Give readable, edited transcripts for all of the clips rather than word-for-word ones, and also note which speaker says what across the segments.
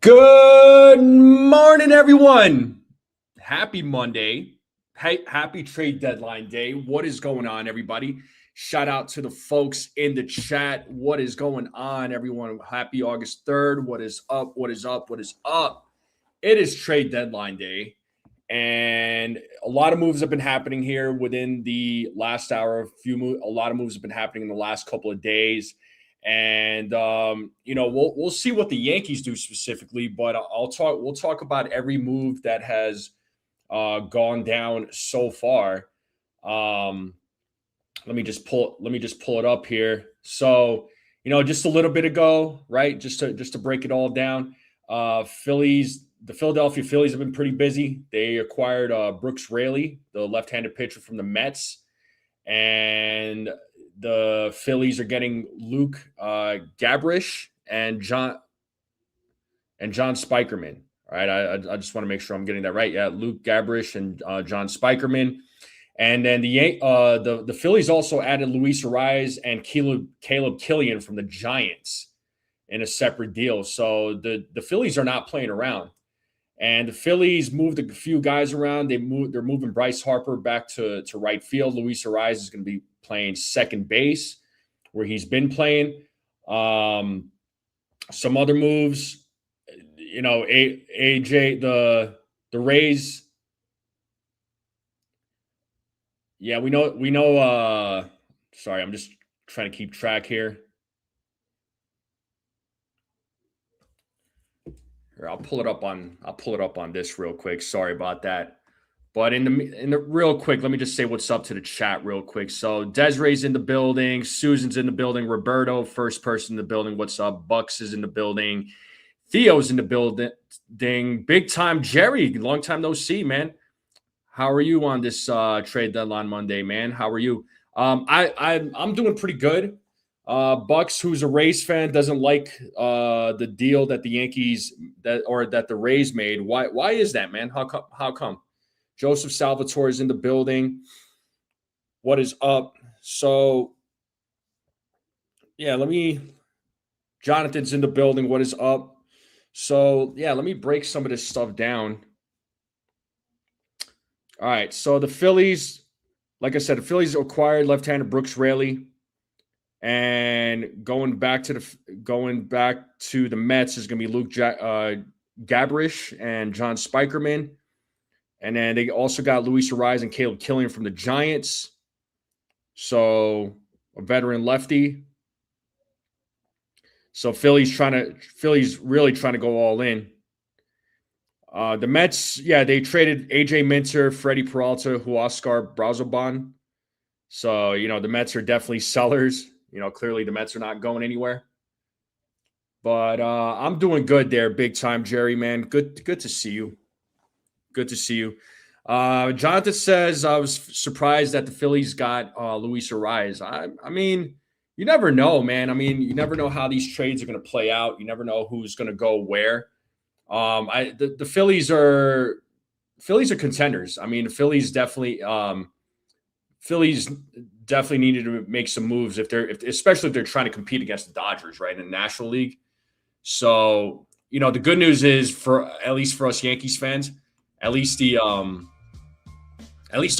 Speaker 1: Good morning, everyone. Happy Monday. Happy trade deadline day. What is going on, everybody? Shout out to the folks in the chat. What is going on, everyone? Happy August 3rd. What is up? What is up? What is up? It is trade deadline day, and a lot of moves have been happening here within the last hour. A lot of moves have been happening in the last couple of days. And we'll see what the Yankees do specifically, but we'll talk about every move that has gone down so far. Let me just pull it up here. So, just a little bit ago, right? Just to break it all down. The Philadelphia Phillies have been pretty busy. They acquired Brooks Raley, the left-handed pitcher from the Mets, and the Phillies are getting Luke Gabrish and John Spikerman. All right, I just want to make sure I'm getting that right. Yeah, Luke Gabrish and John Spikerman. And then the Phillies also added Luis Ariz and Caleb Killian from the Giants in a separate deal. So the Phillies are not playing around. And the Phillies moved a few guys around. They're moving Bryce Harper back to right field. Luis Ariz is going to be playing second base, where he's been playing. Some other moves, AJ, the Rays. Yeah, we know. Sorry, I'm just trying to keep track here. Here, I'll pull it up on this real quick. Sorry about that. But in the real quick, let me just say what's up to the chat real quick. So Desiree's in the building, Susan's in the building, Roberto, first person in the building. What's up? Bucks is in the building, Theo's in the building, big time Jerry, long time no see, man. How are you on this trade deadline Monday, man? How are you? I'm doing pretty good. Bucks, who's a Rays fan, doesn't like the deal that the Yankees that the Rays made. Why is that, man? How come? Joseph Salvatore is in the building. What is up? So, yeah, Jonathan's in the building. What is up? So, yeah, let me break some of this stuff down. All right, so the Phillies, like I said, the Phillies acquired left-handed Brooks Raley. And going back to the Mets is going to be Luke Gabrish and John Spikerman. And then they also got Luis Ariz and Caleb Killian from the Giants. So a veteran lefty. So Phillies really trying to go all in. The Mets, yeah, they traded AJ Minter, Freddie Peralta, Huascar Brazoban. So, the Mets are definitely sellers. Clearly the Mets are not going anywhere. But I'm doing good there, big time, Jerry, man. Good to see you. Good to see you. Jonathan says, I was surprised that the Phillies got Luis Ariz. I mean, you never know, man. I mean, you never know how these trades are going to play out. You never know who's going to go where. The Phillies are contenders. I mean, the Phillies definitely needed to make some moves especially if they're trying to compete against the Dodgers, right, in the National League. So, the good news is at least for us Yankees fans, at least the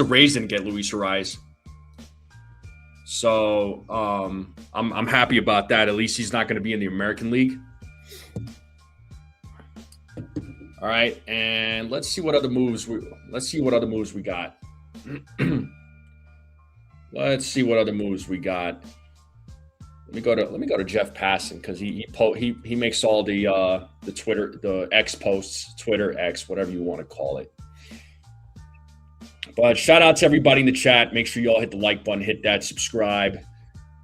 Speaker 1: Rays didn't get Luis Ariz. So I'm happy about that. At least he's not going to be in the American League. All right, and let's see what other moves we got. Let's see what other moves we got. Let me go to Jeff Passan because he makes all the Twitter, the X posts, Twitter X, whatever you want to call it. But shout out to everybody in the chat. Make sure you all hit the like button, hit that subscribe.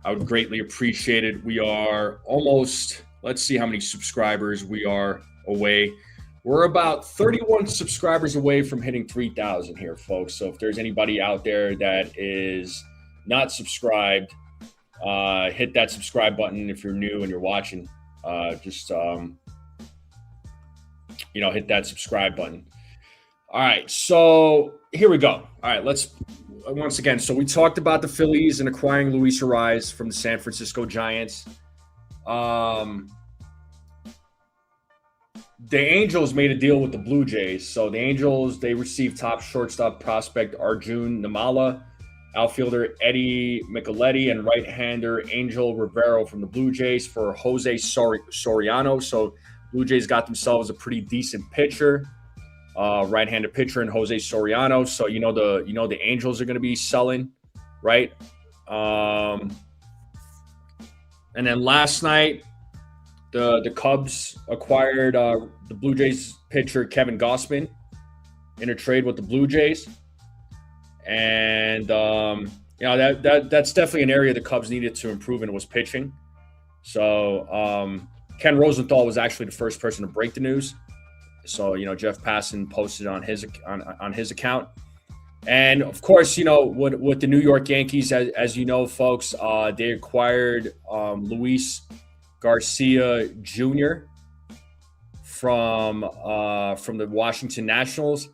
Speaker 1: I would greatly appreciate it. We are almost, let's see how many subscribers we are away. We're about 31 subscribers away from hitting 3,000 here, folks. So if there's anybody out there that is not subscribed, hit that subscribe button. If you're new and you're watching, just hit that subscribe button. All right, so here we go. All right, let's once again. So we talked about the Phillies and acquiring Luis Ariz from the San Francisco Giants. The Angels made a deal with the Blue Jays. So the Angels, they received top shortstop prospect Arjun Namala, outfielder Eddie Micheletti, and right-hander Angel Rivero from the Blue Jays for Jose Soriano. So Blue Jays got themselves a pretty decent pitcher, right-handed pitcher in Jose Soriano. So the Angels are going to be selling, right? And then last night, the Cubs acquired the Blue Jays pitcher Kevin Gausman in a trade with the Blue Jays. And that's definitely an area the Cubs needed to improve in, was pitching. So Ken Rosenthal was actually the first person to break the news. So Jeff Passan posted on his account, and of course with the New York Yankees, as you know, folks, they acquired Luis Garcia Jr. from the Washington Nationals.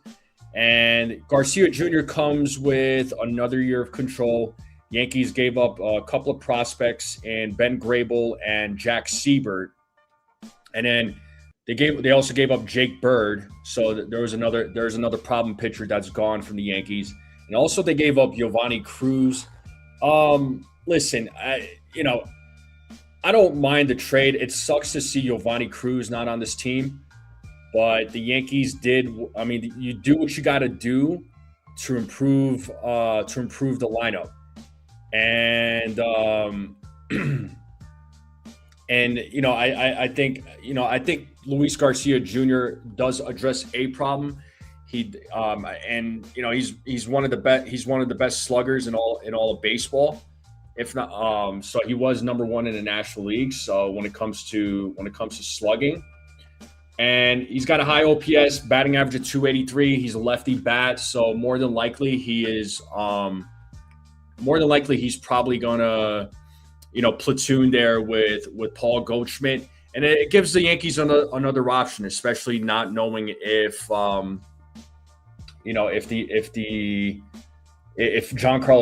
Speaker 1: And Garcia Jr. comes with another year of control. Yankees gave up a couple of prospects in Ben Grable and Jack Siebert. And then they also gave up Jake Bird. So there's another problem pitcher that's gone from the Yankees. And also they gave up Giovanni Cruz. Listen, I don't mind the trade. It sucks to see Giovanni Cruz not on this team. But the Yankees did. I mean, you do what you got to do to improve the lineup, and I think Luis Garcia Jr. does address a problem. He's one of the best. He's one of the best sluggers in all of baseball, if not. So he was number one in the National League. So when it comes to slugging. And he's got a high OPS, batting average of 283. He's a lefty bat, so more than likely he's probably gonna, platoon there with Paul Goldschmidt, and it gives the Yankees another option, especially not knowing if Giancarlo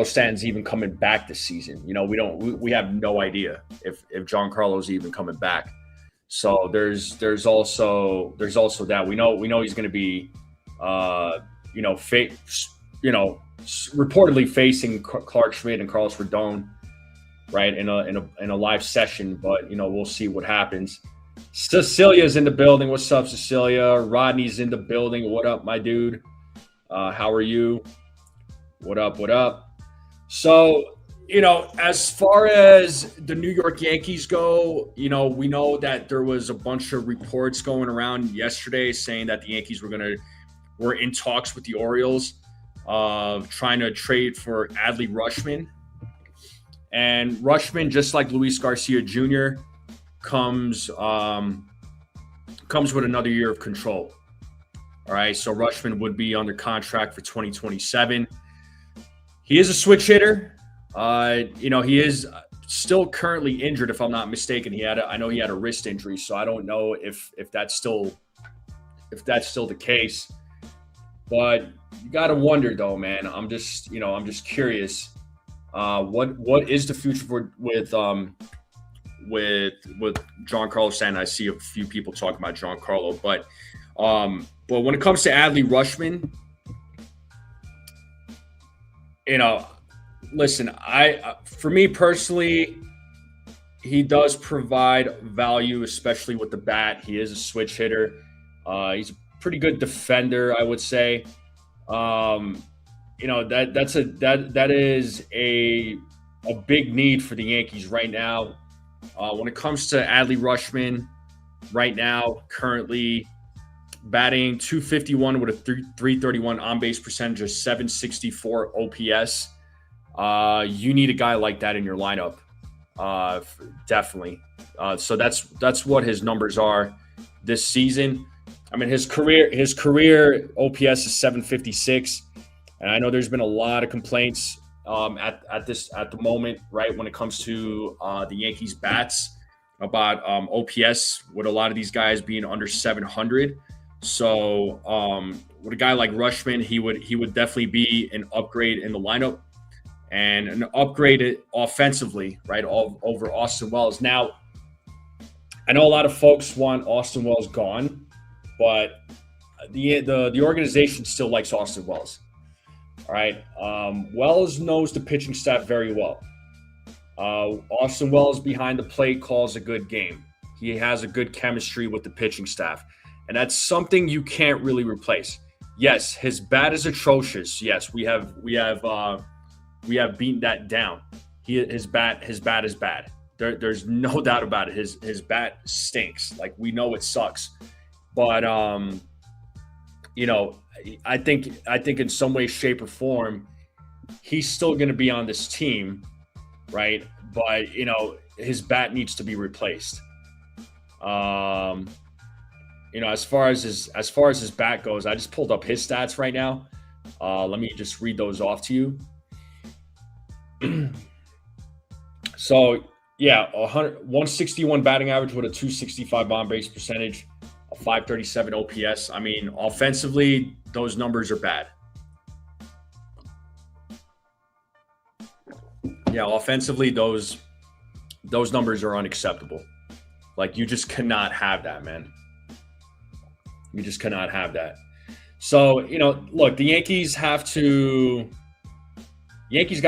Speaker 1: Stanton's even coming back this season. We have no idea if Giancarlo's even coming back. So there's also that we know he's going to be reportedly facing Clark Schmidt and Carlos Rodon, right, in a live session, but we'll see what happens. Cecilia's in the building. What's up, Cecilia? Rodney's in the building. What up, my dude? How are you? What up? So as far as the New York Yankees go, we know that there was a bunch of reports going around yesterday saying that the Yankees were in talks with the Orioles of trying to trade for Adley Rutschman. And Rutschman, just like Luis Garcia Jr., comes with another year of control. All right, so Rutschman would be under contract for 2027. He is a switch hitter. He is still currently injured, if I'm not mistaken. I know he had a wrist injury, so I don't know if that's still the case. But you got to wonder, though, man. I'm just curious. What is the future with Giancarlo Stanton? I see a few people talking about Giancarlo, but when it comes to Adley Rutschman, listen, for me personally, he does provide value, especially with the bat. He is a switch hitter. He's a pretty good defender, I would say. Um, that is a big need for the Yankees right now. When it comes to Adley Rutschman, right now, currently batting 251 with a 331 on base percentage, of 764 OPS. You need a guy like that in your lineup, definitely. So that's what his numbers are this season. I mean, his career OPS is 756, and I know there's been a lot of complaints at the moment, right, when it comes to the Yankees bats about OPS, with a lot of these guys being under 700. So with a guy like Rutschman, he would definitely be an upgrade in the lineup and an upgrade offensively, right, over Austin Wells. Now, I know a lot of folks want Austin Wells gone, but the organization still likes Austin Wells. All right, Wells knows the pitching staff very well. Austin Wells behind the plate calls a good game. He has a good chemistry with the pitching staff, and that's something you can't really replace. Yes, his bat is atrocious. Yes, we have beaten that down. His bat is bad. There's no doubt about it. His bat stinks. Like, we know it sucks, but I think in some way, shape, or form, he's still going to be on this team, right? But his bat needs to be replaced. As far as his bat goes, I just pulled up his stats right now. Let me just read those off to you. So, yeah, 161 batting average with a 265 on base percentage, a 537 OPS. I mean, offensively, those numbers are bad. Yeah, offensively, those numbers are unacceptable. Like, you just cannot have that, man. You just cannot have that. So, look, the Yankees got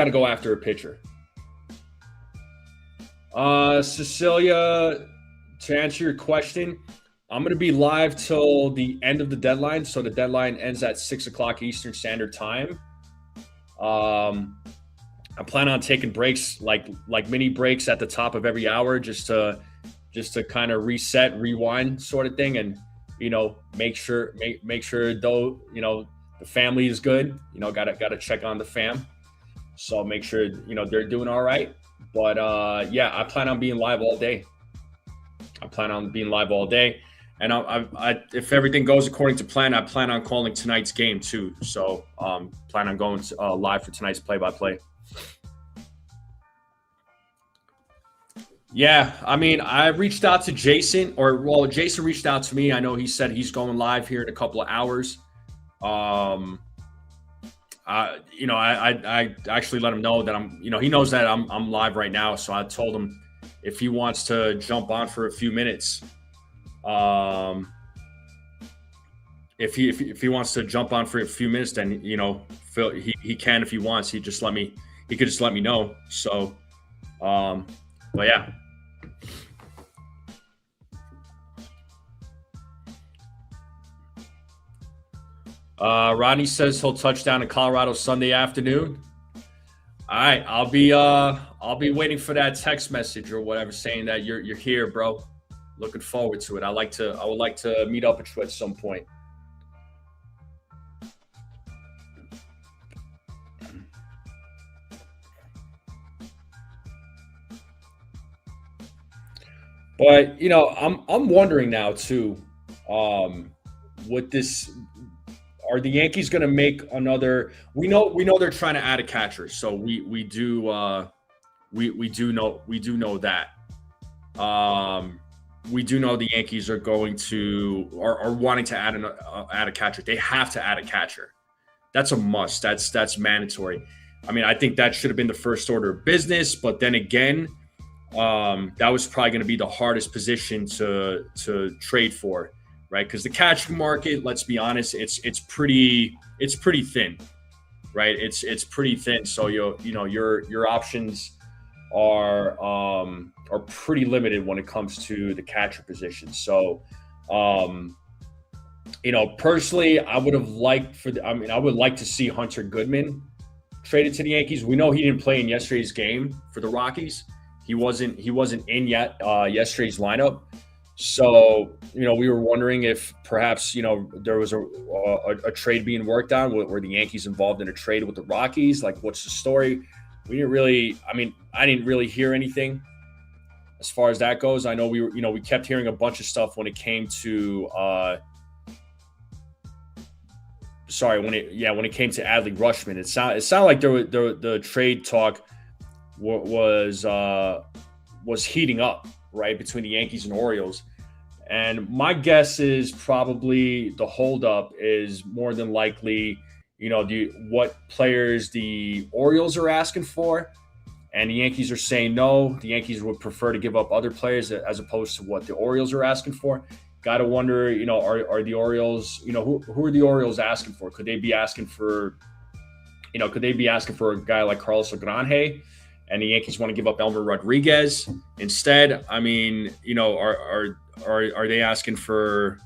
Speaker 1: to go after a pitcher. Cecilia, to answer your question, I'm going to be live till the end of the deadline. So the deadline ends at 6 o'clock Eastern Standard Time. I plan on taking breaks, like mini breaks at the top of every hour, just to kind of reset, rewind, sort of thing, and make sure though the family is good. Gotta check on the fam. So make sure they're doing all right. But yeah, I plan on being live all day. And if everything goes according to plan, I plan on calling tonight's game too. So plan on going live for tonight's play-by-play. Yeah, I mean, I reached out to Jason, Jason reached out to me. I know he said he's going live here in a couple of hours. I actually let him know that he knows that I'm live right now. So I told him if he wants to jump on for a few minutes, if he wants to jump on for a few minutes, then he can. If he wants, he could just let me know. So, but yeah. Rodney says he'll touch down in Colorado Sunday afternoon. All right, I'll be waiting for that text message or whatever saying that you're here, bro. Looking forward to it. I would like to meet up with you at some point. But I'm wondering now too, with this, are the Yankees going to make another? We know they're trying to add a catcher, so we do know that. We do know the Yankees are going to are wanting to add a catcher. They have to add a catcher. That's a must. That's mandatory. I mean, I think that should have been the first order of business, but then again, that was probably going to be the hardest position to trade for, right? Because the catching market, let's be honest, it's pretty thin, right? It's pretty thin. So your options are are pretty limited when it comes to the catcher position. So, personally, I would have liked I would like to see Hunter Goodman traded to the Yankees. We know he didn't play in yesterday's game for the Rockies. He wasn't in yet yesterday's lineup. So, we were wondering if perhaps, there was a trade being worked on. Were the Yankees involved in a trade with the Rockies? Like, what's the story? We didn't really, I didn't really hear anything as far as that goes. I know we kept hearing a bunch of stuff when it came to, when it came to Adley Rutschman. It sounded like the trade talk was heating up, right, between the Yankees and Orioles. And my guess is probably the holdup is more than likely, what players the Orioles are asking for, and the Yankees are saying no. The Yankees would prefer to give up other players as opposed to what the Orioles are asking for. Got to wonder, are the Orioles, who are the Orioles asking for? Could they be asking for a guy like Carlos Agrange? And the Yankees want to give up Elmer Rodriguez instead. Are they asking for,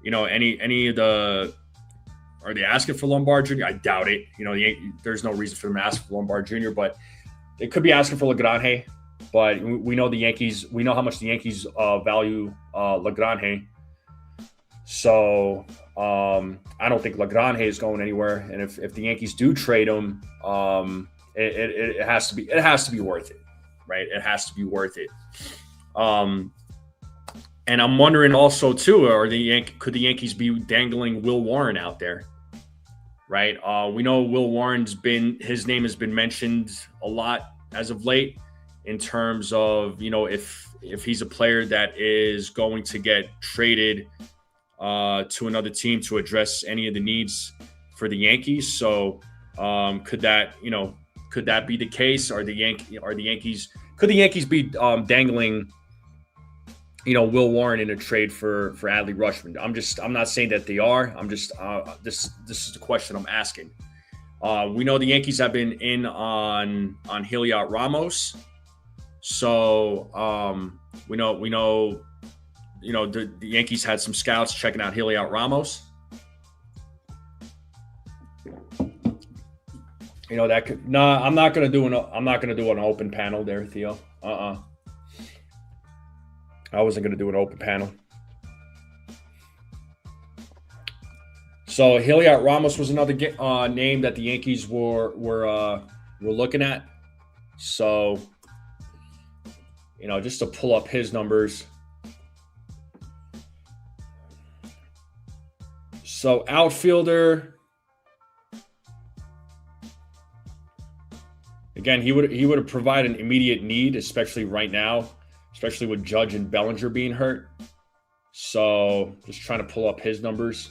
Speaker 1: any of the? Are they asking for Lombard Jr.? I doubt it. There's no reason for them to ask for Lombard Jr., but they could be asking for Lagrange. But we know the Yankees. We know how much the Yankees value Lagrange. So I don't think Lagrange is going anywhere. And if the Yankees do trade him, it has to be worth it, right? It has to be worth it. And I'm wondering also too, could the Yankees be dangling Will Warren out there, right? We know Will Warren's his name has been mentioned a lot as of late in terms of if he's a player that is going to get traded to another team to address any of the needs for the Yankees. So could that be the case? Could the Yankees be dangling Will Warren in a trade for Adley Rutschman? I'm not saying that they are. This is the question I'm asking. We know the Yankees have been in on Heliot Ramos. So we know the Yankees had some scouts checking out Heliot Ramos. I'm not gonna do an open panel there, Theo. I wasn't gonna do an open panel. So Heliot Ramos was another name that the Yankees were looking at. So just to pull up his numbers. So outfielder. Again, he would have provided an immediate need, especially right now, especially with Judge and Bellinger being hurt. So just trying to pull up his numbers.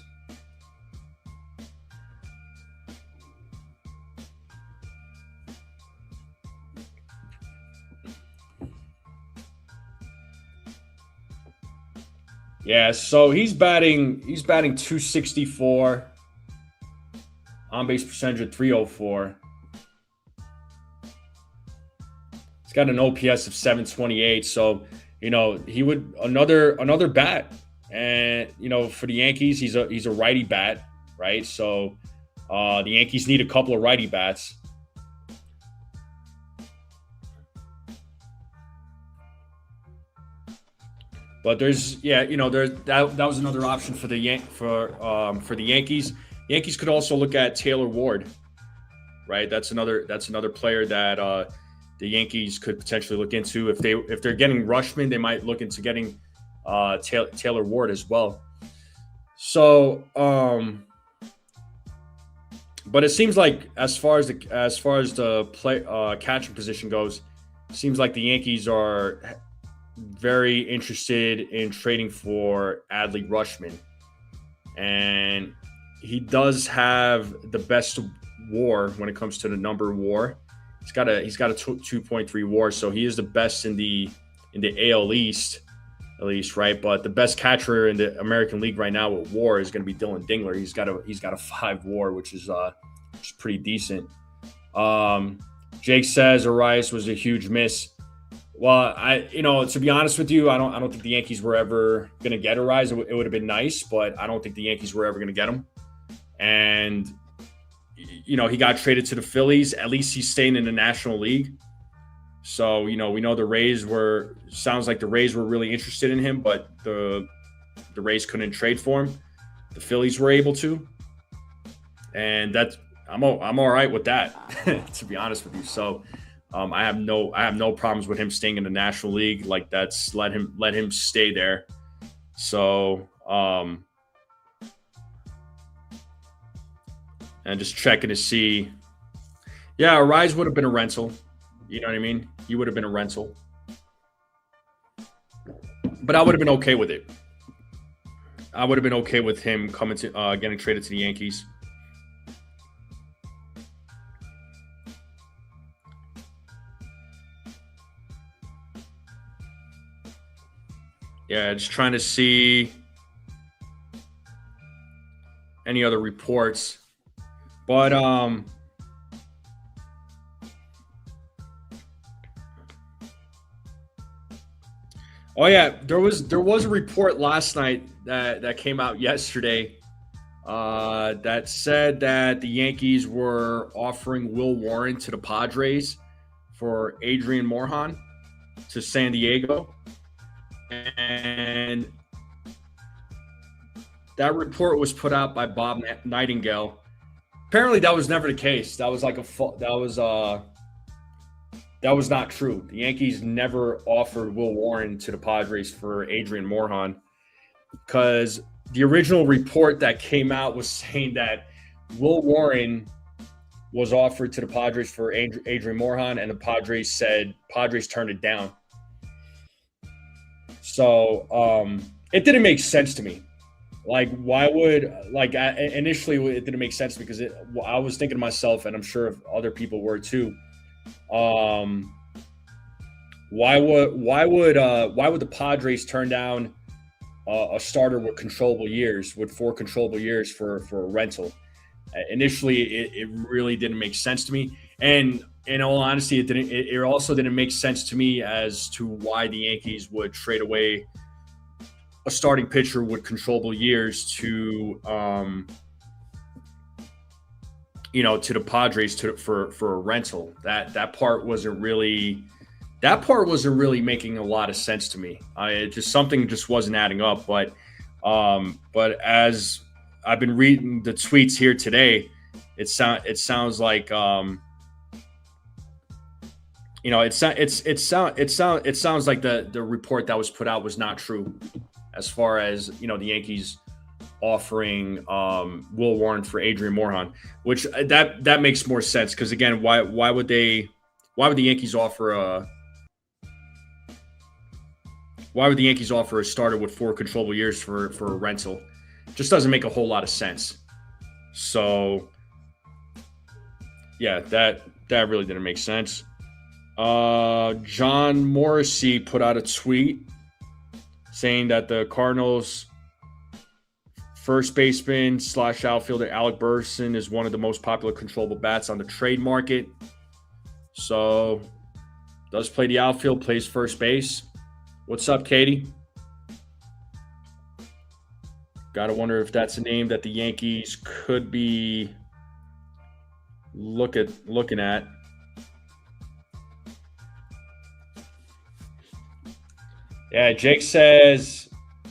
Speaker 1: Yeah, so he's batting 264, on base percentage of 304. He's got an OPS of 728, so he would another bat, and for the Yankees, he's a righty bat, right? So the Yankees need a couple of righty bats. But that was another option for the Yankees. The Yankees could also look at Taylor Ward, right? That's another player that the Yankees could potentially look into. If they're getting Rutschman, they might look into getting Taylor Ward as well. So, but it seems like as far as the catcher position goes, it seems like the Yankees are very interested in trading for Adley Rutschman, and he does have the best WAR when it comes to the number WAR. He's got a 2.3 WAR, so he is the best in the AL East, at least, right? But the best catcher in the American League right now with WAR is going to be Dylan Dingler. He's got a 5 WAR, which is pretty decent. Jake says Arias was a huge miss. Well, to be honest with you, I don't think the Yankees were ever going to get Arraez. It would have been nice, but I don't think the Yankees were ever going to get him. And he got traded to the Phillies. At least he's staying in the National League. So, we know sounds like the Rays were really interested in him, but the Rays couldn't trade for him. The Phillies were able to. And I'm all right with that, to be honest with you. So, I have no problems with him staying in the National League. Like, that's let him stay there. So, and just checking to see. Yeah, Arraez would have been a rental. You know what I mean? He would have been a rental. But I would have been okay with it. I would have been okay with him coming to getting traded to the Yankees. Yeah, just trying to see any other reports. But oh yeah, there was a report last night that came out yesterday that said that the Yankees were offering Will Warren to the Padres for Adrian Morejon to San Diego. And that report was put out by Bob Nightingale. Apparently, that was never the case. That was that was not true. The Yankees never offered Will Warren to the Padres for Adrian Morejon, because the original report that came out was saying that Will Warren was offered to the Padres for Adrian Morejon, and the Padres turned it down. So it didn't make sense to me. Like, why would initially it didn't make sense because I was thinking to myself, and I'm sure other people were too. Why would the Padres turn down a starter with 4 controllable years for a rental? Initially, it really didn't make sense to me, and in all honesty, it also didn't make sense to me as to why the Yankees would trade away a starting pitcher with controllable years to the Padres for a rental. That part wasn't really making a lot of sense to me. Something just wasn't adding up. But as I've been reading the tweets here today, it sounds like it sounds like the report that was put out was not true, as far as the Yankees offering Will Warren for Adrian Morejon, which that makes more sense, because again, why would the Yankees offer a starter with 4 controllable years for a rental? Just doesn't make a whole lot of sense. So yeah, that really didn't make sense. John Morrissey put out a tweet saying that the Cardinals first baseman / outfielder Alec Burson is one of the most popular controllable bats on the trade market. So, does play the outfield, plays first base. What's up, Katie? Gotta wonder if that's a name that the Yankees could be looking at. Yeah, Jake says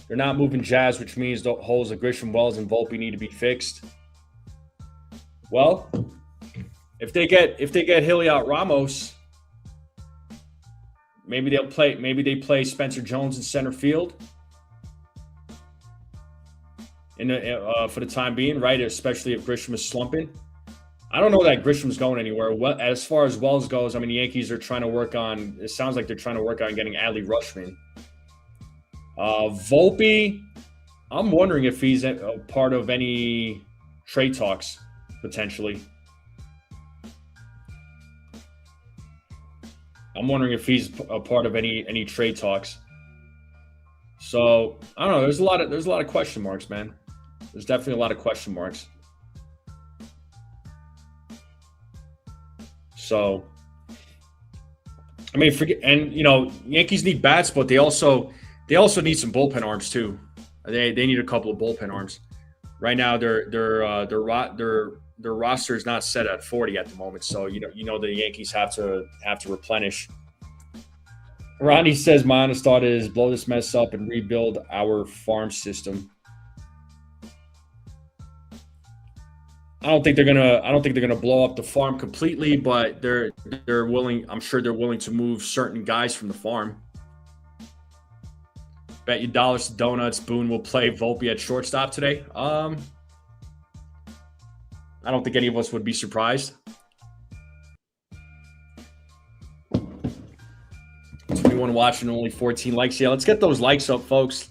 Speaker 1: they're not moving Jazz, which means the holes of Grisham, Wells, and Volpe need to be fixed. Well, if they get Heliot Ramos, maybe they play Spencer Jones in center field for the time being, right? Especially if Grisham is slumping. I don't know that Grisham's going anywhere. As far as Wells goes, I mean, the Yankees are trying to work on. It sounds like they're trying to work on getting Adley Rutschman. Volpe, I'm wondering if he's a part of any trade talks, potentially. I'm wondering if he's a part of any trade talks. So I don't know. There's a lot of question marks, man. There's definitely a lot of question marks. So I mean, forget and Yankees need bats, but they also need some bullpen arms too. They need a couple of bullpen arms. Right now, their roster is not set at 40 at the moment, so the Yankees have to replenish. Ronnie says my honest thought is blow this mess up and rebuild our farm system. I don't think they're gonna blow up the farm completely, but they're willing. I'm sure they're willing to move certain guys from the farm. Bet you dollars to donuts Boone will play Volpe at shortstop today. I don't think any of us would be surprised. 21 watching, only 14 likes. Yeah, let's get those likes up, folks.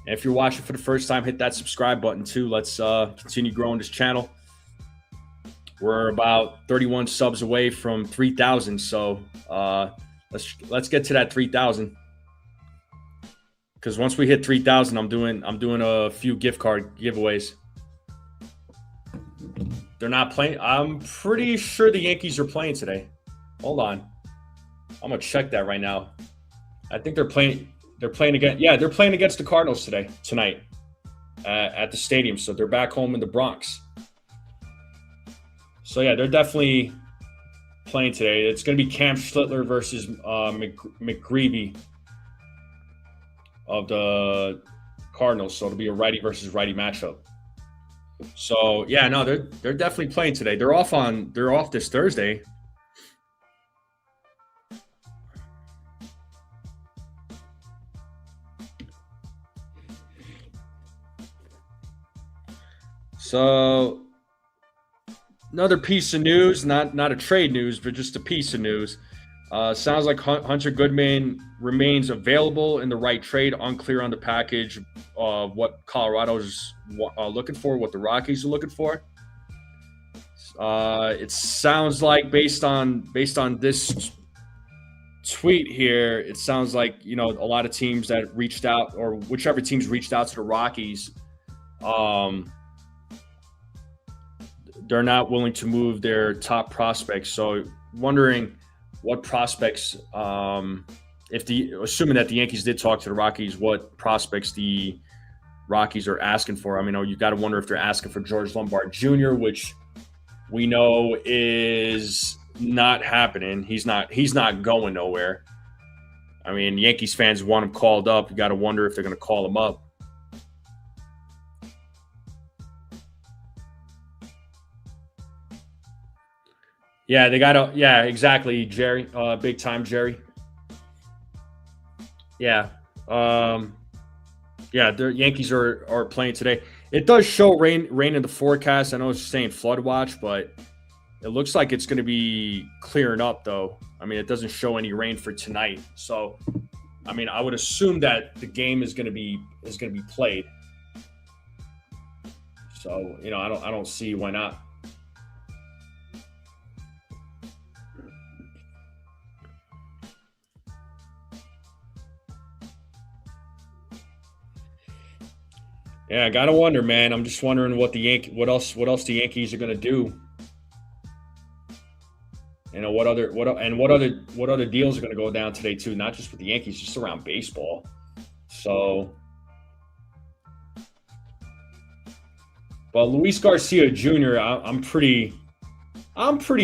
Speaker 1: And if you're watching for the first time, hit that subscribe button too. Let's continue growing this channel. We're about 31 subs away from 3,000, so let's get to that 3,000. Because once we hit 3,000, I'm doing a few gift card giveaways. They're not playing. I'm pretty sure the Yankees are playing today. Hold on, I'm gonna check that right now. I think they're playing. They're playing against. Yeah, they're playing against the Cardinals tonight at the stadium. So they're back home in the Bronx. So yeah, they're definitely playing today. It's going to be Cam Schlittler versus McGreevy of the Cardinals. So it'll be a righty versus righty matchup. So yeah, no, they're definitely playing today. They're off this Thursday. So another piece of news, not a trade news, but just a piece of news. Sounds like Hunter Goodman remains available in the right trade. Unclear on the package of what Colorado's looking for, what the Rockies are looking for. It sounds like based on this tweet here, it sounds like a lot of teams that reached out, or whichever teams reached out to the Rockies, they're not willing to move their top prospects. So wondering what prospects, assuming that the Yankees did talk to the Rockies, what prospects the Rockies are asking for. I mean, you got to wonder if they're asking for George Lombard Jr., which we know is not happening. He's not going nowhere. I mean, Yankees fans want him called up. You got to wonder if they're going to call him up. Yeah, they got to. Yeah, exactly, Jerry. Big time, Jerry. Yeah. Yeah, the Yankees are playing today. It does show rain in the forecast. I know it's saying flood watch, but it looks like it's going to be clearing up, though. I mean, it doesn't show any rain for tonight. So, I mean, I would assume that the game is going to be played. So, I don't see why not. Yeah, I gotta wonder, man. I'm just wondering what else the Yankees are gonna do. What other deals are gonna go down today too? Not just with the Yankees, just around baseball. So, but Luis Garcia Jr., I'm pretty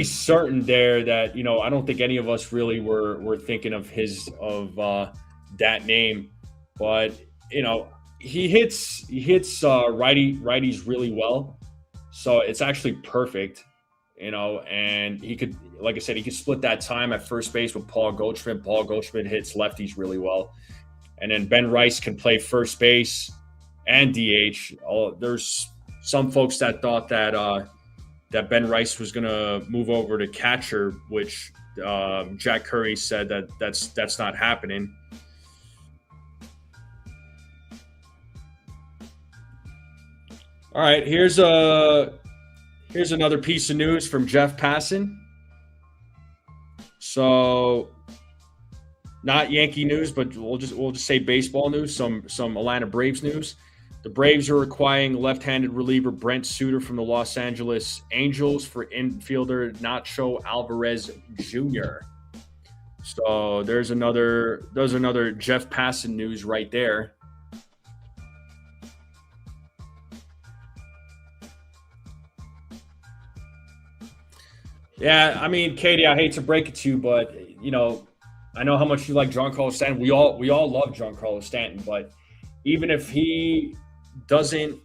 Speaker 1: certain there that I don't think any of us really were thinking of that name, but he hits righties really well, so it's actually perfect, and he could, like I said, he could split that time at first base with Paul Goldschmidt. Paul Goldschmidt hits lefties really well, and then Ben Rice can play first base and DH. There's some folks that thought that Ben Rice was gonna move over to catcher, which Jack Curry said that's not happening. All right, here's another piece of news from Jeff Passan. So, not Yankee news, but we'll just say baseball news. Some Atlanta Braves news. The Braves are acquiring left-handed reliever Brent Suter from the Los Angeles Angels for infielder Nacho Alvarez Jr. So there's another Jeff Passan news right there. Yeah, I mean, Katie, I hate to break it to you, but I know how much you like Giancarlo Stanton. We all love Giancarlo Stanton, but even if he doesn't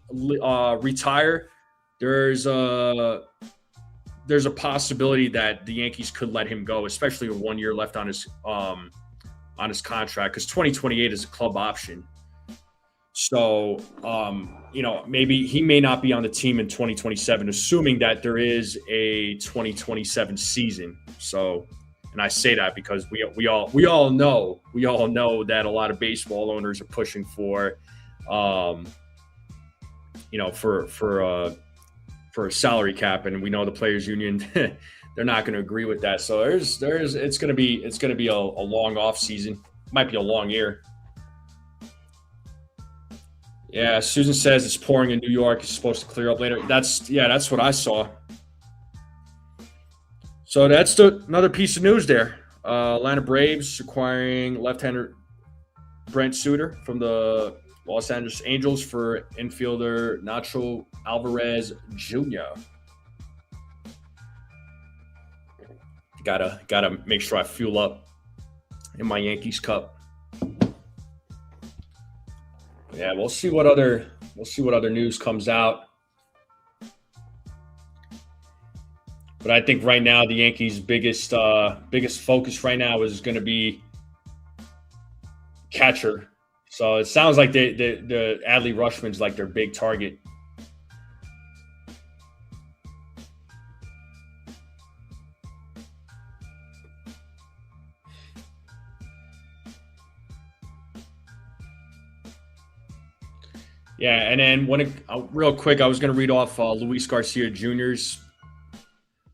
Speaker 1: retire, there's a there's a possibility that the Yankees could let him go, especially with 1 year left on his contract, because 2028 is a club option. So, maybe he may not be on the team in 2027, assuming that there is a 2027 season. So, and I say that because we all know that a lot of baseball owners are pushing for, for a salary cap, and we know the players union they're not going to agree with that. So it's going to be a long off season. Might be a long year. Yeah, Susan says it's pouring in New York. It's supposed to clear up later. That's what I saw. So that's another piece of news there. Atlanta Braves acquiring left-hander Brent Suter from the Los Angeles Angels for infielder Nacho Alvarez Jr. Gotta make sure I fuel up in my Yankees cup. Yeah, we'll see what other news comes out. But I think right now the Yankees' biggest focus right now is going to be catcher. So it sounds like the Adley Rutschman's like their big target. Yeah, and then real quick, I was going to read off Luis Garcia Jr.'s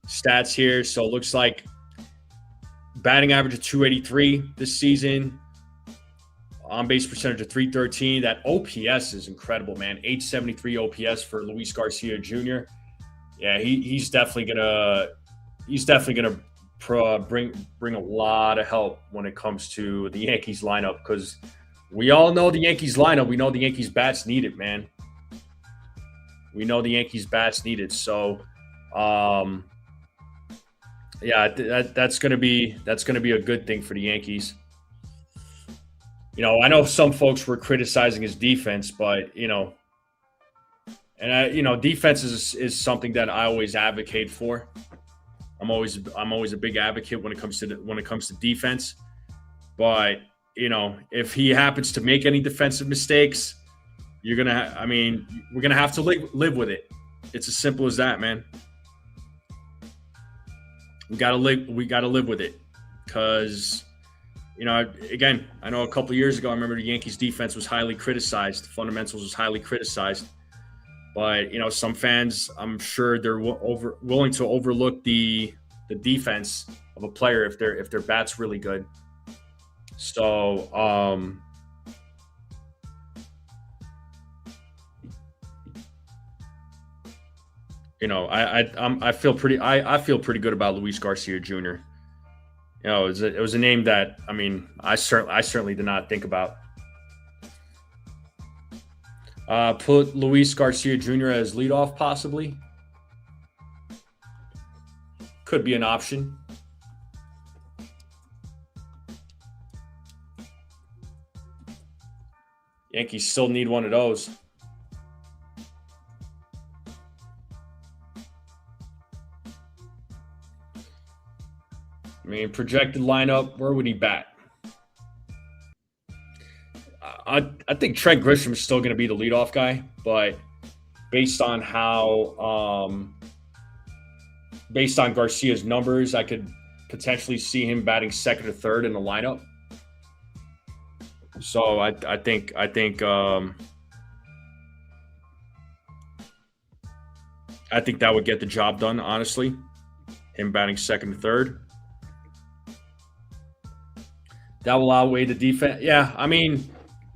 Speaker 1: stats here. So it looks like batting average of 283 this season, on base percentage of 313. That OPS is incredible, man. 873 OPS for Luis Garcia Jr. Yeah, he's definitely gonna bring a lot of help when it comes to the Yankees lineup, because we all know the Yankees lineup. We know the Yankees bats need it, man. We know the Yankees bats need it. So, that's gonna be a good thing for the Yankees. I know some folks were criticizing his defense, but defense is something that I always advocate for. I'm always a big advocate when it comes to defense. But if he happens to make any defensive mistakes, we're gonna have to live with it. It's as simple as that, man. We gotta live with it, because again, I know a couple of years ago, I remember the Yankees defense was highly criticized. The fundamentals was highly criticized. But, some fans, I'm sure they're willing to overlook the defense of a player if their bat's really good. So, I feel pretty good about Luis Garcia Jr. It was a name that I certainly did not think about. Put Luis Garcia Jr. as leadoff, possibly. Could be an option. Yankees still need one of those. Projected lineup, where would he bat? I think Trent Grisham is still going to be the leadoff guy, but based on Garcia's numbers, I could potentially see him batting second or third in the lineup. So I think that would get the job done, honestly. Him batting second or third. That will outweigh the defense. Yeah,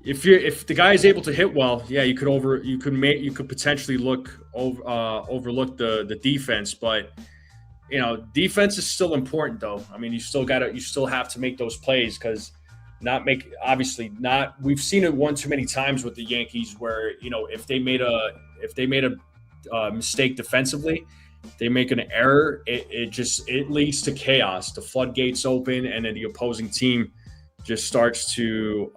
Speaker 1: if the guy is able to hit well, yeah, you could potentially overlook the defense, but defense is still important though. I mean, you still have to make those plays because obviously not. We've seen it one too many times with the Yankees where if they made a mistake defensively, they make an error, it leads to chaos. The floodgates open, and then the opposing team just starts to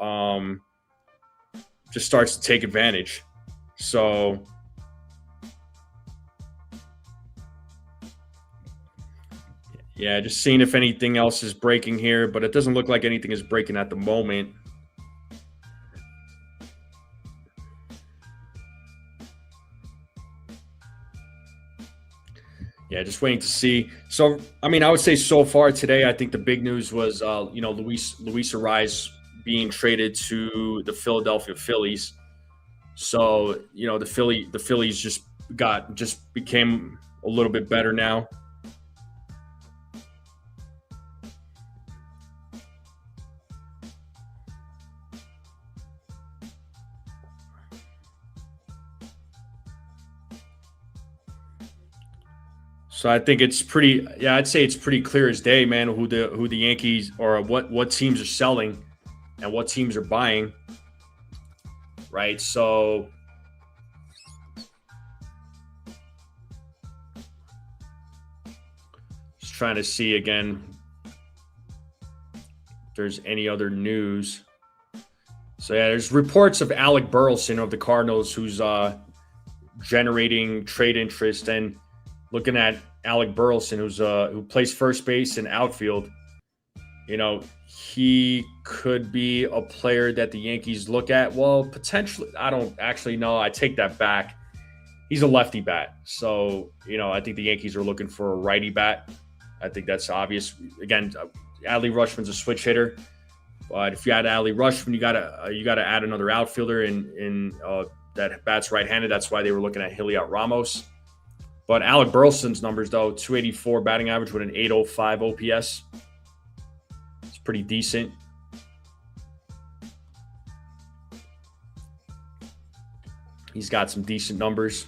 Speaker 1: take advantage. So yeah, just seeing if anything else is breaking here, but it doesn't look like anything is breaking at the moment. Yeah, just waiting to see. So, I mean, I would say so far today, I think the big news was, Luis Arraez being traded to the Philadelphia Phillies. So, the Phillies just became a little bit better now. So I think it's pretty. Yeah, I'd say it's pretty clear as day, man. Who the Yankees or what teams are selling, and what teams are buying. Right. So just trying to see again if there's any other news. So yeah, there's reports of Alec Burleson of the Cardinals who's generating trade interest. And looking at Alec Burleson, who plays first base and outfield, he could be a player that the Yankees look at. Well, potentially, I don't actually know. I take that back. He's a lefty bat, so I think the Yankees are looking for a righty bat. I think that's obvious. Again, Adley Rutschman's a switch hitter, but if you add Adley Rutschman, you gotta add another outfielder in that bats right-handed. That's why they were looking at Heliot Ramos. But Alec Burleson's numbers, though, 284 batting average with an 805 OPS. It's pretty decent. He's got some decent numbers.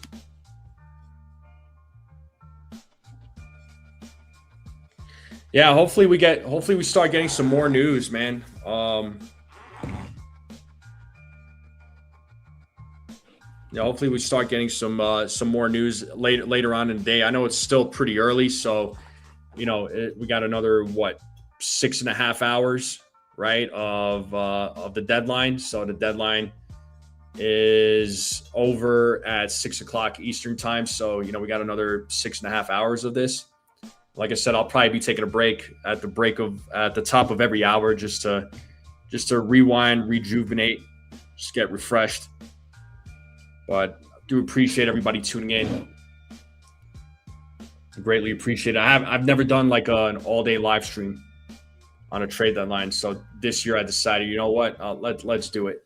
Speaker 1: Yeah, hopefully we start getting some more news, man. Yeah, hopefully we start getting some more news later on in the day. I know it's still pretty early, so we got another 6.5 hours, right, of the deadline. So the deadline is over at 6:00 Eastern time. So we got another 6.5 hours of this. Like I said, I'll probably be taking a break at the top of every hour just to rewind, rejuvenate, just get refreshed. But I do appreciate everybody tuning in. I greatly appreciate it. I've never done like an all-day live stream on a trade deadline. So this year I decided, you know what? Let's do it.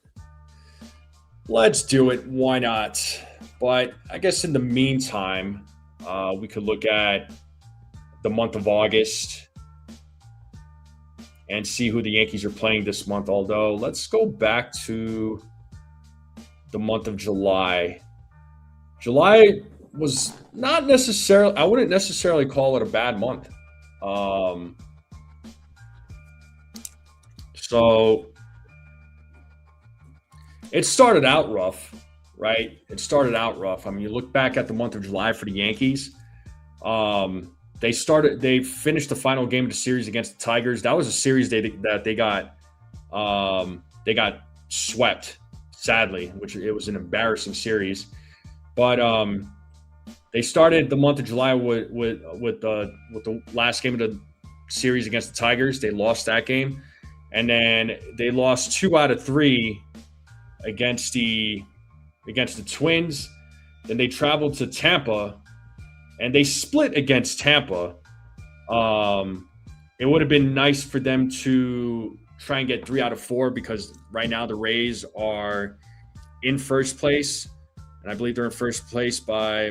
Speaker 1: Let's do it. Why not? But I guess in the meantime, we could look at the month of August and see who the Yankees are playing this month. Although, let's go back to the month of July. July was not necessarily, I wouldn't necessarily call it a bad month. So it started out rough, right? It started out rough. I mean, you look back at the month of July for the Yankees. They finished the final game of the series against the Tigers. That was a series that they got swept, sadly, which it was an embarrassing series. But they started the month of July with the last game of the series against the Tigers. They lost that game, and then they lost 2 out of 3 against the Twins. Then they traveled to Tampa, and they split against Tampa. It would have been nice for them to try and get 3 out of 4 because right now the Rays are in first place, and I believe they're in first place by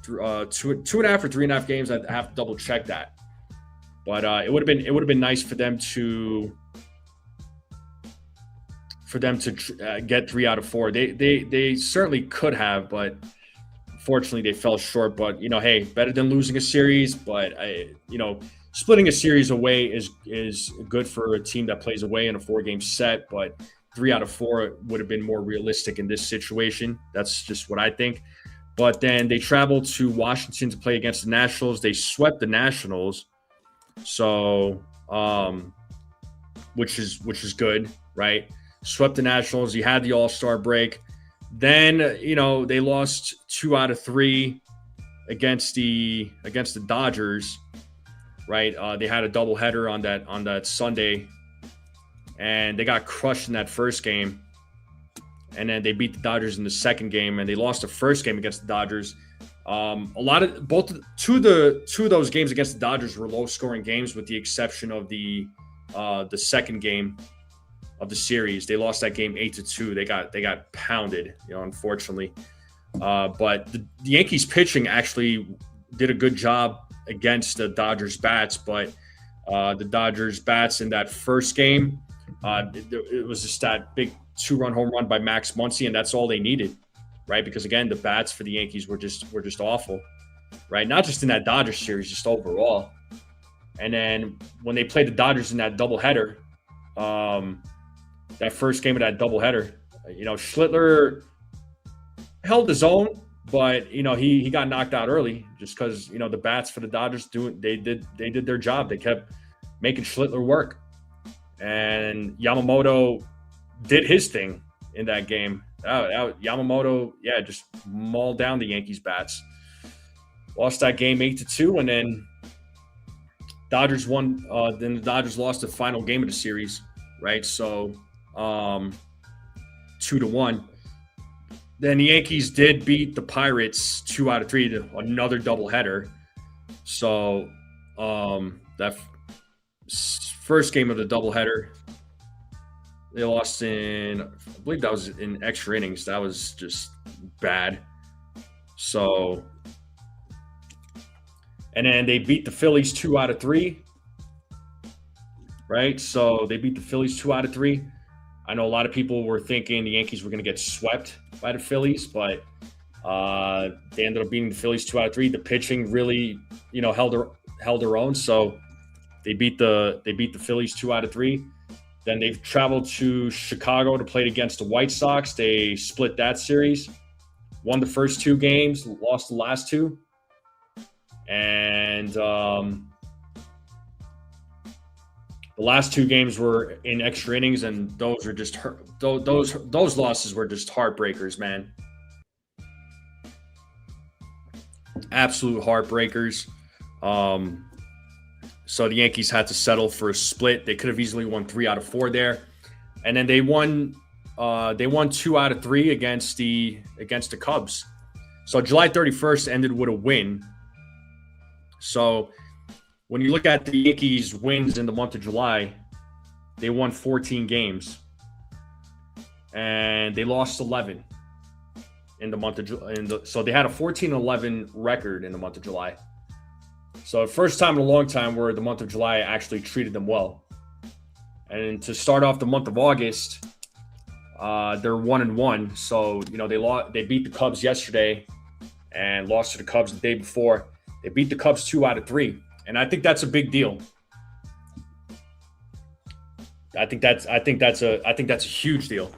Speaker 1: 2.5 or 3.5 games. I have to double check that, but it would have been nice for them to get 3 out of 4. They certainly could have, but Fortunately, they fell short, but hey, better than losing a series. But splitting a series away is good for a team that plays away in a 4-game set. But 3 out of 4 would have been more realistic in this situation. That's just what I think. But then they traveled to Washington to play against the Nationals. They swept the Nationals, so which is good, right? Swept the Nationals. You had the All-Star break. Then they lost 2 out of 3 against the Dodgers, right? They had a doubleheader on that Sunday, and they got crushed in that first game. And then they beat the Dodgers in the second game, and they lost the first game against the Dodgers. Two of those games against the Dodgers were low-scoring games, with the exception of the second game of the series. They lost that game 8-2. They got pounded, unfortunately. But the Yankees pitching actually did a good job against the Dodgers bats, but the Dodgers bats in that first game, it was just that big 2-run home run by Max Muncy, and that's all they needed, right? Because again, the bats for the Yankees were just awful, right? Not just in that Dodgers series, just overall. And then when they played the Dodgers in that doubleheader, that first game of that doubleheader, Schlittler held his own, but he got knocked out early just because the bats for the Dodgers they did their job. They kept making Schlittler work, and Yamamoto did his thing in that game. Yamamoto, just mauled down the Yankees bats. Lost that game 8-2, and then Dodgers won. Then the Dodgers lost the final game of the series, right? So 2-1. Then the Yankees did beat the Pirates 2 out of 3, another doubleheader. So that first game of the doubleheader, they lost I believe that was in extra innings. That was just bad. So, and then they beat the Phillies 2 out of 3, right? So they beat the Phillies 2 out of 3. I know a lot of people were thinking the Yankees were going to get swept by the Phillies, but they ended up beating the Phillies 2 out of 3. The pitching really, held their own. So they beat the Phillies 2 out of 3. Then they've traveled to Chicago to play against the White Sox. They split that series, won the first 2 games, lost the last 2, and the last 2 games were in extra innings, and those were just those losses were just heartbreakers, man. Absolute heartbreakers. So the Yankees had to settle for a split. They could have easily won 3 out of 4 there, and then they won 2 out of 3 against the Cubs. So July 31st ended with a win. So when you look at the Yankees' wins in the month of July, they won 14 games, and they lost 11 in the month of July. So they had a 14-11 record in the month of July. So first time in a long time where the month of July actually treated them well. And to start off the month of August, they're 1-1. So they beat the Cubs yesterday and lost to the Cubs the day before. They beat the Cubs 2 out of 3. And I think that's a big deal. I think that's a huge deal.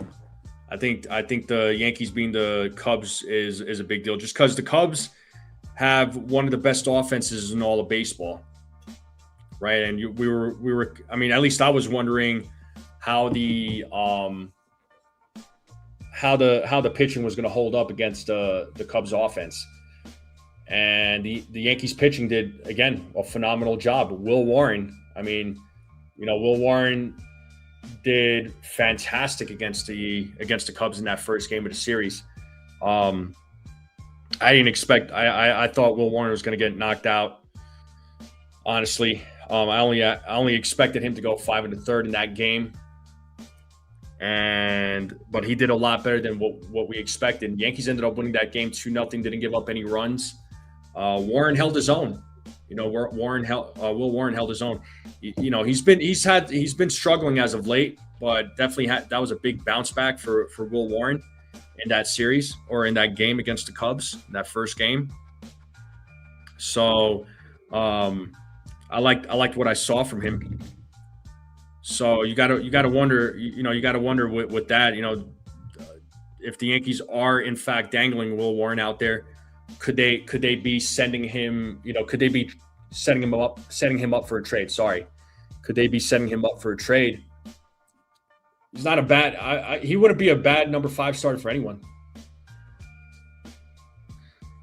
Speaker 1: I think the Yankees beating the Cubs is a big deal, just because the Cubs have one of the best offenses in all of baseball, right? And we were. I mean, at least I was wondering how the pitching was going to hold up against the Cubs offense. And the Yankees pitching did, again, a phenomenal job. Will Warren, Will Warren did fantastic against the Cubs in that first game of the series. I didn't expect. I thought Will Warren was going to get knocked out. Honestly, I only expected him to go 5 1/3 in that game, but he did a lot better than what we expected. Yankees ended up winning that game 2-0. Didn't give up any runs. Warren held his own. Will Warren held his own. He's been struggling as of late, but definitely that was a big bounce back for Will Warren. in that series or in that game against the Cubs, that first game. So I liked what I saw from him. So you gotta wonder, you gotta wonder with that, if the Yankees are in fact dangling Will Warren out there, could they be sending him, could they be setting him up for a trade? Sorry, could they be setting him up for a trade? He's not a bad. He wouldn't be a bad number 5 starter for anyone.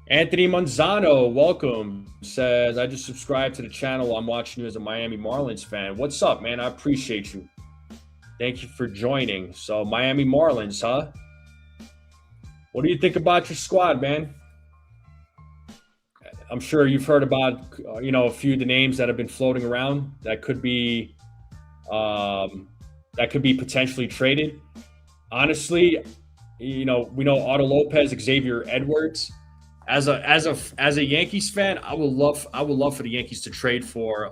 Speaker 1: Anthony Manzano, welcome. Says, I just subscribed to the channel. I'm watching you as a Miami Marlins fan. What's up, man? I appreciate you. Thank you for joining. So, Miami Marlins, huh? What do you think about your squad, man? I'm sure you've heard about, a few of the names that have been floating around that could be potentially traded. Honestly, we know Otto Lopez, Xavier Edwards. As a Yankees fan, I would love for the Yankees to trade for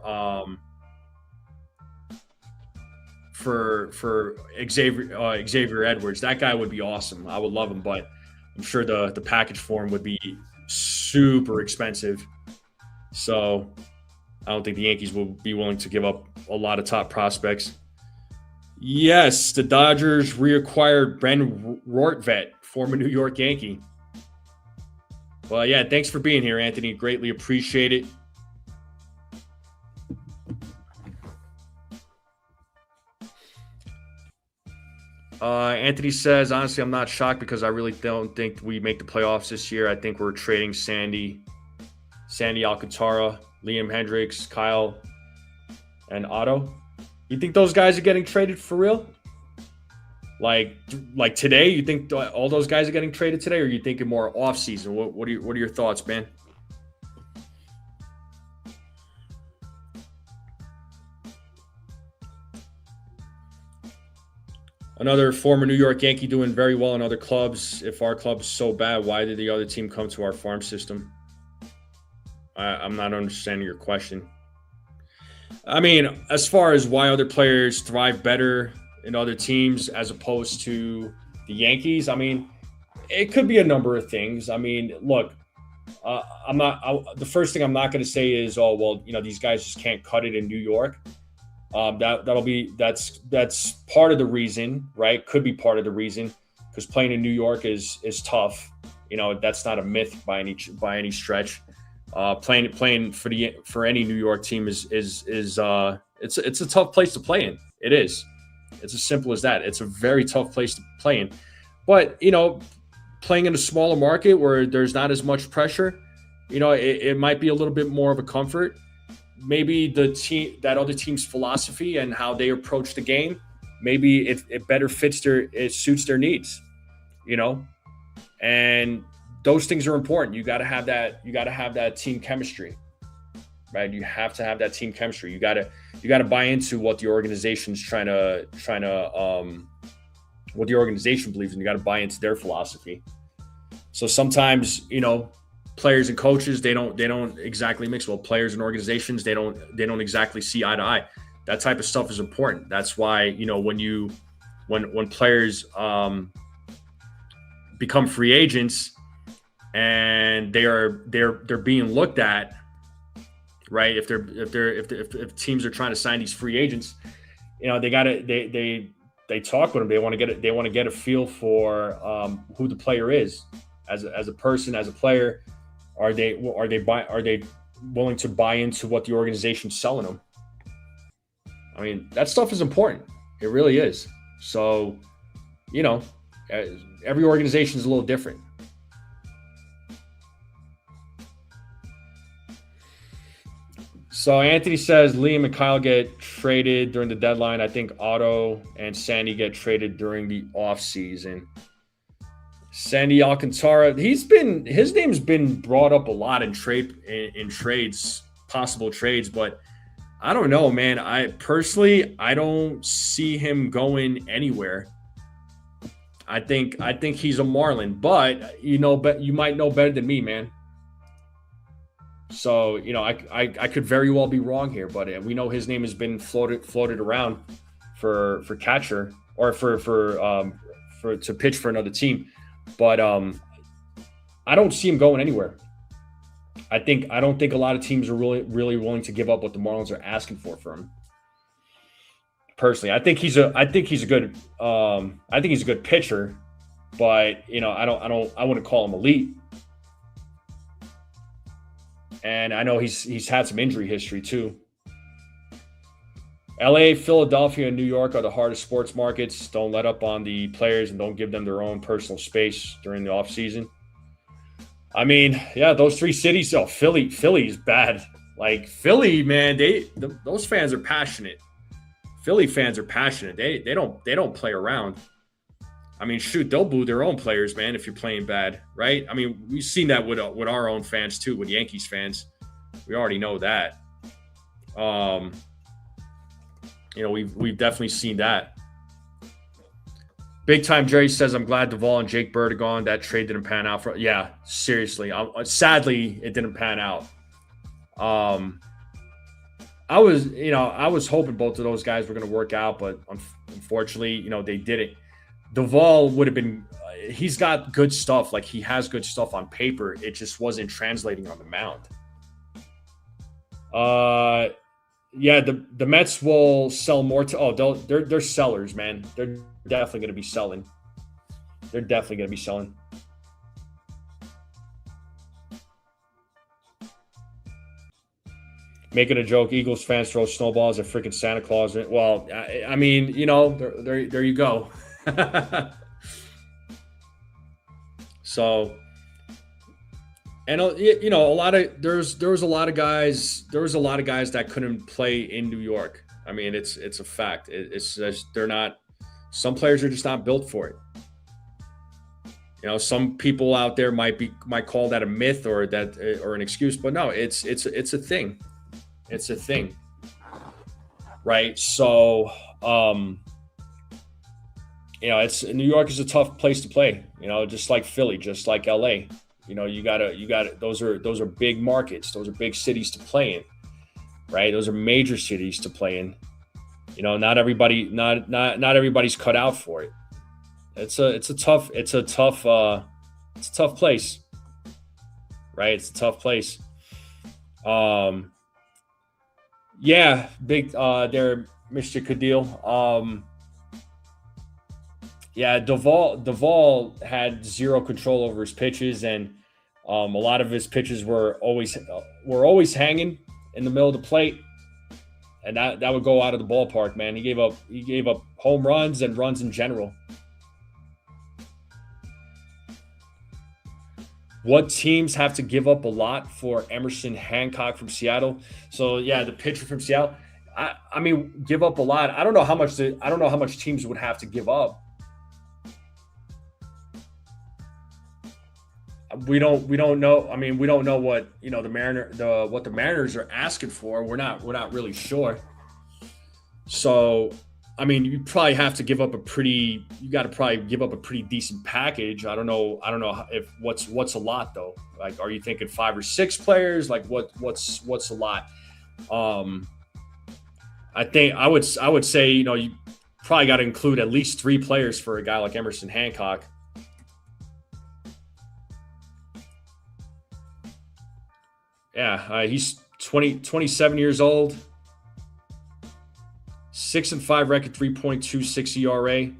Speaker 1: Xavier Edwards. That guy would be awesome. I would love him, but I'm sure the package for him would be super expensive. So I don't think the Yankees will be willing to give up a lot of top prospects. Yes, the Dodgers reacquired Ben Rortvedt, former New York Yankee. Well, yeah, thanks for being here, Anthony. Greatly appreciate it. Anthony says, honestly, I'm not shocked because I really don't think we make the playoffs this year. I think we're trading Sandy Alcantara, Liam Hendricks, Kyle, and Otto. You think those guys are getting traded for real? Like today, you think all those guys are getting traded today, or are you thinking more off season? What are your thoughts, man? Another former New York Yankee doing very well in other clubs. If our club's so bad, why did the other team come to our farm system? I'm not understanding your question. I mean, as far as why other players thrive better in other teams as opposed to the Yankees, I mean, it could be a number of things. I mean, look, the first thing I'm not going to say is, these guys just can't cut it in New York. That's part of the reason, right? Could be part of the reason, because playing in New York is tough. That's not a myth by any stretch. Playing for any New York team is it's a tough place to play in. It is. It's as simple as that. It's a very tough place to play in. But, playing in a smaller market where there's not as much pressure, it might be a little bit more of a comfort. Maybe that other team's philosophy and how they approach the game, maybe it better suits their needs, and those things are important. You got to have that team chemistry, right? You have to have that team chemistry. You got to buy into what the organization's what the organization believes in. You got to buy into their philosophy. So sometimes, players and coaches, they don't exactly mix well. Players and organizations, they don't exactly see eye to eye. That type of stuff is important. That's why, when players become free agents and they're being looked at, right? If teams are trying to sign these free agents, they talk with them. They want to get a feel for who the player is as a person, as a player. Are they willing to buy into what the organization's selling them? I mean, that stuff is important. It really is. So, every organization is a little different. So Anthony says Liam and Kyle get traded during the deadline. I think Otto and Sandy get traded during the offseason. Sandy Alcantara, his name's been brought up a lot in trades, possible trades, but I don't know, man. I don't see him going anywhere. I think he's a Marlin, but you might know better than me, man. So, I could very well be wrong here, but we know his name has been floated around for catcher or for to pitch for another team. But I don't see him going anywhere. I don't think a lot of teams are really willing to give up what the Marlins are asking for him. Personally, I think he's a good pitcher, but I wouldn't call him elite. And I know he's had some injury history too. LA, Philadelphia, and New York are the hardest sports markets. Don't let up on the players and don't give them their own personal space during the offseason. I mean, yeah, those three cities. Oh, Philly's bad. Like Philly, man, those fans are passionate. Philly fans are passionate. They don't play around. I mean, shoot, they'll boo their own players, man, if you're playing bad, right? I mean, we've seen that with our own fans too, with Yankees fans. We already know that. We've definitely seen that. Big Time Jerry says, I'm glad Duvall and Jake Bird are gone. That trade didn't pan out. Yeah, seriously. Sadly, it didn't pan out. I was hoping both of those guys were going to work out, but unfortunately, they didn't. Duvall would have been he's got good stuff. Like, he has good stuff on paper. It just wasn't translating on the mound. Yeah, the Mets will sell more they're sellers, man. They're definitely going to be selling. Making a joke, Eagles fans throw snowballs at freaking Santa Claus. Well, I mean, there you go. So, and there was a lot of guys that couldn't play in New York. I mean, it's a fact. It's just, some players are just not built for it. Some people out there might call that a myth or an excuse, but no, it's a thing. It's a thing. Right? So, New York is a tough place to play, just like Philly, just like LA. You gotta, those are big markets. Those are big cities to play in, right? Those are major cities to play in. Not everybody's cut out for it. It's a tough place, right? It's a tough place. Yeah, big, there, Mr. Cadil. Yeah, Duvall had zero control over his pitches, and a lot of his pitches were always hanging in the middle of the plate, and that would go out of the ballpark, man. He gave up home runs and runs in general. What teams have to give up a lot for Emerson Hancock from Seattle? So yeah, the pitcher from Seattle. I mean, give up a lot. I don't know how much teams would have to give up. We don't know. I mean, we don't know what what the Mariners are asking for. We're not really sure. So, I mean, you probably have to give up you got to probably give up a pretty decent package. I don't know if what's a lot though. Like, are you thinking 5 or 6 players? Like, what's a lot? I think I would say, you probably got to include at least 3 players for a guy like Emerson Hancock. Yeah, he's 27 years old. 6-5 record, 3.26 ERA.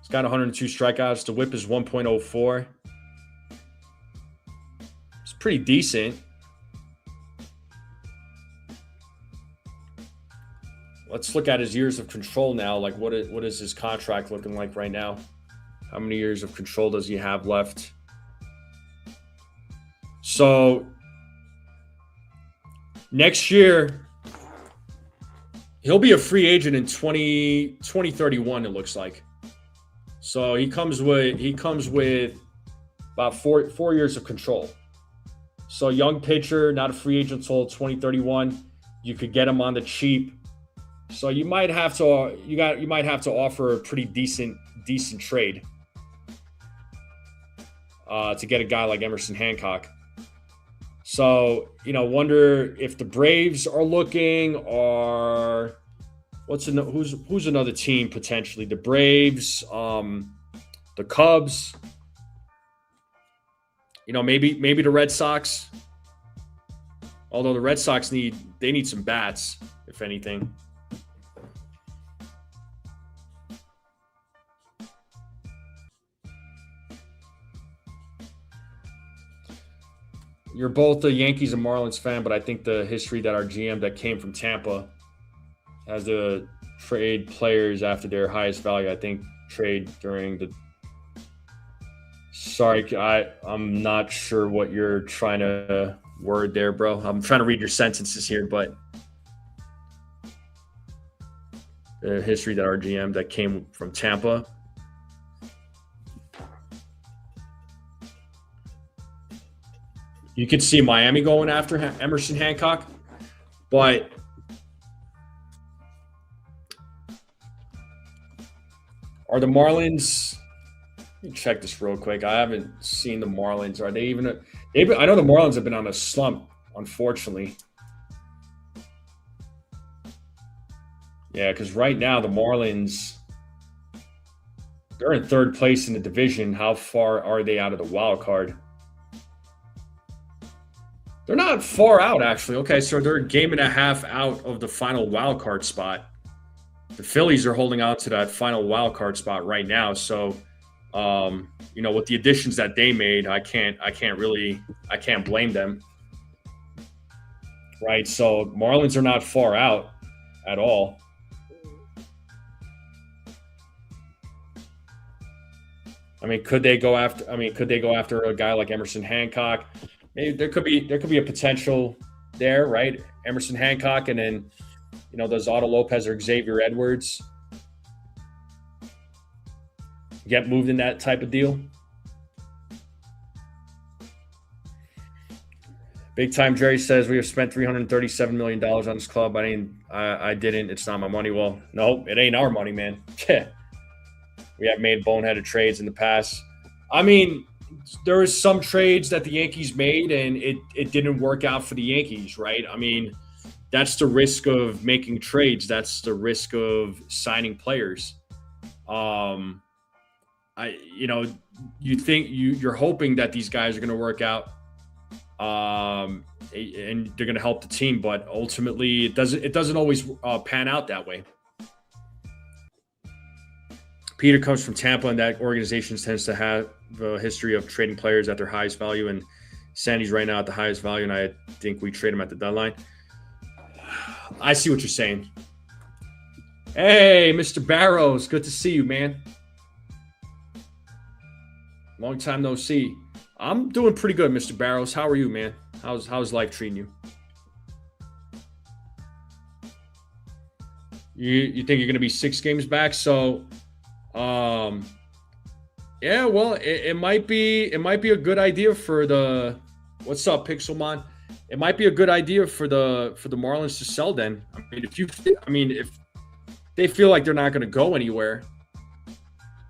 Speaker 1: He's got 102 strikeouts. The WHIP is 1.04. It's pretty decent. Let's look at his years of control now. Like, what is his contract looking like right now? How many years of control does he have left? So next year, he'll be a free agent in 2031, it looks like. So he comes with about four years of control. So young pitcher, not a free agent until 2031. You could get him on the cheap. So you might have to offer a pretty decent trade to get a guy like Emerson Hancock. So, wonder if the Braves are looking, or who's another team potentially? The Braves, the Cubs. Maybe the Red Sox. Although the Red Sox need some bats, if anything. You're both a Yankees and Marlins fan, but I think the history that our GM that came from Tampa has to trade players after their highest value. I think trade during the. Sorry, I'm not sure what you're trying to word there, bro. I'm trying to read your sentences here, but the history that our GM that came from Tampa. You could see Miami going after Emerson Hancock, but are the Marlins? Let me check this real quick. I haven't seen the Marlins. Are they even? I know the Marlins have been on a slump, unfortunately. Yeah, because right now the Marlins, they're in third place in the division. How far are they out of the wild card? They're not far out, actually. Okay, so they're a game and a half out of the final wild card spot. The Phillies are holding on to that final wild card spot right now. So, with the additions that they made, I can't blame them. Right. So Marlins are not far out at all. Could they go after a guy like Emerson Hancock? Maybe there could be a potential there, right? Emerson Hancock, and then does Otto Lopez or Xavier Edwards get moved in that type of deal? Big Time Jerry says we have spent $337 million on this club. I didn't. It's not my money. Well, no, it ain't our money, man. We have made boneheaded trades in the past. There was some trades that the Yankees made, and it didn't work out for the Yankees, right? That's the risk of making trades. That's the risk of signing players. You think you're hoping that these guys are going to work out, and they're going to help the team, but ultimately it doesn't always pan out that way. Peter comes from Tampa, and that organization tends to have a history of trading players at their highest value. And Sandy's right now at the highest value, and I think we trade him at the deadline. I see what you're saying. Hey, Mr. Barrows, good to see you, man. Long time no see. I'm doing pretty good, Mr. Barrows. How are you, man? How's life treating you? You think you're going to be 6 games back? So. Yeah, well, it might be a good idea for the. What's up, Pixelmon? It might be a good idea for the Marlins to sell. Then, if they feel like they're not going to go anywhere,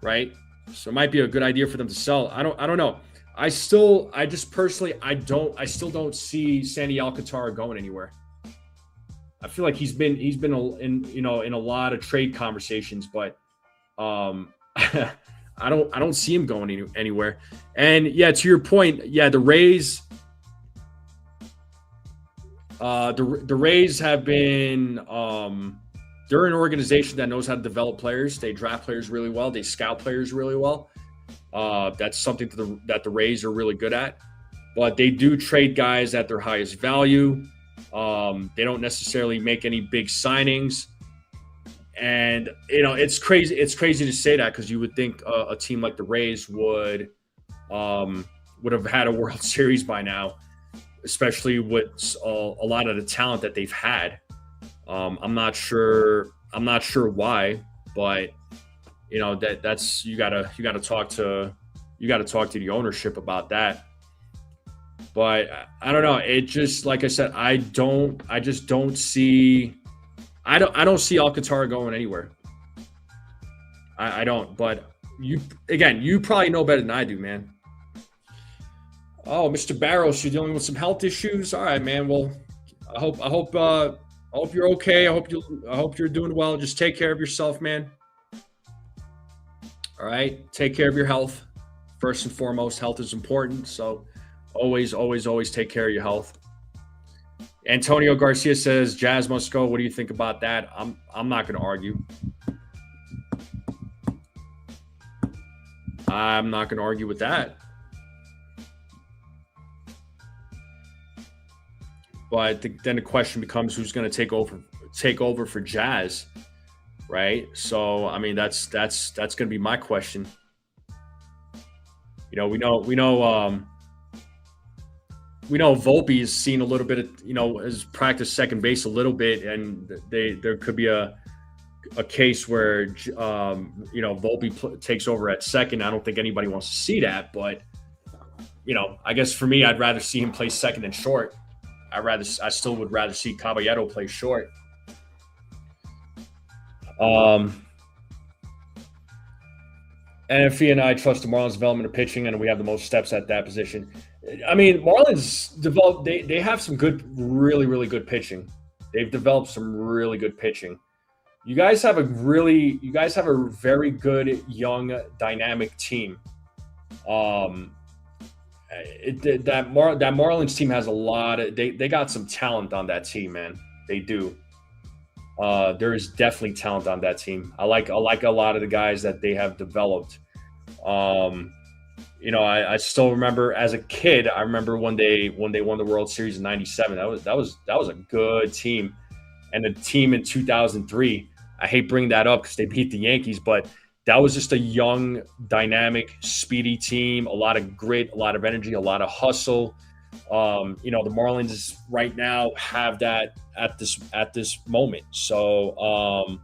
Speaker 1: right? So it might be a good idea for them to sell. I don't know. I still don't see Sandy Alcantara going anywhere. I feel like he's been in a lot of trade conversations, but. I don't see him going anywhere. And yeah, to your point, yeah, the Rays, the Rays have been, they're an organization that knows how to develop players. They draft players really well. They scout players really well. That's something that the Rays are really good at. But they do trade guys at their highest value. They don't necessarily make any big signings. And it's crazy. It's crazy to say that because you would think a team like the Rays would have had a World Series by now, especially with a lot of the talent that they've had. I'm not sure why, but that's you gotta talk to the ownership about that. But I don't know. It just, like I said, I just don't see. I don't see Alcantara going anywhere. I don't. But you probably know better than I do, man. Oh, Mr. Barrows, you're dealing with some health issues. All right, man. Well, I hope you're okay. I hope you're doing well. Just take care of yourself, man. All right. Take care of your health. First and foremost, health is important. So always, always, always take care of your health. Antonio Garcia says Jazz must go. What do you think about that? I'm not going to argue. I'm not going to argue with that. But then the question becomes who's going to take over for Jazz, right? So I mean that's going to be my question. You know, we know Volpe has seen a little bit of, has practiced second base a little bit, and there could be a case where Volpe takes over at second. I don't think anybody wants to see that, but I guess for me, I'd rather see him play second and short. I still would rather see Caballero play short. NFE and I trust the Marlins' development of pitching, and we have the most steps at that position. I mean, Marlins develop. They have some good, really, really good pitching. They've developed some really good pitching. You guys have a very good young dynamic team. That Marlins team has a lot of they got some talent on that team, man. They do. There is definitely talent on that team. I like a lot of the guys that they have developed. I still remember as a kid. I remember when they won the World Series in '97. That was a good team, and the team in 2003. I hate bringing that up because they beat the Yankees, but that was just a young, dynamic, speedy team. A lot of grit, a lot of energy, a lot of hustle. The Marlins right now have that at this moment. So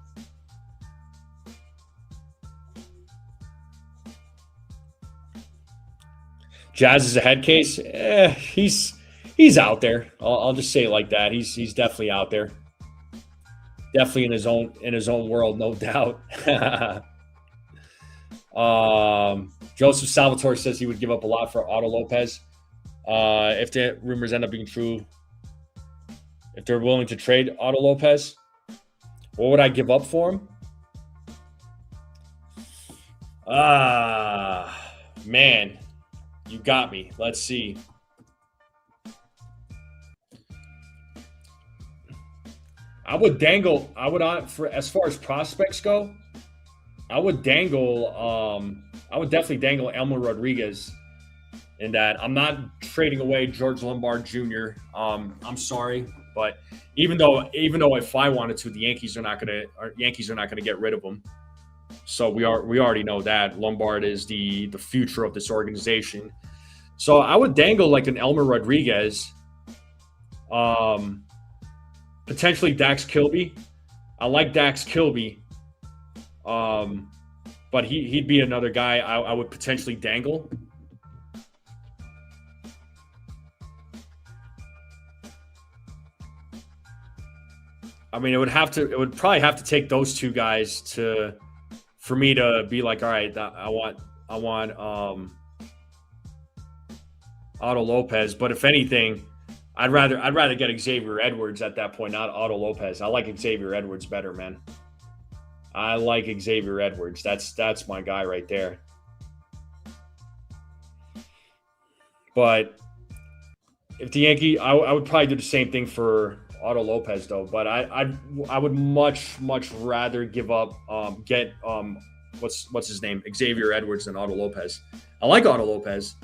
Speaker 1: Jazz is a head case. He's out there. I'll just say it like that. He's definitely out there. Definitely in his own world, no doubt. Joseph Salvatore says he would give up a lot for Otto Lopez. If the rumors end up being true, if they're willing to trade Otto Lopez, what would I give up for him? Man, you got me. Let's see. I would as far as prospects go, I would definitely dangle Elmer Rodriguez in that. I'm not trading away George Lombard Jr. I'm sorry, but even though if I wanted to, the Yankees are not gonna get rid of him. So we already know that Lombard is the future of this organization. So I would dangle like an Elmer Rodriguez, potentially Dax Kilby. I like Dax Kilby. But he'd be another guy I would potentially dangle. I mean, it would probably have to take those two guys for me to be like, all right, I want Otto Lopez. But if anything, I'd rather get Xavier Edwards at that point, not Otto Lopez. I like Xavier Edwards better, man. I like Xavier Edwards. That's my guy right there. But if the Yankee, I would probably do the same thing for Otto Lopez though. But I would much rather give up what's his name, Xavier Edwards than Otto Lopez. I like Otto Lopez,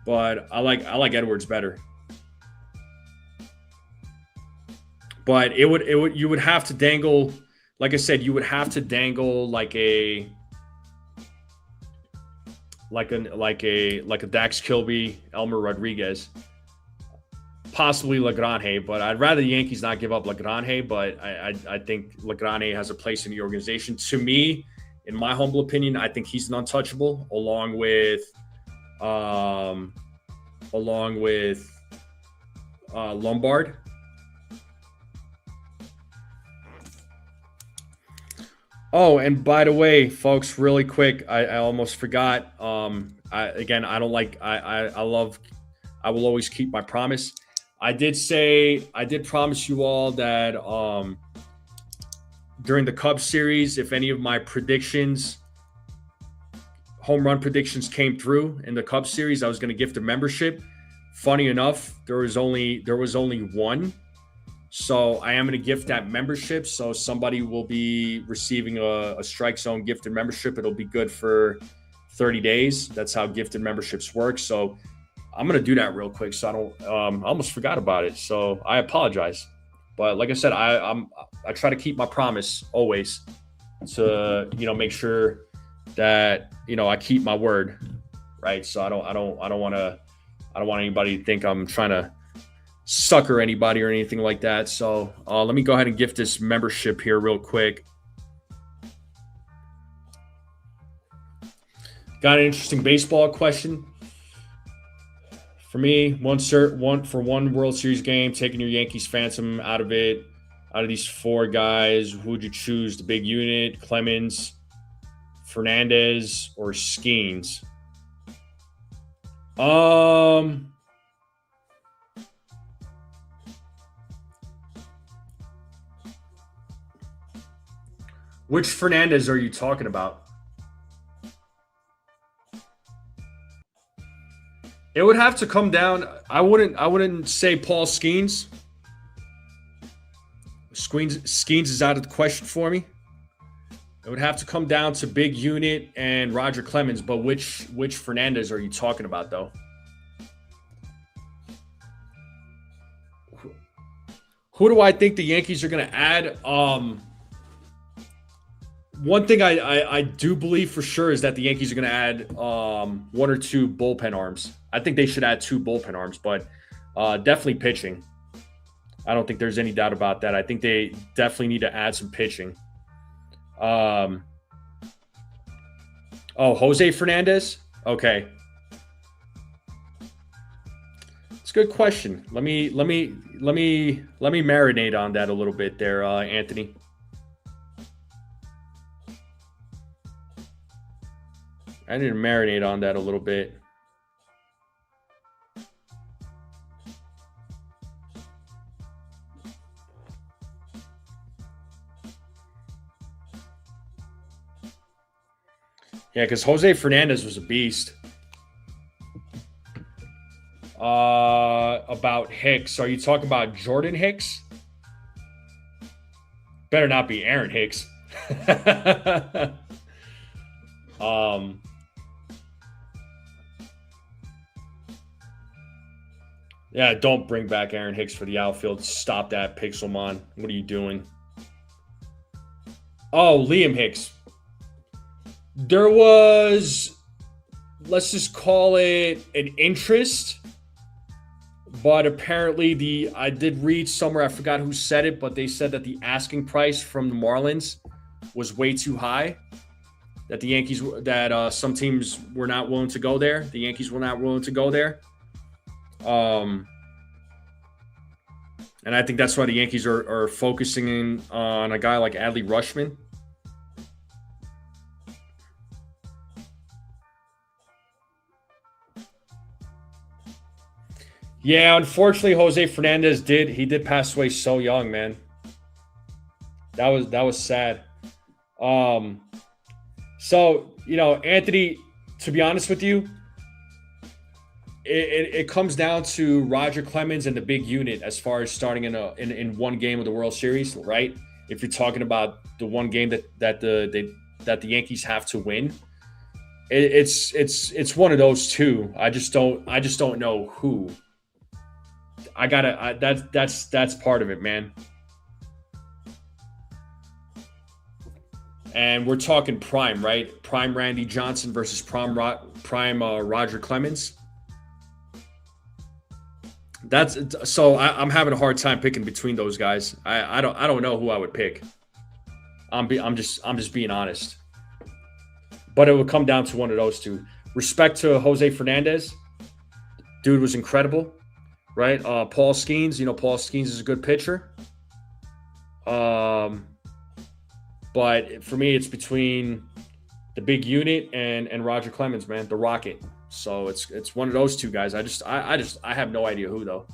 Speaker 1: but I like Edwards better. But you would have to dangle. Like I said, you would have to dangle like a Dax Kilby, Elmer Rodriguez, possibly Lagrange. But I'd rather the Yankees not give up Lagrange. But I think Lagrange has a place in the organization. To me, in my humble opinion, I think he's an untouchable, along with Lombard. Oh, and by the way, folks, really quick, I almost forgot. I will always keep my promise. I did promise you all that during the Cubs series, if any of my predictions, home run predictions came through in the Cubs series, I was going to gift a membership. Funny enough, there was only one. So I am going to gift that membership. So somebody will be receiving a Strike Zone gifted membership. It'll be good for 30 days. That's how gifted memberships work. So I'm going to do that real quick. So I don't, I almost forgot about it. So I apologize. But like I said, I try to keep my promise always to, make sure that, I keep my word. Right. So I don't want anybody to think I'm trying to sucker anybody or anything like that. So let me go ahead and gift this membership here real quick. Got an interesting baseball question. For me, one World Series game, taking your Yankees phantom out of it. Out of these four guys, who would you choose? The big unit, Clemens, Fernandez, or Skeens? Which Fernandez are you talking about? It would have to come down. I wouldn't say Paul Skeens. Skeens is out of the question for me. It would have to come down to big unit and Roger Clemens, but which Fernandez are you talking about though? Who do I think the Yankees are going to add? One thing I do believe for sure is that the Yankees are going to add one or two bullpen arms. I think they should add two bullpen arms, but definitely pitching. I don't think there's any doubt about that. I think they definitely need to add some pitching. Jose Fernandez? Okay. It's a good question. Let me marinate on that a little bit there, Anthony. I need to marinate on that a little bit. Yeah, because Jose Fernandez was a beast. About Hicks. Are you talking about Jordan Hicks? Better not be Aaron Hicks. Yeah, don't bring back Aaron Hicks for the outfield. Stop that, Pixelmon. What are you doing? Oh, Liam Hicks. There was, let's just call it an interest, but apparently I did read somewhere, I forgot who said it, but they said that the asking price from the Marlins was way too high, that the Yankees, that some teams were not willing to go there. The Yankees were not willing to go there. And I think that's why the Yankees are focusing in on a guy like Adley Rutschman. Yeah, unfortunately, Jose Fernandez did pass away so young, man. That was sad. So, Anthony, to be honest with you, it comes down to Roger Clemens and the big unit as far as starting in one game of the World Series, right? If you're talking about the one game that the Yankees have to win, it's one of those two. I just don't know who. That's part of it, man. And we're talking prime, right? Prime Randy Johnson versus prime Roger Clemens. I'm having a hard time picking between those guys. I don't know who I would pick. I'm just being honest. But it would come down to one of those two. Respect to Jose Fernandez. Dude was incredible, right? Paul Skeens, Paul Skeens is a good pitcher. But for me, it's between the big unit and Roger Clemens, man, the Rocket. So it's one of those two guys. I have no idea who though.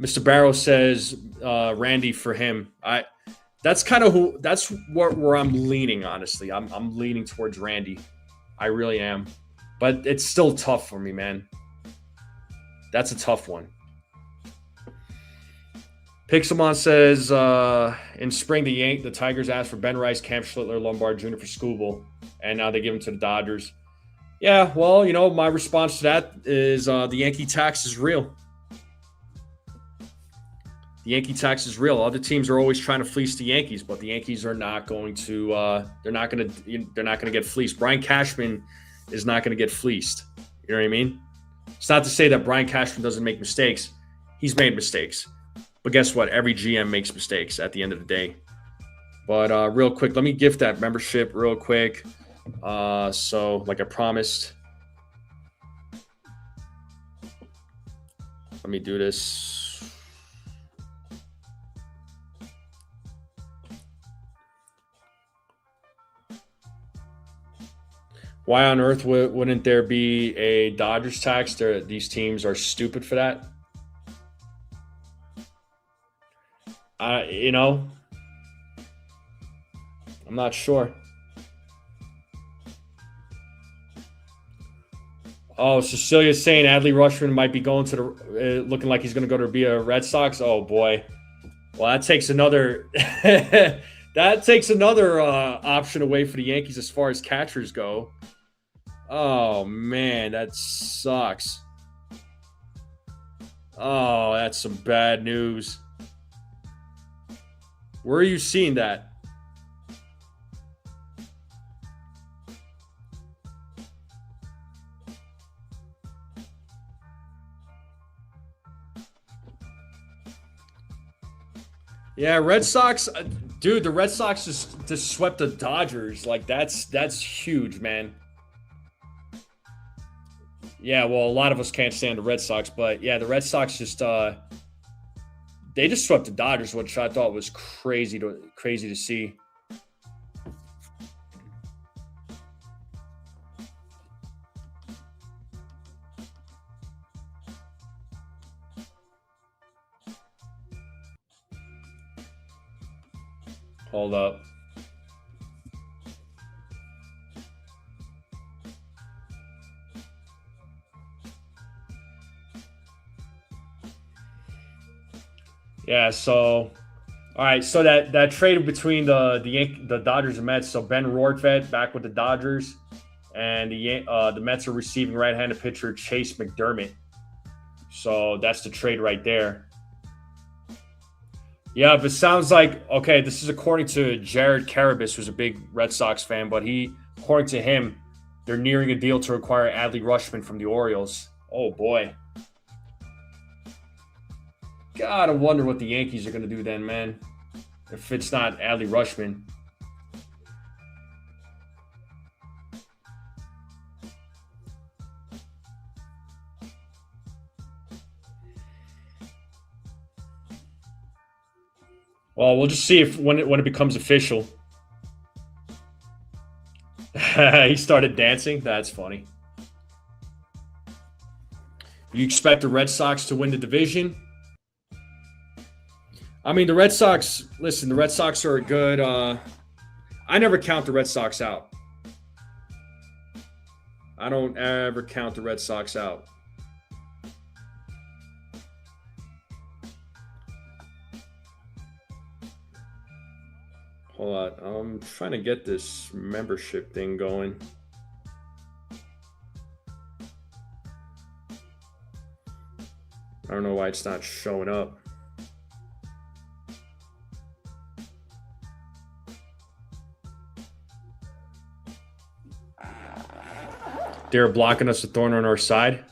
Speaker 1: Mr. Barrow says Randy for him. That's kind of who. That's where I'm leaning. Honestly, I'm leaning towards Randy. I really am, but it's still tough for me, man. That's a tough one. Pixelmon says in spring the Tigers asked for Ben Rice, Cam Schlittler, Lombard Jr. for Skubal, and now they give him to the Dodgers. Yeah, well, my response to that is the Yankee tax is real. The Yankee tax is real. Other teams are always trying to fleece the Yankees, but the Yankees are not going to. They're not going to get fleeced. Brian Cashman is not going to get fleeced. You know what I mean? It's not to say that Brian Cashman doesn't make mistakes. He's made mistakes. But guess what? Every GM makes mistakes at the end of the day. But real quick, let me gift that membership real quick. So, like I promised, let me do this. Why on earth wouldn't there be a Dodgers tax? These teams are stupid for that. I'm not sure. Oh, Cecilia's saying Adley Rutschman might be going to the looking like he's going to go to be a Red Sox. Oh boy. Well, that takes another option away for the Yankees as far as catchers go. Oh man, that sucks. Oh, that's some bad news. Where are you seeing that? Yeah, Red Sox, dude. The Red Sox just swept the Dodgers. Like that's huge, man. Yeah, well, a lot of us can't stand the Red Sox, but yeah, the Red Sox just they just swept the Dodgers, which I thought was crazy to see. Hold up. Yeah, so all right, so that trade between the Dodgers and Mets, so Ben Rortvedt back with the Dodgers, and the Mets are receiving right-handed pitcher Chase McDermott. So that's the trade right there. Yeah, but it sounds like, okay, this is according to Jared Carabas, who's a big Red Sox fan, but according to him, they're nearing a deal to acquire Adley Rutschman from the Orioles. Oh boy. God, I wonder what the Yankees are going to do then, man. If it's not Adley Rutschman. Well, we'll just see if when it becomes official. He started dancing. That's funny. You expect the Red Sox to win the division? I mean, the Red Sox, listen, the Red Sox are a good, I never count the Red Sox out. I don't ever count the Red Sox out. Hold on, I'm trying to get this membership thing going. I don't know why it's not showing up. They're blocking us, a thorn on our side.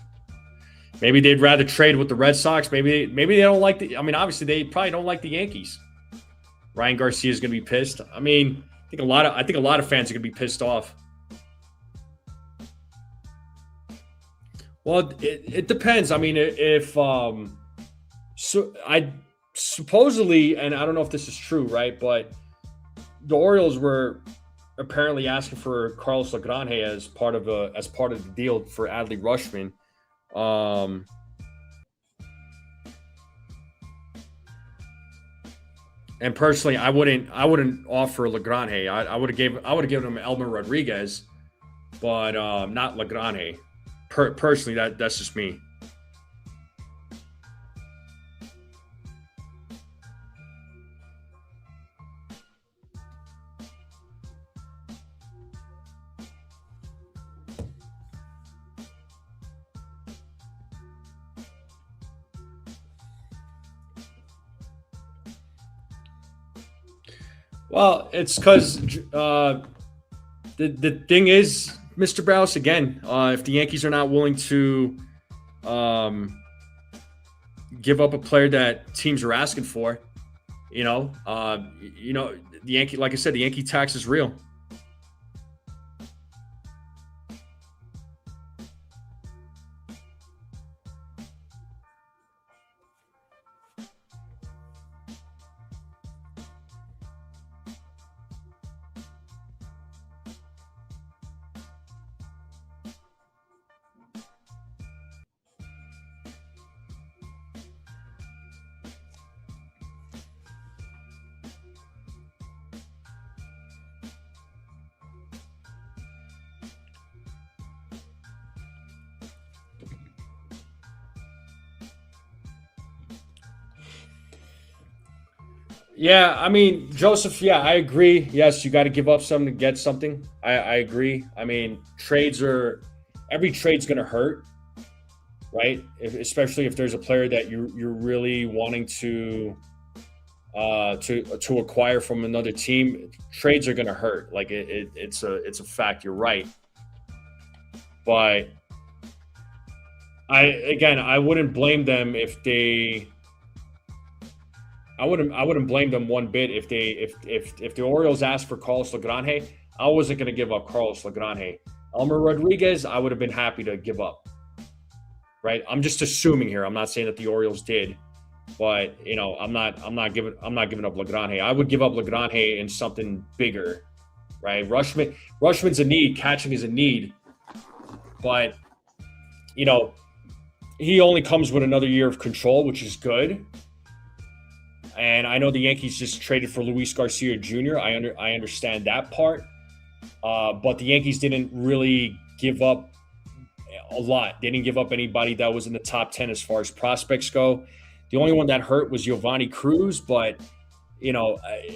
Speaker 1: Maybe they'd rather trade with the Red Sox. Maybe they don't like the. I mean, obviously they probably don't like the Yankees. Ryan Garcia is going to be pissed. I mean, I think a lot of fans are going to be pissed off. Well, it depends. I mean, if so I supposedly, and I don't know if this is true, right? But the Orioles were apparently asking for Carlos Lagrange as part of the deal for Adley Rutschman. And personally, I wouldn't offer Legrande. I would have given him Elmer Rodriguez, but not Legrande. Personally, that's just me. Well, it's because the thing is, Mr. Browse, again, if the Yankees are not willing to um, give up a player that teams are asking for, the Yankee, like I said, the Yankee tax is real. Yeah, I mean, Joseph, yeah, I agree. Yes, you got to give up something to get something. I agree. I mean, every trade's going to hurt, right? Especially if there's a player that you're really wanting to acquire from another team. Trades are going to hurt. Like it's a fact. You're right, but I wouldn't blame them if they. I wouldn't blame them one bit if the Orioles asked for Carlos Legrande. I wasn't going to give up Carlos Legrande. Elmer Rodriguez, I would have been happy to give up. Right? I'm just assuming here. I'm not saying that the Orioles did, but I'm not giving up Legrande. I would give up Legrande in something bigger. Right? Rushman's a need. Catching is a need, but he only comes with another year of control, which is good. And I know the Yankees just traded for Luis Garcia Jr. I understand that part, but the Yankees didn't really give up a lot. They didn't give up anybody that was in the top 10 as far as prospects go. The only one that hurt was Giovanni Cruz, but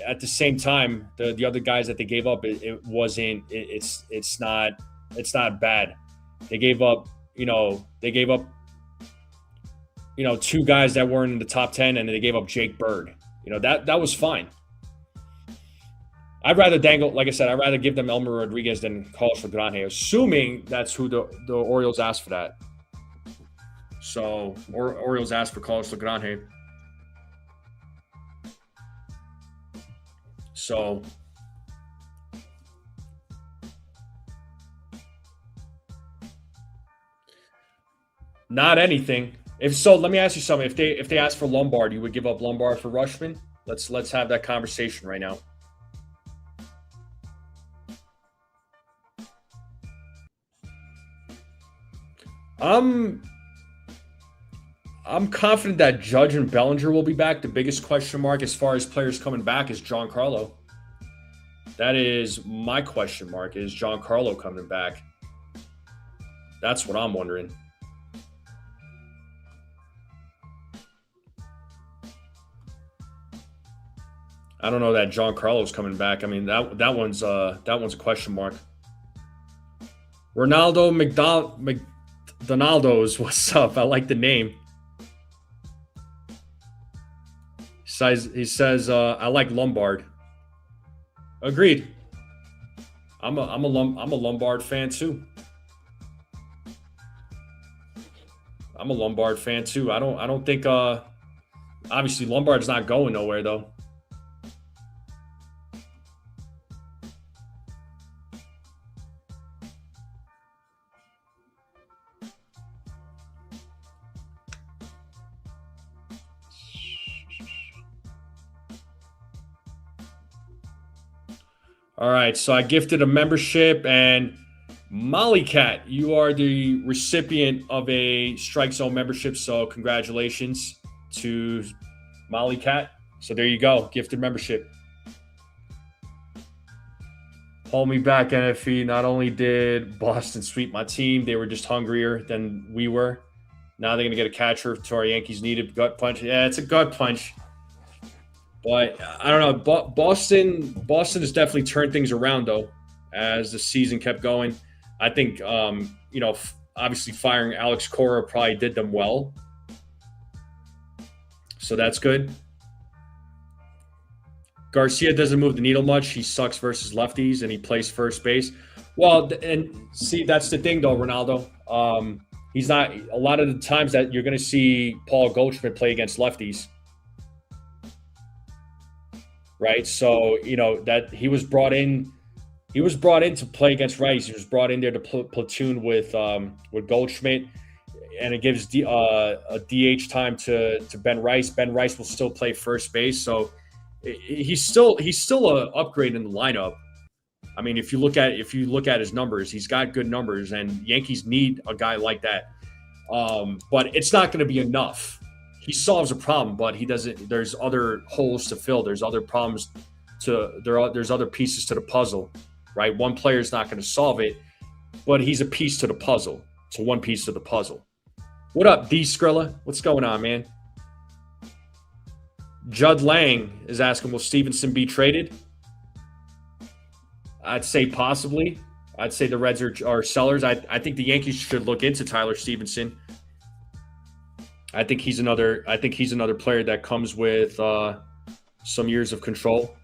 Speaker 1: at the same time, the other guys that they gave up, it's not bad. They gave up two guys that weren't in the top 10, and they gave up Jake Bird. That was fine. I'd rather I'd rather give them Elmer Rodriguez than Carlos Legrande, assuming that's who the Orioles asked for that. So, Orioles asked for Carlos Legrande. So, not anything. If so, let me ask you something. If they ask for Lombard, you would give up Lombard for Rushman? Let's have that conversation right now. I'm confident that Judge and Bellinger will be back. The biggest question mark as far as players coming back is Giancarlo. That is my question mark. Is Giancarlo coming back? That's what I'm wondering. I don't know that Giancarlo's coming back. I mean that one's a question mark. Ronaldo McDonaldo's, what's up? I like the name. He says I like Lombard. Agreed. I'm a Lombard fan too. I'm a Lombard fan too. I don't think obviously Lombard's not going nowhere though. All right, so I gifted a membership, and Molly Cat, you are the recipient of a Strike Zone membership. So congratulations to Molly Cat. So there you go. Gifted membership. Hold me back, NFE. Not only did Boston sweep my team, they were just hungrier than we were. Now they're going to get a catcher to our Yankees needed. Gut punch. Yeah, it's a gut punch. But I don't know. Boston has definitely turned things around, though, as the season kept going. I think, obviously firing Alex Cora probably did them well. So that's good. Garcia doesn't move the needle much. He sucks versus lefties, and he plays first base. Well, and see, that's the thing, though, Ronaldo. He's not – a lot of the times that you're going to see Paul Goldschmidt play against lefties. Right? So, that he was brought in to play against righties. He was brought in there to platoon with Goldschmidt, and it gives a DH time to Ben Rice. Ben Rice will still play first base, so he's still an upgrade in the lineup. I mean, if you look at his numbers, he's got good numbers, and Yankees need a guy like that. But it's not going to be enough. He solves a problem, but he doesn't. There's other holes to fill. There's other problems there's other pieces to the puzzle, right? One player is not going to solve it, but he's a piece to the puzzle. It's one piece to the puzzle. What up, D Skrilla? What's going on, man? Judd Lang is asking, will Stevenson be traded? I'd say possibly. I'd say the Reds are sellers. I think the Yankees should look into Tyler Stevenson. I think he's another player that comes with some years of control.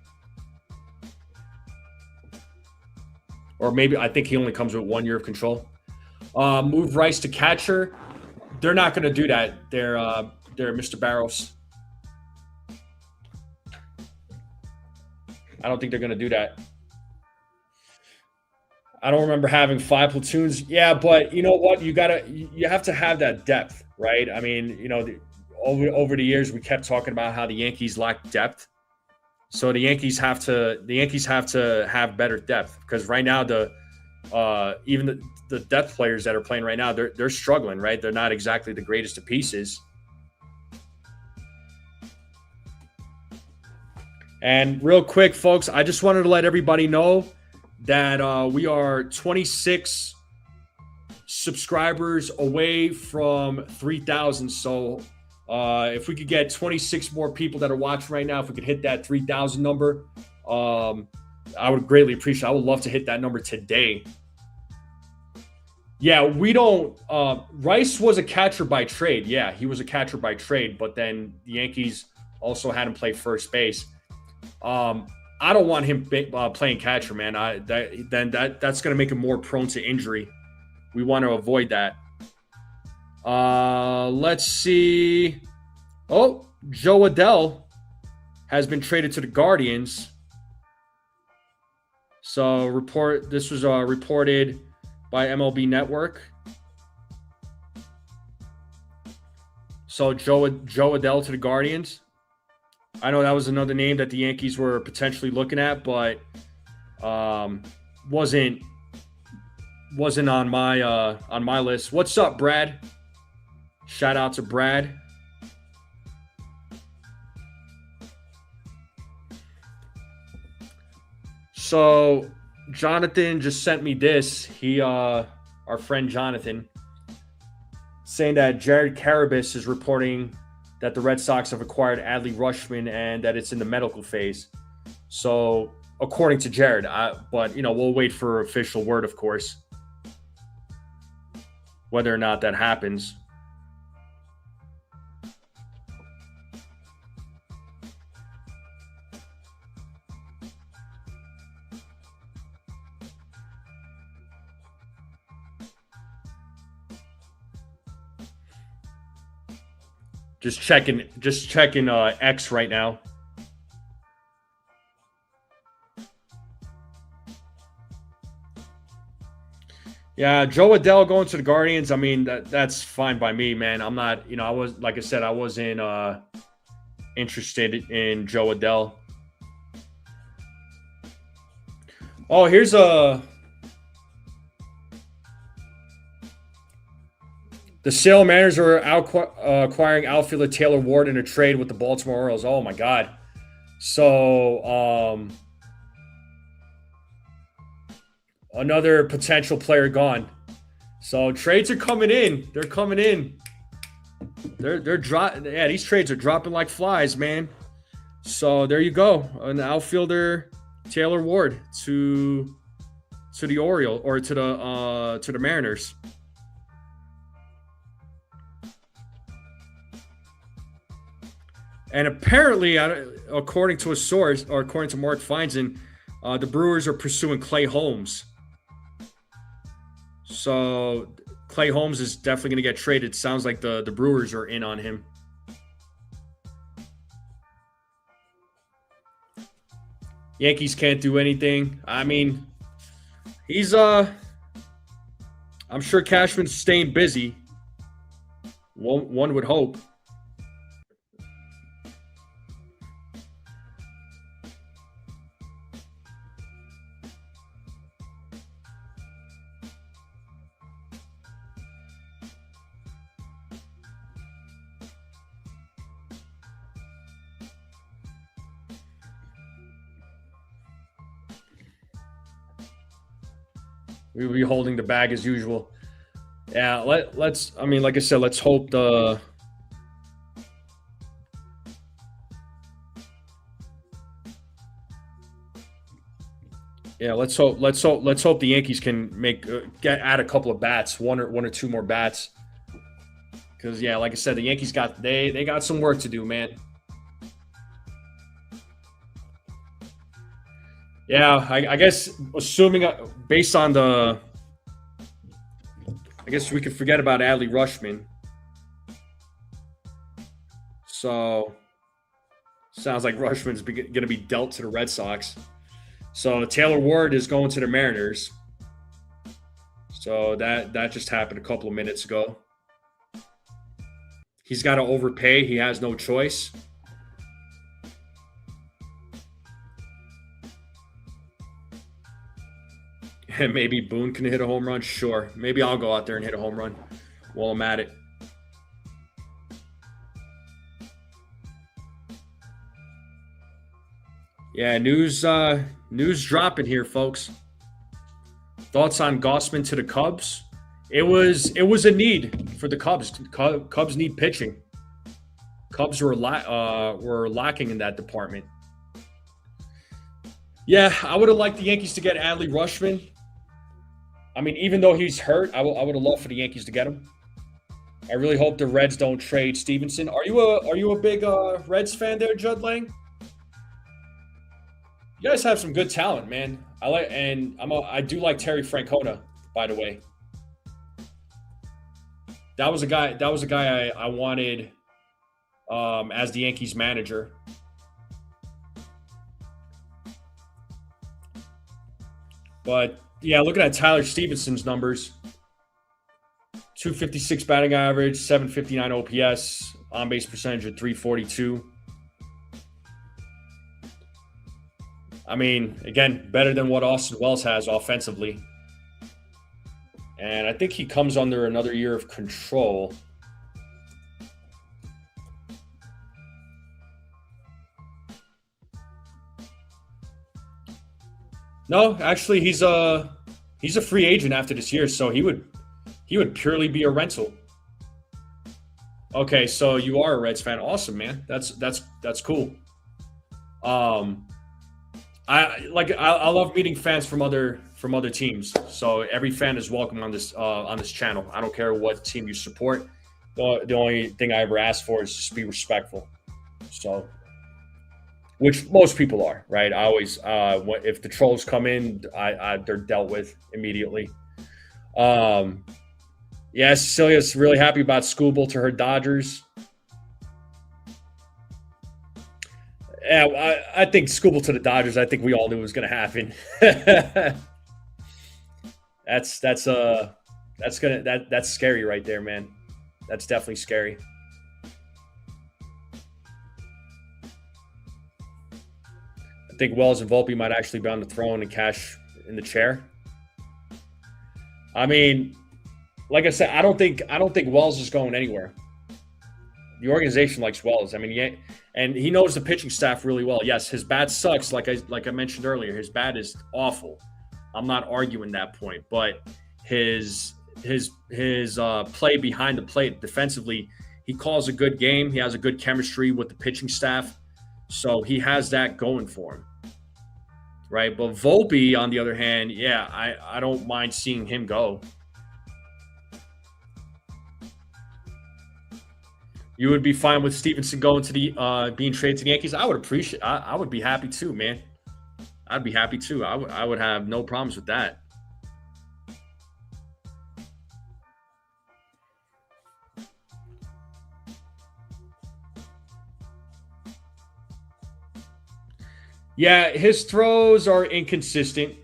Speaker 1: Or maybe I think he only comes with 1 year of control. Move Rice to catcher. They're not going to do that. They're Mr. Barros. I don't think they're going to do that. I don't remember having 5 platoons. Yeah, but you know what? You have to have that depth, right? I mean, over the years we kept talking about how the Yankees lack depth. So the Yankees have to have better depth, because right now even the depth players that are playing right now, they're struggling, right? They're not exactly the greatest of pieces. And real quick, folks, I just wanted to let everybody know that we are 26 subscribers away from 3,000. So if we could get 26 more people that are watching right now, if we could hit that 3,000 number, I would greatly appreciate it. I would love to hit that number today. Yeah, we don't Rice was a catcher by trade. Yeah, he was a catcher by trade, but then the Yankees also had him play first base. I don't want him playing catcher, man. That's going to make him more prone to injury. We want to avoid that. Let's see. Oh, Joe Adell has been traded to the Guardians. So this was reported by MLB Network. So Joe Adell to the Guardians. I know that was another name that the Yankees were potentially looking at, but wasn't on my list. What's up, Brad? Shout out to Brad. So Jonathan just sent me this. Our friend Jonathan, saying that Jared Carabas is reporting that the Red Sox have acquired Adley Rutschman and that it's in the medical phase. So, according to Jared, but we'll wait for official word, of course, whether or not that happens. Just checking X right now. Yeah, Joe Adell going to the Guardians. I mean, that's fine by me, man. I'm not, I wasn't interested in Joe Adell. Oh, here's the Seattle Mariners are acquiring outfielder Taylor Ward in a trade with the Baltimore Orioles. Oh, my God. So another potential player gone. So trades are coming in. They're coming in. They're dropping. Yeah, these trades are dropping like flies, man. So there you go. An outfielder, Taylor Ward to the Orioles or to the Mariners. And apparently, according to a source, or according to Mark Feinstein, the Brewers are pursuing Clay Holmes. So Clay Holmes is definitely going to get traded. Sounds like the Brewers are in on him. Yankees can't do anything. I mean, he's I'm sure Cashman's staying busy. One would hope. We will be holding the bag as usual. Yeah, let's. I mean, like I said, let's hope the. Yeah, let's hope the Yankees can add a couple of bats, one or two more bats. Because yeah, like I said, the Yankees they got some work to do, man. Yeah, I guess assuming based on the, I guess we could forget about Adley Rutschman. So sounds like Rutschman's going to be dealt to the Red Sox. So Taylor Ward is going to the Mariners. So that just happened a couple of minutes ago. He's got to overpay. He has no choice. And maybe Boone can hit a home run. Sure. Maybe I'll go out there and hit a home run while I'm at it. Yeah, news dropping here, folks. Thoughts on Gossman to the Cubs? It was a need for the Cubs. Cubs need pitching. Cubs were lacking in that department. Yeah, I would have liked the Yankees to get Adley Rutschman. I mean, even though he's hurt, I would have loved for the Yankees to get him. I really hope the Reds don't trade Stevenson. Are you a big Reds fan there, Judd Lang? You guys have some good talent, man. I do like Terry Francona, by the way. That was a guy I wanted as the Yankees manager. But yeah, looking at Tyler Stevenson's numbers, 256 batting average, 759 OPS, on base percentage of 342. I mean, again, better than what Austin Wells has offensively. And I think he comes under another year of control. No, actually, he's a free agent after this year, so he would purely be a rental. Okay, so you are a Reds fan. Awesome, man. That's cool. I love meeting fans from other teams. So every fan is welcome on this channel. I don't care what team you support. The only thing I ever ask for is just be respectful. So, which most people are, right? I always, if the trolls come in, they're dealt with immediately. Yeah, Cecilia's really happy about Skubal to her Dodgers. Yeah, I think Skubal to the Dodgers. I think we all knew it was going to happen. That's scary right there, man. That's definitely scary. I think Wells and Volpe might actually be on the throne and Cash in the chair. I mean, like I said, I don't think Wells is going anywhere. the organization likes Wells. I mean, yeah, and he knows the pitching staff really well. Yes, his bat sucks, like I mentioned earlier. His bat is awful. I'm not arguing that point, but his play behind the plate defensively, he calls a good game. He has a good chemistry with the pitching staff, so he has that going for him, right? But Volpe, on the other hand, yeah, I don't mind seeing him go. You would be fine with Stevenson going to the being traded to the Yankees? I would appreciate. I would be happy too, man. I'd be happy too. I would have no problems with that. Yeah, his throws are inconsistent.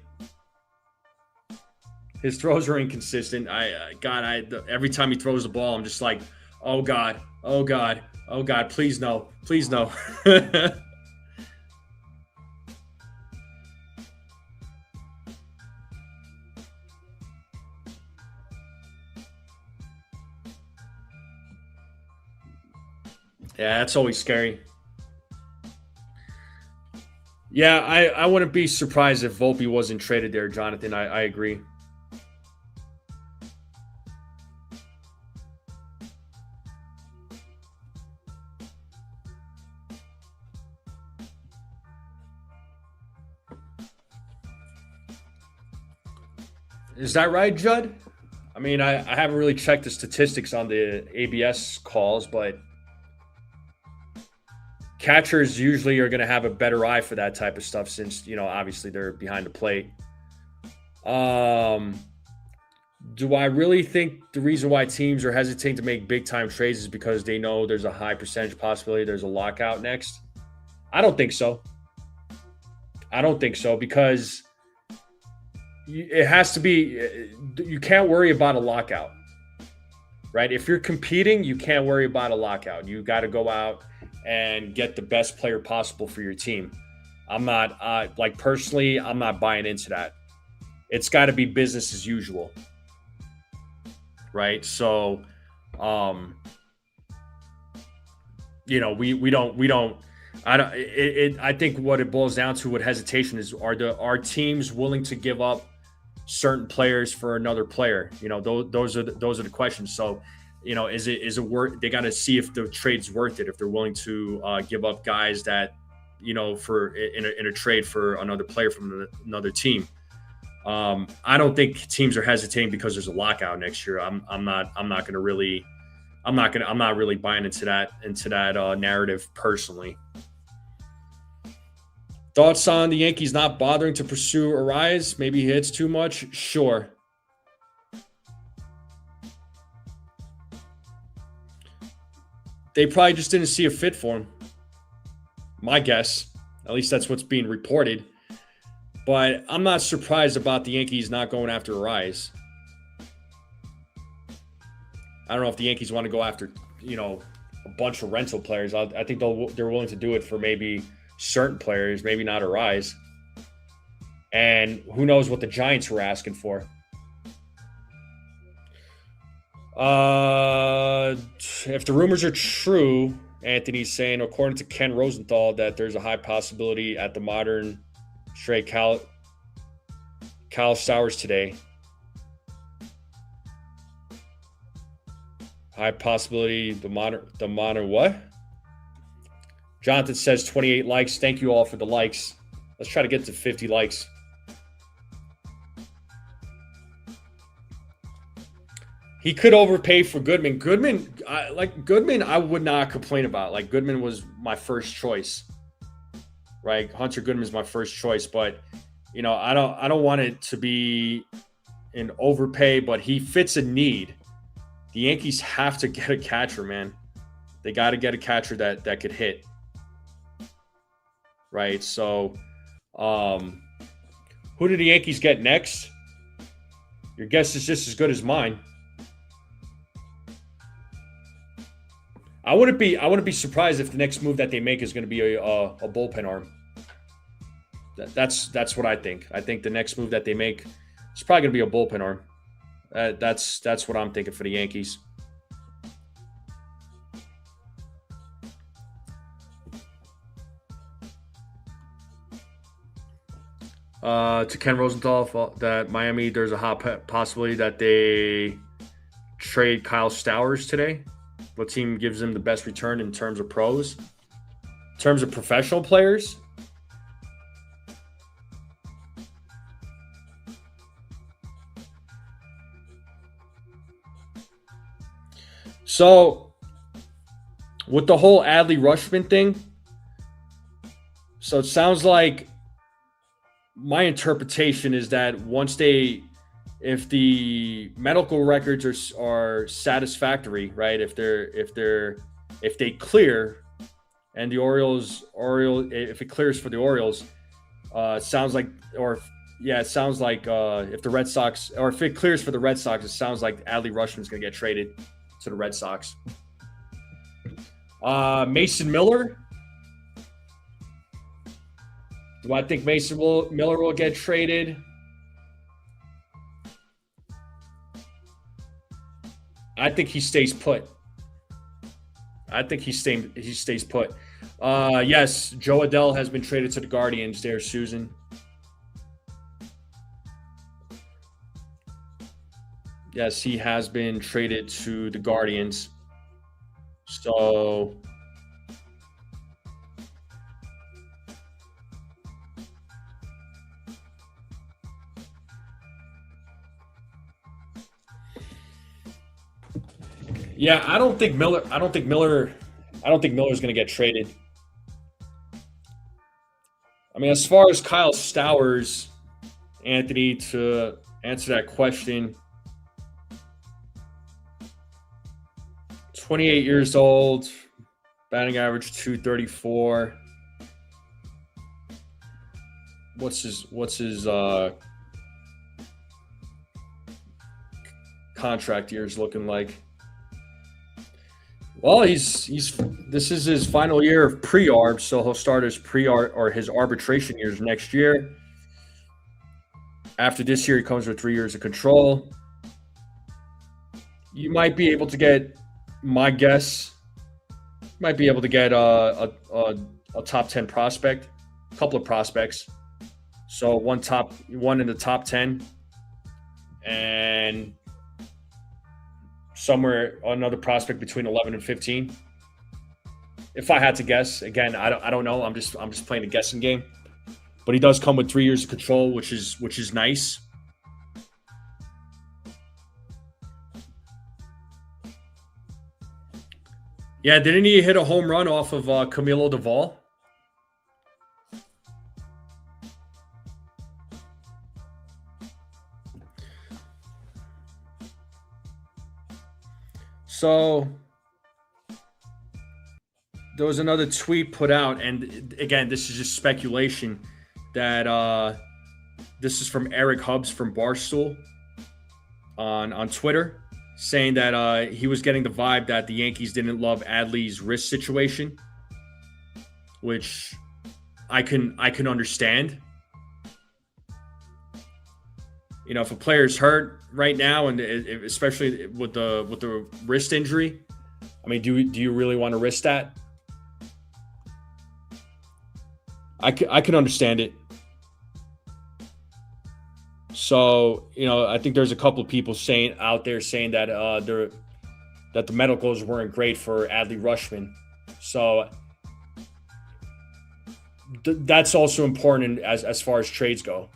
Speaker 1: Every time he throws the ball, I'm just like, oh God, oh God, oh God, please no, please no. Yeah, that's always scary. Yeah, I wouldn't be surprised if Volpe wasn't traded there, Jonathan. I agree. Is that right, Judd? I mean, I haven't really checked the statistics on the ABS calls, but catchers usually are going to have a better eye for that type of stuff since, obviously they're behind the plate. Do I really think the reason why teams are hesitating to make big-time trades is because they know there's a high percentage possibility there's a lockout next? I don't think so. Because it has to be – you can't worry about a lockout, right? If you're competing, you can't worry about a lockout. You got to go out and get the best player possible for your team. I'm not personally, I'm not buying into that. It's got to be business as usual, right? So, we don't. I think what it boils down to, what hesitation is, are teams willing to give up certain players for another player? Those are the questions. So, is it worth? They got to see if the trade's worth it. If they're willing to give up guys that, for in a trade for another player from another team. I don't think teams are hesitating because there's a lockout next year. I'm not really buying into that narrative personally. Thoughts on the Yankees not bothering to pursue Arias? Maybe he hits too much. Sure. They probably just didn't see a fit for him. My guess. At least that's what's being reported. But I'm not surprised about the Yankees not going after Arias. I don't know if the Yankees want to go after, a bunch of rental players. I think they're willing to do it for maybe certain players, maybe not Arias. And who knows what the Giants were asking for. If the rumors are true, Anthony's saying, according to Ken Rosenthal, that there's a high possibility at the modern straight Kyle Stowers today. High possibility, the modern what? Jonathan says 28 likes. Thank you all for the likes. Let's try to get to 50 likes. He could overpay for Goodman. Goodman, I would not complain about. Like, Goodman was my first choice, right? Hunter Goodman is my first choice, but I don't want it to be an overpay. But he fits a need. The Yankees have to get a catcher, man. They got to get a catcher that could hit, right? So, who do the Yankees get next? Your guess is just as good as mine. I wouldn't be surprised if the next move that they make is going to be a bullpen arm. That's what I think. I think the next move that they make is probably going to be a bullpen arm. That's what I'm thinking for the Yankees. To Ken Rosenthal that Miami, there's a hot possibility that they trade Kyle Stowers today. What team gives them the best return in terms of pros? In terms of professional players? So, with the whole Adley Rutschman thing, so it sounds like my interpretation is that if the medical records are satisfactory, right? If they clear, and the Orioles, if it clears for the Orioles, it sounds like, it sounds like if the Red Sox, or if it clears for the Red Sox, it sounds like Adley Rutschman's going to get traded to the Red Sox. Mason Miller. Do I think Miller will get traded? I think he stays put. He stays put. Yes, Joe Adell has been traded to the Guardians there, Susan. Yes, he has been traded to the Guardians. So yeah, I don't think Miller's going to get traded. I mean, as far as Kyle Stowers, Anthony, to answer that question, 28 years old, batting average 234. What's his contract years looking like? Well, this is his final year of pre-arb, so he'll start his pre-arb or his arbitration years next year. After this year, he comes with 3 years of control. You might be able to get, my guess, a top 10 prospect, a couple of prospects. So one in the top 10, and somewhere another prospect between 11 and 15. If I had to guess, again, I don't know. I'm just playing a guessing game. But he does come with 3 years of control, which is nice. Yeah, didn't he hit a home run off of Camilo Duvall? So there was another tweet put out, and again, this is just speculation, that this is from Eric Hubbs from Barstool on Twitter, saying that he was getting the vibe that the Yankees didn't love Adley's wrist situation, which I can understand. You know, if a player's hurt right now, and especially with the wrist injury, I mean, do you really want to risk that? I can understand it. So, you know, I think there's a couple of people out there saying that that the medicals weren't great for Adley Rutschman. So that's also important as far as trades go.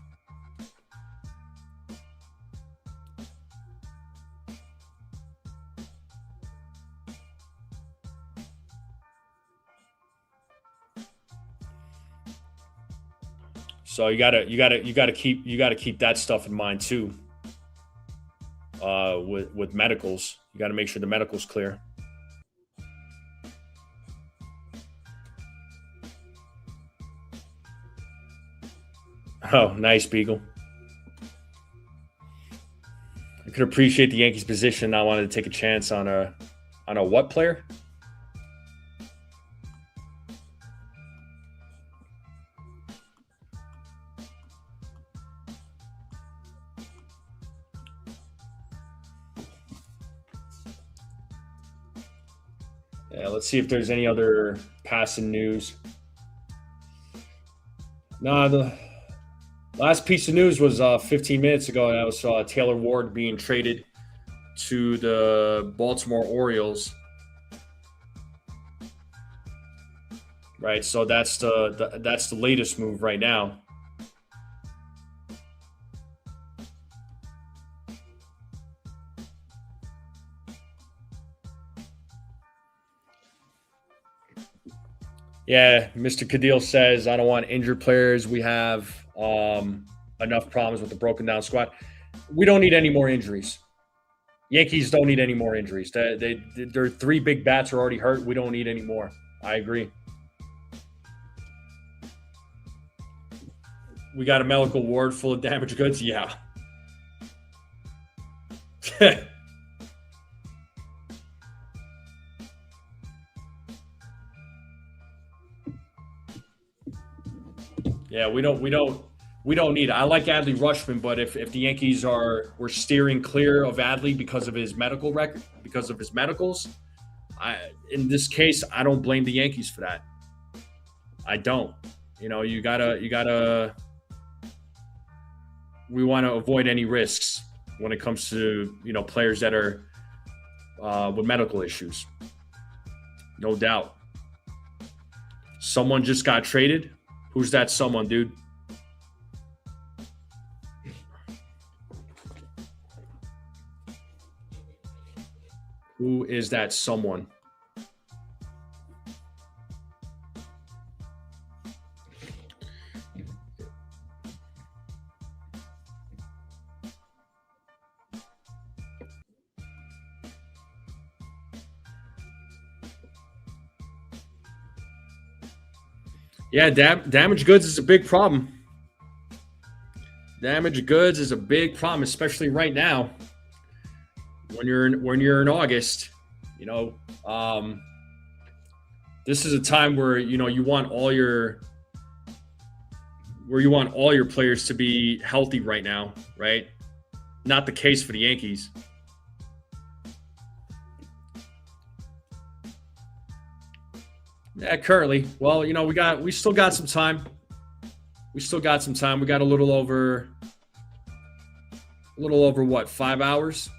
Speaker 1: So you gotta keep that stuff in mind too. With medicals, you got to make sure the medical's clear. Oh, nice, Beagle. I could appreciate the Yankees' position. I wanted to take a chance on a what player? Yeah, let's see if there's any other passing news. No, Last piece of news was 15 minutes ago, and that was Taylor Ward being traded to the Baltimore Orioles. Right, so that's the latest move right now. Yeah, Mr. Cadil says, I don't want injured players. We have enough problems with the broken down squad. We don't need any more injuries. Yankees don't need any more injuries. Their three big bats are already hurt. We don't need any more. I agree. We got a medical ward full of damaged goods. Yeah. Yeah, we don't need it. I like Adley Rutschman, but if the Yankees were steering clear of Adley because of his medical record, because of his medicals, in this case, I don't blame the Yankees for that. I don't. You gotta. We want to avoid any risks when it comes to players that are with medical issues. No doubt. Someone just got traded. Who's that someone, dude? Who is that someone? Yeah, damaged goods is a big problem. Damaged goods is a big problem, especially right now when you're in August. This is a time where you want all your players to be healthy right now, right? Not the case for the Yankees. Yeah, currently. Well, we still got some time. We got a little over what, 5 hours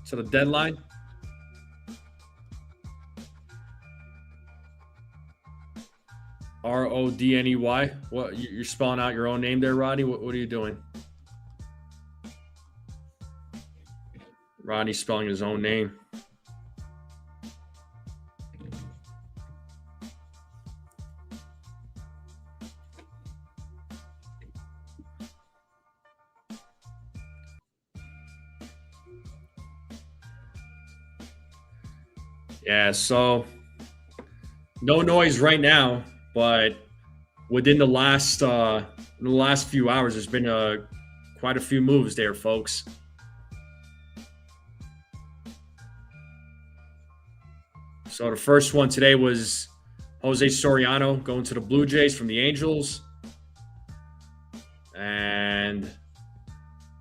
Speaker 1: to the deadline. Rodney. What, you're spelling out your own name there, Rodney? What are you doing? Rodney's spelling his own name. Yeah, so no noise right now, but within the last few hours, there's been quite a few moves there, folks. So the first one today was Jose Soriano going to the Blue Jays from the Angels, and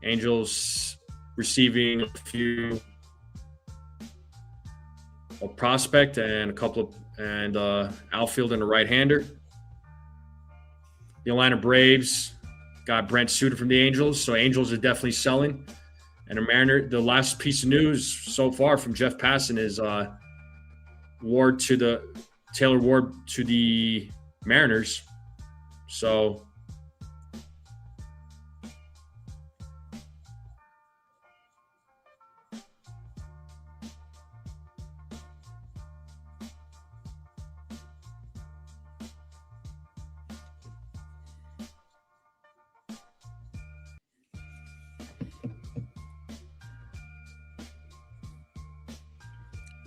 Speaker 1: Angels receiving a few. A prospect and a couple of outfield and a right-hander. The Atlanta Braves got Brent Suter from the Angels, so Angels are definitely selling. And the last piece of news so far from Jeff Passan is Taylor Ward to the Mariners. So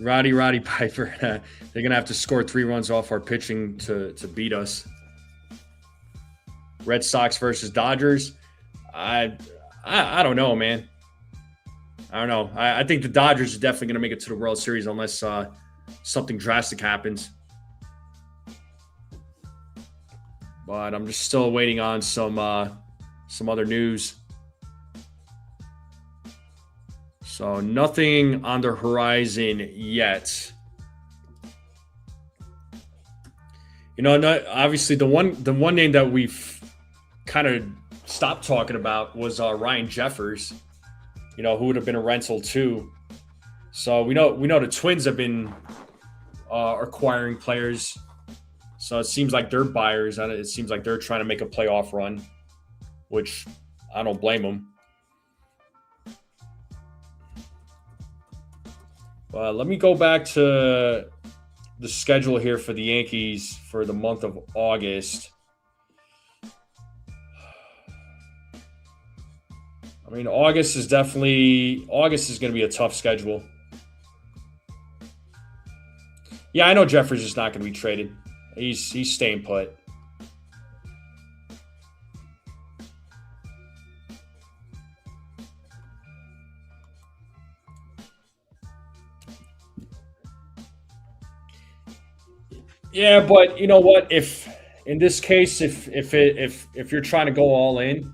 Speaker 1: Roddy Piper. They're gonna have to score 3 runs off our pitching to beat us. Red Sox versus Dodgers. I don't know, man. I don't know. I think the Dodgers are definitely gonna make it to the World Series unless something drastic happens. But I'm just still waiting on some other news. So nothing on the horizon yet. Obviously the one name that we've kind of stopped talking about was Ryan Jeffers. Who would have been a rental too. So we know the Twins have been acquiring players. So it seems like they're buyers. It seems like they're trying to make a playoff run, which I don't blame them. Let me go back to the schedule here for the Yankees for the month of August. I mean, August is going to be a tough schedule. Yeah, I know Jeffers is not going to be traded. He's staying put. Yeah, but you know what? If in this case, if you're trying to go all in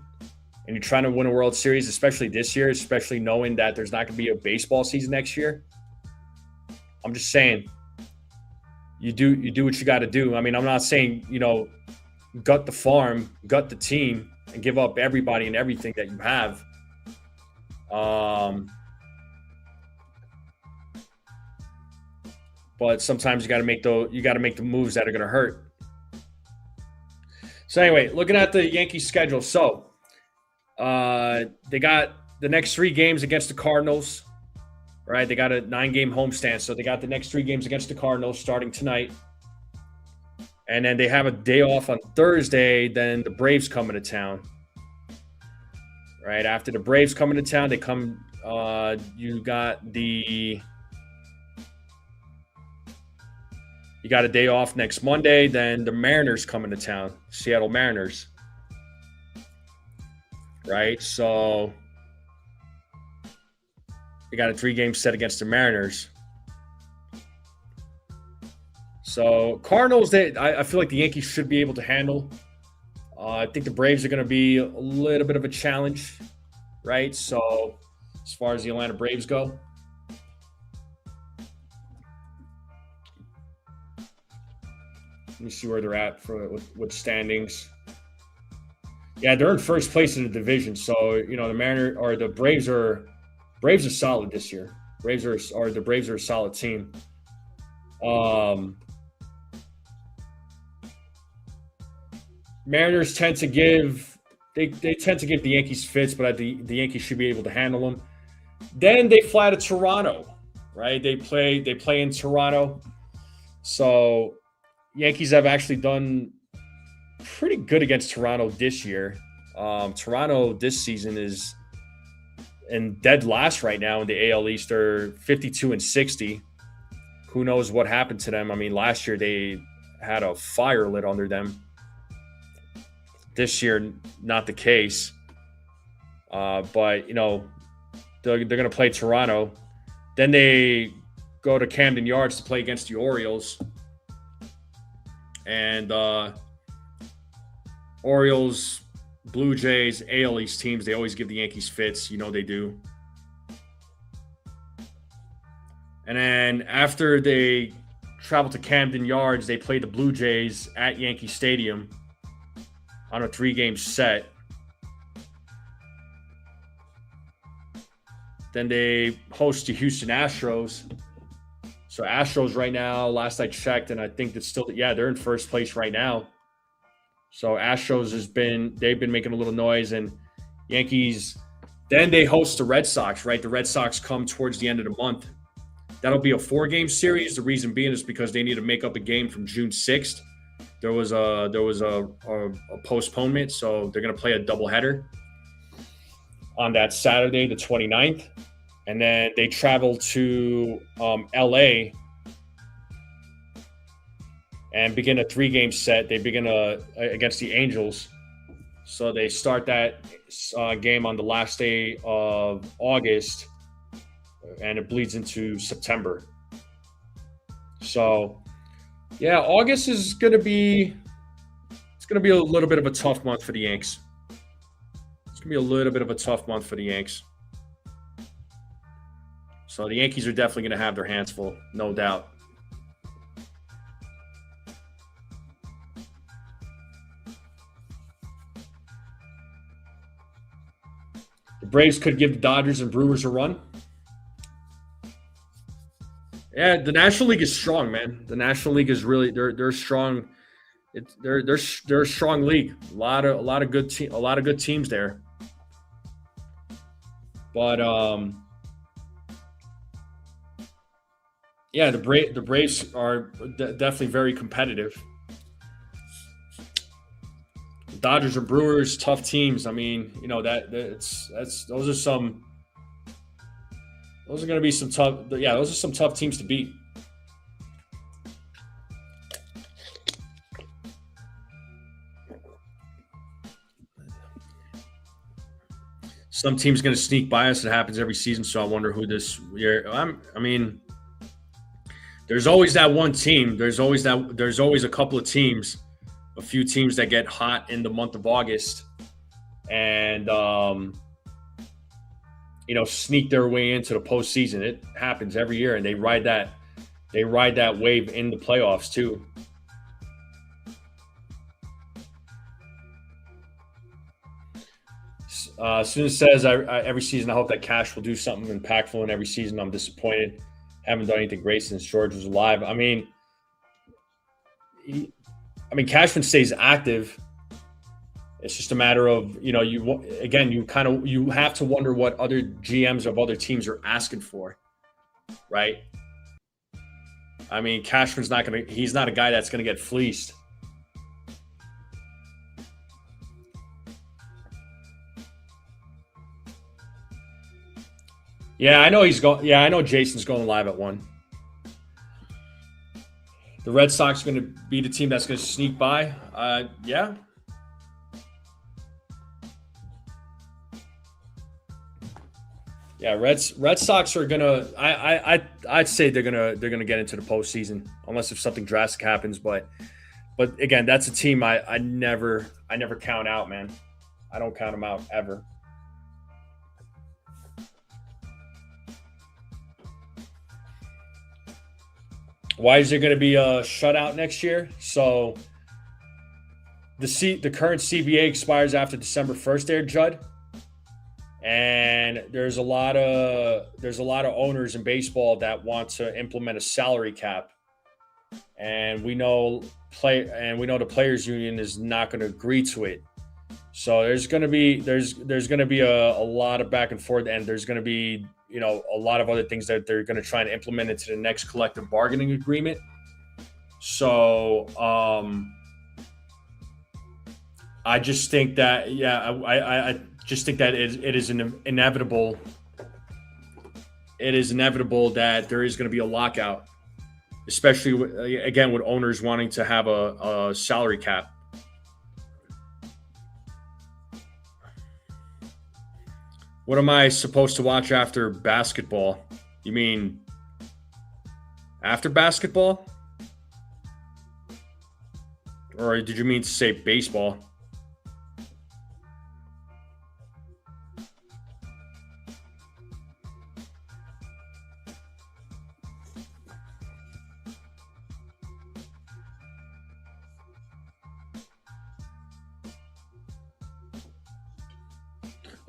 Speaker 1: and you're trying to win a World Series, especially this year, especially knowing that there's not going to be a baseball season next year, I'm just saying, you do what you got to do. I mean, I'm not saying gut the farm, gut the team, and give up everybody and everything that you have. But sometimes you got to make the moves that are going to hurt. So anyway, looking at the Yankees schedule, so they got the next 3 games against the Cardinals. Right, they got a 9-game homestand, so they got the next 3 games against the Cardinals starting tonight, and then they have a day off on Thursday. Then the Braves come into town. Right after the Braves come into town, they come. You got a day off next Monday. Then the Mariners come into town, Seattle Mariners. Right, so they got a 3-game set against the Mariners. So Cardinals, I feel like the Yankees should be able to handle. I think the Braves are going to be a little bit of a challenge, right? So as far as the Atlanta Braves go. Let me see where they're at with standings. Yeah, they're in first place in the division. So, the Braves are solid this year. The Braves are a solid team. Mariners tend to give the Yankees fits, but the Yankees should be able to handle them. Then they fly to Toronto, right? They play in Toronto. So Yankees have actually done pretty good against Toronto this year. Toronto this season is in dead last right now in the AL East. They're 52-60. Who knows what happened to them? I mean, last year they had a fire lit under them. This year, not the case. But they're going to play Toronto. Then they go to Camden Yards to play against the Orioles. And Orioles, Blue Jays, AL East teams, they always give the Yankees fits. They do. And then after they travel to Camden Yards, they play the Blue Jays at Yankee Stadium on a 3-game set. Then they host the Houston Astros. So Astros right now, last I checked, and I think that's still, they're in first place right now. So Astros they've been making a little noise, and Yankees, then they host the Red Sox, right? The Red Sox come towards the end of the month. That'll be a 4-game series. The reason being is because they need to make up a game from June 6th. There was a postponement, so they're going to play a doubleheader on that Saturday, the 29th. And then they travel to LA and begin a 3-game set. They begin against the Angels. So they start that game on the last day of August, and it bleeds into September. So, yeah, August is going to be a little bit of a tough month for the Yanks. It's going to be a little bit of a tough month for the Yanks. So the Yankees are definitely going to have their hands full, no doubt. Braves could give the Dodgers and Brewers a run. Yeah, the National League is strong, man. The National League is really they're strong. They're a strong league. A lot of good teams there. But yeah, the Braves are definitely very competitive. Dodgers and Brewers, tough teams. I mean, that's those are going to be some tough. Yeah, those are some tough teams to beat. Some team's going to sneak by us. It happens every season. So I wonder who this year. I mean, there's always that one team. There's always a couple of teams, a few teams that get hot in the month of August, and sneak their way into the postseason. It happens every year, and they ride that wave in the playoffs too. Soon says, every season I hope that Cash will do something impactful, and every season I'm disappointed. Haven't done anything great since George was alive. I mean, Cashman stays active. It's just a matter of you have to wonder what other GMs of other teams are asking for, right? I mean, he's not a guy that's gonna get fleeced. Yeah, I know he's going. Yeah, I know Jason's going live at 1. The Red Sox are going to be the team that's going to sneak by. Yeah. Yeah, Red Sox are gonna. I'd say they're gonna get into the postseason unless if something drastic happens. But again, that's a team I never count out, man. I don't count them out ever. Why is there going to be a shutout next year? So the current CBA expires after December 1st there, Judd. And there's a lot of owners in baseball that want to implement a salary cap. And we know the players union is not going to agree to it. So there's going to be a lot of back and forth, and there's going to be a lot of other things that they're going to try and implement into the next collective bargaining agreement. So I just think that I just think that it is inevitable. It is inevitable that there is going to be a lockout, especially again with owners wanting to have a salary cap. What am I supposed to watch after basketball? You mean after basketball? Or did you mean to say baseball?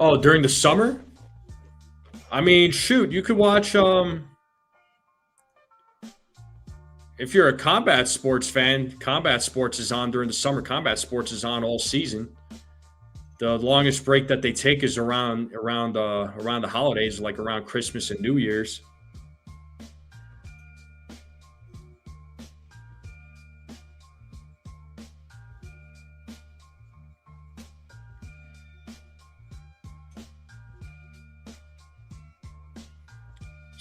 Speaker 1: Oh, during the summer? I mean, shoot, you could watch if you're a combat sports fan, combat sports is on during the summer. Combat sports is on all season. The longest break that they take is around the holidays, like around Christmas and New Year's.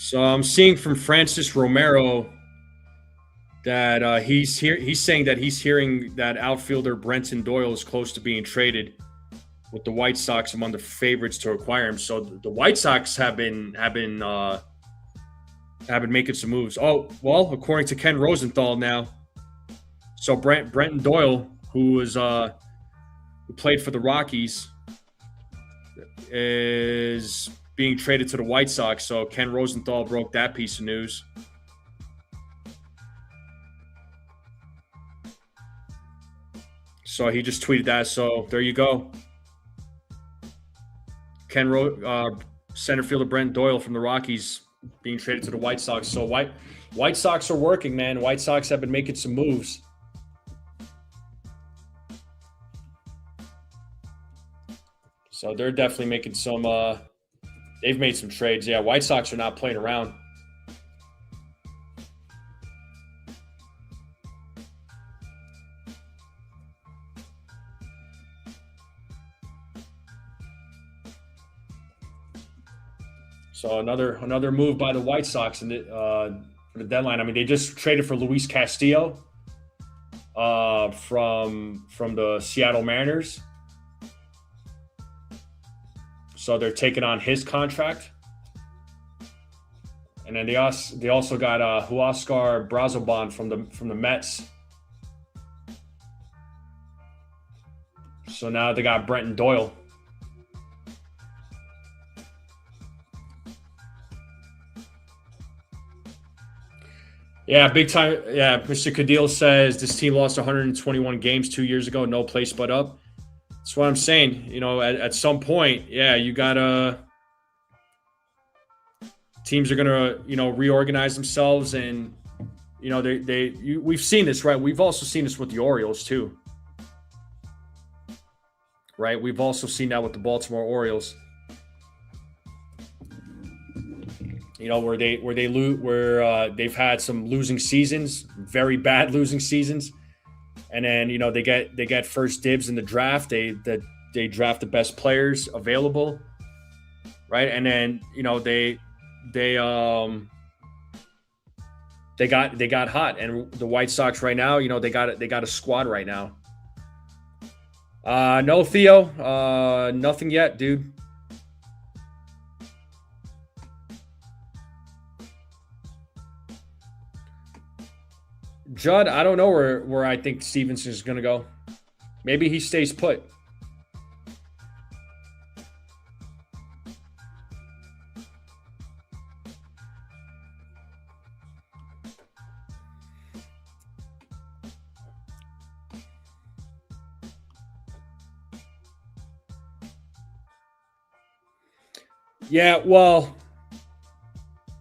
Speaker 1: So I'm seeing from Francis Romero that he's saying that he's hearing that outfielder Brenton Doyle is close to being traded, with the White Sox among the favorites to acquire him. So the White Sox have been making some moves. Oh well, according to Ken Rosenthal now. So Brenton Doyle, who played for the Rockies, is being traded to the White Sox. So Ken Rosenthal broke that piece of news. So he just tweeted that. So there you go. Center fielder Brent Doyle from the Rockies being traded to the White Sox. So White Sox are working, man. White Sox have been making some moves. So they're definitely making some they've made some trades. Yeah, White Sox are not playing around. So another move by the White Sox in for the deadline. I mean, they just traded for Luis Castillo from the Seattle Mariners. So they're taking on his contract. And then they also got Huascar Brazoban from the Mets. So now they got Brenton Doyle. Yeah, big time. Yeah, Mr. Cadil says this team lost 121 games 2 years ago, no place but up. That's what I'm saying. You know, at some point, yeah, you gotta. Teams are gonna, reorganize themselves, and we've seen this, right? We've also seen this with the Orioles too, right? We've also seen that with the Baltimore Orioles. Where they've had some losing seasons, very bad losing seasons, and then they get first dibs in the draft. They draft the best players available, right? And then they got hot, and the White Sox right now, they got a squad right now. No, Theo, nothing yet, dude. Judd, I don't know where I think Stevenson is going to go. Maybe he stays put. Yeah, well,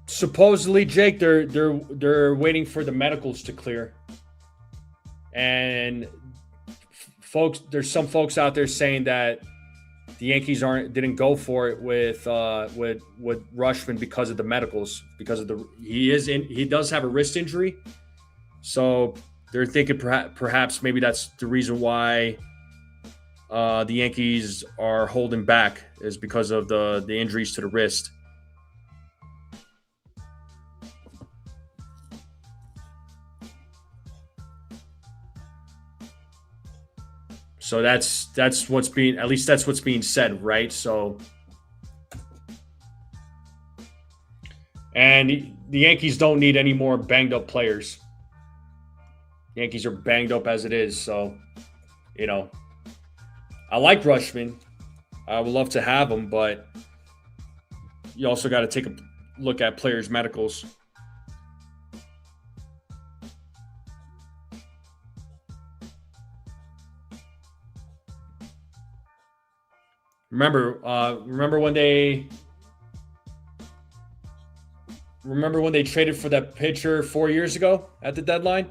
Speaker 1: supposedly, Jake, they're waiting for the medicals to clear, and there's some folks out there saying that the Yankees didn't go for it with Rutschman because of the medicals, because of he does have a wrist injury, so they're thinking perhaps maybe that's the reason why the Yankees are holding back, is because of the injuries to the wrist. So that's what's being said, right? So, and the Yankees don't need any more banged up players. The Yankees are banged up as it is. So, I like Rutschman. I would love to have him, but you also got to take a look at players' medicals. Remember when they traded for that pitcher 4 years ago at the deadline?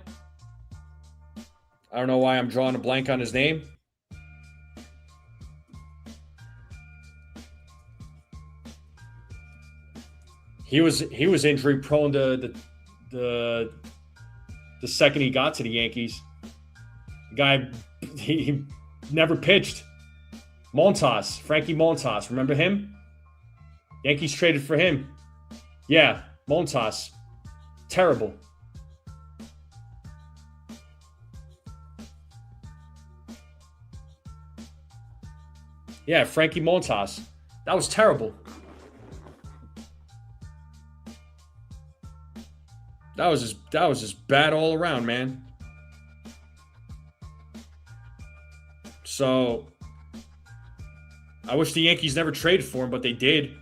Speaker 1: I don't know why I'm drawing a blank on his name. He was injury prone to the second he got to the Yankees. The guy, he never pitched. Frankie Montas, remember him? Yankees traded for him. Yeah, Montas. Terrible. Yeah, Frankie Montas. That was terrible. That was just bad all around, man. So I wish the Yankees never traded for him, but they did.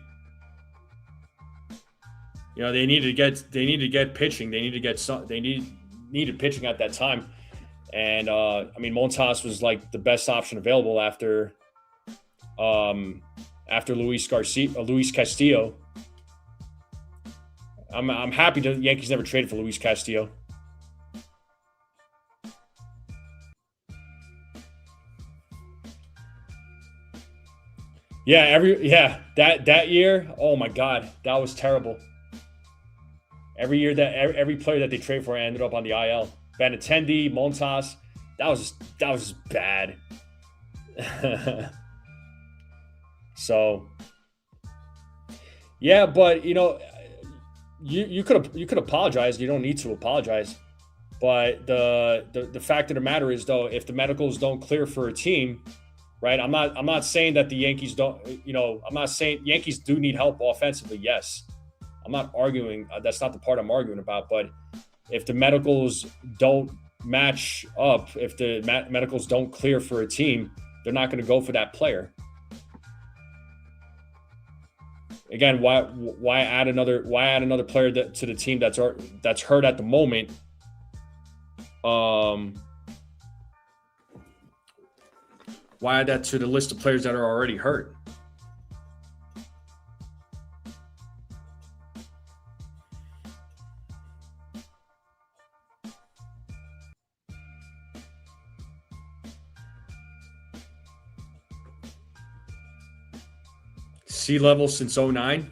Speaker 1: They needed to get pitching. They needed pitching at that time. And Montas was like the best option available after after Luis Castillo. I'm happy that the Yankees never traded for Luis Castillo. That year, oh my God, that was terrible. Every player that they traded for ended up on the IL. Benintendi, Montas, that was bad. So yeah, but you could apologize. You don't need to apologize. But the fact of the matter is, though, if the medicals don't clear for a team, right? I'm not saying that the Yankees don't. I'm not saying Yankees do need help offensively. Yes, I'm not arguing. That's not the part I'm arguing about. But if the medicals don't match up, if the medicals don't clear for a team, they're not going to go for that player. Again, why add another player to the team that's hurt at the moment? Why add that to the list of players that are already hurt? Sea level since 2009.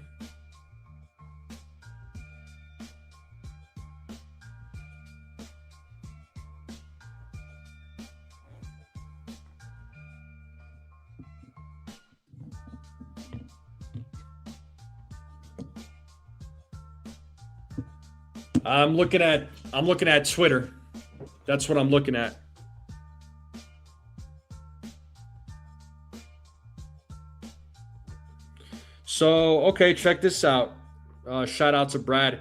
Speaker 1: I'm looking at Twitter. That's what I'm looking at. So, okay, check this out. Shout out to Brad.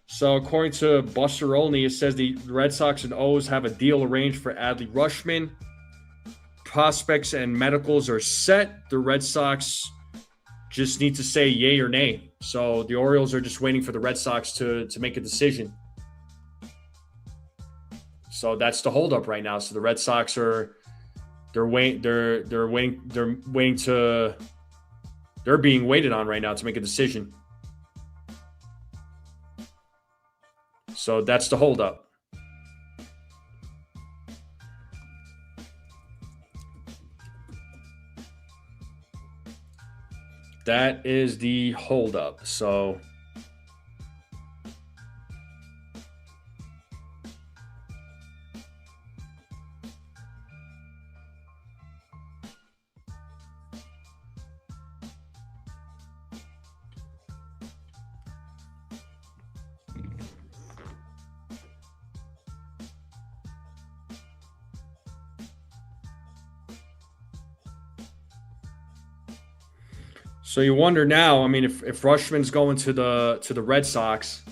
Speaker 1: So, according to Buster Olney, it says the Red Sox and O's have a deal arranged for Adley Rutschman. Prospects and medicals are set. The Red Sox just need to say yay or nay. So, the Orioles are just waiting for the Red Sox to make a decision. So, that's the holdup right now. So, the Red Sox they're being waited on right now to make a decision. So that's the holdup. That is the holdup. So So you wonder now, I mean, if Rutschman's going to the Red Sox,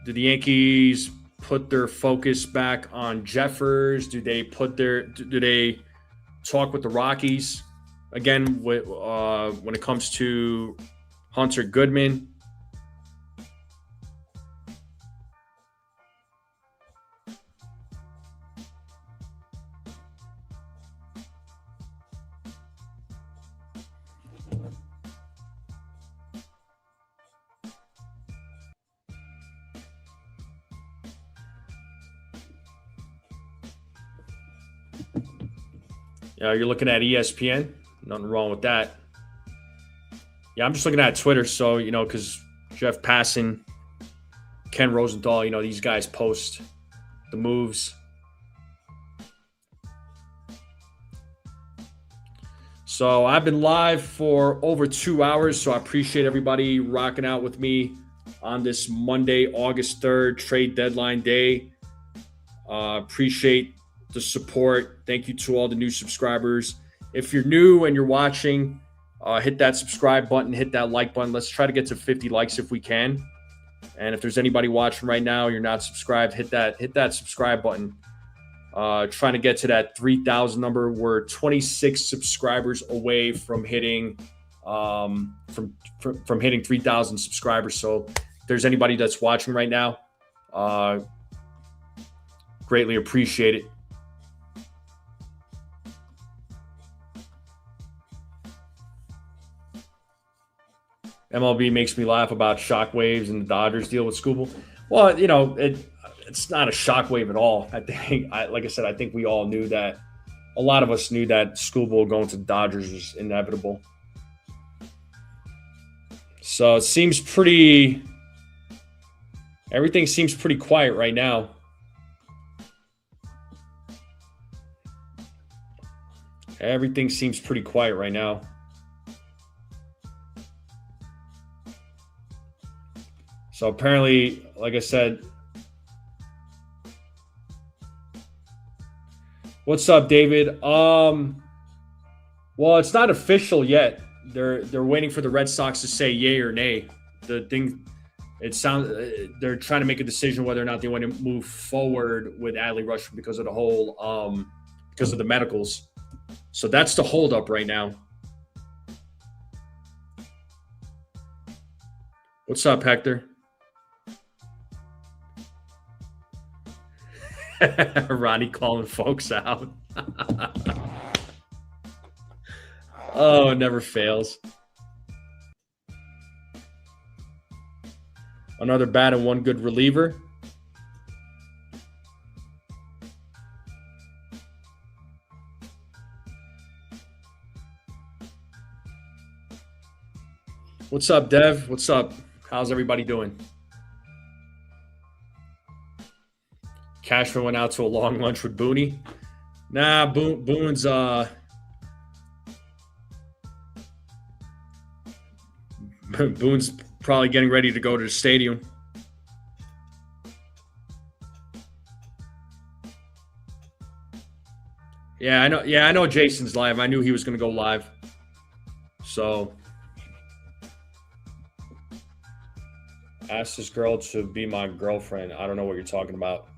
Speaker 1: do the Yankees put their focus back on Jeffers? Do they talk with the Rockies again when it comes to Hunter Goodman? You're looking at ESPN. Nothing wrong with that. Yeah, I'm just looking at Twitter. So, because Jeff Passan, Ken Rosenthal, these guys post the moves. So I've been live for over 2 hours. So I appreciate everybody rocking out with me on this Monday, August 3rd, trade deadline day. Appreciate the support. Thank you to all the new subscribers. If you're new and you're watching, hit that subscribe button, hit that like button. Let's try to get to 50 likes if we can. And if there's anybody watching right now, you're not subscribed, hit that subscribe button. Trying to get to that 3,000 number. We're 26 subscribers away from hitting from hitting 3,000 subscribers. So if there's anybody that's watching right now, greatly appreciate it. MLB makes me laugh about shockwaves and the Dodgers deal with Skubal. Well, it's not a shockwave at all. Like I said, I think we all knew that. A lot of us knew that Skubal going to the Dodgers was inevitable. So it seems everything seems pretty quiet right now. Everything seems pretty quiet right now. So apparently, like I said, what's up, David? Well, it's not official yet. They're waiting for the Red Sox to say yay or nay. They're trying to make a decision whether or not they want to move forward with Adley Rutschman because of because of the medicals. So that's the holdup right now. What's up, Hector? Ronnie calling folks out. Oh, it never fails. Another bat and one good reliever. What's up, Dev? What's up? How's everybody doing? Cashman went out to a long lunch with Booney. Nah, Boone's Boone's probably getting ready to go to the stadium. Yeah, I know. Yeah, I know Jason's live. I knew he was going to go live. So ask this girl to be my girlfriend. I don't know what you're talking about.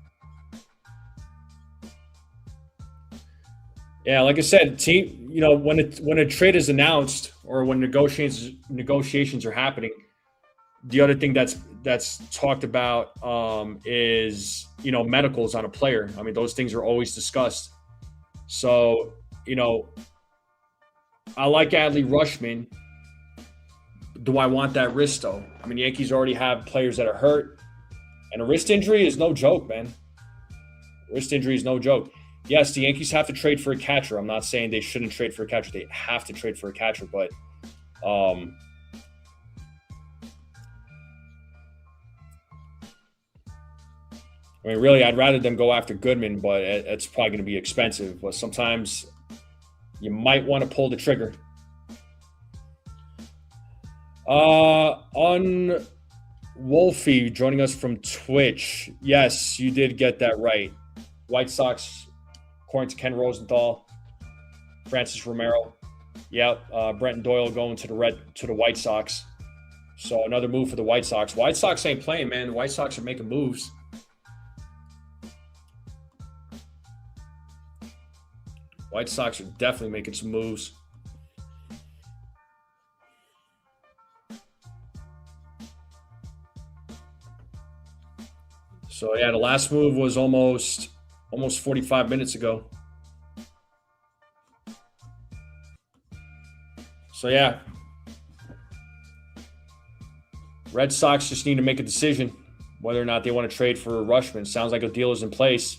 Speaker 1: Yeah, like I said, team. When a trade is announced or when negotiations are happening, the other thing that's talked about is medicals on a player. I mean, those things are always discussed. So I like Adley Rutschman. Do I want that wrist though? I mean, Yankees already have players that are hurt, and a wrist injury is no joke, man. Wrist injury is no joke. Yes, the Yankees have to trade for a catcher. I'm not saying they shouldn't trade for a catcher. They have to trade for a catcher, but I mean, really, I'd rather them go after Goodman, but it's probably going to be expensive. But sometimes you might want to pull the trigger. On Wolfie joining us from Twitch. Yes, you did get that right. White Sox, according to Ken Rosenthal, Francis Romero. Yep, Brenton Doyle going to the White Sox. So another move for the White Sox. White Sox ain't playing, man. The White Sox are making moves. White Sox are definitely making some moves. So yeah, the last move was almost 45 minutes ago. So yeah, Red Sox just need to make a decision whether or not they want to trade for Rutschman. Sounds like a deal is in place.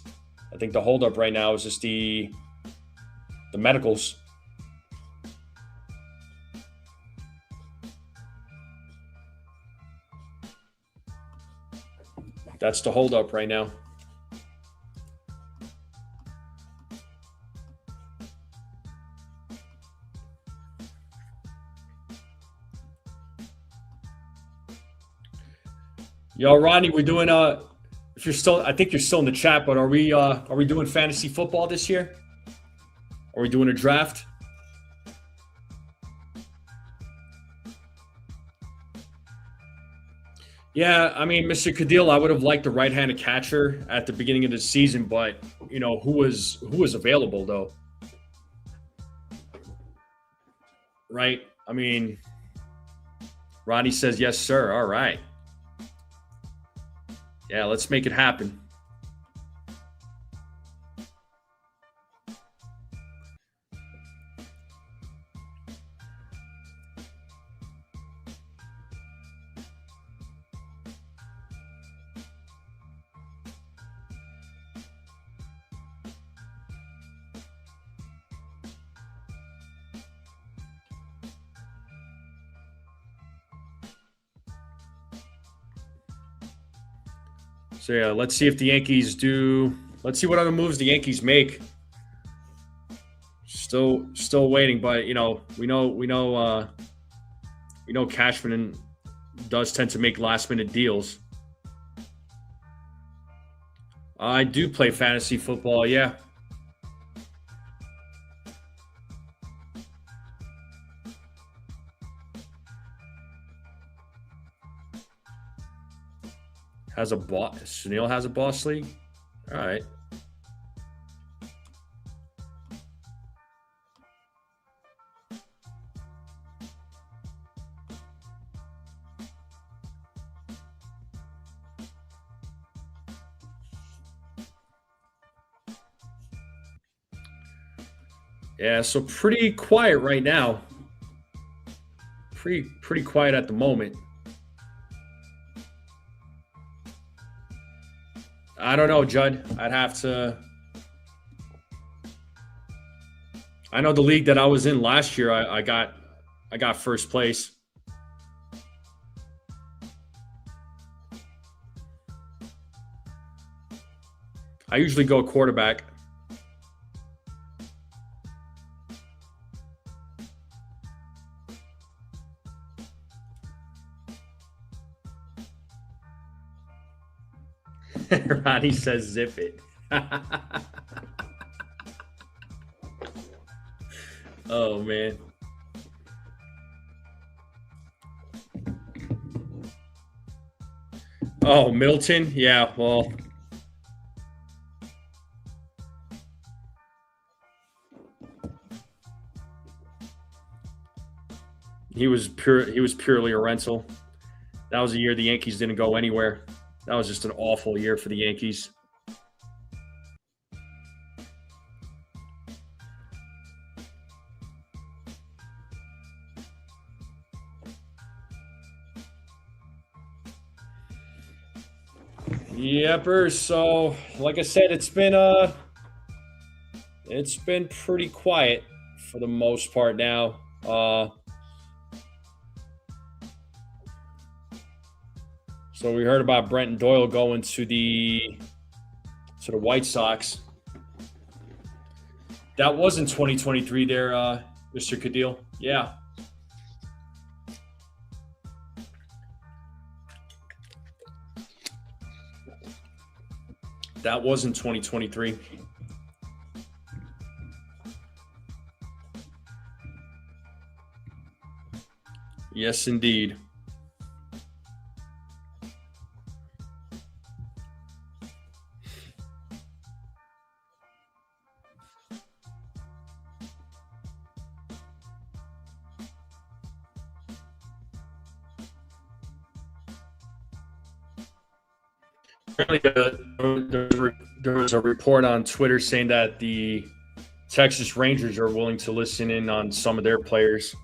Speaker 1: I think the holdup right now is just the medicals. That's the holdup right now. Yo, Rodney, we're doing if you're still, I think you're still in the chat, but are we doing fantasy football this year? Are we doing a draft? Yeah, I mean, Mr. Cadil, I would have liked the right-handed catcher at the beginning of the season, but who was available though? Right? I mean, Ronnie says yes, sir. All right. Yeah, let's make it happen. So yeah, let's see if the Yankees do. Let's see what other moves the Yankees make. Still waiting, but we know Cashman does tend to make last minute deals. I do play fantasy football, yeah. Has a boss. Snell has a boss league. All right. Yeah, so pretty quiet right now. Pretty quiet at the moment. I don't know, Judd. I'd have to. I know the league that I was in last year. I got first place. I usually go quarterback. Ronnie says zip it. Oh, man. Oh, Middleton? Yeah, well. He was purely a rental. That was a year the Yankees didn't go anywhere. That was just an awful year for the Yankees. Yepper. So, like I said, it's been pretty quiet for the most part now. So we heard about Brenton Doyle going to the White Sox. That was in 2023 there, Mr. Cadil. Yeah. That was in 2023. Yes, indeed. There was a report on Twitter saying that the Texas Rangers are willing to listen in on some of their players.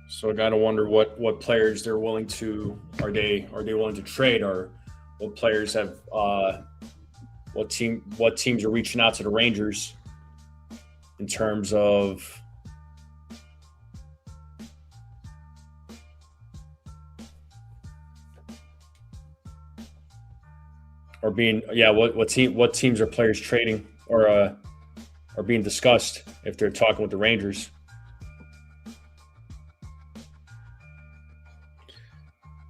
Speaker 1: So I gotta wonder what players they're willing to are they willing to trade, or what players have what teams are reaching out to the Rangers in terms of or being what teams are players trading or are being discussed if they're talking with the Rangers.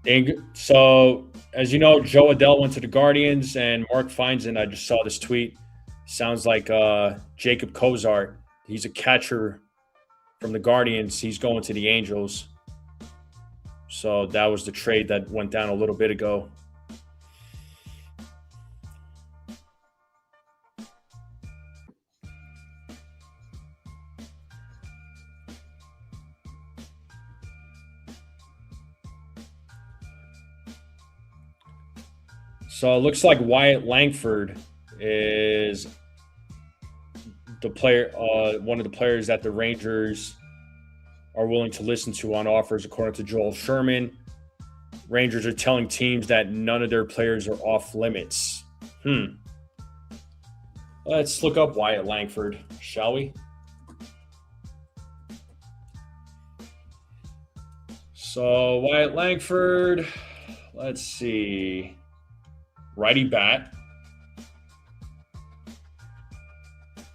Speaker 1: And so, as you know, Joe Adell went to the Guardians, and Mark Feinsand, I just saw this tweet. Sounds like Jacob Cozart. He's a catcher from the Guardians. He's going to the Angels. So that was the trade that went down a little bit ago. So it looks like Wyatt Langford is the player, one of the players that the Rangers are willing to listen to on offers, according to Joel Sherman. Rangers are telling teams that none of their players are off limits. Let's look up Wyatt Langford, shall we? So Wyatt Langford, let's see. Righty bat.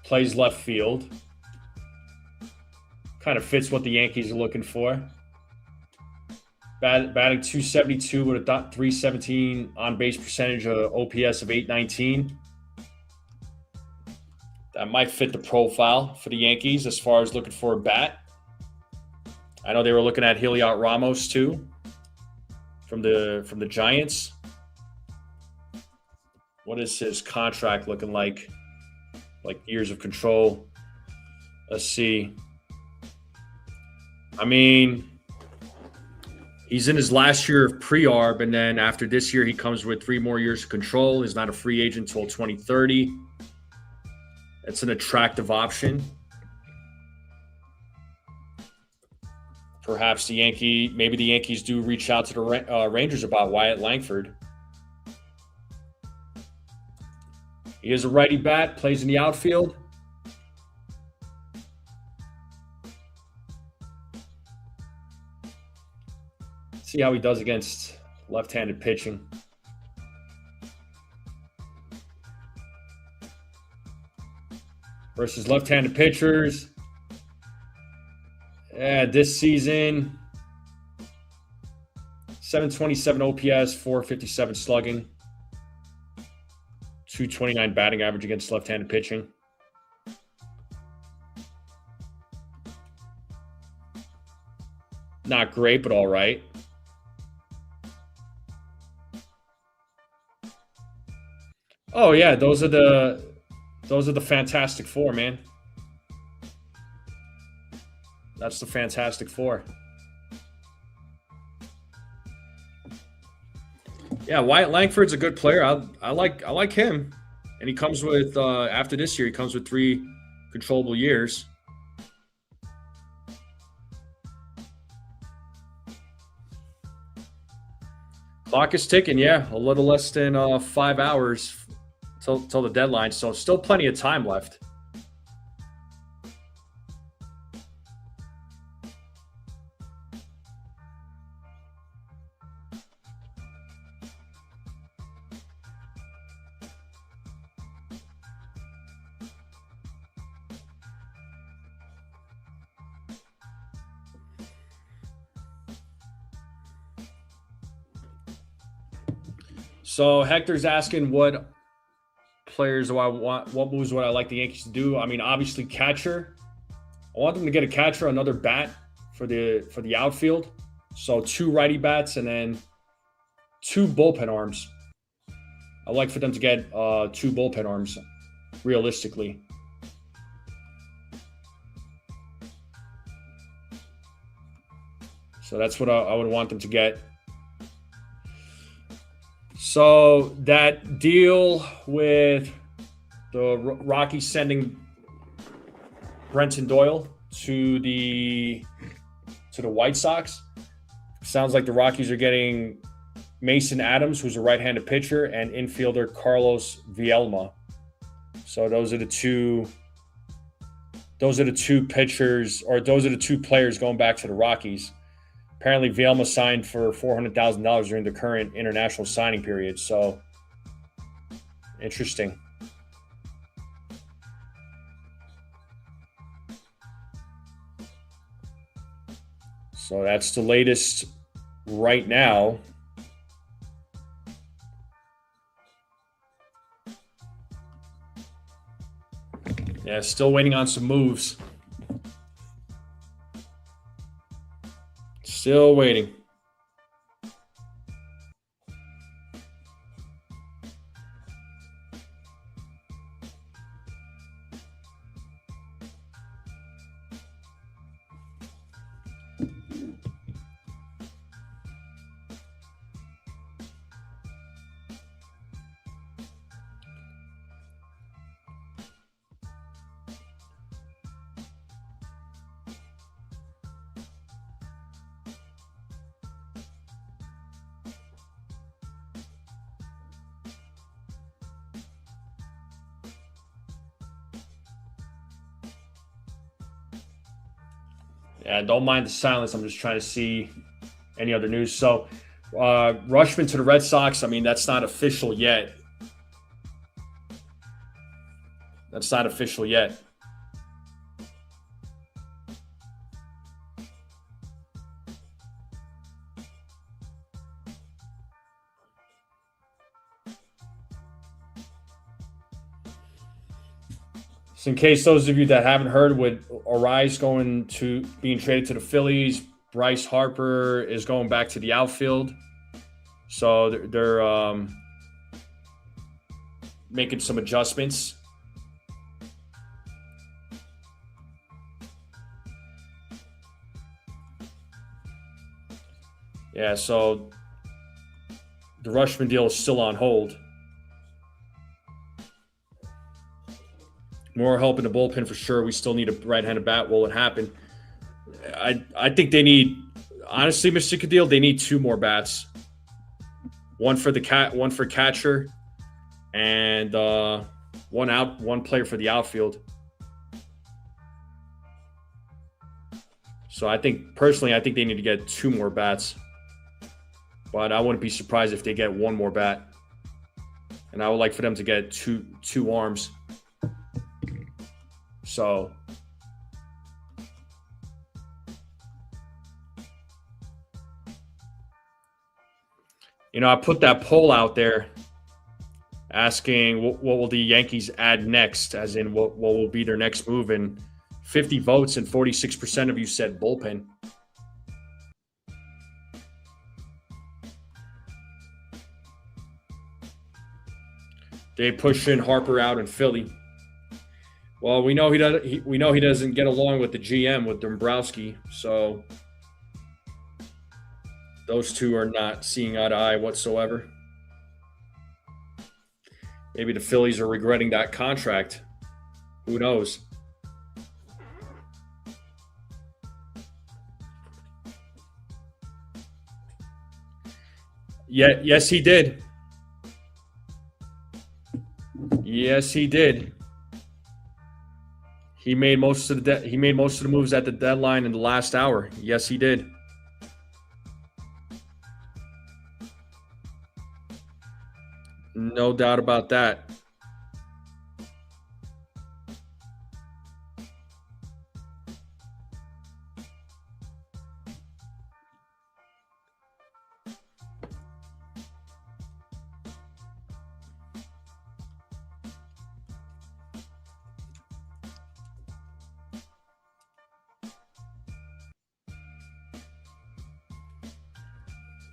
Speaker 1: Plays left field. Kind of fits what the Yankees are looking for. Batting 272 with a .317 on base percentage, OPS of 819. That might fit the profile for the Yankees as far as looking for a bat. I know they were looking at Heliot Ramos too from the Giants. What is his contract looking like? Like years of control. Let's see. I mean, he's in his last year of pre-arb, and then after this year, he comes with 3 more years of control. He's not a free agent until 2030. It's an attractive option. Perhaps maybe the Yankees do reach out to the Rangers about Wyatt Langford. He is a righty bat, plays in the outfield. See how he does against left-handed pitching. Versus left-handed pitchers. This season, 727 OPS, 457 slugging, 229 batting average against left-handed pitching. Not great, but all right. Oh yeah, those are the Fantastic Four, man. That's the Fantastic Four. Yeah, Wyatt Langford's a good player. I like him, and he comes with after this year, he comes with 3 controllable years. Clock is ticking. Yeah, a little less than 5 hours till the deadline, so still plenty of time left. So Hector's asking what players do I want, what moves would I like the Yankees to do? I mean, obviously catcher. I want them to get a catcher, another bat for the outfield. So 2 righty bats and then 2 bullpen arms. I'd like for them to get 2 bullpen arms, realistically. So that's what I would want them to get. So that deal with the Rockies sending Brenton Doyle to the White Sox, sounds like the Rockies are getting Mason Adams, who's a right-handed pitcher, and infielder Carlos Vielma. So those are the two pitchers, or those are the 2 players going back to the Rockies. Apparently, Vielma signed for $400,000 during the current international signing period. So, interesting. So that's the latest right now. Yeah, still waiting on some moves. Still waiting. Yeah, don't mind the silence. I'm just trying to see any other news. So, Rushman to the Red Sox. I mean, that's not official yet. That's not official yet. So in case those of you that haven't heard, with Arise going to being traded to the Phillies, Bryce Harper is going back to the outfield. So they're making some adjustments. Yeah, so the Rushman deal is still on hold. More help in the bullpen for sure. We still need a right-handed bat. Will it happen? I think they need, honestly, Mr. Cadil, they need 2 more bats. One for catcher, and one player for the outfield. So I think they need to get 2 more bats. But I wouldn't be surprised if they get 1 more bat. And I would like for them to get two arms. So I put that poll out there asking what will the Yankees add next, as in what will be their next move, and 50 votes and 46% of you said bullpen. They push in Harper out in Philly. Well, we know he doesn't get along with the GM, with Dombrowski, so those two are not seeing eye to eye whatsoever. Maybe the Phillies are regretting that contract. Who knows? Yeah, yes, he did. Yes, he did. He made most of the moves at the deadline in the last hour. Yes, he did. No doubt about that.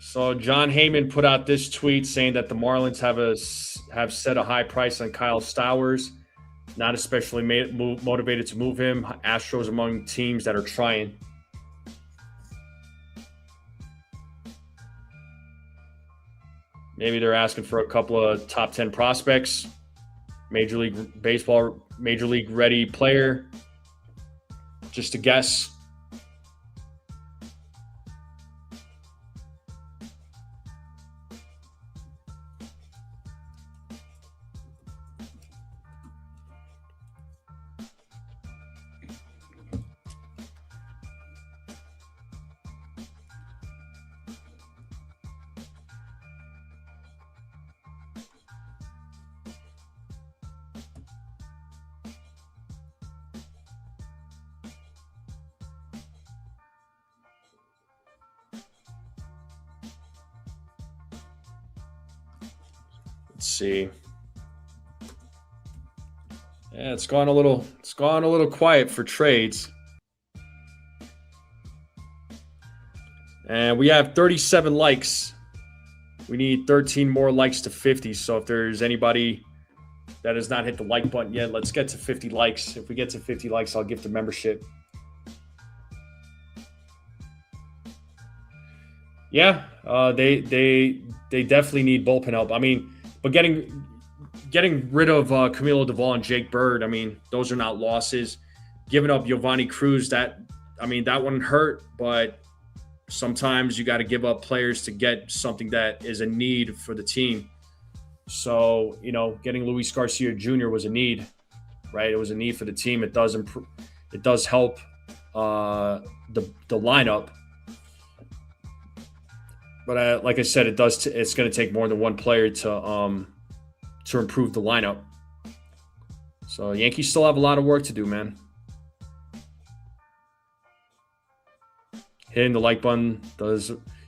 Speaker 1: So John Heyman put out this tweet saying that the Marlins have set a high price on Kyle Stowers, not especially motivated to move him. Astros among teams that are trying. Maybe they're asking for a couple of top 10 prospects, Major League Baseball, Major League ready player. Just a guess. Let's see. Yeah, it's gone a little quiet for trades. And we have 37 likes. We need 13 more likes to 50. So if there's anybody that has not hit the like button yet, let's get to 50 likes. If we get to 50 likes, I'll give the membership. Yeah, they definitely need bullpen help. I mean, but getting rid of Camilo Duvall and Jake Bird, I mean, those are not losses. Giving up Giovanni Cruz, that wouldn't hurt, but sometimes you got to give up players to get something that is a need for the team. So, getting Luis Garcia Jr. was a need, right? It was a need for the team. It does help the lineup. But like I said, it's going to take more than one player to improve the lineup. So Yankees still have a lot of work to do, man. Hitting the like button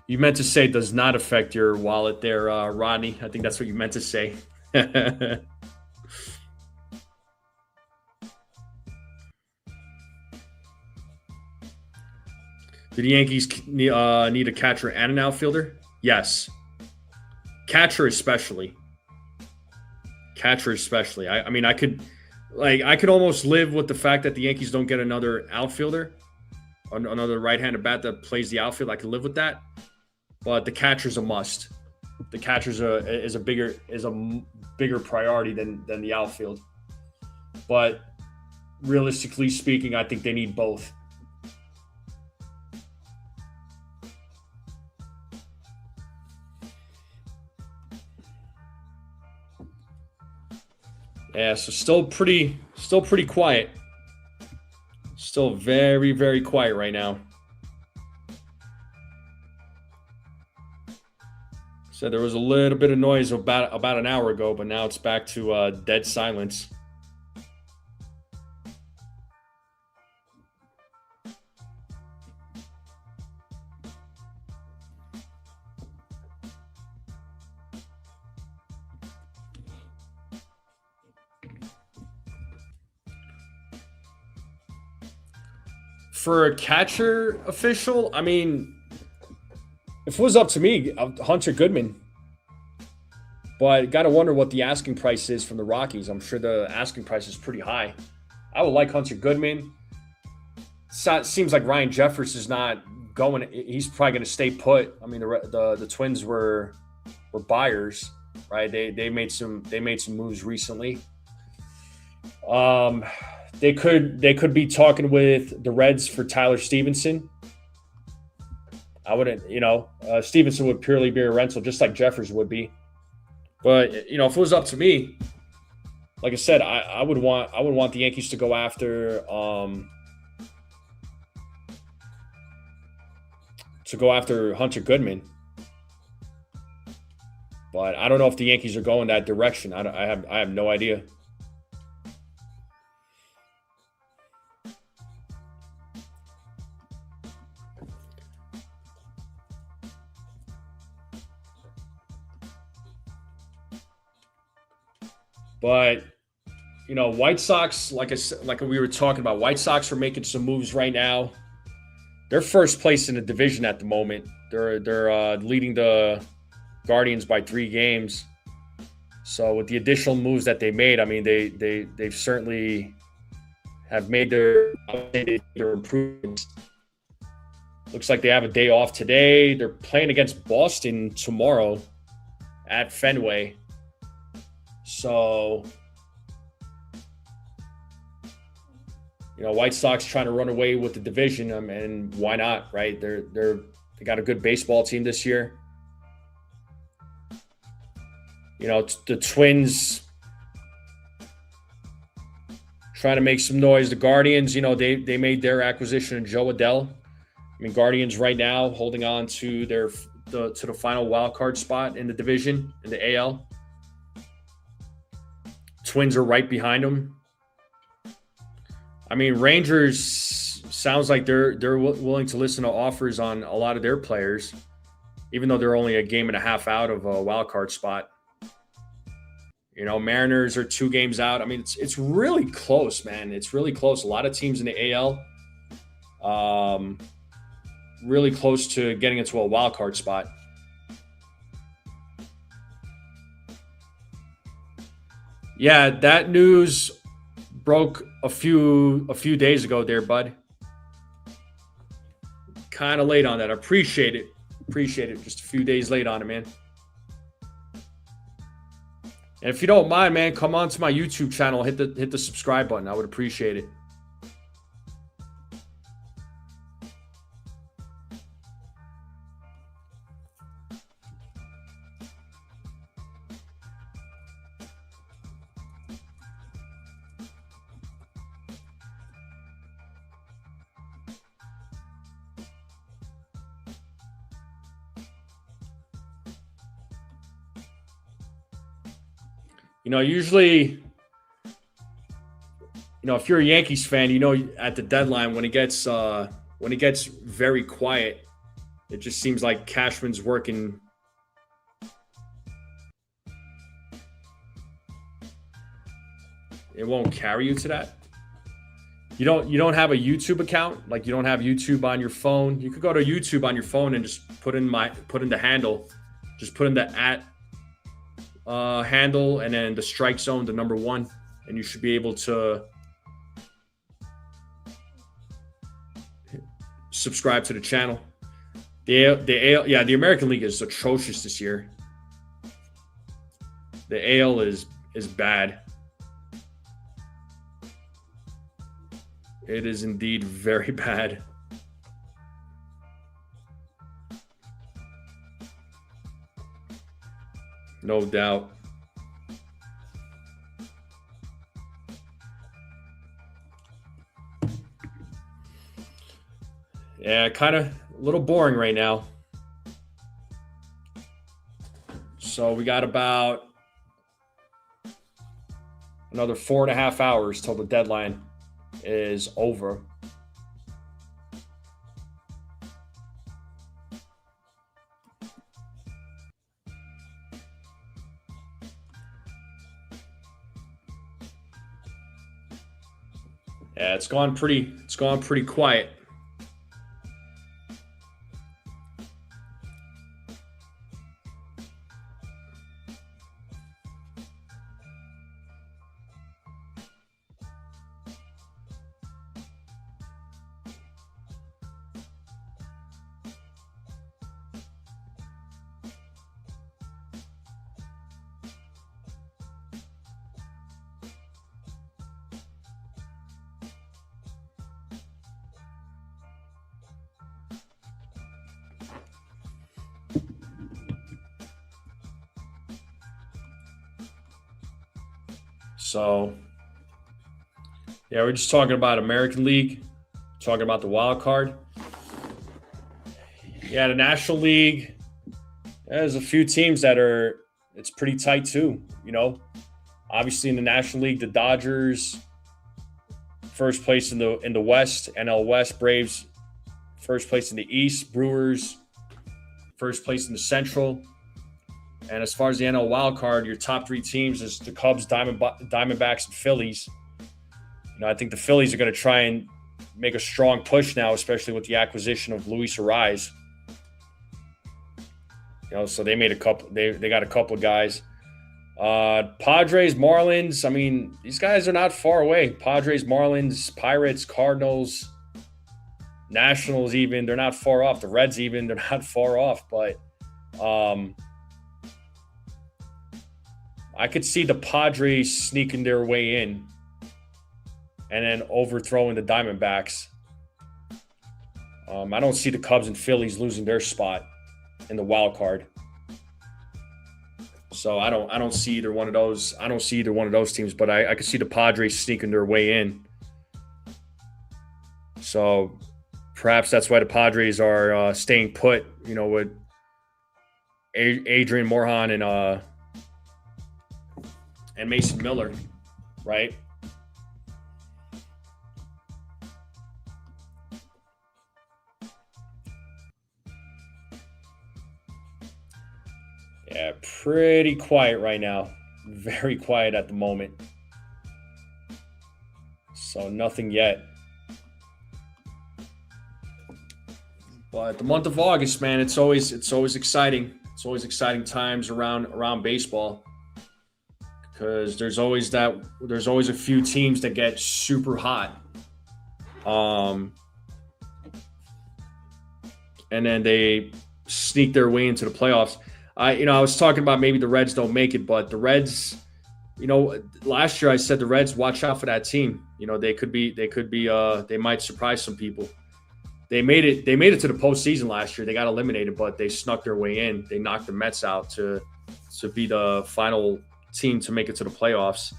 Speaker 1: you meant to say does not affect your wallet there, Rodney. I think that's what you meant to say. Do the Yankees need a catcher and an outfielder? Yes. Catcher especially. I mean, I could almost live with the fact that the Yankees don't get another outfielder, another right-handed bat that plays the outfield. I could live with that. But the catcher's a must. The catcher's is a bigger priority than the outfield. But realistically speaking, I think they need both. Yeah, so still pretty quiet. Still very, very quiet right now. So there was a little bit of noise about an hour ago, but now it's back to dead silence. For a catcher official, I mean, if it was up to me, Hunter Goodman. But got to wonder what the asking price is from the Rockies. I'm sure the asking price is pretty high. I would like Hunter Goodman. Seems like Ryan Jeffers is not going. He's probably going to stay put. I mean, the Twins were buyers, right? They made some moves recently. They could be talking with the Reds for Tyler Stevenson. I wouldn't, Stevenson would purely be a rental, just like Jeffers would be. But if it was up to me, like I said, I would want the Yankees to go after Hunter Goodman. But I don't know if the Yankees are going that direction. I have no idea. But White Sox, like we were talking about, White Sox are making some moves right now. They're first place in the division at the moment. They're leading the Guardians by 3 games. So with the additional moves that they made, I mean, they've certainly have made their improvements. Looks like they have a day off today. They're playing against Boston tomorrow at Fenway. So, White Sox trying to run away with the division, and why not, right? They got a good baseball team this year. The Twins trying to make some noise. The Guardians, they made their acquisition of Joba. I mean, Guardians right now holding on to the final wild card spot in the division in the AL. Twins are right behind them. I mean, Rangers sounds like they're willing to listen to offers on a lot of their players, even though they're only a game and a half out of a wild card spot. Mariners are 2 games out. I mean, it's really close, man. It's really close. A lot of teams in the AL, really close to getting into a wild card spot. Yeah, that news broke a few days ago there, bud. Kind of late on that. I appreciate it. Just a few days late on it, man. And if you don't mind, man, come on to my YouTube channel. Hit the subscribe button. I would appreciate it. Usually, if you're a Yankees fan, at the deadline when it gets very quiet, it just seems like Cashman's working. It won't carry you to that. You don't have a YouTube account, like you don't have YouTube on your phone. You could go to YouTube on your phone and just put in the handle, just put in the at handle and then the strike zone, the number 1, and you should be able to subscribe to the channel. The American League is atrocious this year. The AL is bad. It is indeed very bad. No doubt. Yeah, kind of a little boring right now. So we got about another 4.5 hours till the deadline is over. Yeah, it's gone pretty quiet. So, yeah, we're just talking about American League, talking about the wild card. Yeah, the National League, there's a few teams that it's pretty tight too. Obviously in the National League, the Dodgers, first place in the West, NL West. Braves, first place in the East. Brewers, first place in the Central. And as far as the NL wild card, your top 3 teams is the Cubs, Diamondbacks, and Phillies. I think the Phillies are going to try and make a strong push now, especially with the acquisition of Luis Ariz. So they made a couple. They got a couple of guys. Padres, Marlins. I mean, these guys are not far away. Padres, Marlins, Pirates, Cardinals, Nationals. Even they're not far off. The Reds, even they're not far off. But I could see the Padres sneaking their way in and then overthrowing the Diamondbacks. I don't see the Cubs and Phillies losing their spot in the wild card. So I don't see either one of those. I don't see either one of those teams, but I could see the Padres sneaking their way in. So perhaps that's why the Padres are staying put, with Adrian Morejon and Mason Miller, right? Yeah, pretty quiet right now. Very quiet at the moment. So nothing yet. But the month of August, man, it's always exciting. It's always exciting times around baseball. Because there's always a few teams that get super hot. And then they sneak their way into the playoffs. I was talking about maybe the Reds don't make it, but the Reds, last year I said the Reds, watch out for that team. They might surprise some people. They made it to the postseason last year. They got eliminated, but they snuck their way in. They knocked the Mets out to be the final team to make it to the playoffs,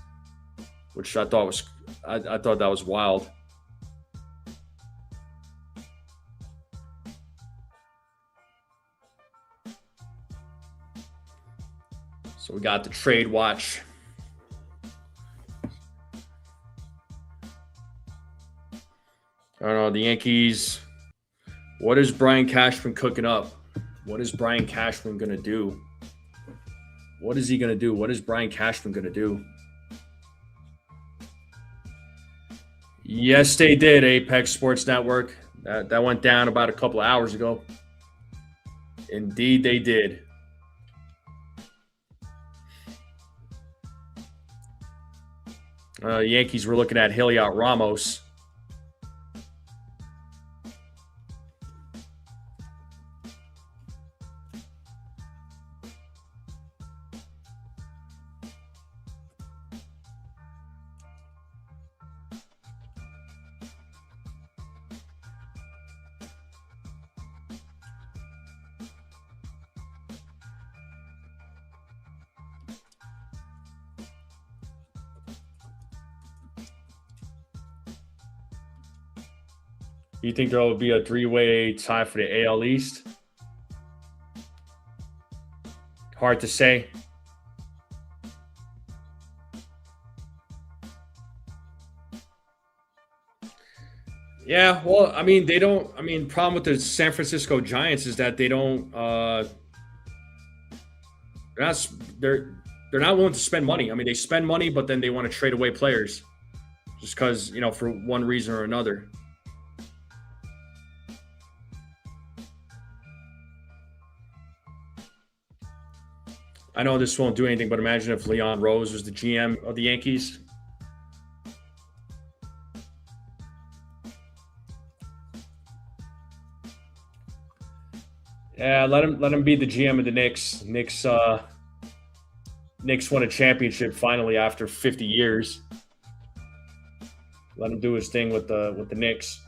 Speaker 1: which I thought that was wild. So we got the trade watch I don't know. The Yankees. What is Brian Cashman cooking up? What is Brian Cashman going to do? What is he going to do? What is Brian Cashman going to do? Yes, they did, Apex Sports Network. That went down about a couple of hours ago. Indeed, they did. Yankees were looking at Heliot Ramos. You think there will be a three-way tie for the AL East? Hard to say. Yeah, well, I mean, they don't. I mean, problem with the San Francisco Giants is that they don't. They're not. They're not willing to spend money. I mean, they spend money, but then they want to trade away players, just because for one reason or another. I know this won't do anything, but imagine if Leon Rose was the GM of the Yankees. Yeah, let him be the GM of the Knicks. Knicks won a championship finally after 50 years. Let him do his thing with the Knicks.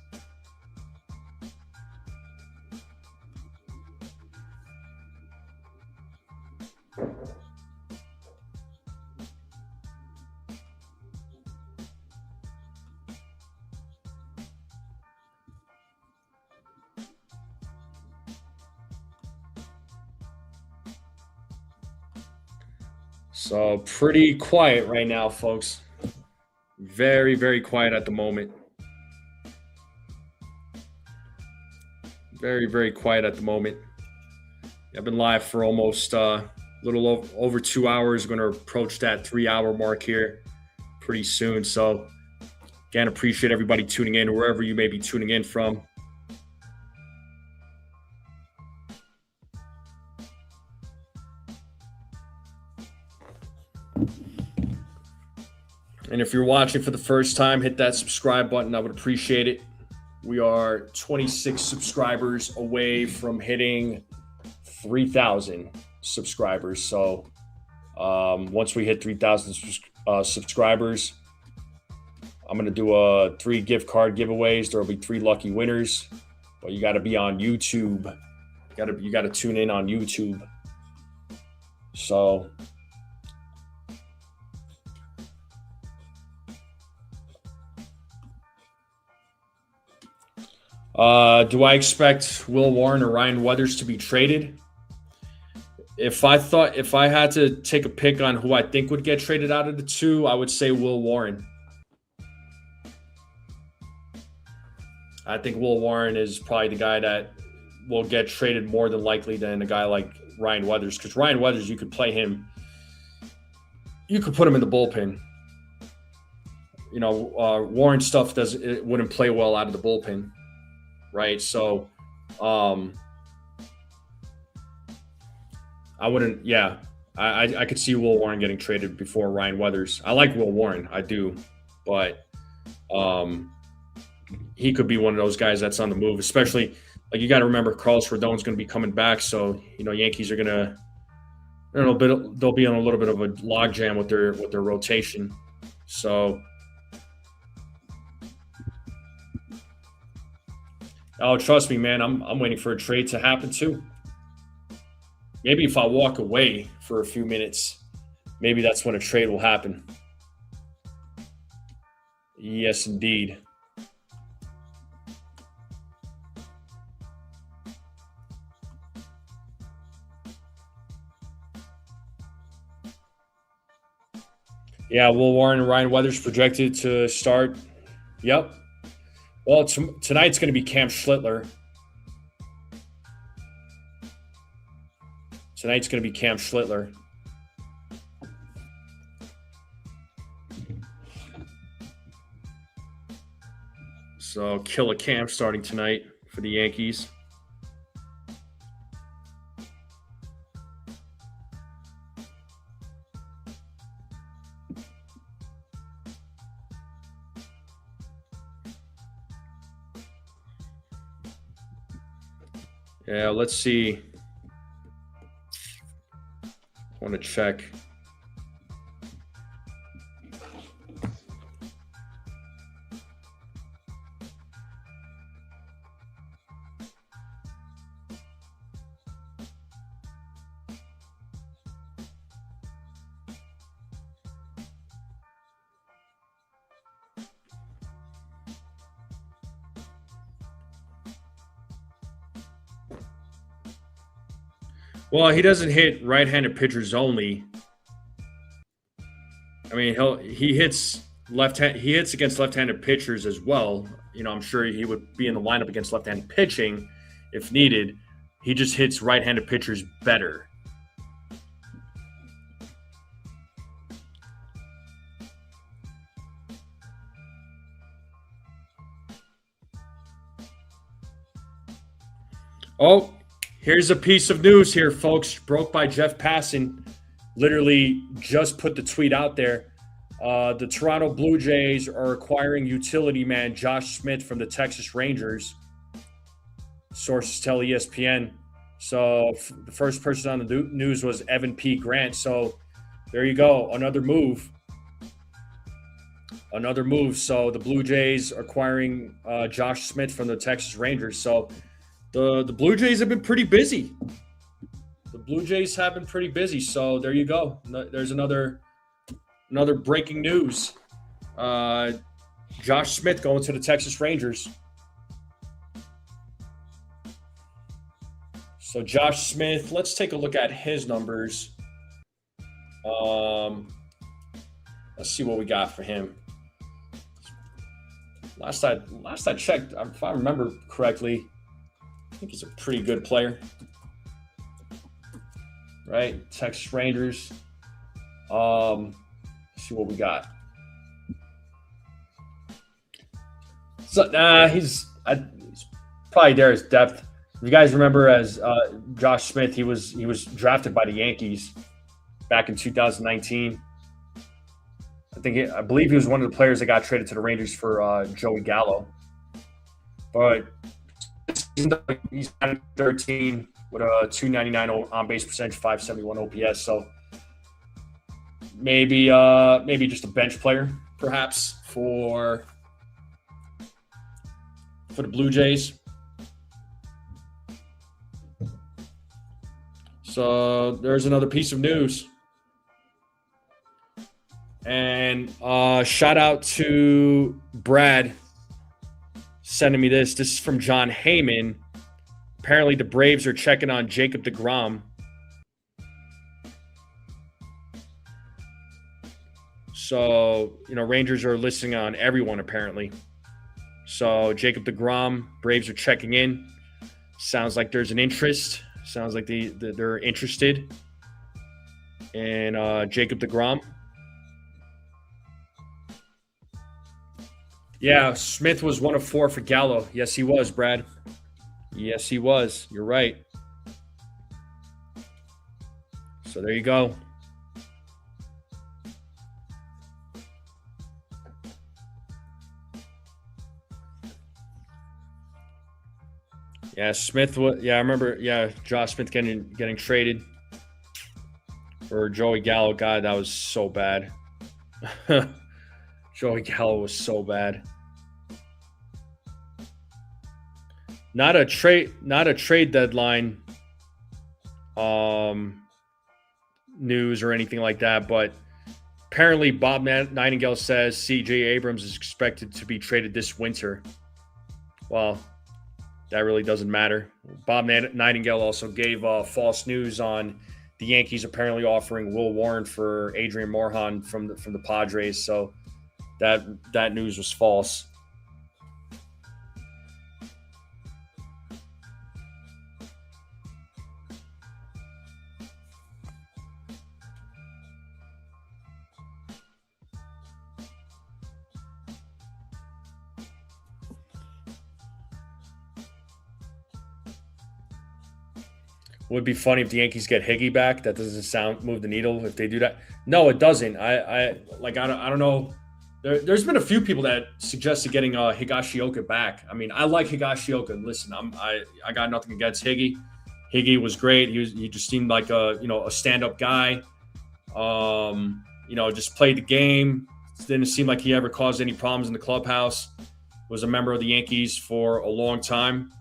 Speaker 1: So pretty quiet right now, folks. Very, very quiet at the moment. Very, very quiet at the moment. I've been live for almost a little over 2 hours. Going to approach that 3-hour mark here pretty soon. So again, appreciate everybody tuning in wherever you may be tuning in from. And if you're watching for the first time, hit that subscribe button. I would appreciate it. We are 26 subscribers away from hitting 3,000 subscribers. So once we hit 3,000 subscribers, I'm going to do 3 gift card giveaways. There will be 3 lucky winners. But you got to be on YouTube. You got to tune in on YouTube. So do I expect Will Warren or Ryan Weathers to be traded? If I had to take a pick on who I think would get traded out of the two, I would say Will Warren. I think Will Warren is probably the guy that will get traded more than likely than a guy like Ryan Weathers. Because Ryan Weathers, you could play him. You could put him in the bullpen. Warren stuff wouldn't play well out of the bullpen. Right. So I wouldn't. Yeah, I could see Will Warren getting traded before Ryan Weathers. I like Will Warren. I do. But he could be one of those guys that's on the move, especially like you got to remember Carlos Rodon's going to be coming back. So, Yankees are going to they'll be on a little bit of a logjam with their rotation. So oh, trust me, man. I'm waiting for a trade to happen too. Maybe if I walk away for a few minutes, maybe that's when a trade will happen. Yes, indeed. Yeah, Will Warren and Ryan Weathers projected to start. Yep. Well, tonight's going to be Cam Schlittler. Tonight's going to be Cam Schlittler. So, Killer Cam starting tonight for the Yankees. Yeah, let's see. I want to check. Well, he doesn't hit right-handed pitchers only. I mean, he hits against left-handed pitchers as well. You know, I'm sure he would be in the lineup against left-handed pitching if needed. He just hits right-handed pitchers better. Oh, here's a piece of news here, folks. Broke by Jeff Passan. Literally just put the tweet out there. The Toronto Blue Jays are acquiring utility man Josh Smith from the Texas Rangers. Sources tell ESPN. So the first person on the news was Evan P. Grant. So there you go. Another move. So the Blue Jays acquiring Josh Smith from the Texas Rangers. So the Blue Jays have been pretty busy. So there you go. There's another breaking news. Josh Smith going to the Texas Rangers. So Josh Smith, let's take a look at his numbers. Let's see what we got for him. Last I checked, if I remember correctly, I think he's a pretty good player. Right? Texas Rangers. Let's see what we got. So he's probably there as depth. If you guys remember, as Josh Smith, he was drafted by the Yankees back in 2019. I believe he was one of the players that got traded to the Rangers for Joey Gallo. But he's 13 with a 299 on base percentage, 571 OPS. So maybe just a bench player, perhaps for the Blue Jays. So there's another piece of news. And shout out to Brad sending me this. This is from John Heyman. Apparently the Braves are checking on Jacob deGrom. So, Rangers are listening on everyone apparently. So Jacob deGrom, Braves are checking in. Sounds like there's an interest. Sounds like they're interested in Jacob deGrom. Yeah, Smith was 1 of 4 for Gallo. Yes, he was, Brad. Yes, he was. You're right. So there you go. Yeah, Smith was. Yeah, I remember. Yeah, Josh Smith getting traded for Joey Gallo. God, that was so bad. Joey Gallo was so bad. Not a trade deadline news or anything like that, but apparently Bob Nightingale says C.J. Abrams is expected to be traded this winter. Well, that really doesn't matter. Bob Nightingale also gave false news on the Yankees apparently offering Will Warren for Adrian Morejon from the Padres. So that news was false. Would be funny if the Yankees get Higgy back. That doesn't move the needle if they do that. No, it doesn't. I don't know. There's been a few people that suggested getting Higashioka back. I mean, I like Higashioka. Listen, I got nothing against Higgy. Higgy was great. He just seemed like a stand-up guy. Just played the game. Didn't seem like he ever caused any problems in the clubhouse. Was a member of the Yankees for a long time.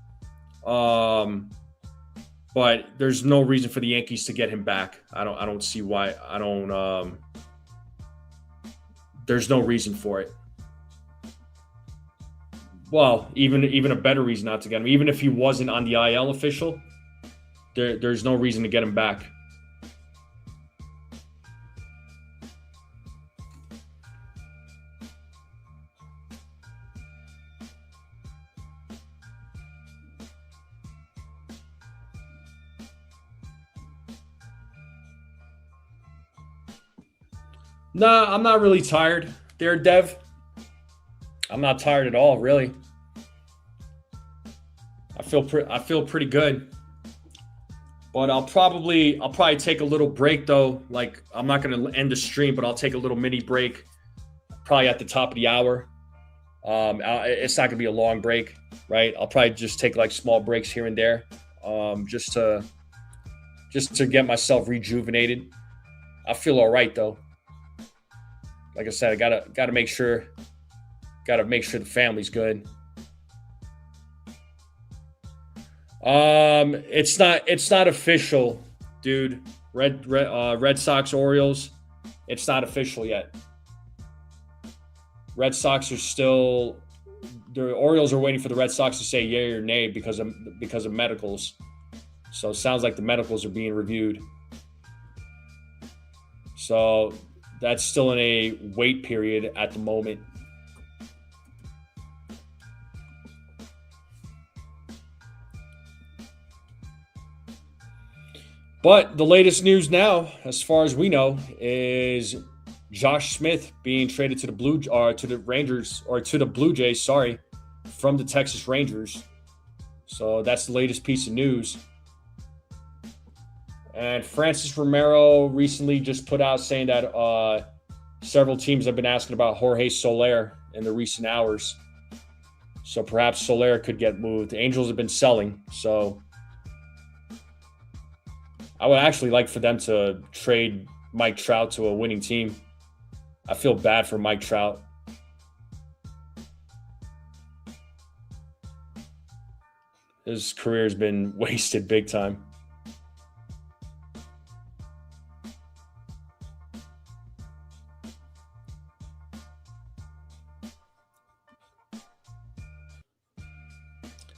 Speaker 1: But there's no reason for the Yankees to get him back. I don't see why. There's no reason for it. Well, even a better reason not to get him. Even if he wasn't on the IL official, there's no reason to get him back. Nah, I'm not really tired there, Dev. I'm not tired at all, really. I feel pretty good. But I'll probably take a little break though. Like, I'm not going to end the stream, but I'll take a little mini break, probably at the top of the hour. It's not going to be a long break, right? I'll probably just take like small breaks here and there, just to get myself rejuvenated. I feel all right though. Like I said, I gotta make sure the family's good. It's not official, dude. Red Sox Orioles. It's not official yet. Red Sox are still. The Orioles are waiting for the Red Sox to say yay or nay because of medicals. So it sounds like the medicals are being reviewed. So that's still in a wait period at the moment. But the latest news now, as far as we know, is Josh Smith being traded to the Blue Jays, sorry, from the Texas Rangers. So that's the latest piece of news. And Francis Romero recently just put out saying that several teams have been asking about Jorge Soler in the recent hours. So perhaps Soler could get moved. The Angels have been selling, so I would actually like for them to trade Mike Trout to a winning team. I feel bad for Mike Trout. His career has been wasted big time.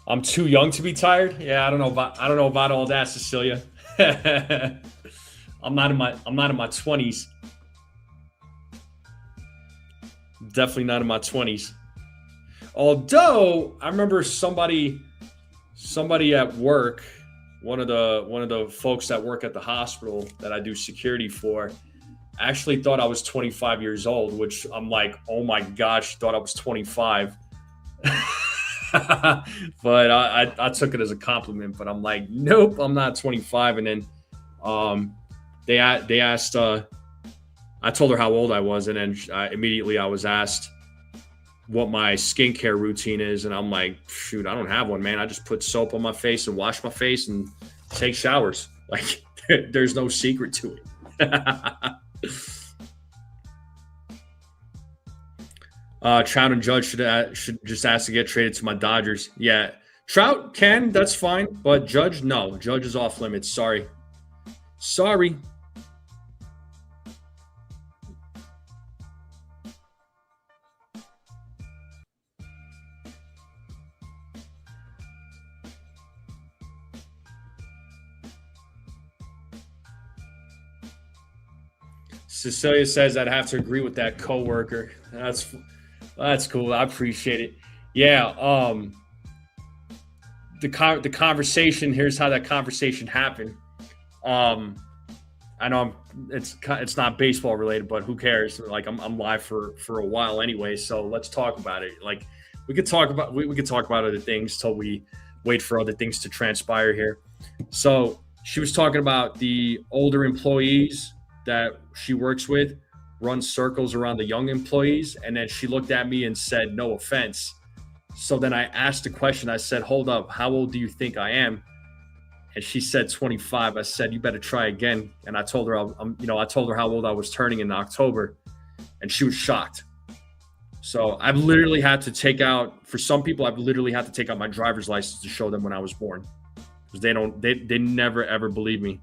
Speaker 1: I'm too young to be tired. Yeah, I don't know about all that, Cecilia. I'm not in my 20s. Definitely not in my 20s. Although I remember somebody at work, one of the folks that work at the hospital that I do security for, actually thought I was 25 years old, which I'm like, oh my gosh, thought I was 25. But I took it as a compliment. But I'm like, nope, I'm not 25. And then they asked. I told her how old I was, and then immediately I was asked what my skincare routine is, and I'm like, shoot, I don't have one, man. I just put soap on my face and wash my face and take showers. Like, there's no secret to it. Trout and Judge should just ask to get traded to my Dodgers. Yeah, Trout can, that's fine, but Judge, no. Judge is off limits. Sorry. Cecilia says I'd have to agree with that coworker. That's cool. I appreciate it. Yeah. The conversation. Here's how that conversation happened. I know it's not baseball related, but who cares? Like I'm live for a while anyway, so let's talk about it. Like we could talk about other things till we wait for other things to transpire here. So She was talking about the older employees that she works with run circles around the young employees. And then she looked at me and said, no offense. So then I asked the question. I said, hold up, how old do you think I am? And she said 25. I said, you better try again. And I told her, I told her how old I was turning in October, and she was shocked. So I've literally had to take out, for some people, I've literally had to take out my driver's license to show them when I was born, because they never ever believe me.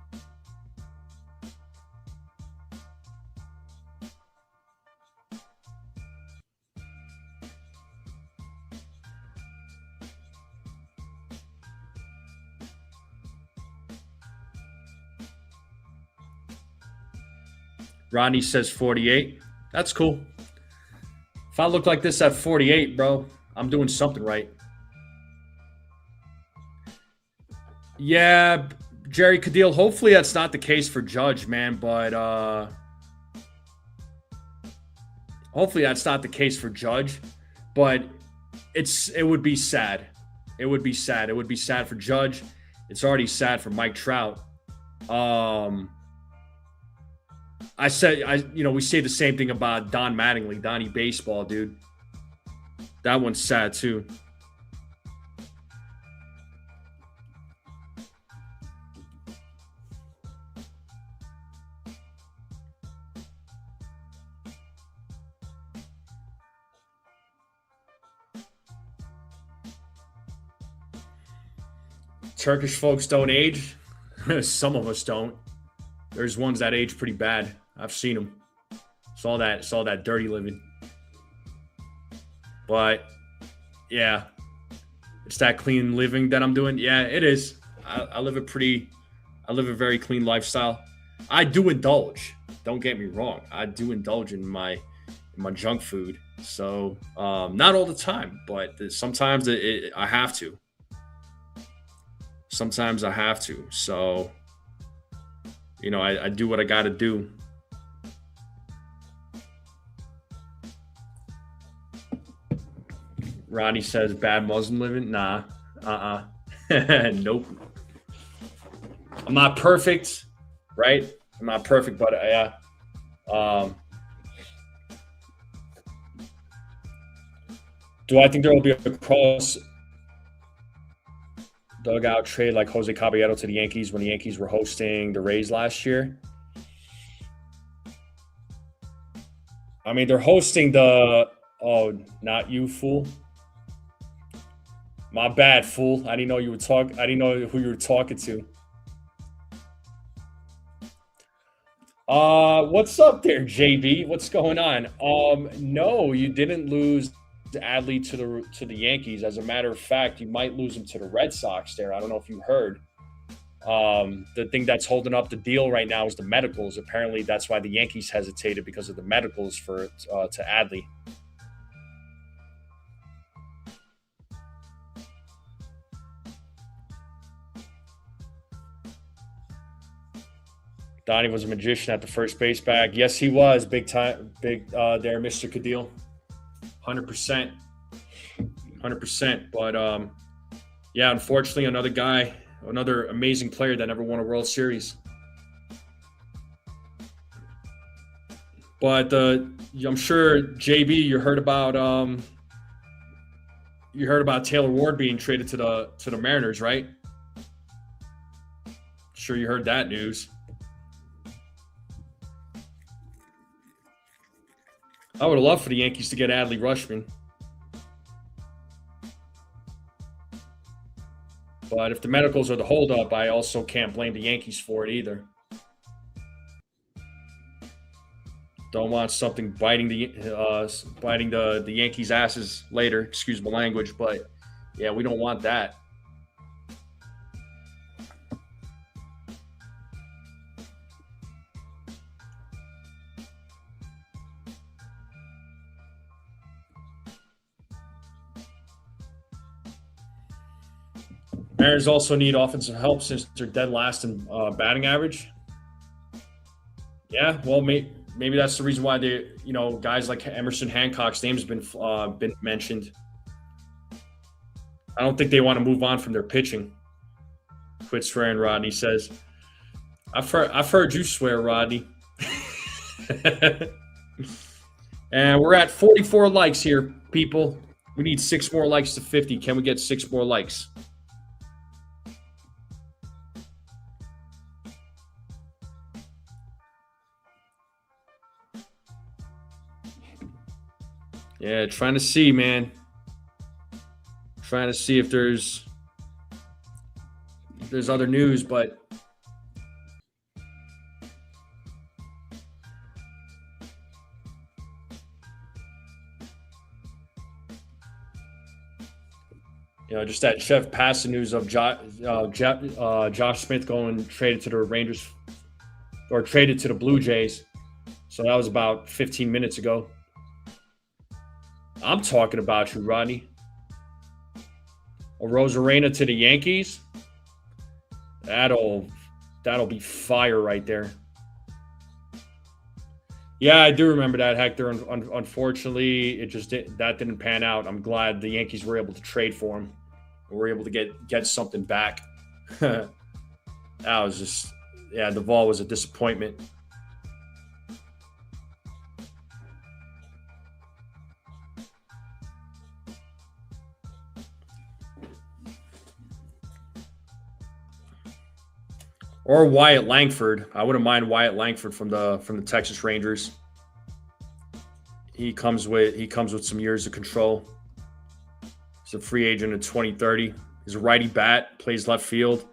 Speaker 1: Rodney says 48. That's cool. If I look like this at 48, bro, I'm doing something right. Yeah, Jerry Cadil, hopefully that's not the case for Judge, man, but hopefully that's not the case for Judge, but it would be sad. It would be sad. It would be sad for Judge. It's already sad for Mike Trout. We say the same thing about Don Mattingly, Donnie Baseball, dude. That one's sad too. Turkish folks don't age. Some of us don't. There's ones that age pretty bad. I've seen them. Saw that dirty living. But yeah, it's that clean living that I'm doing. Yeah, it is. I live a very clean lifestyle. I do indulge. Don't get me wrong. I do indulge in my junk food. So not all the time, but sometimes I have to. Sometimes I have to. So, I do what I got to do. Ronnie says, bad Muslim living? Nah. Nope. I'm not perfect, right? I'm not perfect, but yeah. Do I think there will be a cross dugout trade like Jose Caballero to the Yankees when the Yankees were hosting the Rays last year? I mean, they're hosting not you, fool. My bad, fool. I didn't know who you were talking to. What's up there, JB? What's going on? No, you didn't lose Adley to the Yankees. As a matter of fact, you might lose him to the Red Sox there. I don't know if you heard. The thing that's holding up the deal right now is the medicals. Apparently, that's why the Yankees hesitated, because of the medicals to Adley. Donnie was a magician at the first base bag. Yes, he was. Big time. Big there, Mr. Cadil. 100%. 100%. But, yeah, unfortunately, another amazing player that never won a World Series. But I'm sure, JB, you heard about Taylor Ward being traded to the Mariners, right? Sure you heard that news. I would have loved for the Yankees to get Adley Rutschman. But if the medicals are the holdup, I also can't blame the Yankees for it either. Don't want something biting the Yankees' asses later. Excuse my language, but yeah, we don't want that. Mariners also need offensive help since they're dead last in batting average. Yeah, well, maybe that's the reason why guys like Emerson Hancock's name's been mentioned. I don't think they want to move on from their pitching. Quit swearing, Rodney says. I've heard you swear, Rodney. And we're at 44 likes here, people. We need 6 more likes to 50. Can we get 6 more likes? Yeah, trying to see, man. Trying to see if there's other news, but just that Chef passing news of Josh Smith going traded to the Rangers or traded to the Blue Jays. So that was about 15 minutes ago. I'm talking about you, Rodney. A Rosarena to the Yankees. That'll be fire right there. Yeah, I do remember that, Hector. Unfortunately, that didn't pan out. I'm glad the Yankees were able to trade for him. We were able to get something back. That was just, the ball was a disappointment. Or Wyatt Langford. I wouldn't mind Wyatt Langford from the Texas Rangers. He comes with some years of control. He's a free agent in 2030. He's a righty bat, plays left field.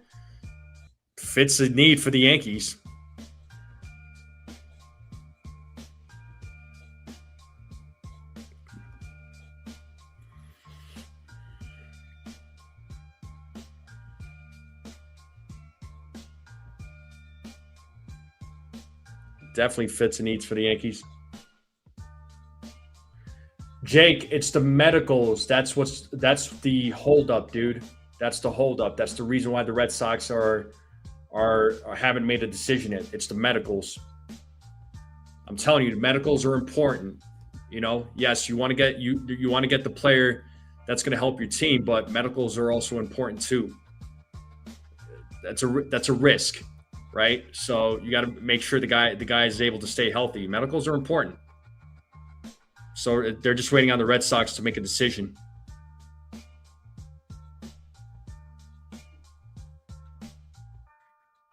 Speaker 1: Fits the need for the Yankees. Definitely fits the needs for the Yankees. Jake, it's the medicals. That's the holdup, dude. That's the holdup. That's the reason why the Red Sox are haven't made a decision yet. It's the medicals. I'm telling you, the medicals are important. Yes, you want to get you want to get the player that's going to help your team, but medicals are also important too. That's a risk, right? So you got to make sure the guy is able to stay healthy. Medicals are important. So they're just waiting on the Red Sox to make a decision.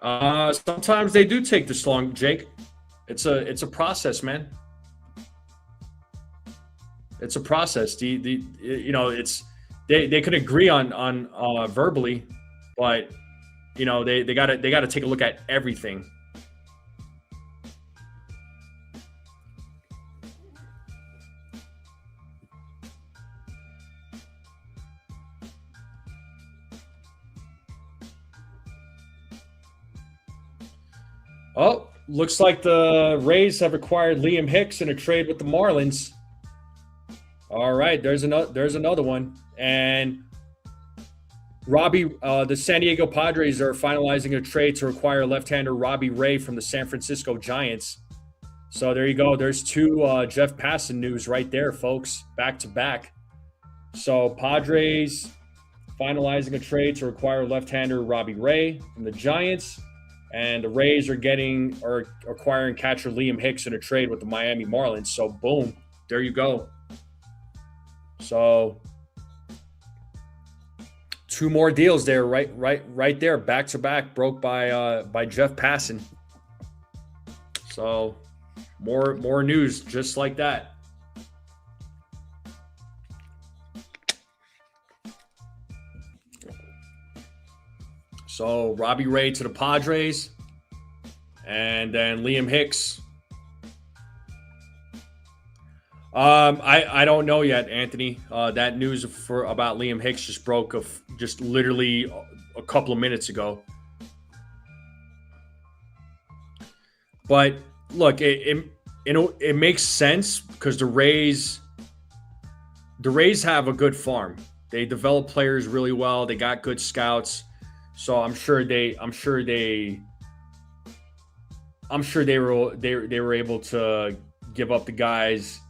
Speaker 1: Sometimes they do take this long, Jake. It's a process, man. It's a process. It's they could agree on verbally, but they gotta take a look at everything. Oh, looks like the Rays have acquired Liam Hicks in a trade with the Marlins. All right, there's another one. And Robbie, the San Diego Padres are finalizing a trade to acquire left-hander Robbie Ray from the San Francisco Giants. So there you go. There's 2 Jeff Passan news right there, folks, back to back. So Padres finalizing a trade to acquire left-hander Robbie Ray from the Giants. And the Rays are acquiring catcher Liam Hicks in a trade with the Miami Marlins. So boom, there you go. So 2 more deals there, right there, back to back, broke by Jeff Passan. So more news just like that. So Robbie Ray to the Padres, and then Liam Hicks. I don't know yet, Anthony. That news about Liam Hicks just broke just literally a couple of minutes ago. But look, it makes sense because the Rays have a good farm. They develop players really well. They got good scouts. So I'm sure they were able to give up the guys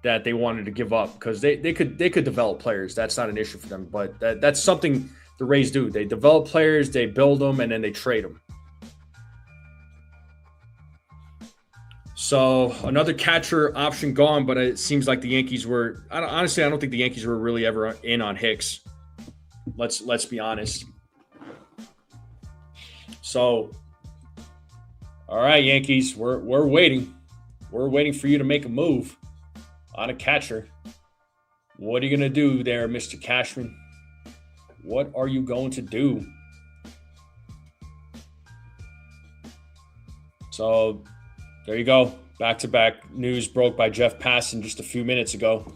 Speaker 1: that they wanted to give up because they could develop players. That's not an issue for them. But that's something the Rays do. They develop players, they build them, and then they trade them. So another catcher option gone, but it seems like the Yankees were. Honestly, I don't think the Yankees were really ever in on Hicks. Let's be honest. So, all right, Yankees, we're waiting. We're waiting for you to make a move on a catcher. What are you gonna do there, Mr. Cashman? What are you going to do? So there you go. Back-to-back news broke by Jeff Passan just a few minutes ago.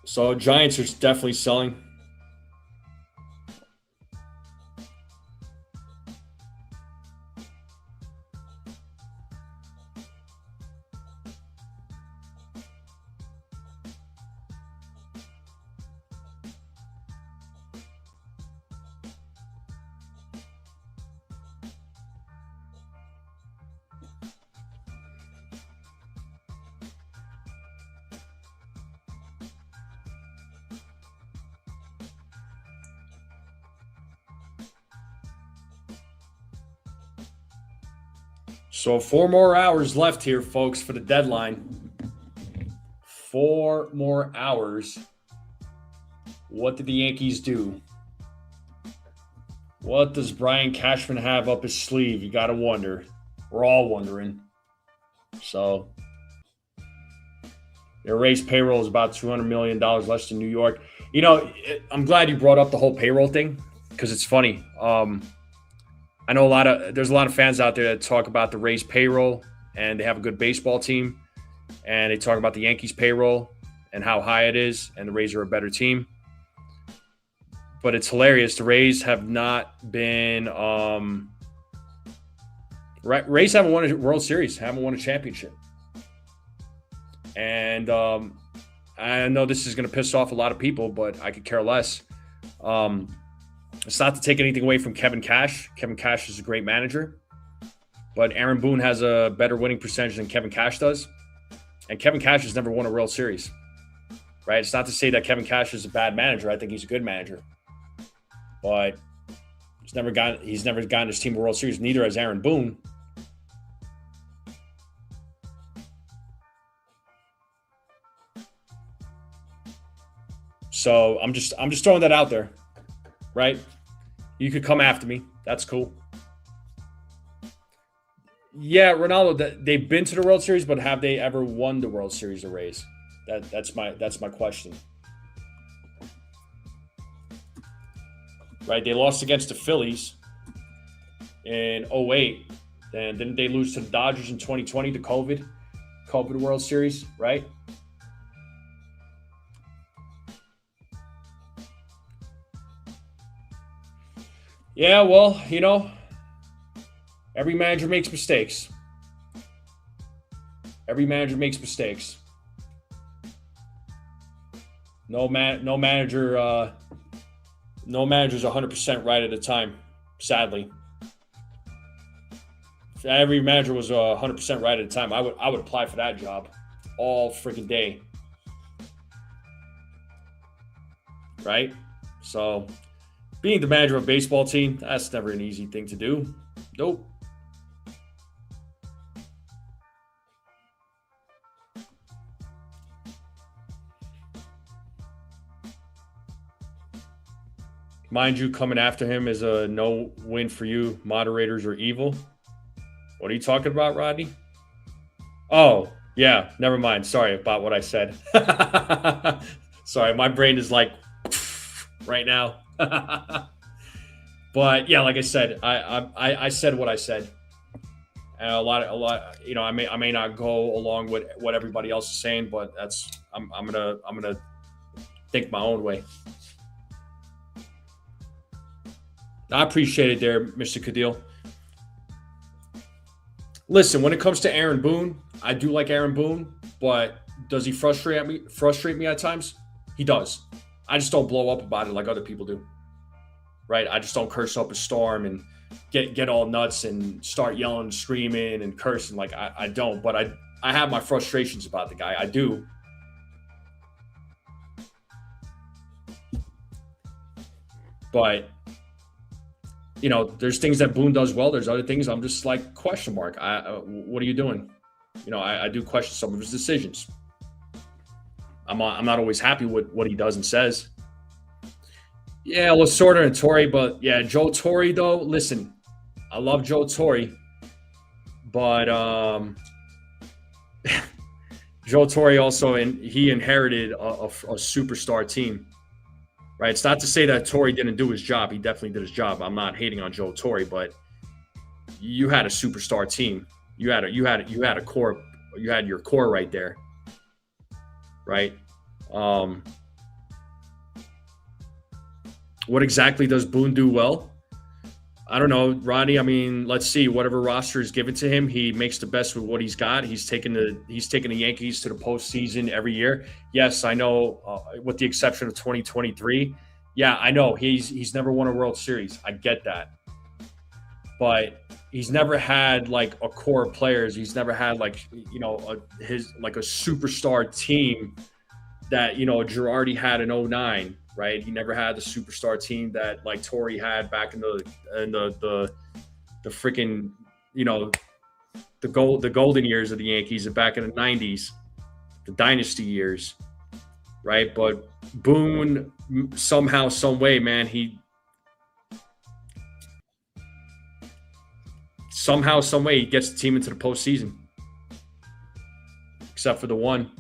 Speaker 1: So Giants are definitely selling. So 4 more hours left here, folks, for the deadline. 4 more hours. What did the Yankees do? What does Brian Cashman have up his sleeve? You got to wonder. We're all wondering. So their raised payroll is about $200 million less than New York. You know, I'm glad you brought up the whole payroll thing because it's funny. I know there's a lot of fans out there that talk about the Rays payroll and they have a good baseball team, and they talk about the Yankees payroll and how high it is, and the Rays are a better team. But it's hilarious. The Rays have not been Rays haven't won a World Series, haven't won a championship. And I know this is going to piss off a lot of people, but I could care less. It's not to take anything away from Kevin Cash. Kevin Cash is a great manager, but Aaron Boone has a better winning percentage than Kevin Cash does. And Kevin Cash has never won a World Series, right? It's not to say that Kevin Cash is a bad manager. I think he's a good manager, but he's never gotten his team a World Series. Neither has Aaron Boone. So I'm just throwing that out there, right? You could come after me. That's cool. Yeah, Ronaldo, they've been to the World Series, but have they ever won the World Series or Rays? That's my question. Right? They lost against the Phillies in 2008. Then didn't they lose to the Dodgers in 2020, the COVID World Series, right? Yeah, well, you know, every manager makes mistakes. Every manager makes mistakes. No manager's 100% right at a time, sadly. If every manager was 100% right at a time, I would apply for that job all freaking day. Right? So being the manager of a baseball team, that's never an easy thing to do. Nope. Mind you, coming after him is a no win for you. Moderators are evil. What are you talking about, Rodney? Oh, yeah. Never mind. Sorry about what I said. Sorry, my brain is like right now. But yeah, like I said, I said what I said. And a lot. You know, I may not go along with what everybody else is saying, but I'm gonna think my own way. I appreciate it there, Mr. Cadil. Listen, when it comes to Aaron Boone, I do like Aaron Boone, but does he frustrate me at times? He does. I just don't blow up about it like other people do. Right? I just don't curse up a storm and get all nuts and start yelling, screaming, and cursing. Like I don't, but I have my frustrations about the guy. I do. But there's things that Boone does well. There's other things I'm just like question mark. What are you doing? I do question some of his decisions. I'm not always happy with what he does and says. Yeah, Lasorda and Torrey, but yeah, Joe Torre though. Listen, I love Joe Torre, but Joe Torre also he inherited a superstar team. Right, it's not to say that Torrey didn't do his job. He definitely did his job. I'm not hating on Joe Torre, but you had a superstar team. You had a core. You had your core right there. Right. What exactly does Boone do well? I don't know, Rodney. I mean, let's see. Whatever roster is given to him, he makes the best with what he's got. He's taken the Yankees to the postseason every year. Yes, I know, with the exception of 2023. Yeah, I know he's never won a World Series. I get that, but he's never had like a core of players. He's never had like a superstar team that Girardi had in 2009. Right, he never had the superstar team that like Torre had back in the freaking the golden years of the Yankees back in the 90s, the dynasty years, right? But Boone somehow, some way, man, he gets the team into the postseason, except for the one.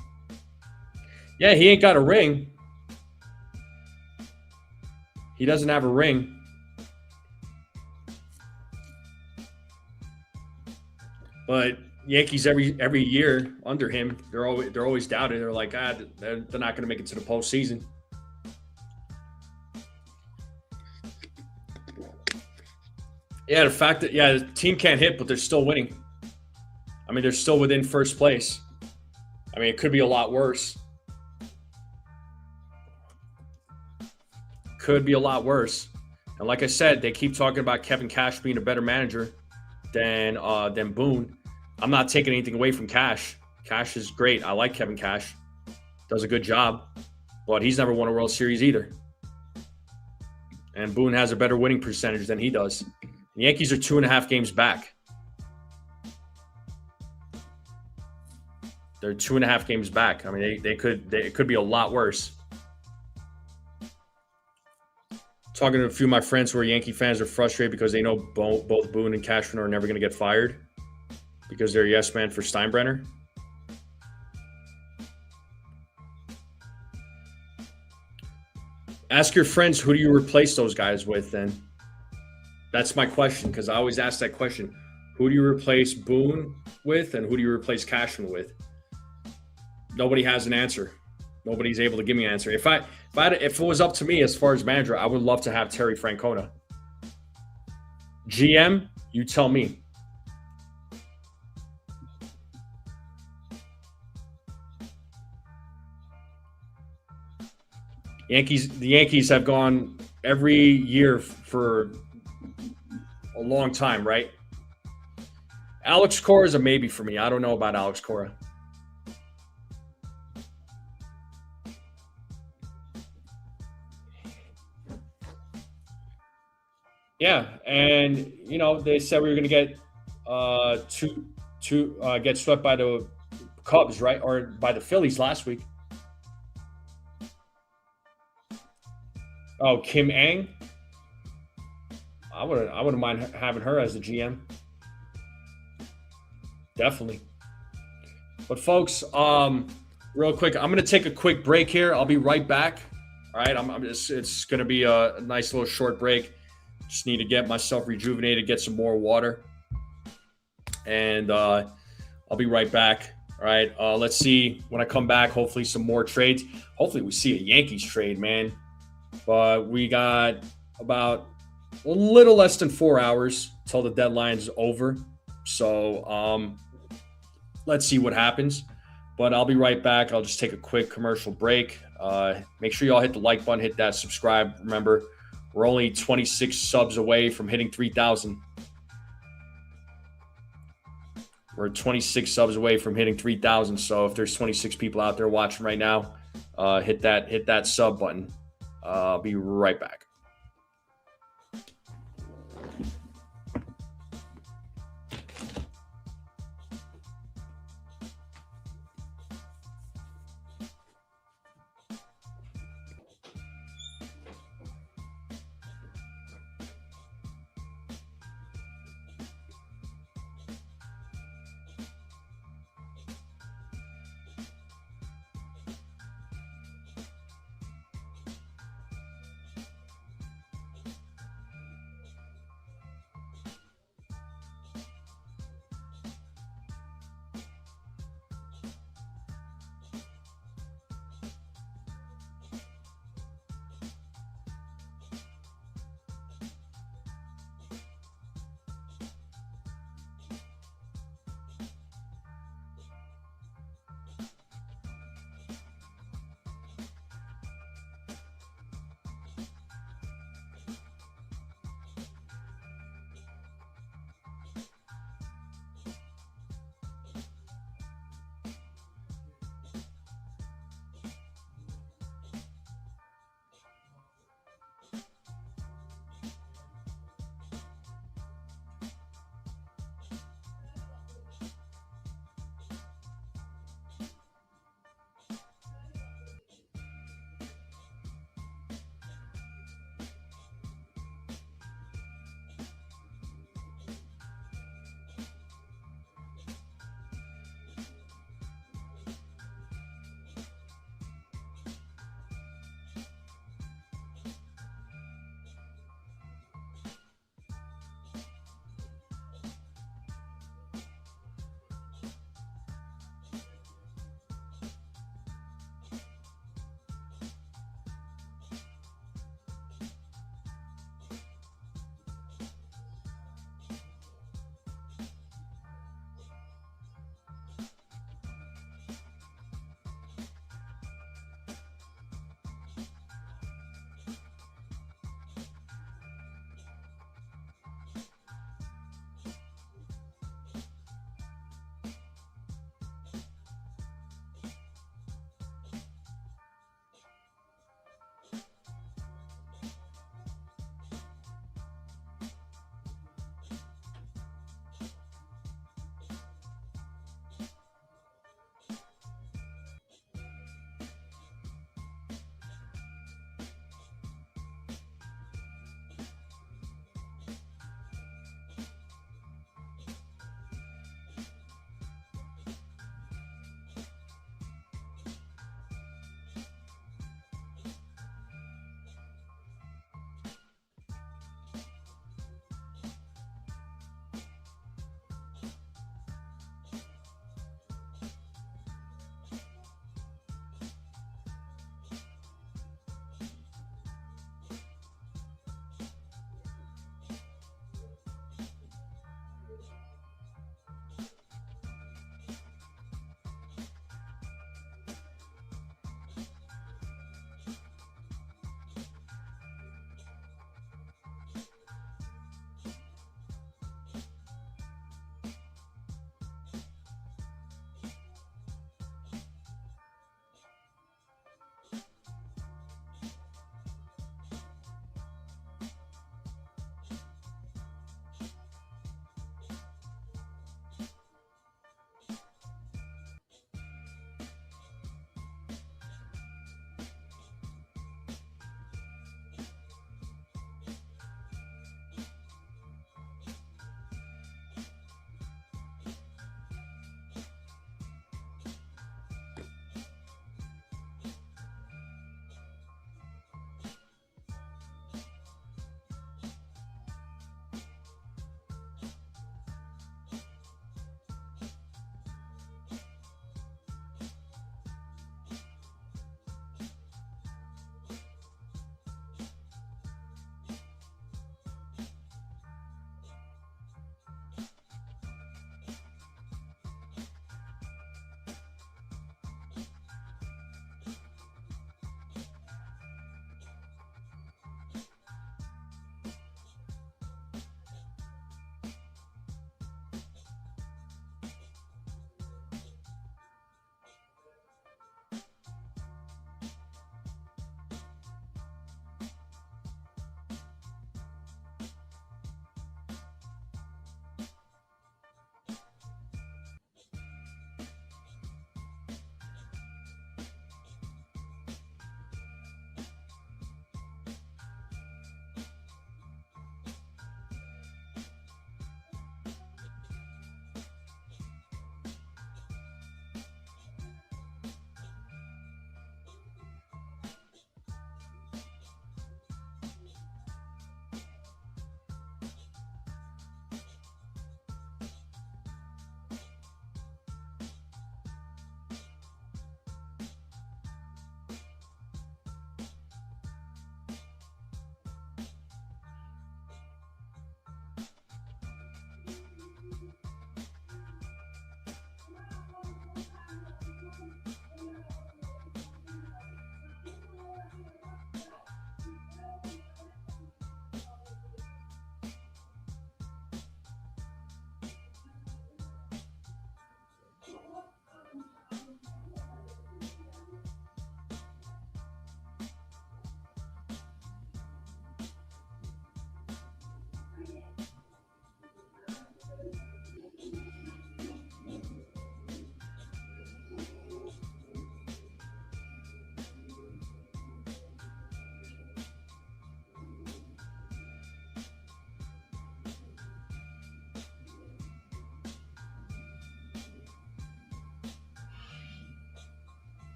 Speaker 1: Yeah, he ain't got a ring. He doesn't have a ring. But Yankees every year under him, they're always doubted. They're like, they're not going to make it to the postseason. Yeah, the fact that the team can't hit, but they're still winning. I mean, they're still within first place. I mean, it could be a lot worse. Could be a lot worse. And like I said, they keep talking about Kevin Cash being a better manager than Boone. I'm not taking anything away from Cash. Cash is great. I like Kevin Cash. Does a good job. But he's never won a World Series either. And Boone has a better winning percentage than he does. The Yankees are 2.5 games back. They're 2.5 games back. I mean, it could be a lot worse. Talking to a few of my friends who are Yankee fans are frustrated because they know both Boone and Cashman are never going to get fired because they're a yes man for Steinbrenner. Ask your friends, who do you replace those guys with then? That's my question, because I always ask that question. Who do you replace Boone with and who do you replace Cashman with? Nobody has an answer. Nobody's able to give me an answer. If it was up to me as far as manager, I would love to have Terry Francona. GM, you tell me. The Yankees have gone every year for a long time, right? Alex Cora is a maybe for me. I don't know about Alex Cora. Yeah, and they said we were going to get get swept by the Cubs, right, or by the Phillies last week. Oh, Kim Ang. I wouldn't mind having her as the GM. Definitely. But folks, real quick, I'm going to take a quick break here. I'll be right back. All right, it's going to be a nice little short break. Just need to get myself rejuvenated, get some more water. And I'll be right back. All right. Let's see when I come back, hopefully some more trades. Hopefully we see a Yankees trade, man. But we got about a little less than 4 hours till the deadline's over. So let's see what happens. But I'll be right back. I'll just take a quick commercial break. Make sure you all hit the like button, hit that subscribe. Remember, we're only 26 subs away from hitting 3,000. We're 26 subs away from hitting 3,000. So if there's 26 people out there watching right now, hit that sub button. I'll be right back.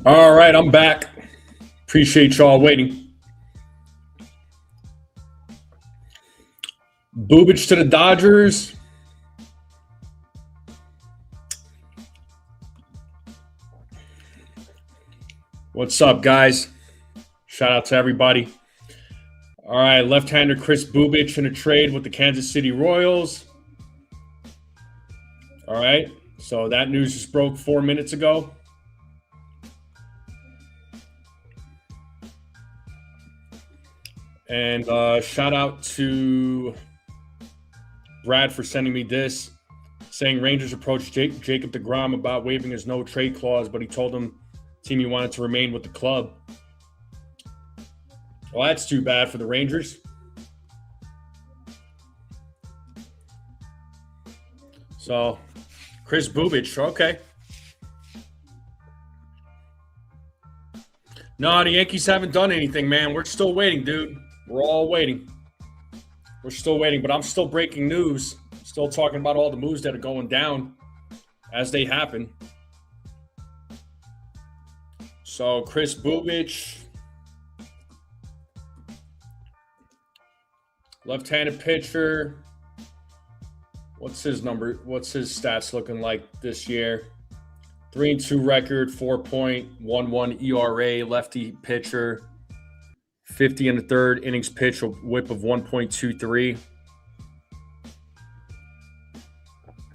Speaker 1: All right, I'm back. Appreciate y'all waiting. Bubic to the Dodgers. What's up, guys? Shout out to everybody. All right, left-hander Chris Bubic in a trade with the Kansas City Royals. All right, so that news just broke 4 minutes ago. And shout out to Brad for sending me this, saying Rangers approached Jacob deGrom about waiving his no-trade clause, but he told him team he wanted to remain with the club. Well, that's too bad for the Rangers. So, Chris Bubic, okay. No, the Yankees haven't done anything, man. We're still waiting, dude. We're all waiting. We're still waiting, but I'm still breaking news. Still talking about all the moves that are going down as they happen. So, Chris Bubic, left-handed pitcher. What's his number? What's his stats looking like this year? 3-2 record, 4.11 ERA, lefty pitcher, 50 in the third innings pitch, a whip of 1.23.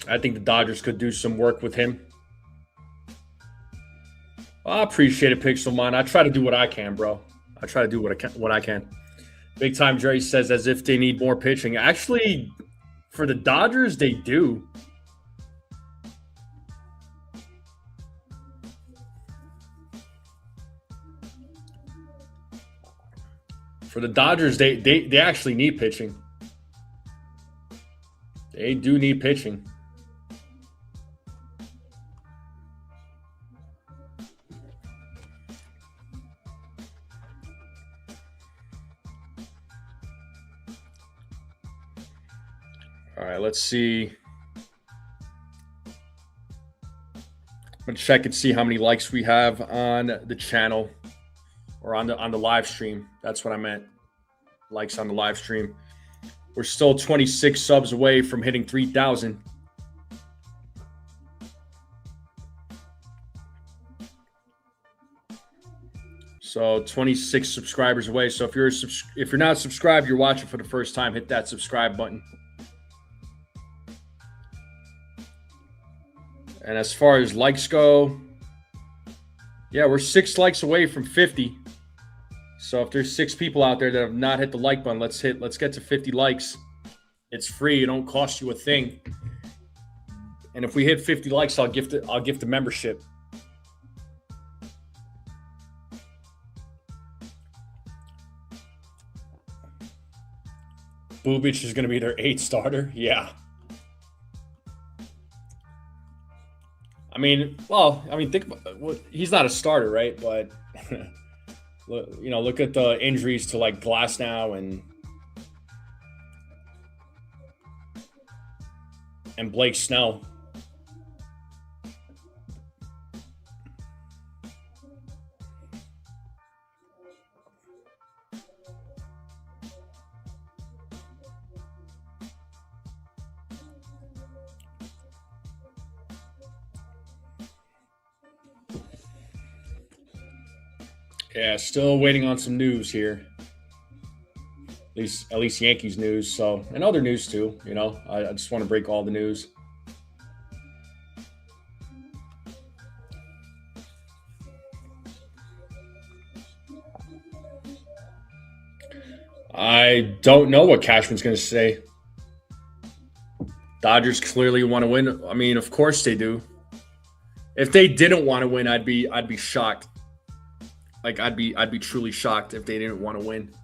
Speaker 1: I think the Dodgers could do some work with him. I appreciate it, Pixelmon. I try to do what I can, bro. I try to do what I can. Big Time Jerry says as if they need more pitching. Actually, for the Dodgers, they do. For the Dodgers, they actually need pitching. They do need pitching. All right, let's see. I'm gonna check and see how many likes we have on the channel or on the live stream. That's what I meant. Likes on the live stream. We're still 26 subs away from hitting 3,000. So 26 subscribers away. So if you're not subscribed, you're watching for the first time, hit that subscribe button. And as far as likes go, yeah, we're 6 likes away from 50. So if there's 6 people out there that have not hit the like button, let's get to 50 likes. It's free. It don't cost you a thing. And if we hit 50 likes, I'll gift the membership. Bubic is going to be their 8th starter. Yeah. Think about he's not a starter, right? But look at the injuries to like Glasnow and Blake Snell. Yeah, still waiting on some news here. At least Yankees news. So, and other news too. I just want to break all the news. I don't know what Cashman's going to say. Dodgers clearly want to win. I mean, of course they do. If they didn't want to win, I'd be shocked. Like I'd be truly shocked if they didn't want to win.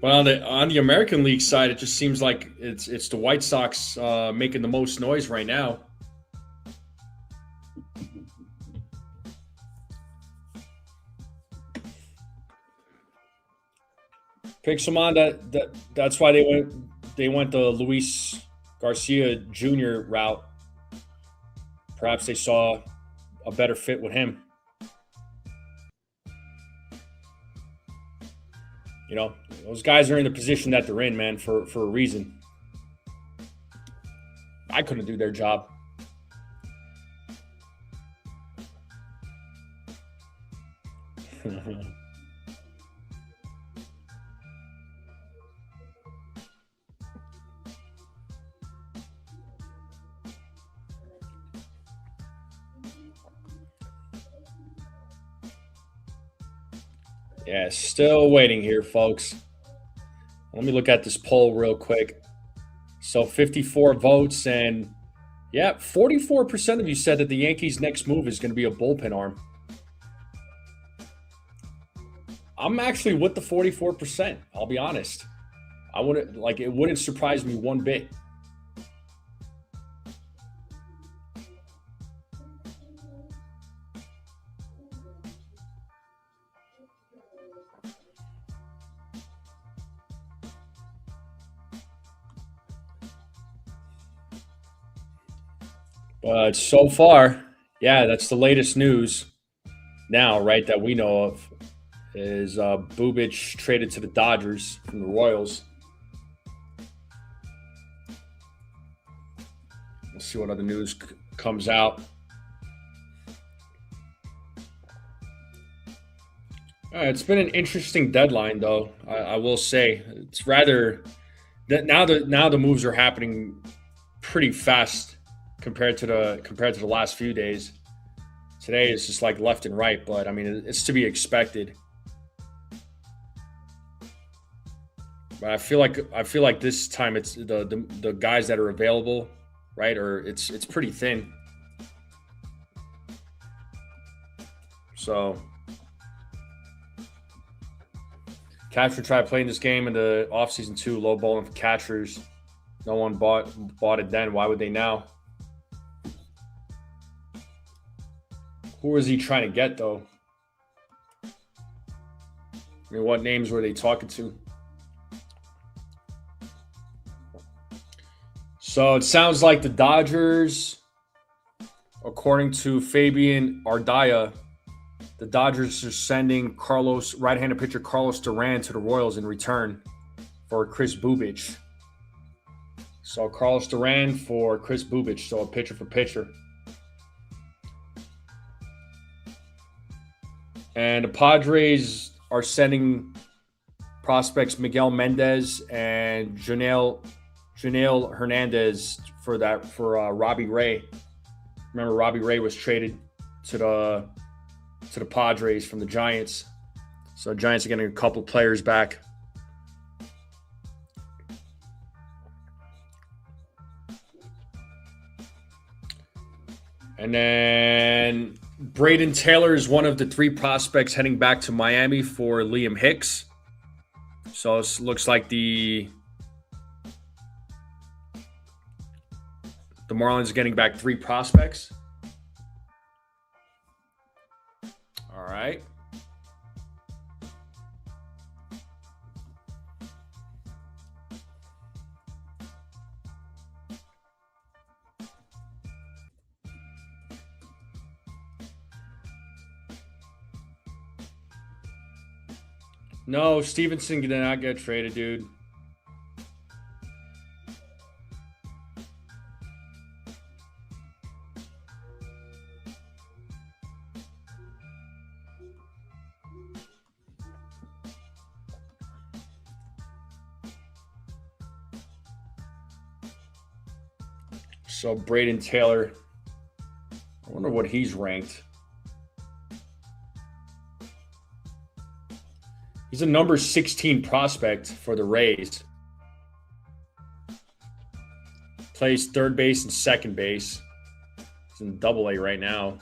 Speaker 1: Well, on the American League side, it just seems like it's the White Sox making the most noise right now. Picks him on that's why they went the Luis Garcia Jr. route. Perhaps they saw a better fit with him. You know, those guys are in the position that they're in, man, for a reason. I couldn't do their job. Yeah, still waiting here, folks. Let me look at this poll real quick. So 54 votes, and yeah, 44% of you said that the Yankees' next move is going to be a bullpen arm. I'm actually with the 44%. I'll be honest. It wouldn't surprise me one bit. But so far, yeah, that's the latest news now, right? That we know of is Bubic traded to the Dodgers from the Royals. We'll see what other news comes out. It's been an interesting deadline, though. I will say it's rather that now the moves are happening pretty fast compared to the last few days. Today is just like left and right, but I mean it's to be expected. But I feel like this time it's the guys that are available, right? Or it's pretty thin. So catcher tried playing this game in the offseason too, low bowling for catchers. No one bought it then. Why would they now? Who was he trying to get though? I mean, what names were they talking to? So it sounds like the Dodgers, according to Fabian Ardaya, the Dodgers are sending right-handed pitcher Carlos Duran to the Royals in return for Chris Bubic. So Carlos Duran for Chris Bubic, so a pitcher for pitcher. And the Padres are sending prospects Miguel Mendez and Janelle Hernandez for Robbie Ray. Remember, Robbie Ray was traded to the Padres from the Giants. So the Giants are getting a couple players back. And then Braden Taylor is one of the three prospects heading back to Miami for Liam Hicks. So it looks like the Marlins are getting back three prospects. All right. No, Stevenson did not get traded, dude. So Braden Taylor, I wonder what he's ranked. He's a number 16 prospect for the Rays. Plays third base and second base. He's in Double-A right now.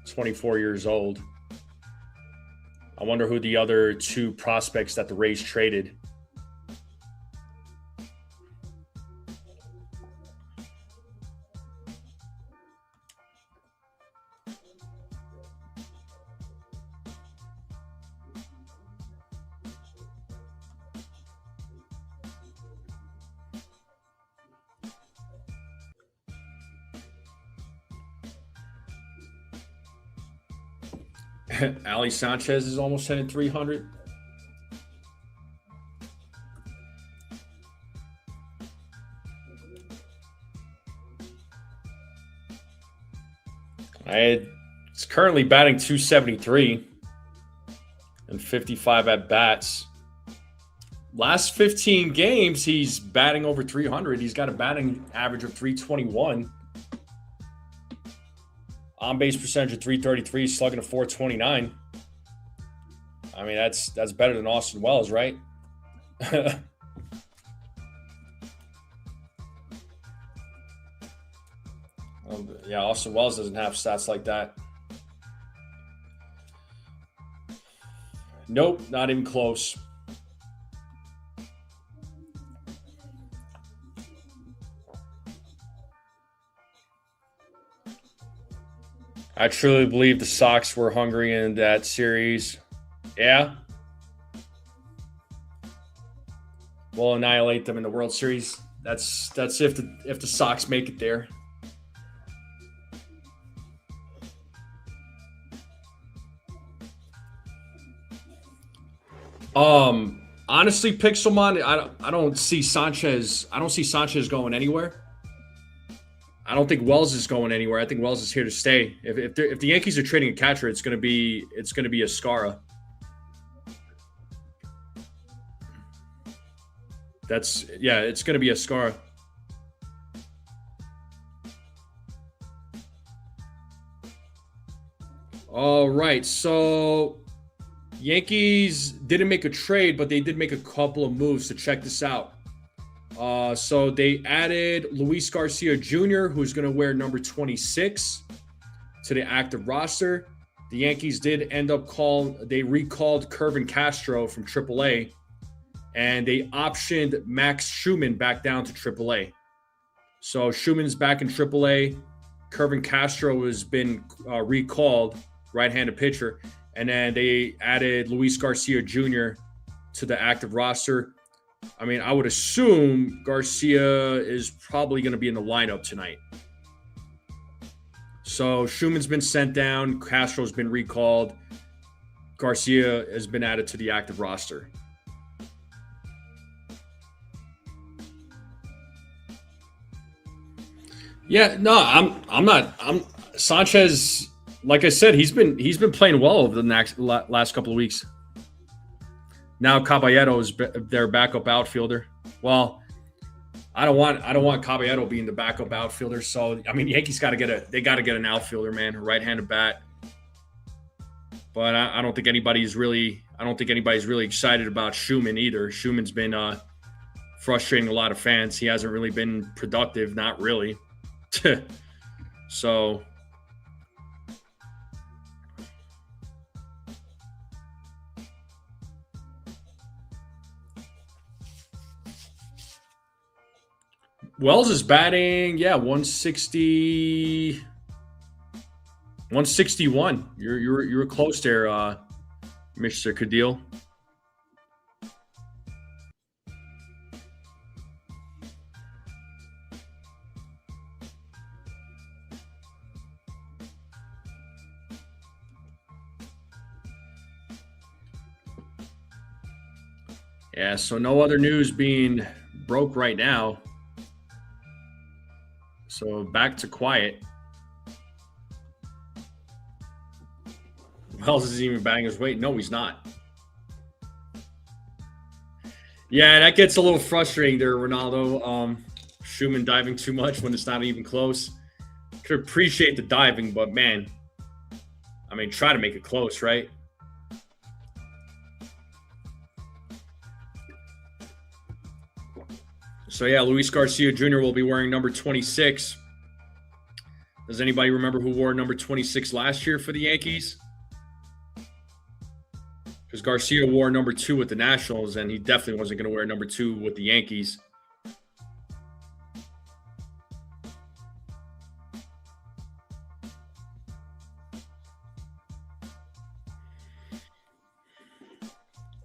Speaker 1: 24 years old. I wonder who the other two prospects that the Rays traded. Ali Sanchez is almost hitting 300. It's currently batting 273 and 55 at bats. Last 15 games, he's batting over 300. He's got a batting average of 321. On base percentage of 333, slugging a 429. I mean, that's better than Austin Wells, right? Yeah, Austin Wells doesn't have stats like that. Nope, not even close. I truly believe the Sox were hungry in that series. Yeah. We'll annihilate them in the World Series. That's if the Sox make it there. Honestly, Pixelmon, I don't see Sanchez. I don't see Sanchez going anywhere. I don't think Wells is going anywhere. I think Wells is here to stay. If the Yankees are trading a catcher, it's gonna be Escara. It's gonna be Escara. All right, so Yankees didn't make a trade, but they did make a couple of moves. So check this out. So they added Luis Garcia Jr., who's going to wear number 26 to the active roster. The Yankees did end up they recalled Kervin Castro from AAA, and they optioned Max Schumann back down to AAA. So Schumann's back in AAA. Kervin Castro has been recalled, right-handed pitcher. And then they added Luis Garcia Jr. to the active roster. I mean, I would assume Garcia is probably going to be in the lineup tonight. So Schumann's been sent down. Castro's been recalled. Garcia has been added to the active roster. Yeah, no, I'm not. Sanchez, like I said, he's been playing well over the last couple of weeks. Now Caballero is their backup outfielder. Well, I don't want Caballero being the backup outfielder. So I mean, Yankees got to get an outfielder, man, a right-handed bat. But I don't think anybody's really excited about Schumann either. Schumann's been frustrating a lot of fans. He hasn't really been productive, not really. So. Wells is batting, 160, 161. You're close there, Mr. Cadil. Yeah, so no other news being broke right now. So back to quiet. Wells isn't even batting his weight. No, he's not. Yeah, that gets a little frustrating there, Ronaldo. Schumann diving too much when it's not even close. Could appreciate the diving, but man, I mean, try to make it close, right? So, yeah, Luis Garcia Jr. will be wearing number 26. Does anybody remember who wore number 26 last year for the Yankees? Because Garcia wore number 2 with the Nationals, and he definitely wasn't going to wear number 2 with the Yankees.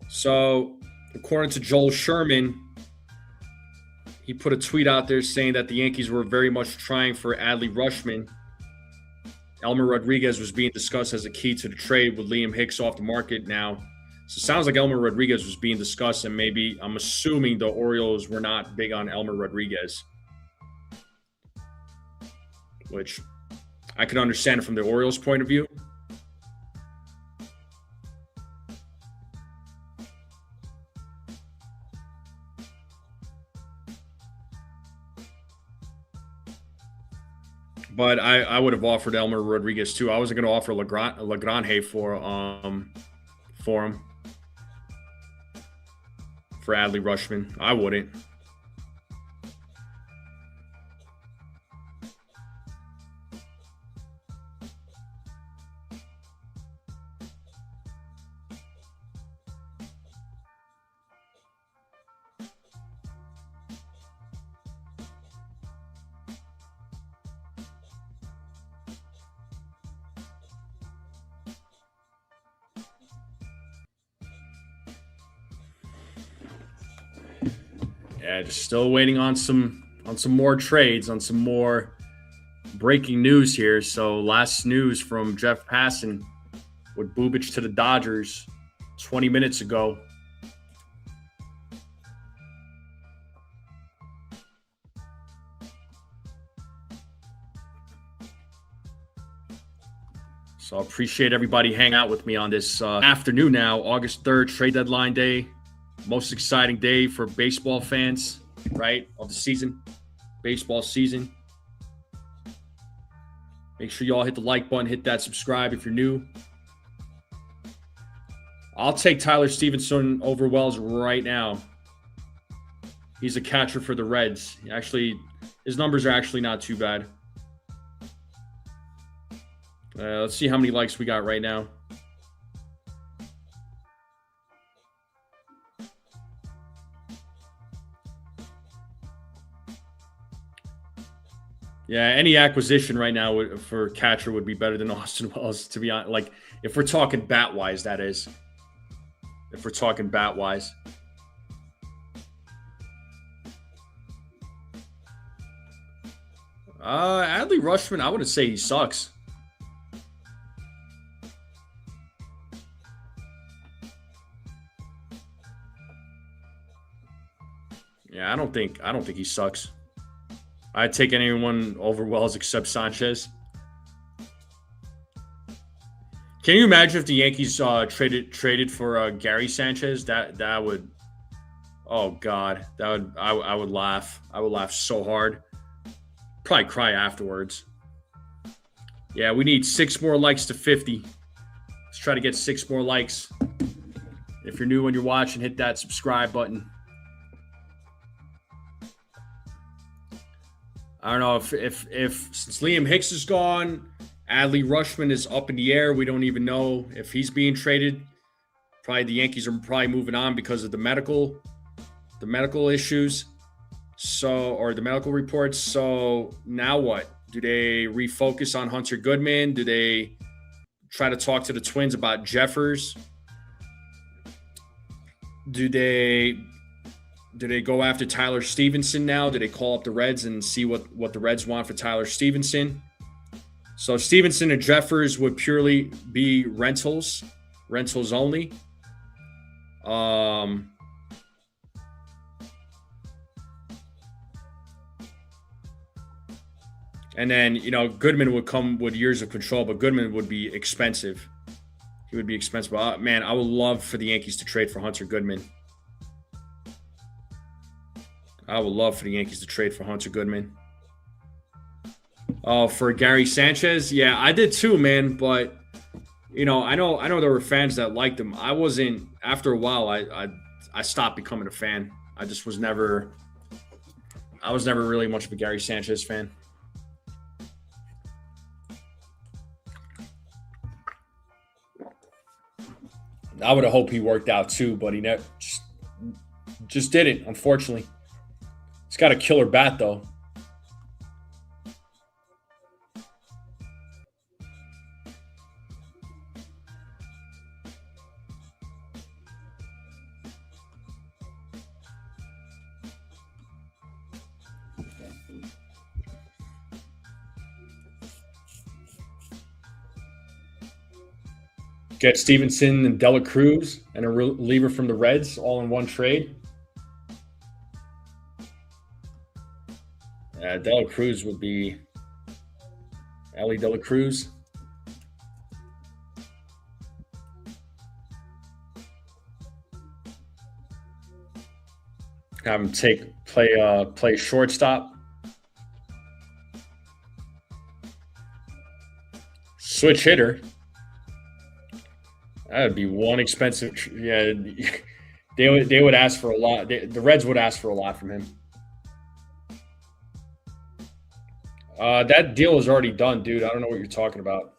Speaker 1: So, according to Joel Sherman, he put a tweet out there saying that the Yankees were very much trying for Adley Rutschman Elmer Rodriguez was being discussed as a key to the trade with Liam Hicks off the market now. So it sounds like Elmer Rodriguez was being discussed, and maybe I'm assuming the Orioles were not big on Elmer Rodriguez, which I can understand from the Orioles' point of view. But I would have offered Elmer Rodriguez too. I wasn't going to offer Lagrange for him for Adley Rutschman. I wouldn't. Yeah, just still waiting on some more trades, on some more breaking news here. So last news from Jeff Passan with Bubic to the Dodgers 20 minutes ago. So I appreciate everybody hanging out with me on this afternoon now, August 3rd, trade deadline day. Most exciting day for baseball fans, right, of the season, baseball season. Make sure y'all hit the like button, hit that subscribe if you're new. I'll take Tyler Stevenson over Wells right now. He's a catcher for the Reds. Actually, his numbers are actually not too bad. Let's see how many likes we got right now. Yeah, any acquisition right now for catcher would be better than Austin Wells, to be honest. Like, if we're talking bat-wise, that is. If we're talking bat-wise. Adley Rutschman, I wouldn't say he sucks. Yeah, I don't think he sucks. I'd take anyone over Wells except Sanchez. Can you imagine if the Yankees traded for Gary Sanchez? That would, oh God, I would laugh. I would laugh so hard. Probably cry afterwards. Yeah, we need 6 more likes to 50. Let's try to get 6 more likes. If you're new when you're watching, hit that subscribe button. I don't know if since Liam Hicks is gone, Adley Rutschman is up in the air. We don't even know if he's being traded. Probably the Yankees are probably moving on because of the medical issues. So, or the medical reports. So now what? Do they refocus on Hunter Goodman? Do they try to talk to the Twins about Jeffers? Do they go after Tyler Stevenson now? Do they call up the Reds and see what the Reds want for Tyler Stevenson? So Stevenson and Jeffers would purely be rentals only. And then, Goodman would come with years of control, but Goodman would be expensive. He would be expensive. Man, I would love for the Yankees to trade for Hunter Goodman. I would love for the Yankees to trade for Hunter Goodman. Oh, for Gary Sanchez? Yeah, I did too, man. But, I know there were fans that liked him. I wasn't, after a while, I stopped becoming a fan. I was never really much of a Gary Sanchez fan. I would have hoped he worked out too, but he never just didn't, unfortunately. He's got a killer bat, though. Get Stevenson and Dela Cruz and a reliever from the Reds all in one trade. Dela Cruz would be Ellie Dela Cruz. Have him play shortstop. Switch hitter. That would be one expensive. Yeah, they would ask for a lot. The Reds would ask for a lot from him. That deal is already done, dude. I don't know what you're talking about.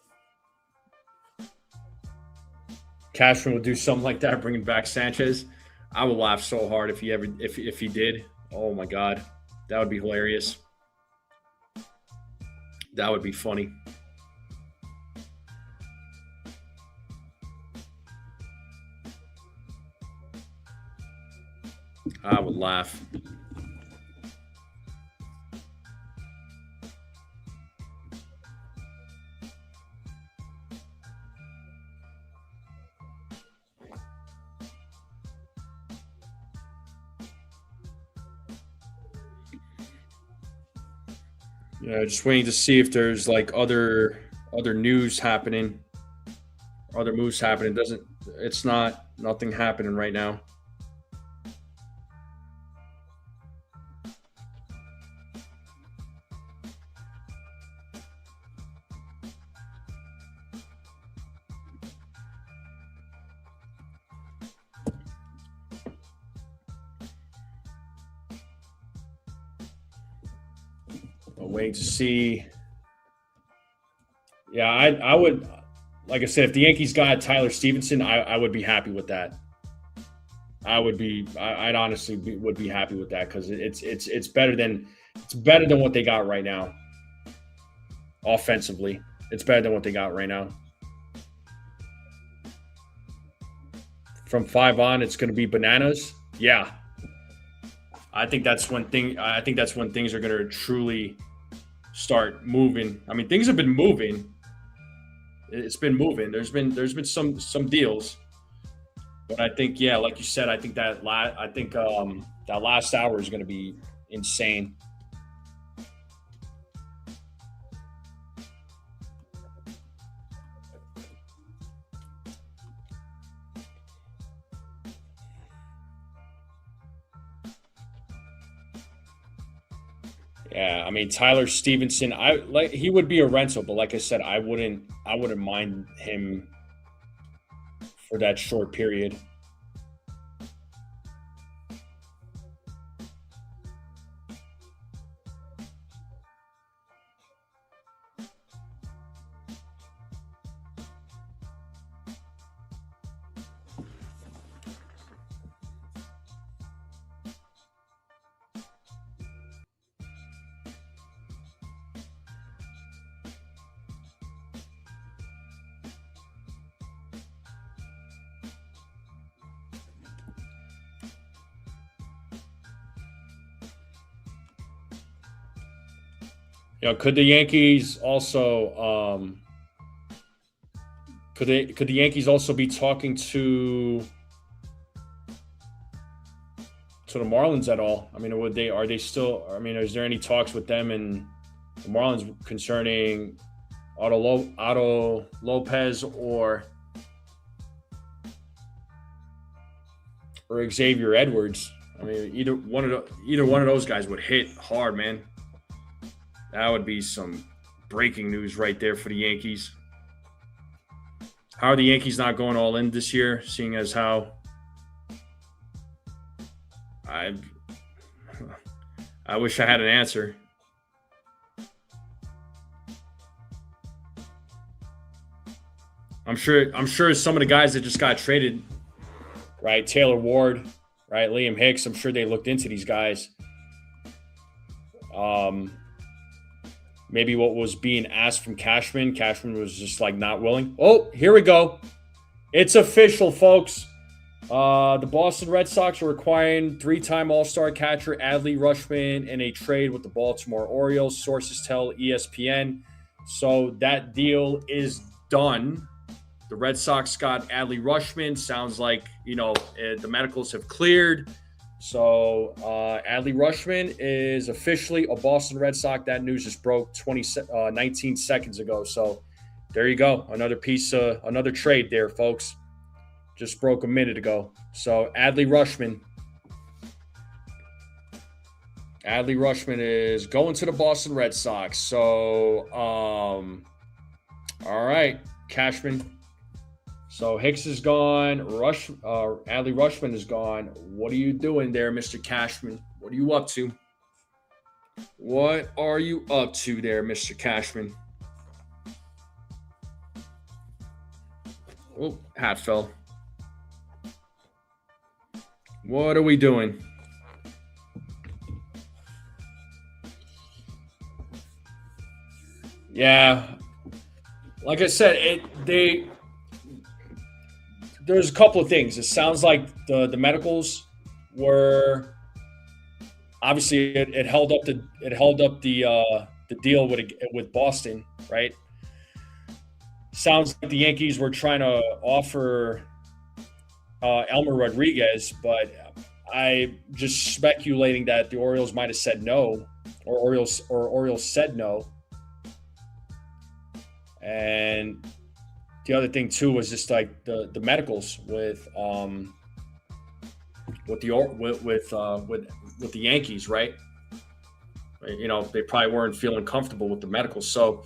Speaker 1: Cashman would do something like that, bringing back Sanchez. I would laugh so hard if he did. Oh my god, that would be hilarious. That would be funny. I would laugh. Yeah, just waiting to see if there's like other news happening, other moves happening. It's nothing happening right now. Waiting to see. Yeah, I would, like I said, if the Yankees got Tyler Stevenson, I would be happy with that. I'd honestly would be happy with that because it's better than what they got right now. Offensively, it's better than what they got right now. From 5 on, it's going to be bananas. Yeah, I think that's when things are going to truly start moving. I mean, things have been moving. It's been moving. There's been some deals, but I think, yeah, like you said, I think that last hour is going to be insane. Yeah, I mean Tyler Stevenson, he would be a rental, but like I said, I wouldn't mind him for that short period. Could the Yankees also could the Yankees also be talking to the Marlins at all? I mean, are they still? I mean, is there any talks with them and the Marlins concerning Otto Lopez or Xavier Edwards? I mean, either one of those guys would hit hard, man. That would be some breaking news right there for the Yankees. How are the Yankees not going all in this year, seeing as how I wish I had an answer. I'm sure some of the guys that just got traded, right? Taylor Ward, right? Liam Hicks, I'm sure they looked into these guys. Maybe what was being asked from Cashman was just like not willing. Oh, here we go. It's official, folks. The Boston Red Sox are requiring 3-time All-Star catcher Adley Rutschman in a trade with the Baltimore Orioles, sources tell ESPN. So that deal is done. The Red Sox got Adley Rutschman. Sounds like, the medicals have cleared. So Adley Rutschman is officially a Boston Red Sox. That news just broke 19 seconds ago. So there you go. Another trade there, folks. Just broke a minute ago. So Adley Rutschman is going to the Boston Red Sox. So, all right, Cashman. So Hicks is gone. Adley Rutschman is gone. What are you doing there, Mr. Cashman? What are you up to? What are you up to there, Mr. Cashman? Oh, hat fell. What are we doing? Yeah, like I said, there's a couple of things. It sounds like the medicals were obviously it held up the deal with Boston, right? Sounds like the Yankees were trying to offer Elmer Rodriguez, but I just speculating that the Orioles might have said no, or Orioles said no. And the other thing too was just like the medicals with the Yankees, right? They probably weren't feeling comfortable with the medicals. So,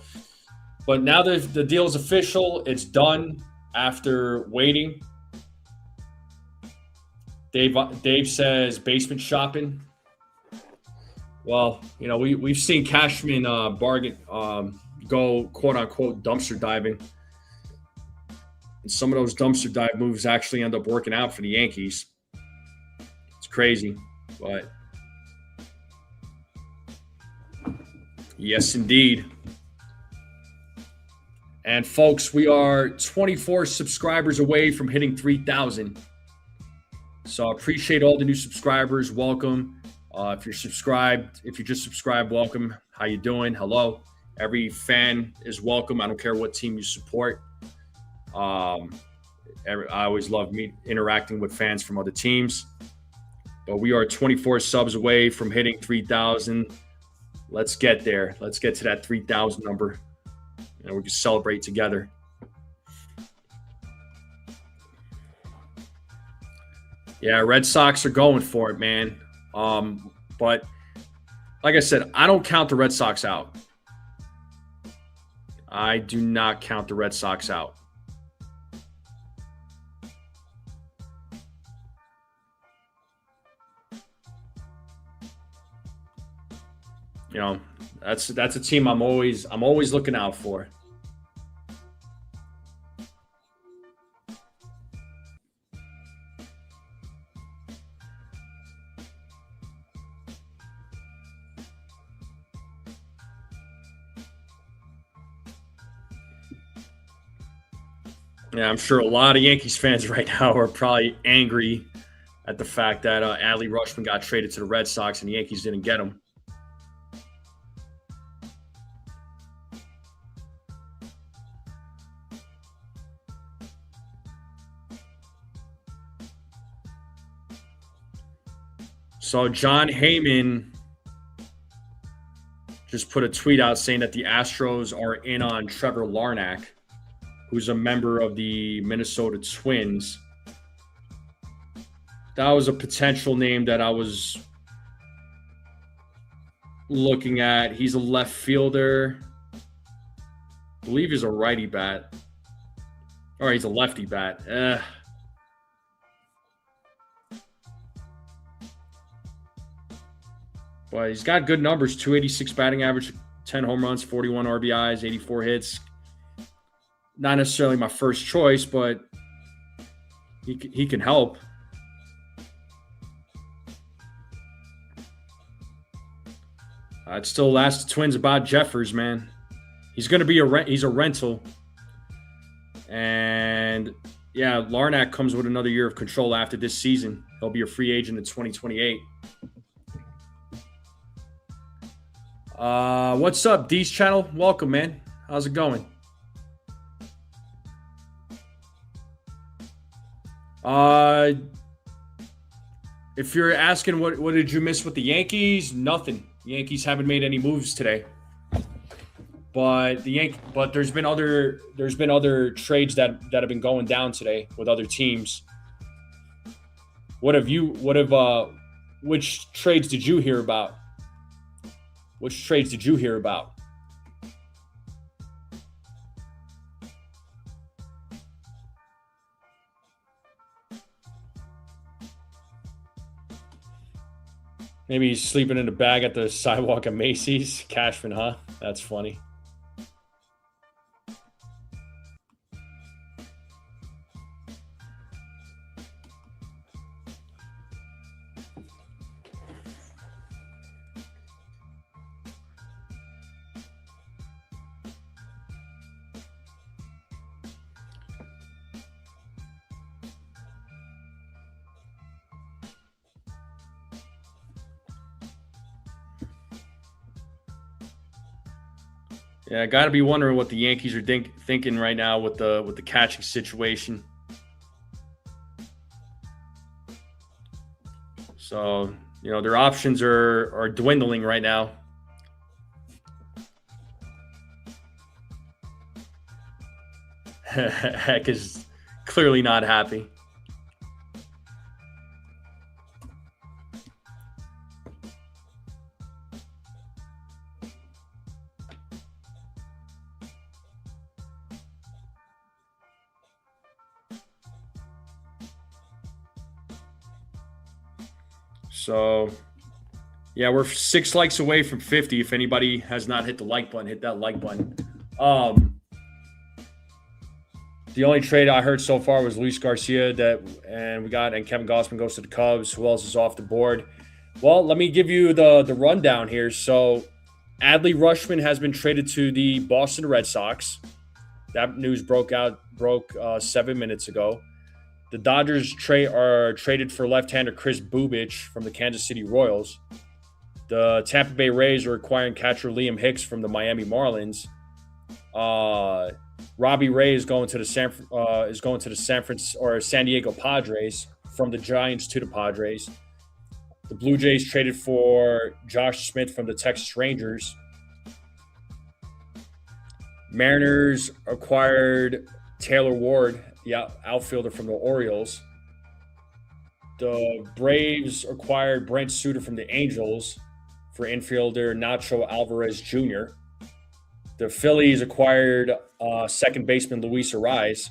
Speaker 1: but now the deal is official. It's done after waiting. Dave says basement shopping. Well, we've seen Cashman bargain go quote unquote dumpster diving. And some of those dumpster dive moves actually end up working out for the Yankees. It's crazy, but yes, indeed. And folks, we are 24 subscribers away from hitting 3,000. So I appreciate all the new subscribers. Welcome. If you're just subscribed, welcome. How you doing? Hello. Every fan is welcome. I don't care what team you support. I always love interacting with fans from other teams. But we are 24 subs away from hitting 3,000. Let's get there. Let's get to that 3,000 number, and we can celebrate together. Yeah, Red Sox are going for it, man. But like I said, I don't count the Red Sox out. I do not count the Red Sox out. That's a team I'm always looking out for. Yeah, I'm sure a lot of Yankees fans right now are probably angry at the fact that Adley Rutschman got traded to the Red Sox and the Yankees didn't get him. So John Heyman just put a tweet out saying that the Astros are in on Trevor Larnach, who's a member of the Minnesota Twins. That was a potential name that I was looking at. He's a left fielder. I believe he's a righty bat. Or he's a lefty bat. But he's got good numbers. 286 batting average, 10 home runs, 41 RBIs, 84 hits. Not necessarily my first choice, but he can help. I'd still ask the Twins about Jeffers, man. He's going to be he's a rental. And yeah, Larnach comes with another year of control after this season. He'll be a free agent in 2028. What's up, D's channel? Welcome, man. How's it going? Uh, if you're asking what did you miss with the Yankees, nothing. The Yankees haven't made any moves today. But there's been other trades that have been going down today with other teams. Which trades did you hear about? Which trades did you hear about? Maybe he's sleeping in a bag at the sidewalk at Macy's. Cashman, huh? That's funny. Yeah, I got to be wondering what the Yankees are thinking right now with the catching situation. So, their options are dwindling right now. Heck is clearly not happy. So, yeah, we're 6 likes away from 50. If anybody has not hit the like button, hit that like button. The only trade I heard so far was Luis Garcia and Kevin Gausman goes to the Cubs. Who else is off the board? Well, let me give you the rundown here. So, Adley Rutschman has been traded to the Boston Red Sox. That news broke 7 minutes ago. The Dodgers are traded for left-hander Chris Bubich from the Kansas City Royals. The Tampa Bay Rays are acquiring catcher Liam Hicks from the Miami Marlins. Robbie Ray is going to the San Diego Padres from the Giants to the Padres. The Blue Jays traded for Josh Smith from the Texas Rangers. Mariners acquired Taylor Ward, the outfielder from the Orioles. The Braves acquired Brent Suter from the Angels for infielder Nacho Alvarez Jr. The Phillies acquired second baseman Luis Ariz.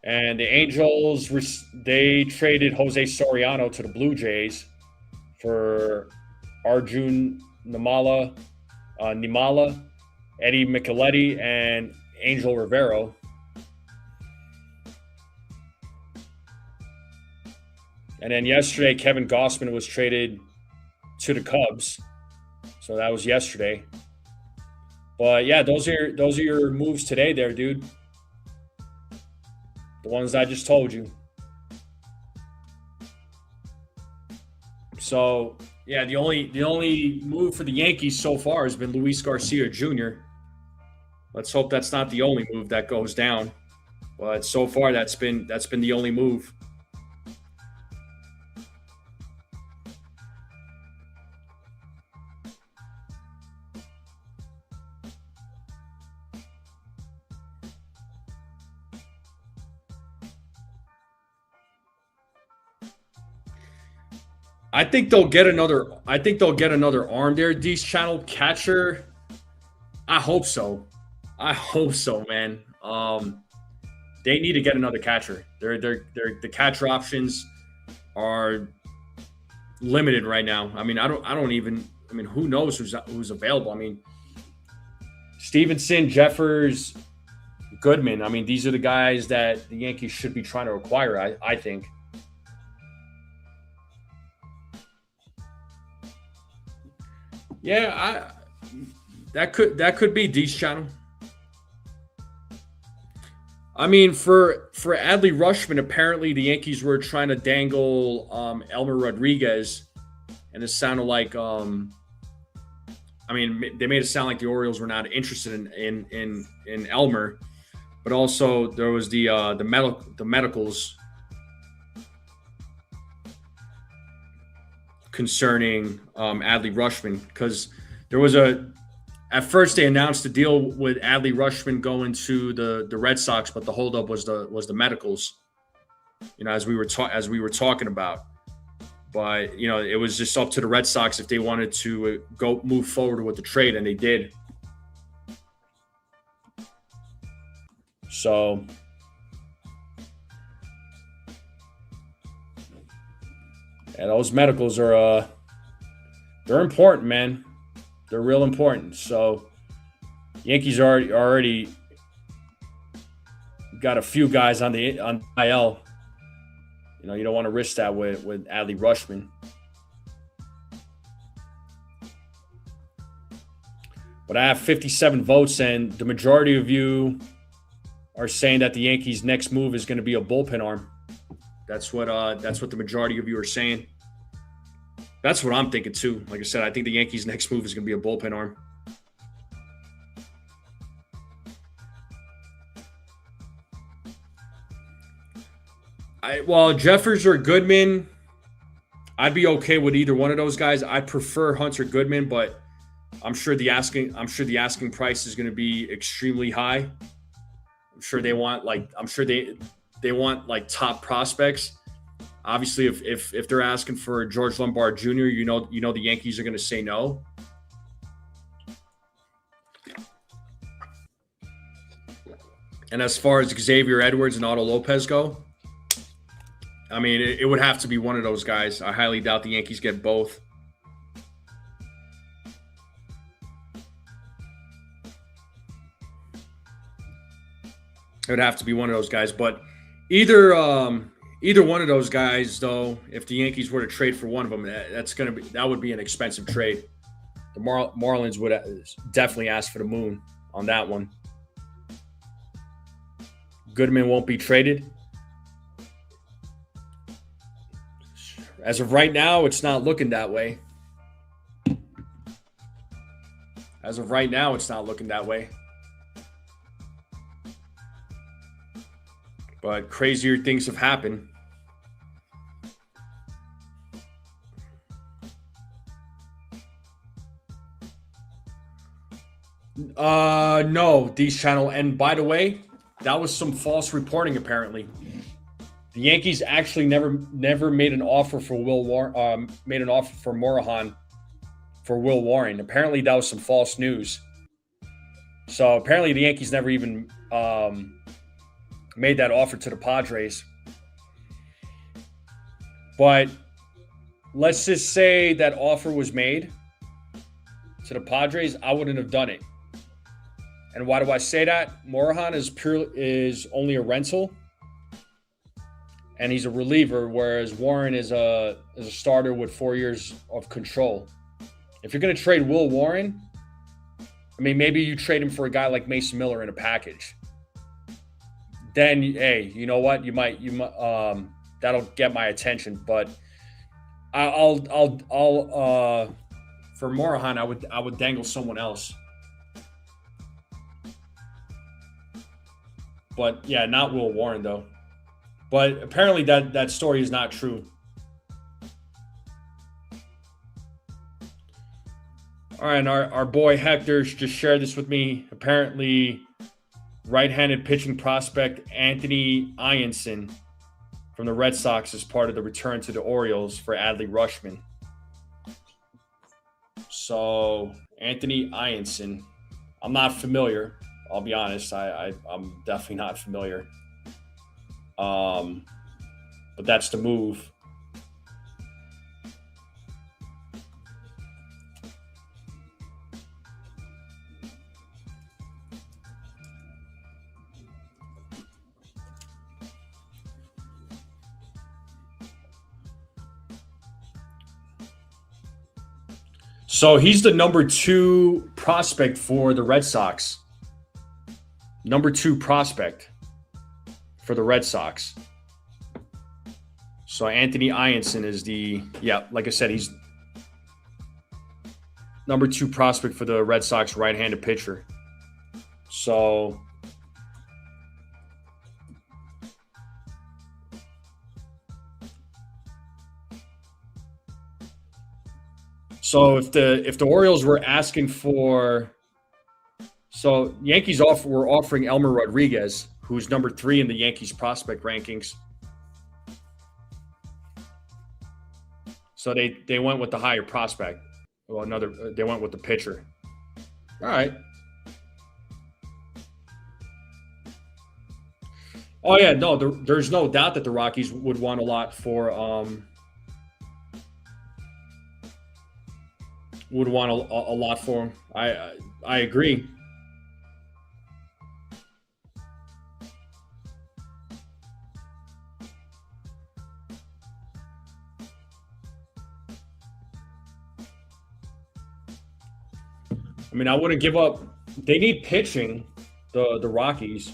Speaker 1: And the Angels, they traded Jose Soriano to the Blue Jays for Arjun Nimala, Eddie Micheletti, and Angel Rivero. And then yesterday, Kevin Gausman was traded to the Cubs. So that was yesterday. But yeah, those are your moves today there, dude. The ones I just told you. So, yeah, the only move for the Yankees so far has been Luis Garcia Jr. Let's hope that's not the only move that goes down. But so far that's been the only move. I think they'll get another arm there. D's channel catcher. I hope so. Man. They need to get another catcher. The catcher options are limited right now. I mean, who knows who's available? I mean, Stevenson, Jeffers, Goodman. I mean, these are the guys that the Yankees should be trying to acquire, I think. Yeah, that could be D's channel. I mean, for Adley Rutschman, apparently the Yankees were trying to dangle Elmer Rodriguez, and it sounded like I mean, they made it sound like the Orioles were not interested in Elmer, but also there was the medicals concerning Adley Rutschman, because there was at first they announced the deal with Adley Rutschman going to the Red Sox, but the holdup was the medicals. As we were talking about. But it was just up to the Red Sox if they wanted to go move forward with the trade, and they did. So those medicals are they're important, man. They're real important. So Yankees already got a few guys on IL. You don't want to risk that with Adley Rutschman. But I have 57 votes, and the majority of you are saying that the Yankees' next move is going to be a bullpen arm. That's what the majority of you are saying. That's what I'm thinking too. Like I said, I think the Yankees' next move is going to be a bullpen arm. Jeffers or Goodman, I'd be okay with either one of those guys. I prefer Hunter Goodman, but I'm sure the asking price is going to be extremely high. I'm sure they want they want top prospects. Obviously, if they're asking for George Lombard Jr., you know the Yankees are going to say no. And as far as Xavier Edwards and Otto Lopez go, I mean, it would have to be one of those guys. I highly doubt the Yankees get both. It would have to be one of those guys. But either one of those guys, though, if the Yankees were to trade for one of them, that would be an expensive trade. The Marlins would definitely ask for the moon on that one. Goodman won't be traded. As of right now, it's not looking that way. But crazier things have happened. No, D's channel. And by the way, that was some false reporting apparently. The Yankees actually never made an offer for Morahan for Will Warren. Apparently, that was some false news. So apparently, the Yankees never even made that offer to the Padres. But let's just say that offer was made to the Padres. I wouldn't have done it. And why do I say that? Morahan is only a rental. And he's a reliever, whereas Warren is a starter with 4 years of control. If you're going to trade Will Warren, I mean, maybe you trade him for a guy like Mason Miller in a package. Then, hey, you know what? You might that'll get my attention. But I'll for Morahan, I would dangle someone else. But yeah, not Will Warren though. But apparently that story is not true. All right, and our boy Hector just shared this with me. Apparently, right-handed pitching prospect Anthony Ianson from the Red Sox is part of the return to the Orioles for Adley Rutschman. So, Anthony Ianson. I'm not familiar. I'll be honest. I'm definitely not familiar. But that's the move. So he's the number 2 prospect for the Red Sox. Number 2 prospect for the Red Sox. So Anthony Ianson is like I said, number 2 prospect for the Red Sox right-handed pitcher. So if the Orioles were asking for, so Yankees were offering Elmer Rodriguez, who's number 3 in the Yankees prospect rankings. So they went with the higher prospect. Well, they went with the pitcher. All right. Oh yeah, no, there's no doubt that the Rockies would want a lot for would want a lot for him. I agree. I mean, I wouldn't give up. They need pitching, the Rockies.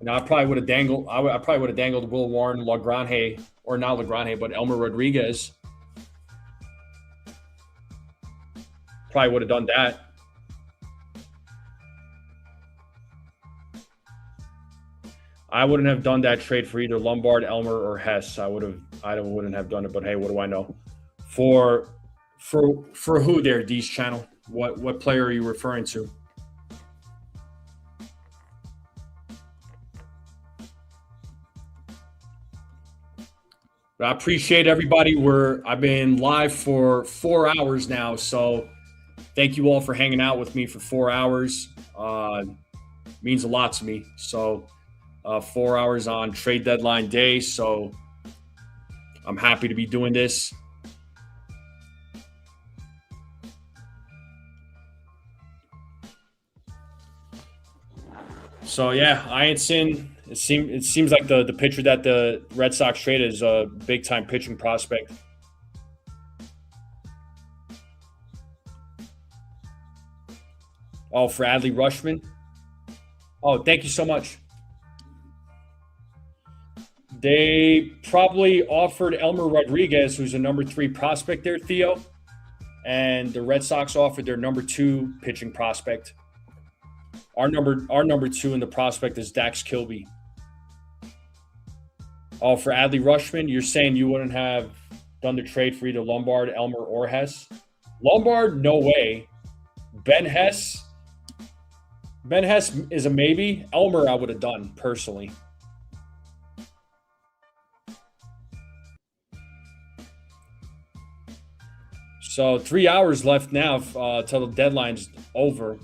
Speaker 1: And I probably would have dangled. I probably would have dangled Will Warren, Lagrange, or not Lagrange, but Elmer Rodriguez. Probably would have done that. I wouldn't have done that trade for either Lombard, Elmer, or Hess. I wouldn't have done it. But hey, what do I know? For who there, D's channel? What player are you referring to? I appreciate everybody. I've been live for 4 hours now, so thank you all for hanging out with me for 4 hours. Means a lot to me. So 4 hours on trade deadline day. So I'm happy to be doing this. So yeah, Ianson. It seems like the pitcher that the Red Sox traded is a big time pitching prospect. Oh, for Adley Rutschman. Oh, thank you so much. They probably offered Elmer Rodriguez, who's a number 3 prospect there, Theo, and the Red Sox offered their number 2 pitching prospect. Our number 2 in the prospect is Dax Kilby. Oh, for Adley Rutschman, you're saying you wouldn't have done the trade for either Lombard, Elmer, or Hess? Lombard, no way. Ben Hess is a maybe. Elmer, I would have done personally. So 3 hours left now till the deadline's over.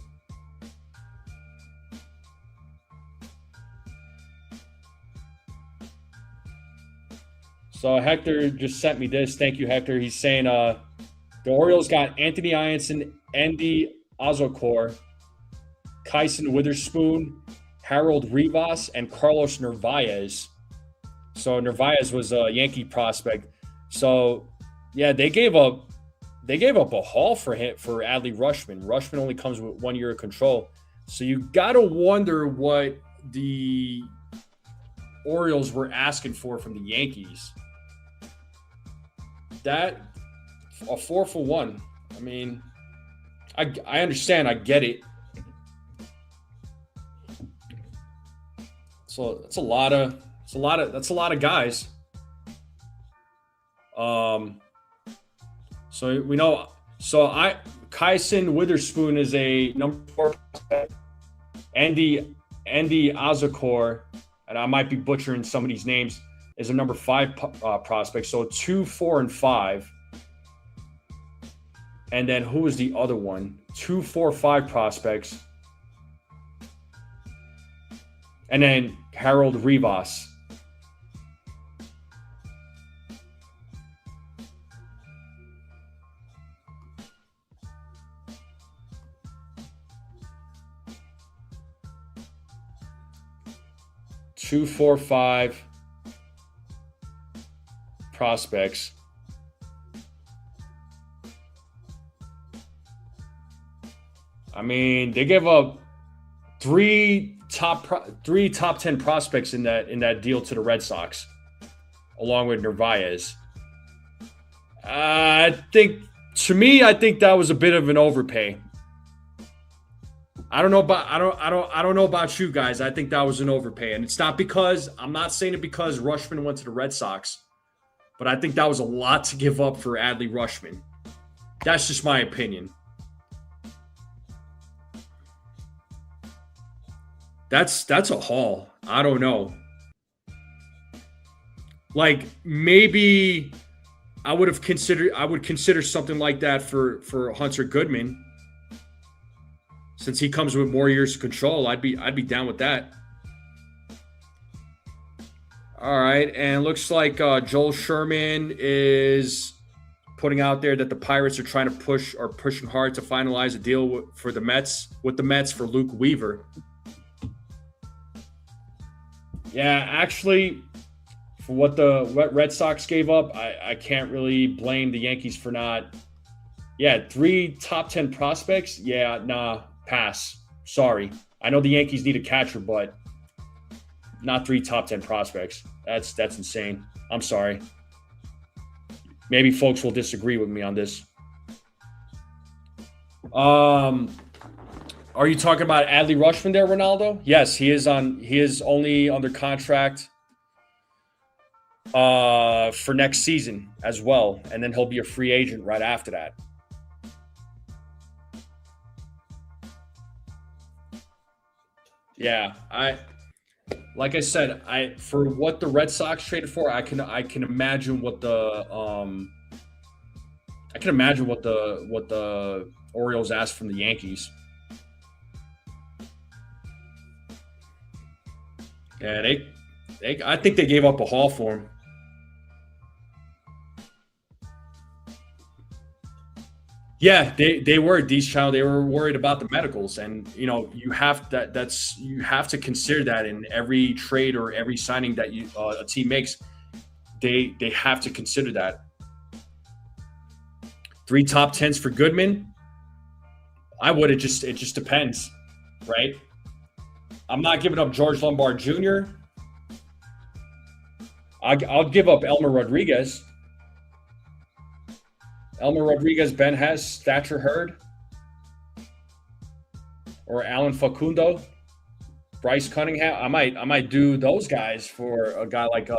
Speaker 1: So Hector just sent me this. Thank you, Hector. He's saying the Orioles got Anthony Ianson, Andy Azokor, Kyson Witherspoon, Harold Rivas, and Carlos Narvaez. So Narvaez was a Yankee prospect. So yeah, they gave up a haul for Adley Rutschman. Rutschman only comes with 1 year of control. So you gotta wonder what the Orioles were asking for from the Yankees. That a 4 for 1. I mean, I understand. I get it. So that's a lot of guys. So we know. So Kyson Witherspoon is a number 4 prospect. Andy Azokor, and I might be butchering some of these names, is a number 5 prospect. So 2, 4, and 5. And then who was the other one? 2, 4, 5 prospects. And then Harold Rivas. Two, 4, 5 prospects. I mean, they gave up three top 10 prospects in that deal to the Red Sox, along with Narvaez. I think To me, I think that was a bit of an overpay. I don't know about you guys. I think that was an overpay, and it's not because I'm not saying it because Rutschman went to the Red Sox, but I think that was a lot to give up for Adley Rutschman. That's just my opinion. That's a haul. I don't know. Like maybe I would consider something like that for Hunter Goodman. Since he comes with more years of control, I'd be down with that. All right, and it looks like Joel Sherman is putting out there that the Pirates are pushing hard to finalize a deal with the Mets for Luke Weaver. Yeah, actually, for what the Red Sox gave up, I can't really blame the Yankees for not. Yeah, 3 top 10 prospects. Yeah, nah, pass. Sorry. I know the Yankees need a catcher, but not 3 top 10 prospects. That's insane. I'm sorry. Maybe folks will disagree with me on this. Are you talking about Adley Rutschman there, Ronaldo? Yes, he is only under contract for next season as well, and then he'll be a free agent right after that. Yeah, like I said, for what the Red Sox traded for, I can imagine what the Orioles asked from the Yankees. Yeah, I think they gave up a haul for him. Yeah, they were these child. They were worried about the medicals, and you have you have to consider that in every trade or every signing that a team makes. They have to consider that. 3 top 10s for Goodman. I would. It just depends, right? I'm not giving up George Lombard Jr. I'll give up Elmer Rodriguez. Ben Hess, Thatcher Hurd, or Alan Facundo, Bryce Cunningham. I might do those guys for a guy like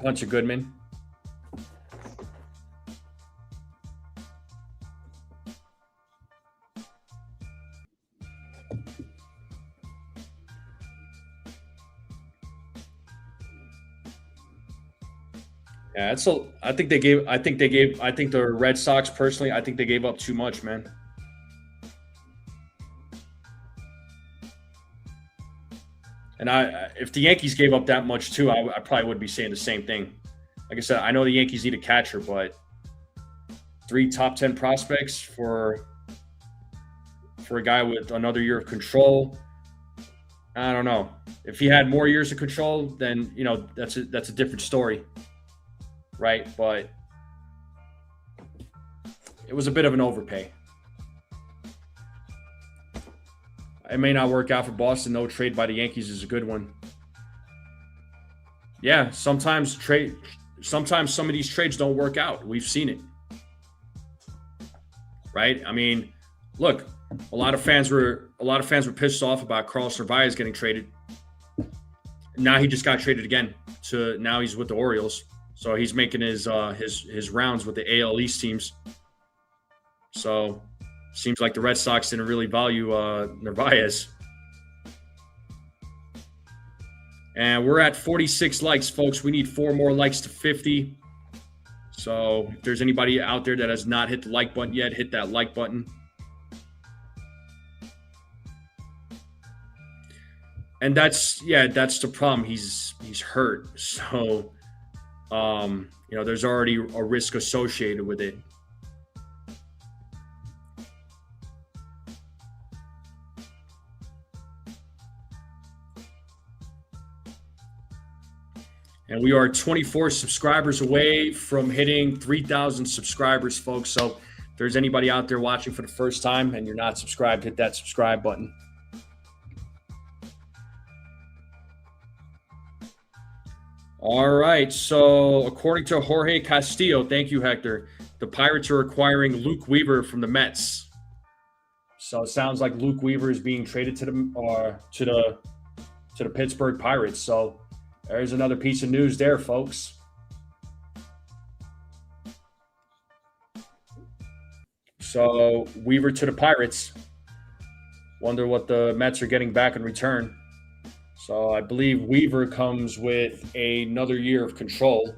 Speaker 1: Hunter Goodman. Yeah, I think the Red Sox personally, I think they gave up too much, man. And if the Yankees gave up that much too, I probably would be saying the same thing. Like I said, I know the Yankees need a catcher, but 3 top 10 prospects for a guy with another year of control. I don't know. If he had more years of control, then that's a different story. Right, but it was a bit of an overpay. It may not work out for Boston. No trade by the Yankees is a good one. Yeah, sometimes some of these trades don't work out. We've seen it. Right? I mean, look, a lot of fans were pissed off about Carlos Narvaez getting traded. Now he just got traded again. Now he's with the Orioles. So he's making his rounds with the AL East teams. So seems like the Red Sox didn't really value Narvaez. And we're at 46 likes, folks. We need 4 more likes to 50. So if there's anybody out there that has not hit the like button yet, hit that like button. And that's the problem. He's hurt. So there's already a risk associated with it. And we are 24 subscribers away from hitting 3,000 subscribers, folks. So if there's anybody out there watching for the first time and you're not subscribed, hit that subscribe button. All right. So, according to Jorge Castillo, thank you, Hector. The Pirates are acquiring Luke Weaver from the Mets. So it sounds like Luke Weaver is being traded to the Pittsburgh Pirates. So there's another piece of news there, folks. So Weaver to the Pirates. Wonder what the Mets are getting back in return. So I believe Weaver comes with another year of control.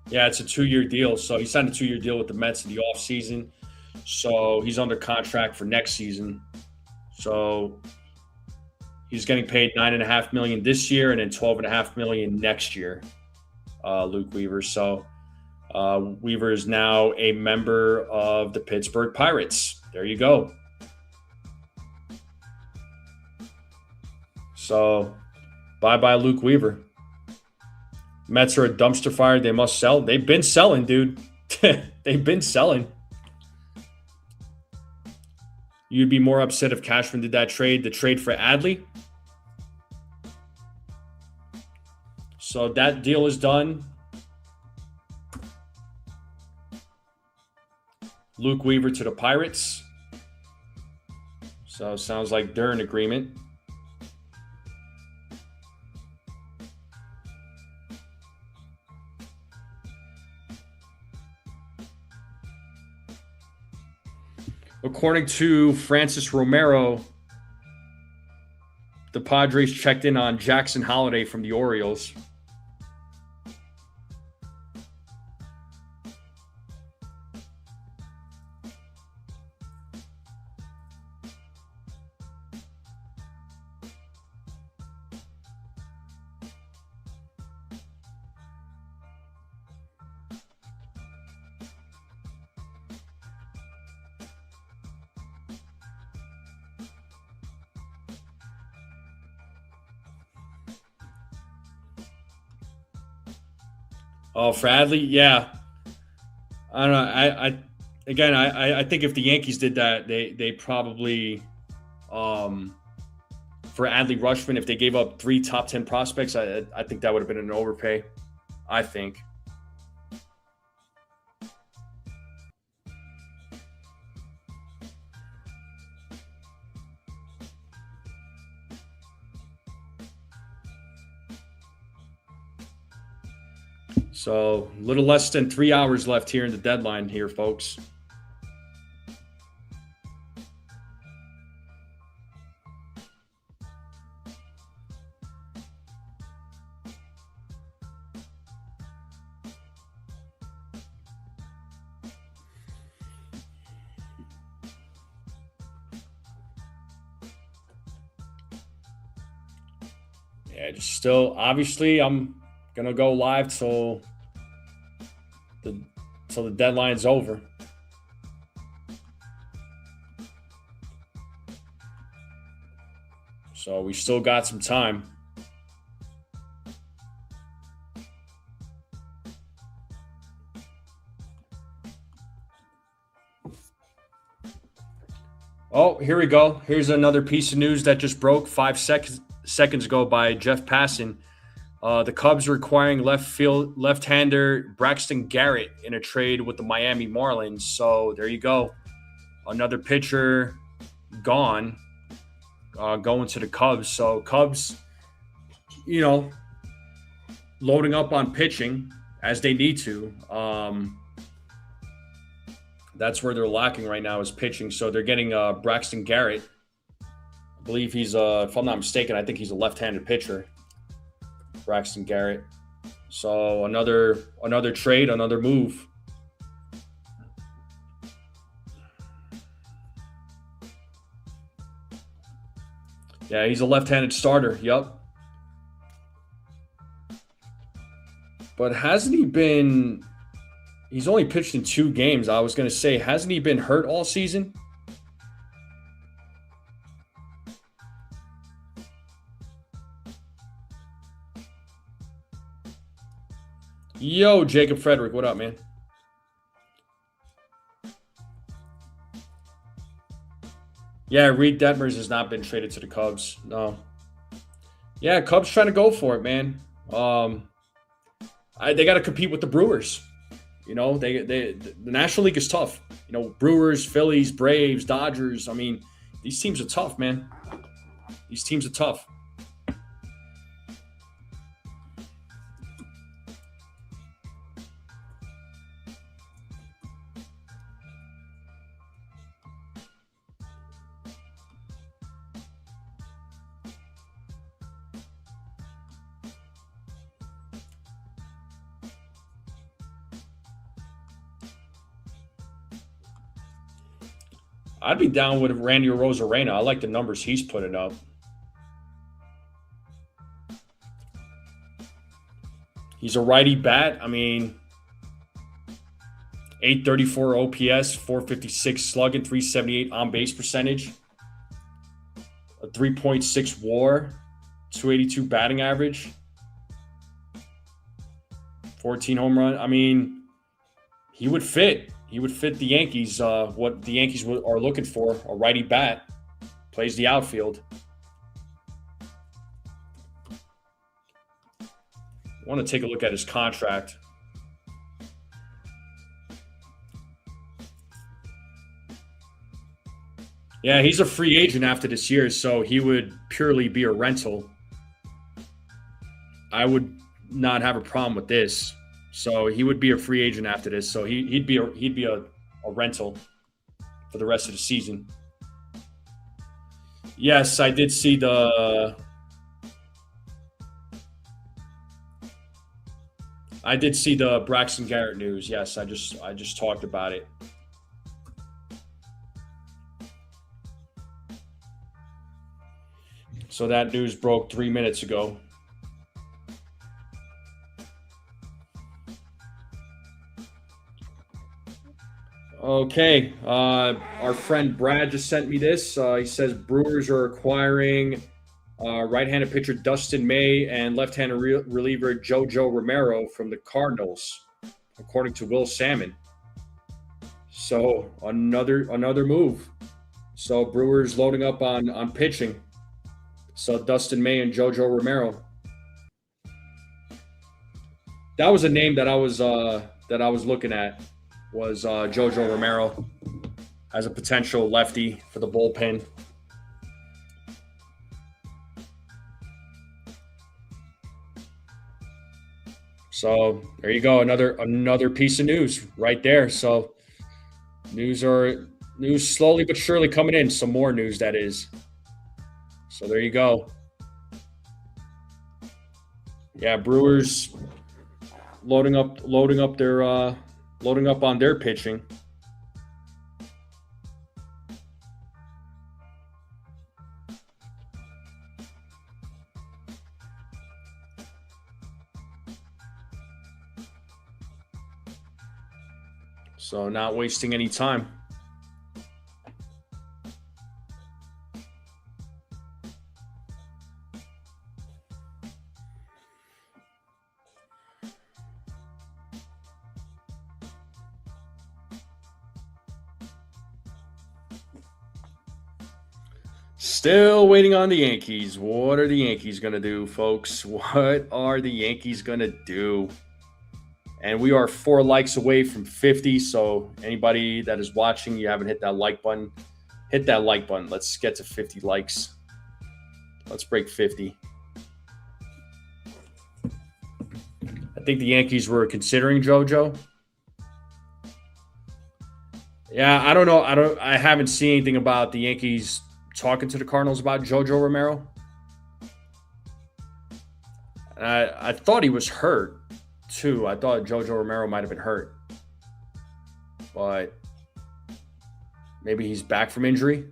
Speaker 1: Yeah, it's a 2-year deal. So he signed a 2-year deal with the Mets in the offseason. So he's under contract for next season. So he's getting paid $9.5 million this year, and then $12.5 million next year. Luke Weaver. So Weaver is now a member of the Pittsburgh Pirates. There you go. So bye bye, Luke Weaver. Mets are a dumpster fire. They must sell. They've been selling, dude. They've been selling. You'd be more upset if Cashman did that trade, the trade for Adley. So that deal is done. Luke Weaver to the Pirates. So it sounds like they're in agreement. According to Francis Romero, the Padres checked in on Jackson Holliday from the Orioles. Oh, for Adley, yeah. I don't know. I think if the Yankees did that, they probably for Adley Rutschman, if they gave up 3 top 10 prospects, I think that would have been an overpay. I think. So a little less than 3 hours left here in the deadline here, folks. Yeah, just still obviously I'm gonna go live till the deadline's over. So we still got some time. Oh, here we go. Here's another piece of news that just broke 5 seconds ago by Jeff Passan. The Cubs are acquiring left-hander Braxton Garrett in a trade with the Miami Marlins. So there you go. Another pitcher gone, going to the Cubs. So Cubs, loading up on pitching as they need to. That's where they're lacking right now is pitching. So they're getting Braxton Garrett. I believe he's, if I'm not mistaken, I think he's a left-handed pitcher. Braxton Garrett. So another trade, another move. Yeah, he's a left-handed starter. Yep. But hasn't he been? He's only pitched in 2 games. I was going to say, hasn't he been hurt all season? Yo, Jacob Frederick, what up, man? Yeah, Reed Detmers has not been traded to the Cubs. No. Yeah, Cubs trying to go for it, man. Um, they got to compete with the Brewers. The National League is tough. Brewers, Phillies, Braves, Dodgers. I mean, these teams are tough, man. These teams are tough. I'd be down with Randy Rosarena. I like the numbers he's putting up. He's a righty bat. I mean, 834 OPS, 456 slugging, 378 on base percentage, a 3.6 WAR, 282 batting average, 14 home run. I mean, he would fit. He would fit the Yankees. What the Yankees are looking for: a righty bat, plays the outfield. I want to take a look at his contract. Yeah, he's a free agent after this year, so he would purely be a rental. I would not have a problem with this. So he would be a free agent after this. So he'd be a rental for the rest of the season. Yes, I did see the Braxton Garrett news. Yes, I just talked about it. So that news broke 3 minutes ago. Okay, our friend Brad just sent me this. He says Brewers are acquiring right-handed pitcher Dustin May and left-handed reliever JoJo Romero from the Cardinals, according to Will Salmon. So another move. So Brewers loading up on pitching. So Dustin May and JoJo Romero. That was a name that I was looking at, was JoJo Romero as a potential lefty for the bullpen. So there you go, another piece of news right there. So news slowly but surely coming in. Some more news, that is. So there you go. Yeah, Brewers loading up on their pitching. So not wasting any time. Still waiting on the Yankees. What are the Yankees going to do, folks? What are the Yankees going to do? And we are 4 likes away from 50. So anybody that is watching, you haven't hit that like button, hit that like button. Let's get to 50 likes. Let's break 50. I think the Yankees were considering JoJo. Yeah, I don't know. I haven't seen anything about the Yankees talking to the Cardinals about JoJo Romero. And I thought he was hurt too. I thought JoJo Romero might have been hurt, but maybe he's back from injury.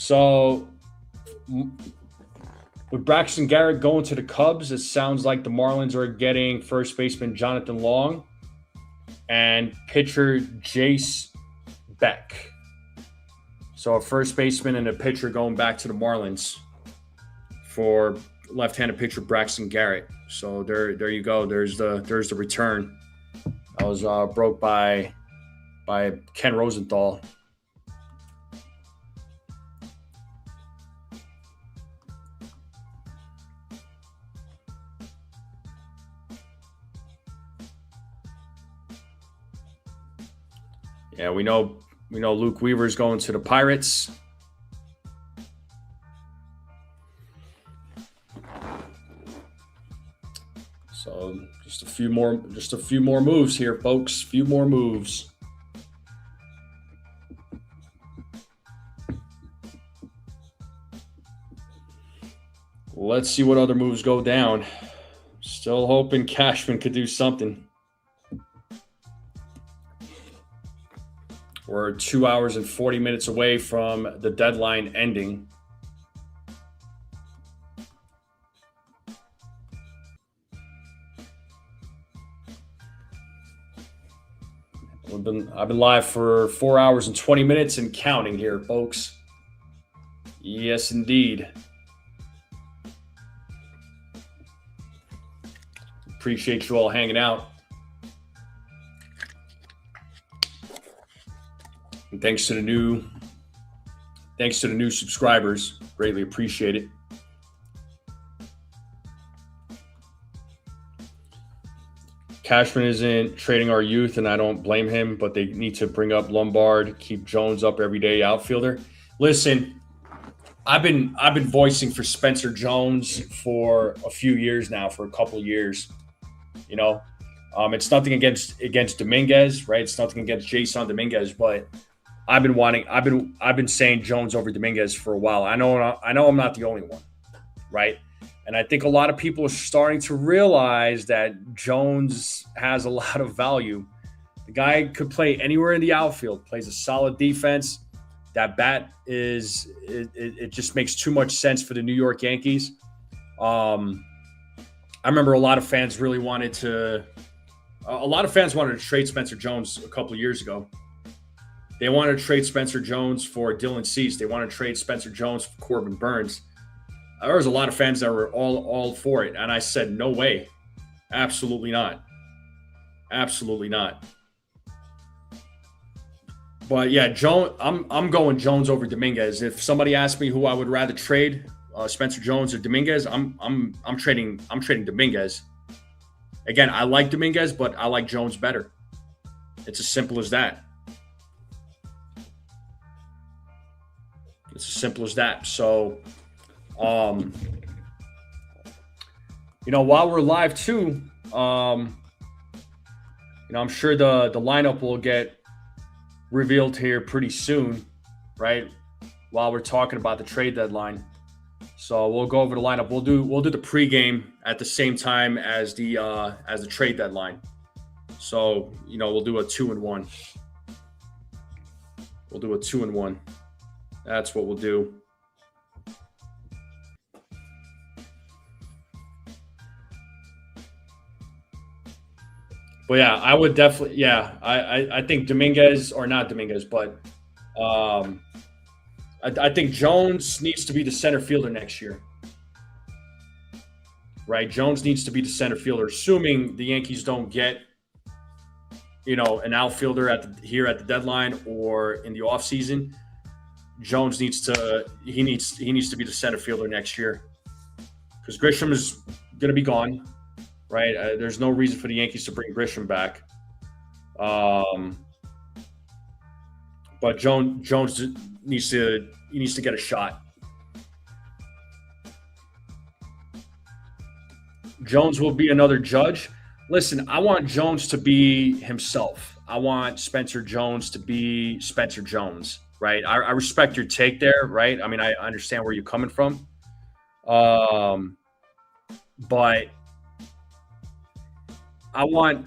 Speaker 1: So with Braxton Garrett going to the Cubs, it sounds like the Marlins are getting first baseman Jonathan Long and pitcher Jace Beck. So a first baseman and a pitcher going back to the Marlins for left-handed pitcher Braxton Garrett. So there you go. There's the return. That was broke by Ken Rosenthal. Yeah, we know Luke Weaver's going to the Pirates. So just a few more moves here, folks. Few more moves. Let's see what other moves go down. Still hoping Cashman could do something. We're 2 hours and 40 minutes away from the deadline ending. I've been live for 4 hours and 20 minutes and counting here, folks. Yes, indeed. Appreciate you all hanging out. And thanks to the new subscribers. Greatly appreciate it. Cashman isn't trading our youth, and I don't blame him, but they need to bring up Lombard, keep Jones up every day, outfielder. Listen, I've been voicing for Spencer Jones for a few years now, for a couple of years. You know, it's nothing against Dominguez, right? It's nothing against Jason Dominguez, but I've been saying Jones over Dominguez for a while. I know I'm not the only one, right? And I think a lot of people are starting to realize that Jones has a lot of value. The guy could play anywhere in the outfield, plays a solid defense. That bat it just makes too much sense for the New York Yankees. I remember a lot of fans wanted to trade Spencer Jones a couple of years ago. They wanted to trade Spencer Jones for Dylan Cease. They wanted to trade Spencer Jones for Corbin Burns. There was a lot of fans that were all for it, and I said, no way. Absolutely not. Absolutely not. But yeah, I'm going Jones over Dominguez. If somebody asked me who I would rather trade, Spencer Jones or Dominguez, I'm trading Dominguez. Again, I like Dominguez, but I like Jones better. It's as simple as that. It's as simple as that. So, while we're live too, I'm sure the lineup will get revealed here pretty soon, right? While we're talking about the trade deadline. So we'll go over the lineup. We'll do the pregame at the same time as the trade deadline. So, we'll do a 2-1. We'll do a 2-1. That's what we'll do. But yeah, I would definitely, I think Dominguez, or not Dominguez, but I think Jones needs to be the center fielder next year. Right? Jones needs to be the center fielder, assuming the Yankees don't get, an outfielder here at the deadline or in the offseason. Jones needs to be the center fielder next year, because Grisham is going to be gone, right? There's no reason for the Yankees to bring Grisham back. But Jones needs to get a shot. Jones will be another Judge. Listen, I want Jones to be himself. I want Spencer Jones to be Spencer Jones. Right, I respect your take there. Right, I mean, I understand where you're coming from, but I want,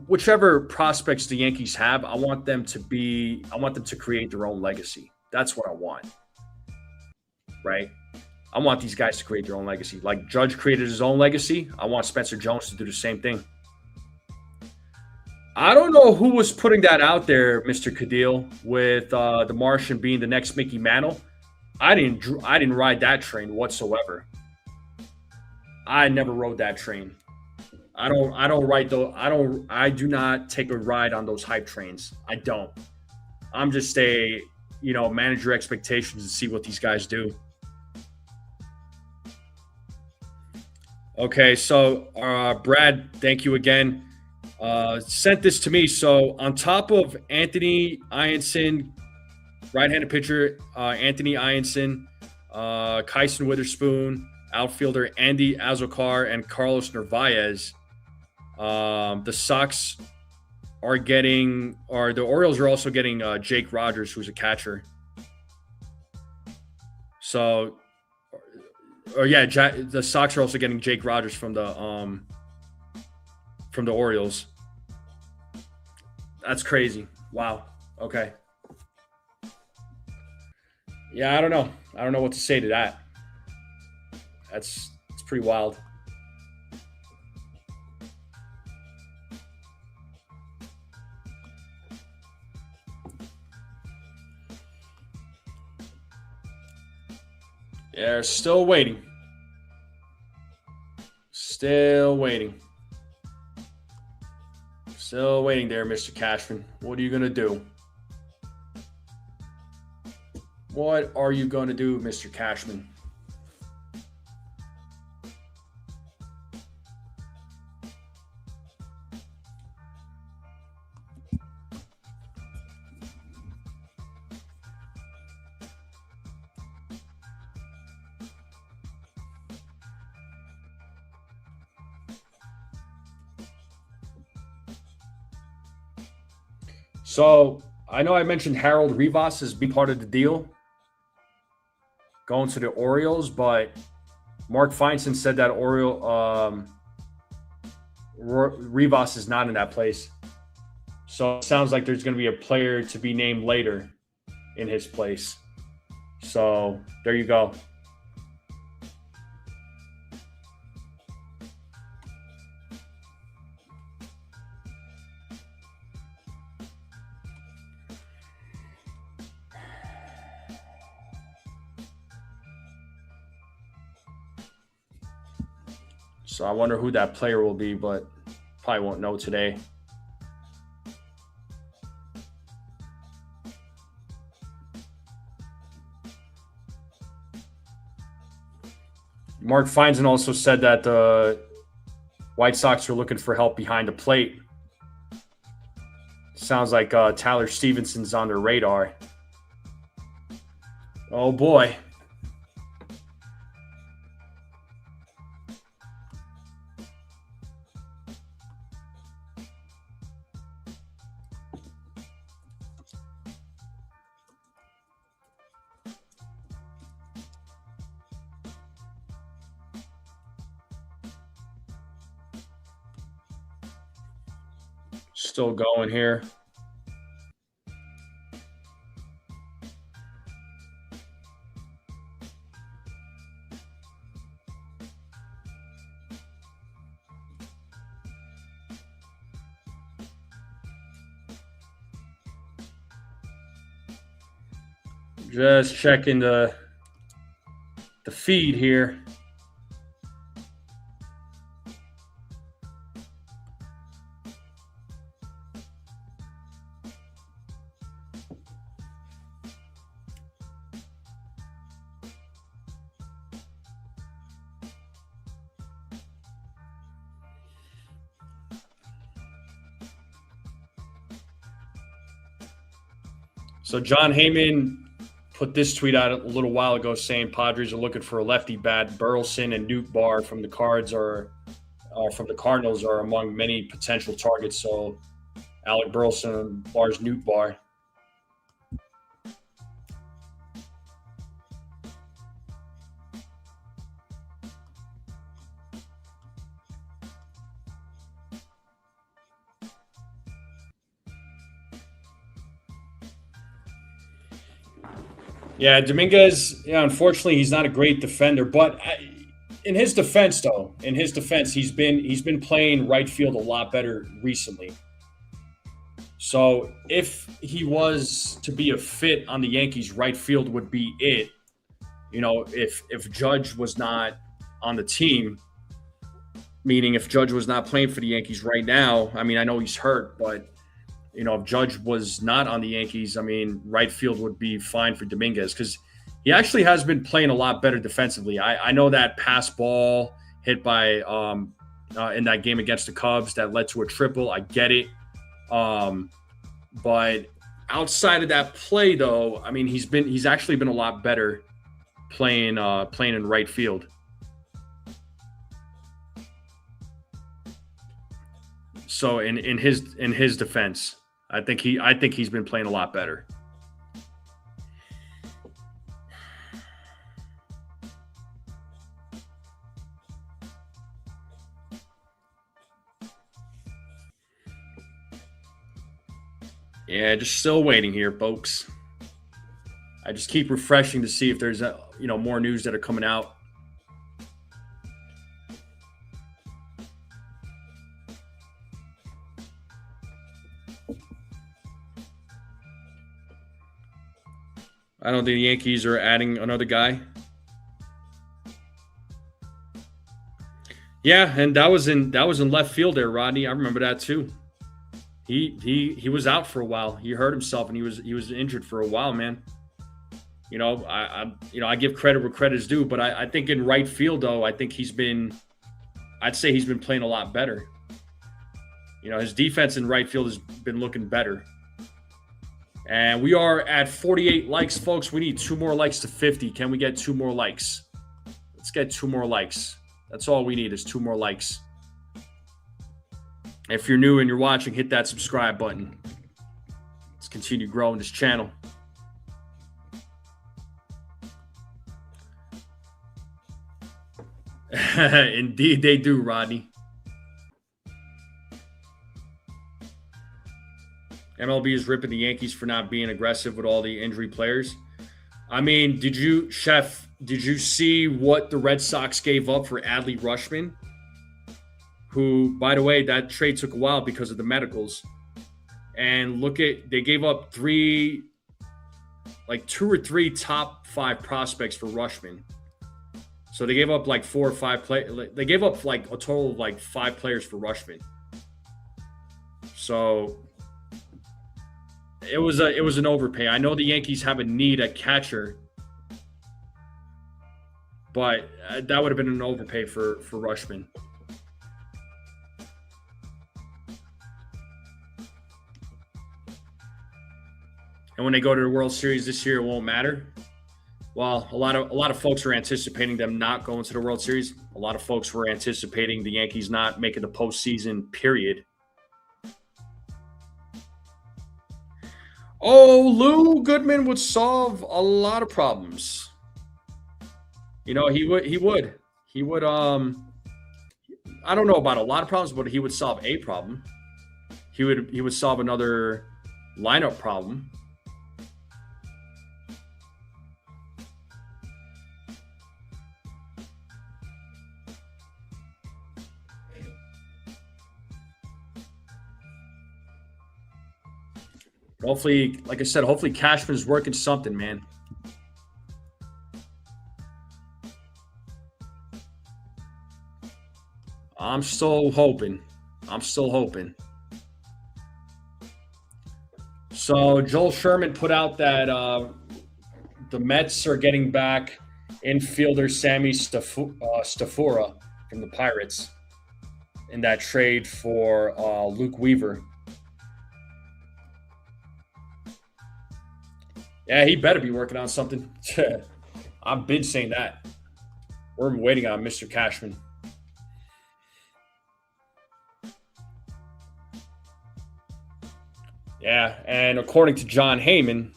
Speaker 1: whichever prospects the Yankees have, I want them to create their own legacy. That's what I want. right? I want these guys to create their own legacy. Like Judge created his own legacy. I want Spencer Jones to do the same thing. I don't know who was putting that out there, Mr. Cadil, with the Martian being the next Mickey Mantle. I didn't ride that train whatsoever. I never rode that train. I do not take a ride on those hype trains. I don't. I'm just manage your expectations and see what these guys do. Okay, so Brad, thank you again. Sent this to me. So on top of Anthony Ianson, right-handed pitcher Anthony Ianson, Kyson Witherspoon, outfielder Andy Azokar, and Carlos Narvaez, the Sox are getting, or the Orioles are also getting Jake Rogers, who's a catcher. So, the Sox are also getting Jake Rogers from the Orioles. That's crazy. Wow. Okay. Yeah, I don't know. I don't know what to say to that. It's pretty wild. Yeah, still waiting. Still waiting. Still waiting there, Mr. Cashman. What are you going to do? What are you going to do, Mr. Cashman? So I know I mentioned Harold Rivas as being part of the deal going to the Orioles, but Mark Feinstein said that Rivas is not in that place. So it sounds like there's going to be a player to be named later in his place. So there you go. So I wonder who that player will be, but probably won't know today. Mark Feinstein also said that the White Sox are looking for help behind the plate. Sounds like Tyler Stevenson's on their radar. Oh, boy. Still going here. Just checking the feed here. So John Heyman put this tweet out a little while ago saying Padres are looking for a lefty bat. Burleson and Newt Barr from the Cardinals are among many potential targets. So Alec Burleson and Barr's Newt Barr. Yeah, Dominguez. Yeah, unfortunately, he's not a great defender. But in his defense, though, he's been playing right field a lot better recently. So if he was to be a fit on the Yankees, right field would be it. If Judge was not on the team, meaning if Judge was not playing for the Yankees right now, I mean, I know he's hurt, but if Judge was not on the Yankees, I mean, right field would be fine for Dominguez because he actually has been playing a lot better defensively. I know that pass ball hit by in that game against the Cubs that led to a triple. I get it. But outside of that play, though, I mean, he's actually been a lot better playing in right field. So in his defense, I think he's been playing a lot better. Yeah, just still waiting here, folks. I just keep refreshing to see if there's more news that are coming out. I don't think the Yankees are adding another guy. Yeah, and that was in left field there, Rodney. I remember that too. He was out for a while. He hurt himself and he was injured for a while, man. I give credit where credit is due, but I think in right field though, I'd say he's been playing a lot better. His defense in right field has been looking better. And we are at 48 likes, folks. We need 2 more likes to 50. Can we get 2 more likes? Let's get 2 more likes. That's all we need is 2 more likes. If you're new and you're watching, hit that subscribe button. Let's continue growing this channel. Indeed, they do, Rodney. MLB is ripping the Yankees for not being aggressive with all the injury players. I mean, did you see what the Red Sox gave up for Adley Rutschman? Who, by the way, that trade took a while because of the medicals. And they gave up 2 or 3 top 5 prospects for Rutschman. So they gave up 4 or 5 they gave up a total of 5 players for Rutschman. So it was an overpay. I know the Yankees have a need at catcher, but that would have been an overpay for Rutschman. And when they go to the World Series this year, it won't matter. Well, a lot of folks are anticipating them not going to the World Series. A lot of folks were anticipating the Yankees not making the postseason, period. Oh, Lou Goodman would solve a lot of problems. He would. I don't know about a lot of problems, but he would solve a problem. He would solve another lineup problem. Hopefully, like I said, hopefully Cashman's working something, man. I'm still hoping. So Joel Sherman put out that the Mets are getting back infielder Sammy Stafura from the Pirates in that trade for Luke Weaver. Yeah, he better be working on something. I've been saying that. We're waiting on Mr. Cashman. Yeah, and according to John Heyman,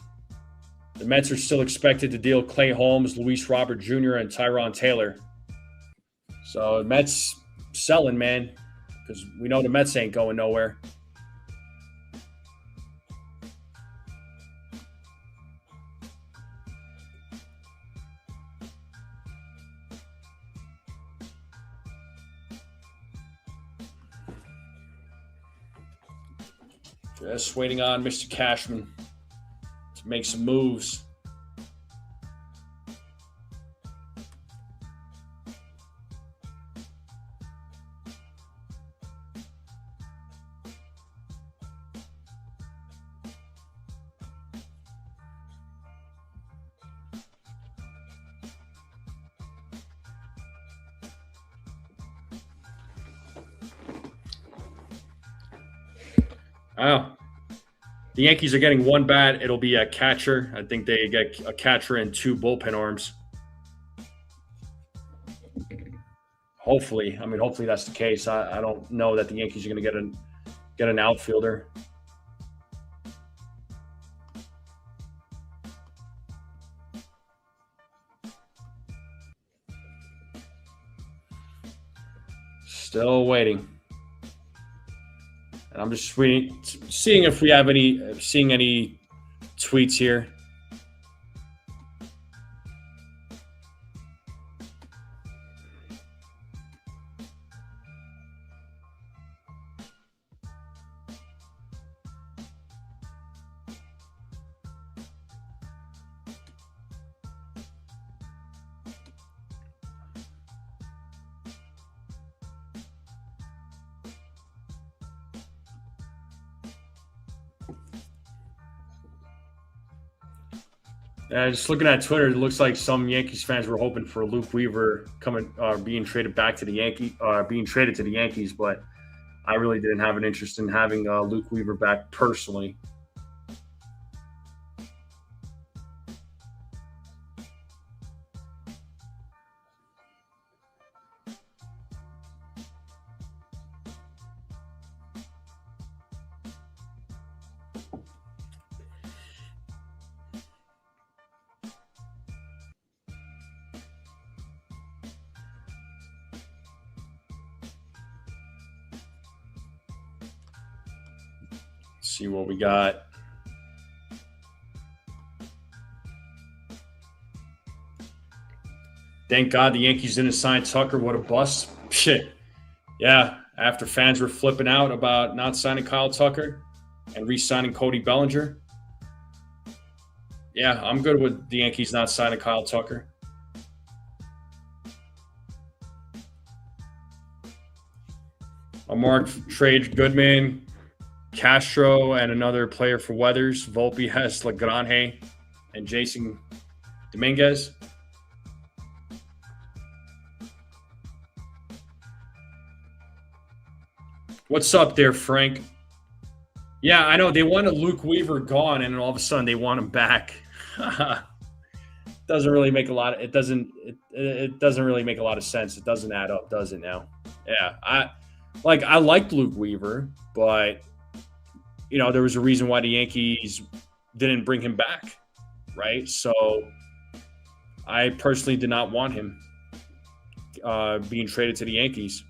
Speaker 1: the Mets are still expected to deal Clay Holmes, Luis Robert Jr., and Tyron Taylor. So the Mets selling, man, because we know the Mets ain't going nowhere. Just waiting on Mr. Cashman to make some moves. Oh, the Yankees are getting one bat. It'll be a catcher. I think they get a catcher and 2 bullpen arms. Hopefully. I mean, hopefully that's the case. I don't know that the Yankees are going to get an outfielder. Still waiting. And I'm just waiting, seeing if we have seeing any tweets here. Just looking at Twitter, it looks like some Yankees fans were hoping for Luke Weaver being traded back to the Yankees, but I really didn't have an interest in having Luke Weaver back personally. See what we got. Thank God the Yankees didn't sign Tucker. What a bust. Shit. Yeah, after fans were flipping out about not signing Kyle Tucker and re-signing Cody Bellinger. Yeah, I'm good with the Yankees not signing Kyle Tucker. A marked trade Goodman, Castro, and another player for Weathers. Volpe has Lagrange and Jason Dominguez. What's up there, Frank? Yeah, I know. They wanted Luke Weaver gone, and all of a sudden they want him back. Doesn't really make a lot of, it doesn't really make a lot of sense. It doesn't add up, does it now? Yeah. I liked Luke Weaver, but there was a reason why the Yankees didn't bring him back, right? So I personally did not want him being traded to the Yankees.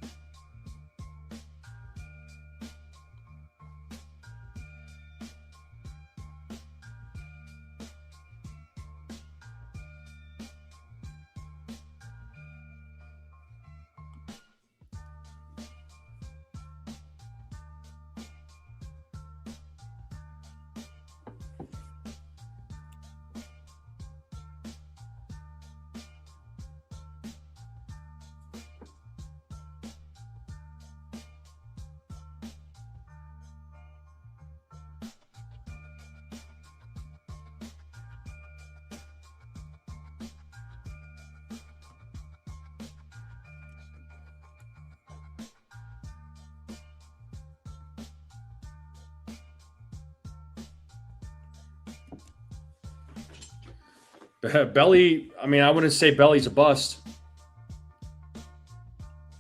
Speaker 1: Belly, I mean, I wouldn't say Belly's a bust.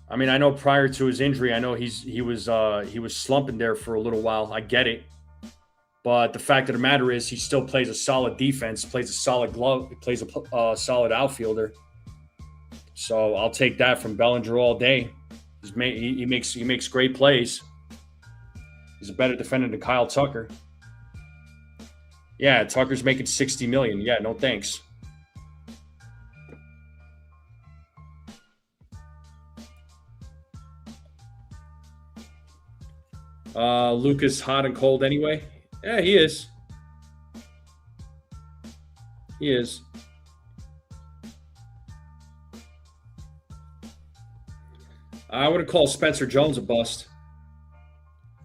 Speaker 1: I mean, I know prior to his injury, I know he was slumping there for a little while. I get it. But the fact of the matter is he still plays a solid defense, plays a solid glove, plays a solid outfielder. So I'll take that from Bellinger all day. He makes great plays. He's a better defender than Kyle Tucker. Yeah, Tucker's making $60 million. Yeah, no thanks. Lucas hot and cold anyway. Yeah, he is. He is. I would have called Spencer Jones a bust.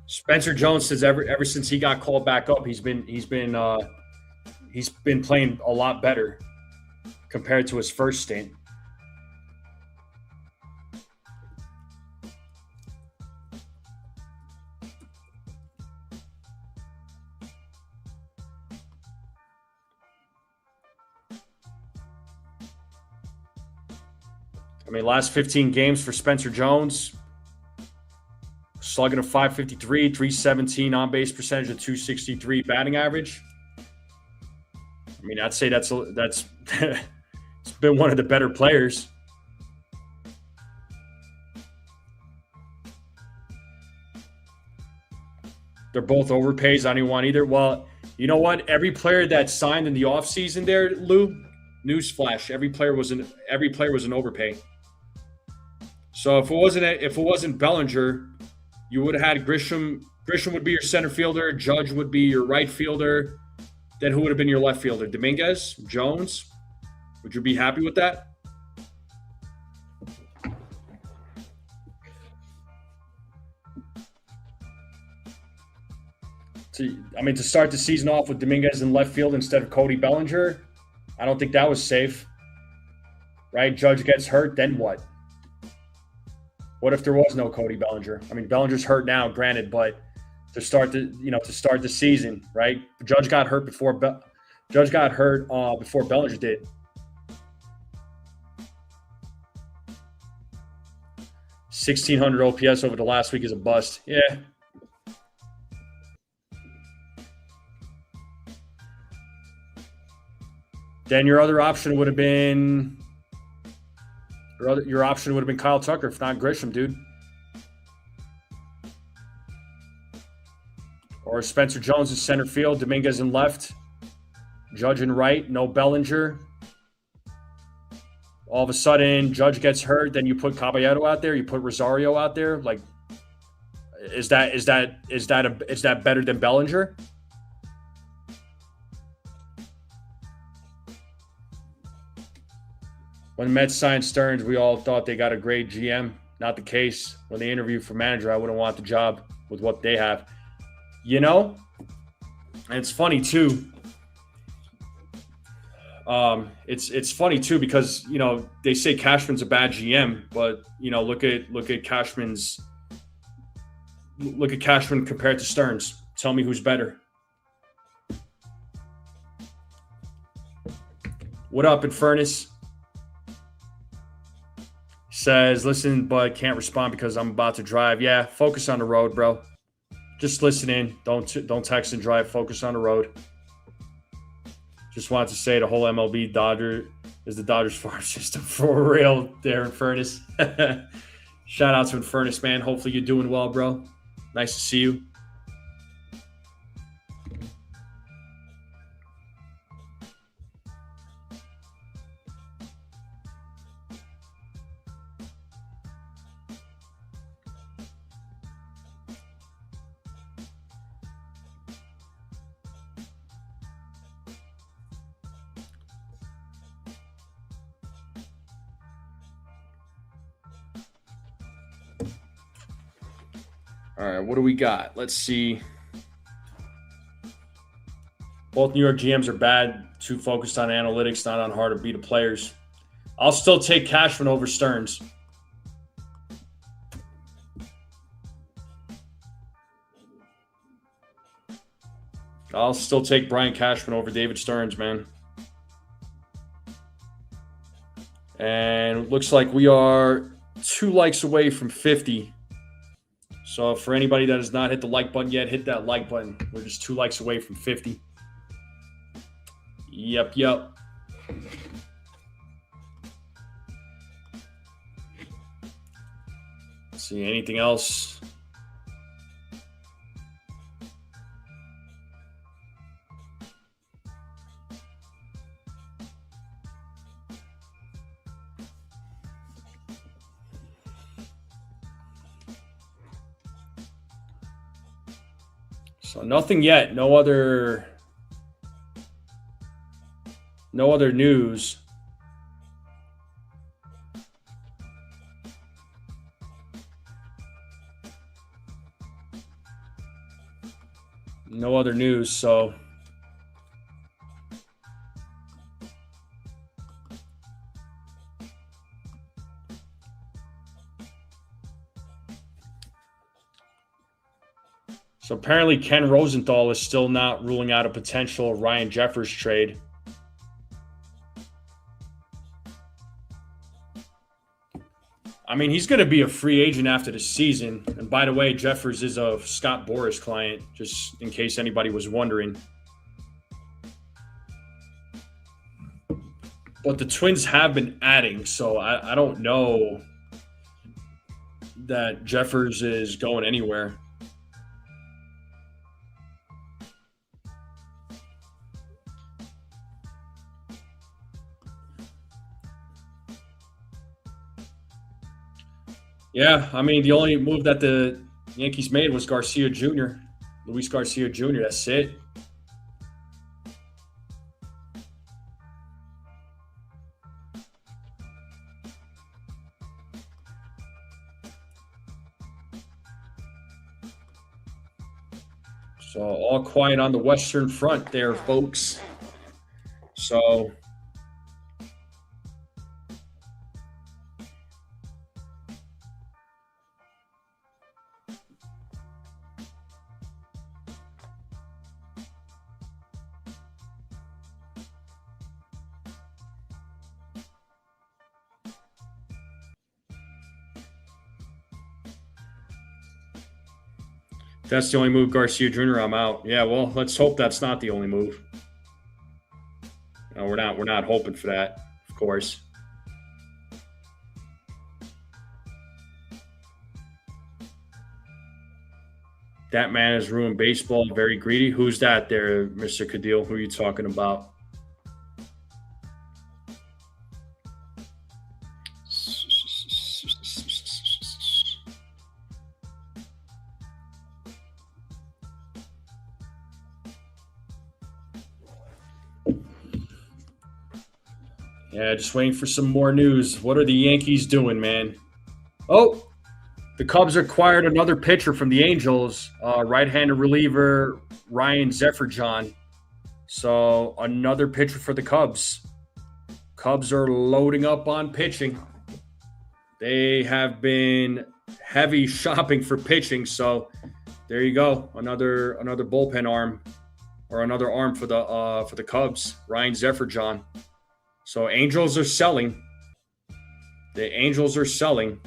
Speaker 1: Spencer Jones says ever since he got called back up, he's been playing a lot better compared to his first stint. I mean, last 15 games for Spencer Jones, slugging a 553, 317 on base percentage, a 263 batting average. I mean, I'd say that's it's been one of the better players. They're both overpays. I don't want either. Well, you know what? Every player that signed in the offseason there, Lou, newsflash, every player was an overpay. So if it wasn't Bellinger, you would have had Grisham. Grisham would be your center fielder. Judge would be your right fielder. Then who would have been your left fielder? Dominguez? Jones? Would you be happy with that? To start the season off with Dominguez in left field instead of Cody Bellinger, I don't think that was safe. Right? Judge gets hurt, then what? What if there was no Cody Bellinger? I mean, Bellinger's hurt now, granted, but to start the season, right? Judge got hurt before Bellinger did. $1,600 OPS over the last week is a bust. Yeah. Then your other option would have been Kyle Tucker, if not Grisham, dude. Or Spencer Jones in center field, Dominguez in left, Judge in right, no Bellinger. All of a sudden, Judge gets hurt, then you put Caballero out there, you put Rosario out there. Like, is that better than Bellinger? When the Mets signed Stearns, we all thought they got a great GM. Not the case. When they interviewed for manager, I wouldn't want the job with what they have. You know? And it's funny, too. It's funny, too, because, they say Cashman's a bad GM, but, look at Cashman compared to Stearns. Tell me who's better. What up, Infernus? Says, listen, but can't respond because I'm about to drive. Yeah, focus on the road, bro. Just listen in. Don't text and drive. Focus on the road. Just wanted to say the whole MLB Dodger is the Dodgers farm system for real there, Infernus. Shout out to Infernus, man. Hopefully you're doing well, bro. Nice to see you. All right, what do we got? Let's see. Both New York GMs are bad, too focused on analytics, not on how to beat the players. I'll still take Cashman over Stearns. I'll still take Brian Cashman over David Stearns, man. And it looks like we are 2 likes away from 50. So for anybody that has not hit the like button yet, hit that like button. We're just 2 likes away from 50. Yep. Let's see, anything else? So nothing yet. No other news. No other news. So apparently Ken Rosenthal is still not ruling out a potential Ryan Jeffers trade. I mean, he's going to be a free agent after the season. And by the way, Jeffers is a Scott Boras client, just in case anybody was wondering. But the Twins have been adding, so I don't know that Jeffers is going anywhere. Yeah, I mean, the only move that the Yankees made was Garcia Jr., Luis Garcia Jr., that's it. So all quiet on the Western Front there, folks. So that's the only move, Garcia Jr., I'm out. Yeah, well, let's hope that's not the only move. No, we're not hoping for that, of course. That man has ruined baseball. Very greedy. Who's that there, Mr. Cadil? Who are you talking about? Yeah, just waiting for some more news. What are the Yankees doing, man? Oh, the Cubs acquired another pitcher from the Angels, right-handed reliever Ryan Zefferjon. So another pitcher for the Cubs. Cubs are loading up on pitching. They have been heavy shopping for pitching. So there you go, another bullpen arm, or another arm for the Cubs, Ryan Zefferjon. So Angels are selling. The Angels are selling.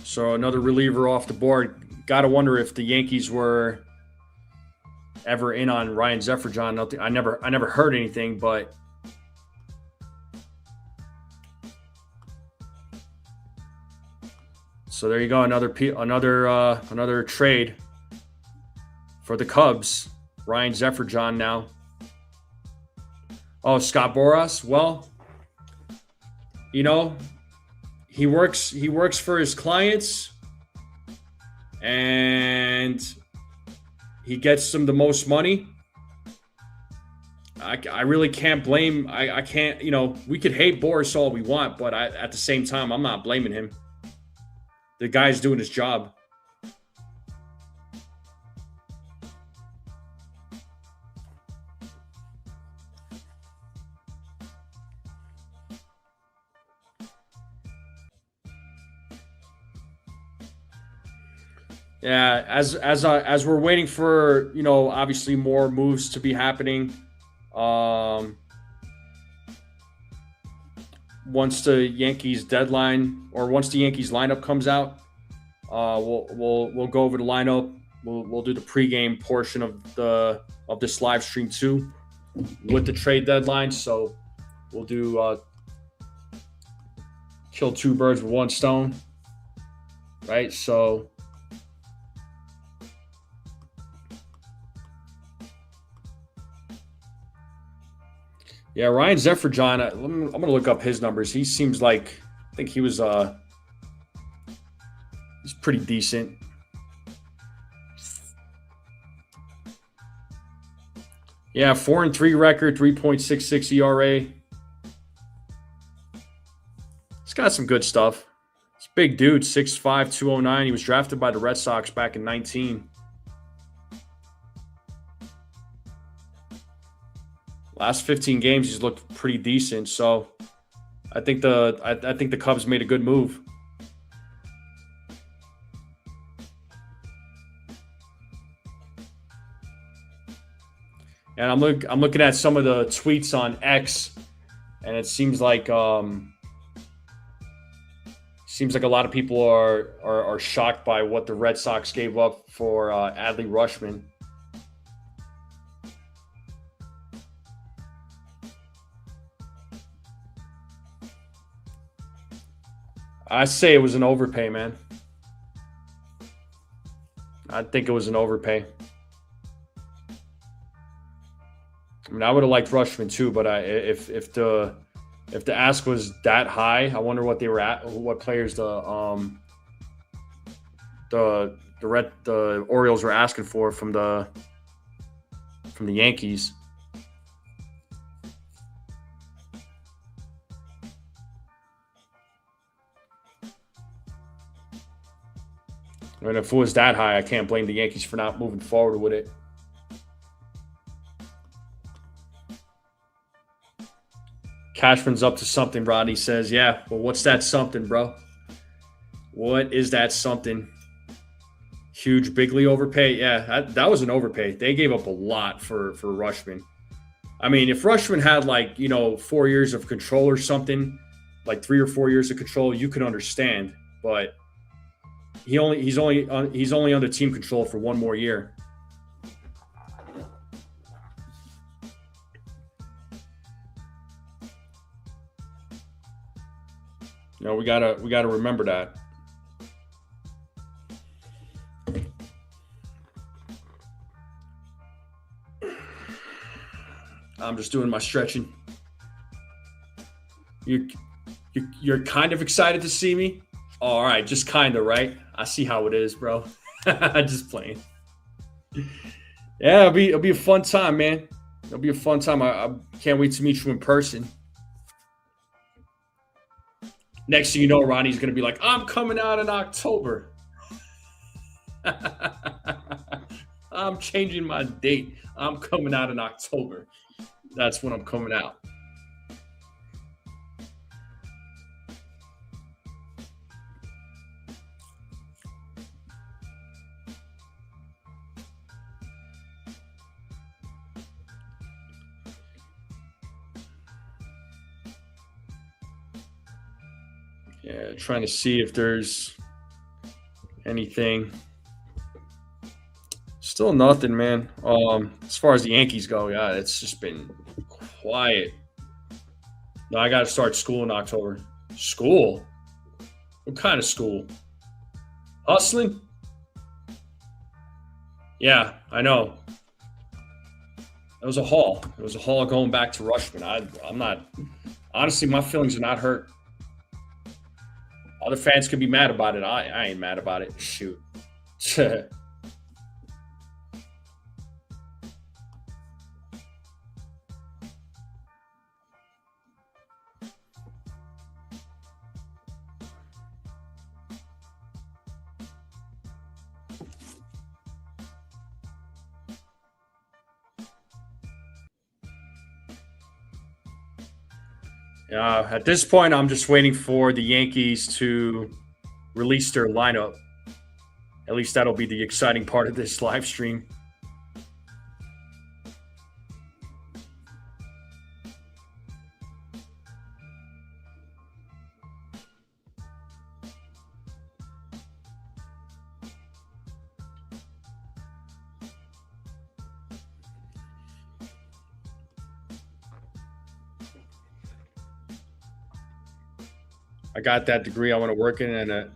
Speaker 1: So another reliever off the board. Got to wonder if the Yankees were ever in on Ryan Zefferjon. I never heard anything, but so there you go. Another trade for the Cubs. Ryan Zefferjon now. Oh, Scott Boras. Well, you know, he works for his clients, and he gets them the most money. I really can't blame. I can't. We could hate Boras all we want, but at the same time, I'm not blaming him. The guy's doing his job. Yeah, as we're waiting for, obviously more moves to be happening. Once the Yankees deadline, or once the Yankees lineup comes out, we'll go over the lineup. We'll do the pregame portion of this live stream too, with the trade deadline. So we'll do kill two birds with one stone, right? So Yeah, Ryan Zefferjon. I'm gonna look up his numbers. He seems like I think he's pretty decent. Yeah, 4-3 record, 3.66 ERA. He's got some good stuff. He's a big dude, 6'5", 209. He was drafted by the Red Sox back in 19. Last 15 games, he's looked pretty decent. So I think the Cubs made a good move. And I'm looking at some of the tweets on X, and it seems like a lot of people are shocked by what the Red Sox gave up for Adley Rutschman. I say it was an overpay, man. I think it was an overpay. I mean, I would have liked Rutschman too, but if the ask was that high, I wonder what they were at, what players the Orioles were asking for from the Yankees. And if it was that high, I can't blame the Yankees for not moving forward with it. Cashman's up to something, Rodney says. Yeah, well, what's that something, bro? What is that something? Huge big league overpay? Yeah, that was an overpay. They gave up a lot for Rutschman. I mean, if Rutschman had 4 years of control or something, like 3 or 4 years of control, you could understand. But he's only under team control for 1 more year. We gotta remember that. I'm just doing my stretching. You're kind of excited to see me? All right, just kind of, right? I see how it is, bro. Just playing. Yeah, it'll be a fun time, man. It'll be a fun time. I can't wait to meet you in person. Next thing you know, Ronnie's going to be like, I'm coming out in October. I'm changing my date. I'm coming out in October. That's when I'm coming out. Yeah, trying to see if there's anything. Still nothing, man. As far as the Yankees go, yeah, it's just been quiet. No, I got to start school in October. School? What kind of school? Hustling? Yeah, I know. It was a haul. It was a haul going back to Rutschman. I'm not. Honestly, my feelings are not hurt. Other fans could be mad about it. I ain't mad about it. Shoot. At this point, I'm just waiting for the Yankees to release their lineup. At least that'll be the exciting part of this live stream. I got that degree. I want to work in an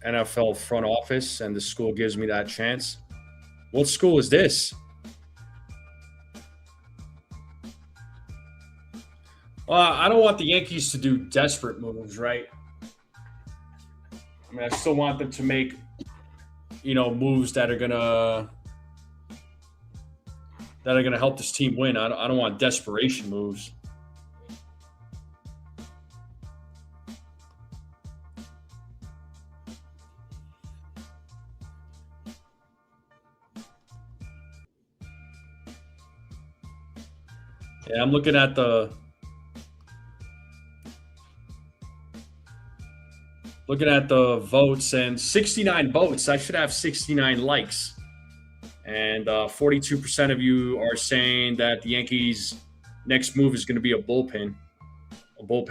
Speaker 1: NFL front office, and the school gives me that chance. What school is this? Well, I don't want the Yankees to do desperate moves, right? I mean, I still want them to make, moves that are gonna help this team win. I don't want desperation moves. Yeah, I'm looking at the votes, and 69 votes. I should have 69 likes, and 42% of you are saying that the Yankees' next move is going to be a bullpen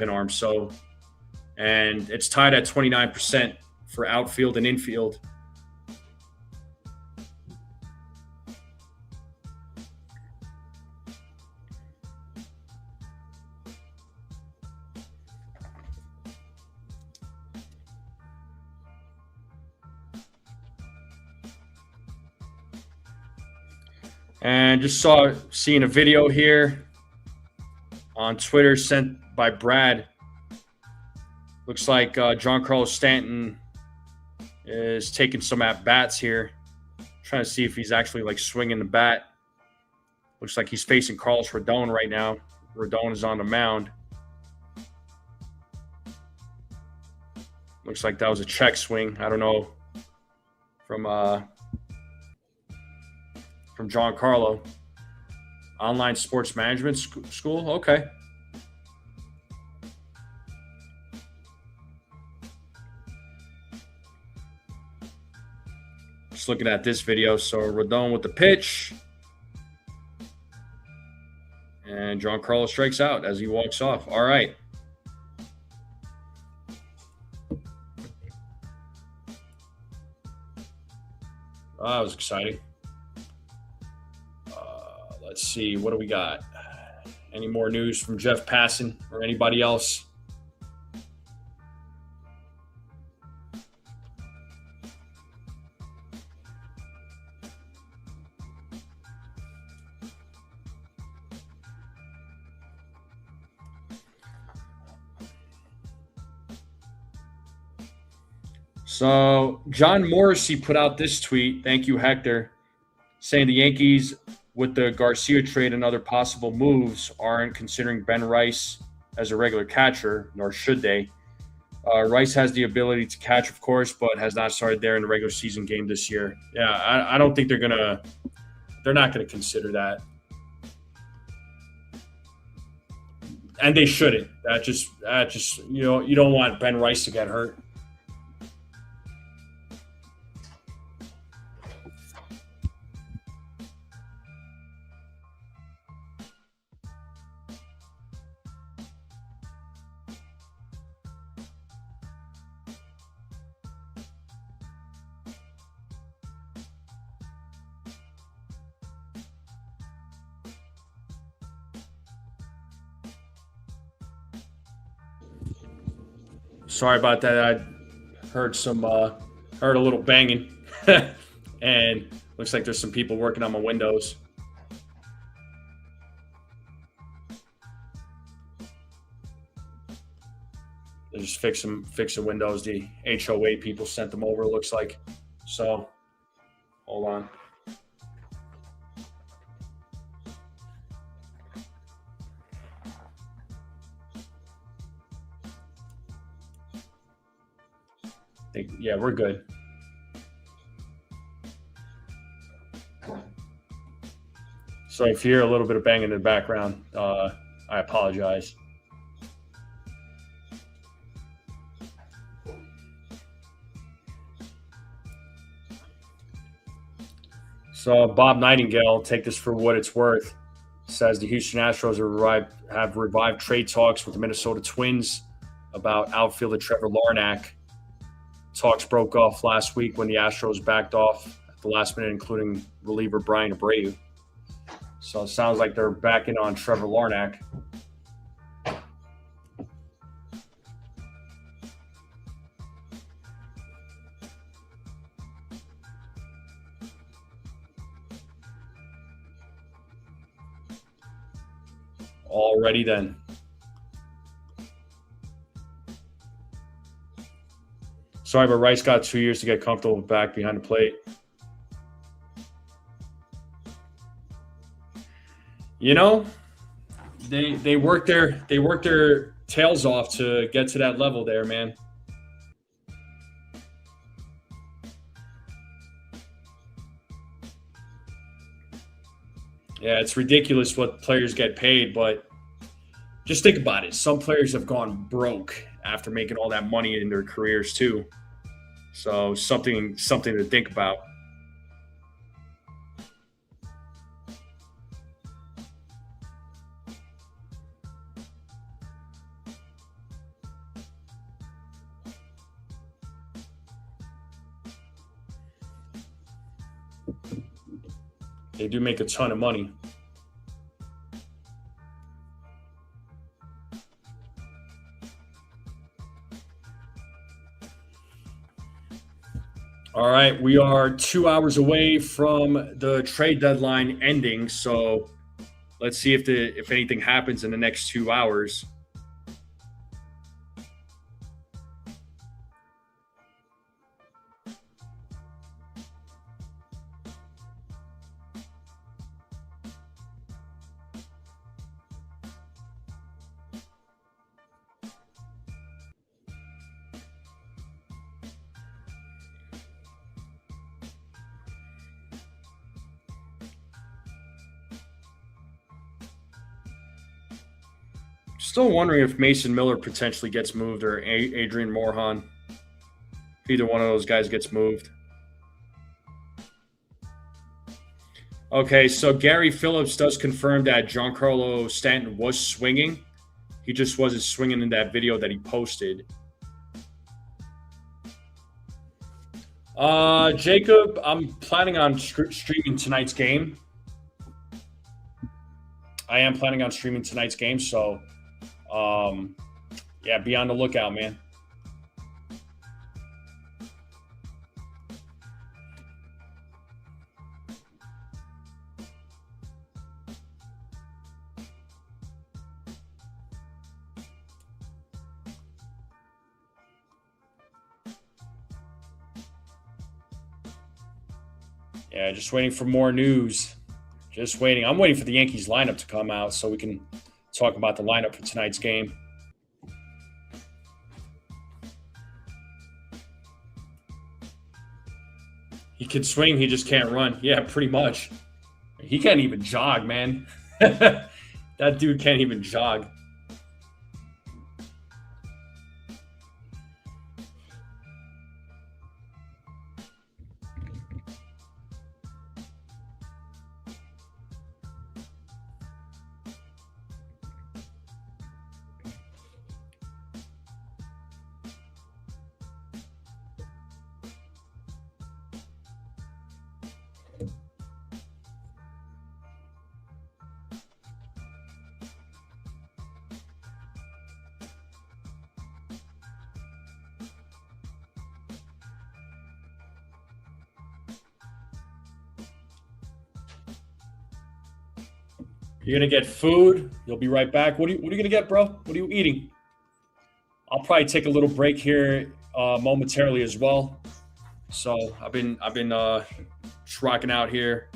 Speaker 1: arm. So, and it's tied at 29% for outfield and infield. And just seeing a video here on Twitter sent by Brad. Looks like Giancarlo Stanton is taking some at bats here, trying to see if he's actually like swinging the bat. Looks like he's facing Carlos Rodon right now. Rodon is on the mound. Looks like that was a check swing. I don't know from Giancarlo. Online sports management school. Okay. Just looking at this video. So Rodon with the pitch. And Giancarlo strikes out as he walks off. All right. Oh, that was exciting. Let's see. What do we got? Any more news from Jeff Passan or anybody else? So John Morrissey put out this tweet. Thank you, Hector, saying the Yankees, with the Garcia trade and other possible moves, aren't considering Ben Rice as a regular catcher, nor should they. Rice has the ability to catch, of course, but has not started there in the regular season game this year. Yeah, I don't think they're not gonna consider that, and they shouldn't. That just you don't want Ben Rice to get hurt. Sorry about that. I heard a little banging, and looks like there's some people working on my windows. They're just fixing windows. The HOA people sent them over. It looks like. So, hold on. Yeah, we're good. So if you hear a little bit of banging in the background, I apologize. So Bob Nightingale, take this for what it's worth, says the Houston Astros have revived trade talks with the Minnesota Twins about outfielder Trevor Larnach. Talks broke off last week when the Astros backed off at the last minute, including reliever Brian Abreu. So it sounds like they're backing on Trevor Larnach. Already then. Sorry, but Rice got 2 years to get comfortable back behind the plate. You know, they work their tails off to get to that level there, man. Yeah, it's ridiculous what players get paid, but just think about it. Some players have gone broke after making all that money in their careers too. So something to think about. They do make a ton of money. All right, we are 2 hours away from the trade deadline ending, so let's see if anything happens in the next 2 hours. Still wondering if Mason Miller potentially gets moved or Adrian Morejon. If either one of those guys gets moved. Okay, so Gary Phillips does confirm that Giancarlo Stanton was swinging. He just wasn't swinging in that video that he posted. Jacob, I'm planning on streaming tonight's game. I am planning on streaming tonight's game, so yeah, be on the lookout, man. Yeah, just waiting for more news. Just waiting. I'm waiting for the Yankees lineup to come out so we can talk about the lineup for tonight's game. He can swing, he just can't run. Yeah, pretty much. He can't even jog, man. That dude can't even jog. You're gonna get food. You'll be right back. What are you gonna get, bro? What are you eating? I'll probably take a little break here momentarily as well. So I've been just rocking out here.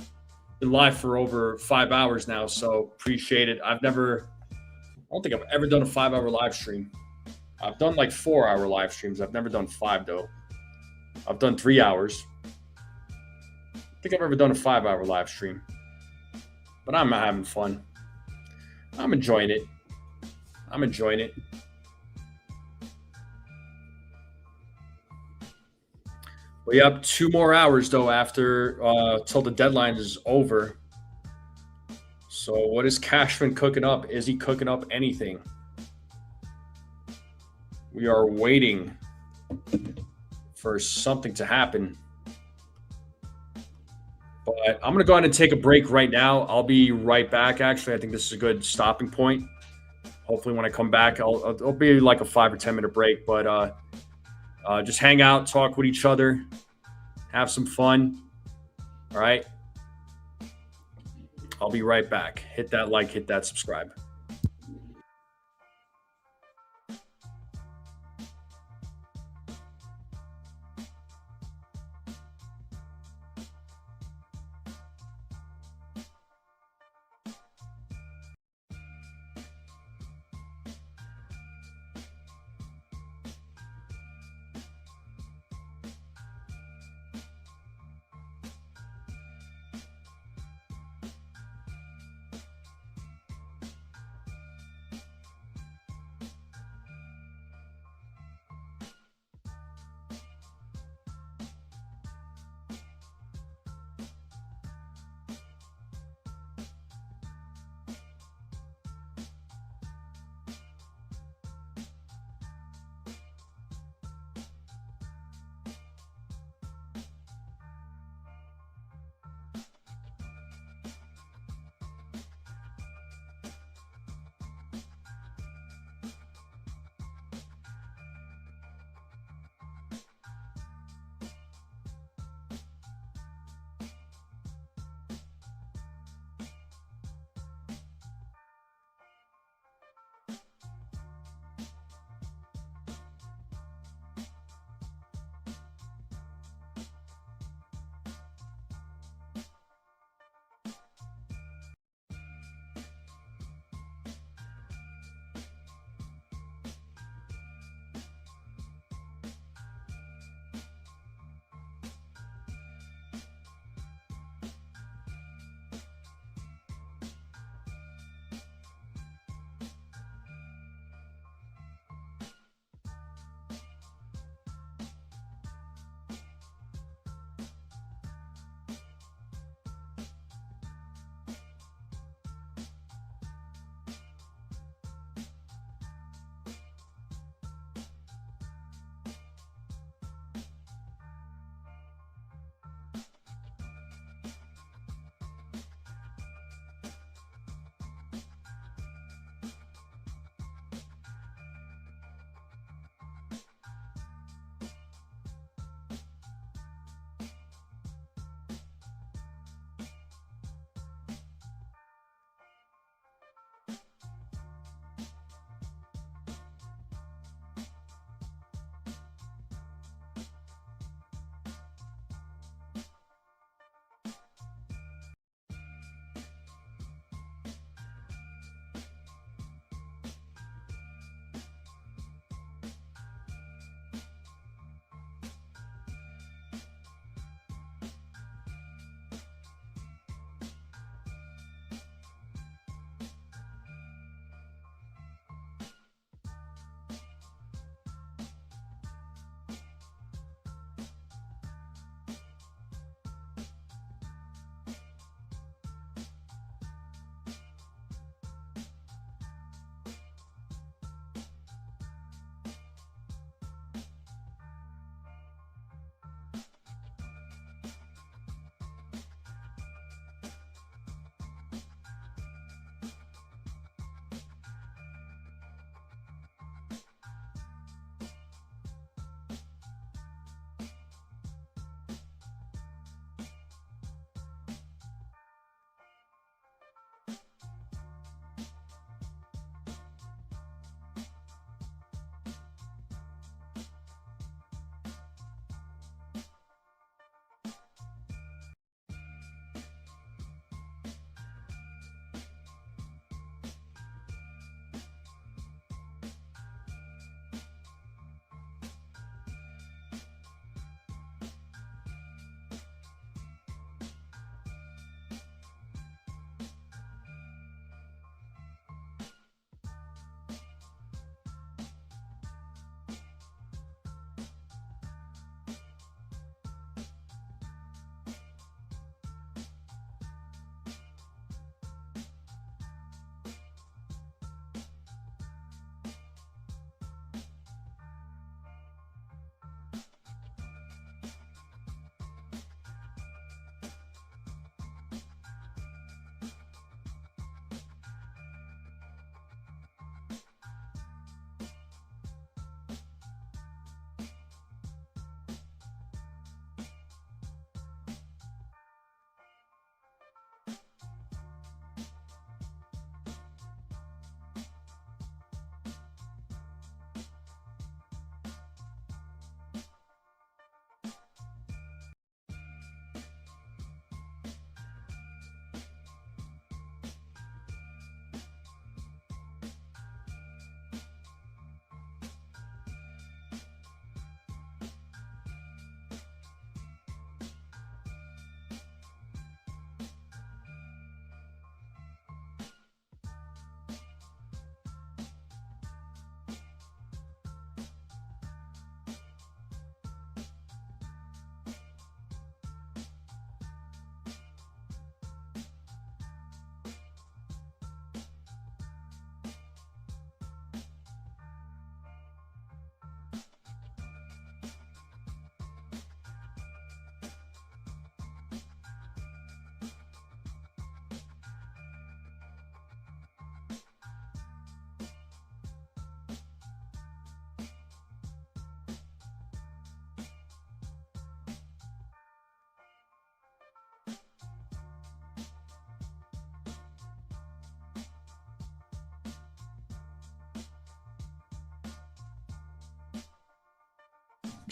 Speaker 1: Been live for over 5 hours now, so appreciate it. I don't think I've ever done a 5-hour live stream. I've done like 4-hour live streams. I've never done 5 though. I've done 3 hours. I don't think I've ever done a 5-hour live stream. But I'm having fun. I'm enjoying it. We have 2 more hours though after till the deadline is over. So what is Cashman cooking up? Is he cooking up anything? We are waiting for something to happen. But I'm going to go ahead and take a break right now. I'll be right back, actually. I think this is a good stopping point. Hopefully when I come back, it'll be like a 5 or 10 minute break. But just hang out, talk with each other, have some fun. All right? I'll be right back. Hit that like, hit that subscribe.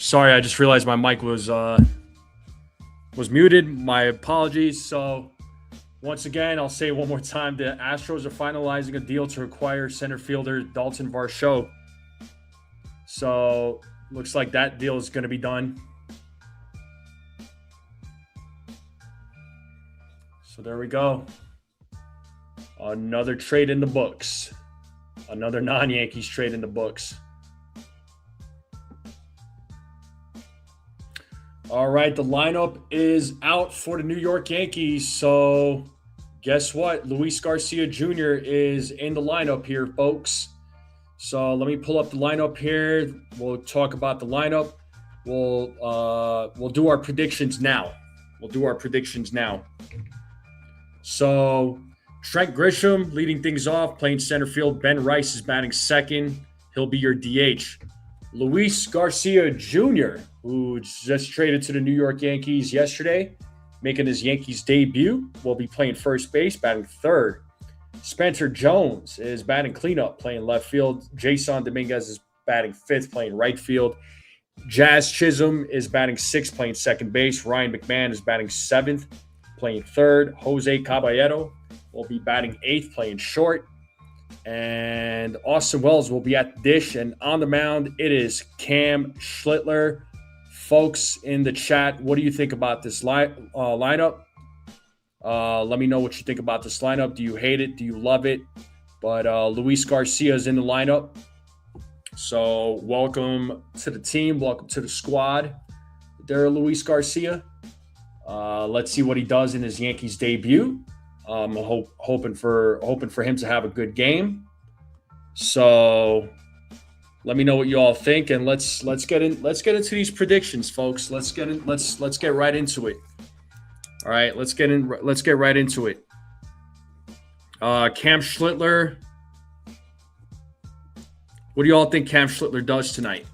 Speaker 1: Sorry, I just realized my mic was muted. My apologies. So once again, I'll say it one more time. The Astros are finalizing a deal to acquire center fielder Dalton Varsho. So looks like that deal is going to be done. So there we go. Another trade in the books. Another non-Yankees trade in the books. All right, the lineup is out for the New York Yankees. So guess what? Luis Garcia Jr. is in the lineup here, folks. So let me pull up the lineup here. We'll talk about the lineup. We'll do our predictions now. So Trent Grisham leading things off, playing center field. Ben Rice is batting second. He'll be your DH. Luis Garcia Jr., who just traded to the New York Yankees yesterday, making his Yankees debut, will be playing first base, batting third. Spencer Jones is batting cleanup, playing left field. Jason Dominguez is batting fifth, playing right field. Jazz Chisholm is batting sixth, playing second base. Ryan McMahon is batting seventh, playing third. Jose Caballero will be batting eighth, playing short. And Austin Wells will be at the dish. And on the mound, it is Cam Schlittler. Folks in the chat, what do you think about this lineup? Let me know what you think about this lineup. Do you hate it? Do you love it? But Luis Garcia is in the lineup. So welcome to the team. Welcome to the squad. There, Luis Garcia. Let's see what he does in his Yankees debut. Hoping for him to have a good game. So let me know what you all think, and let's get into these predictions, folks. Let's get right into it. All right, let's get right into it. Cam Schlittler. What do you all think Cam Schlittler does tonight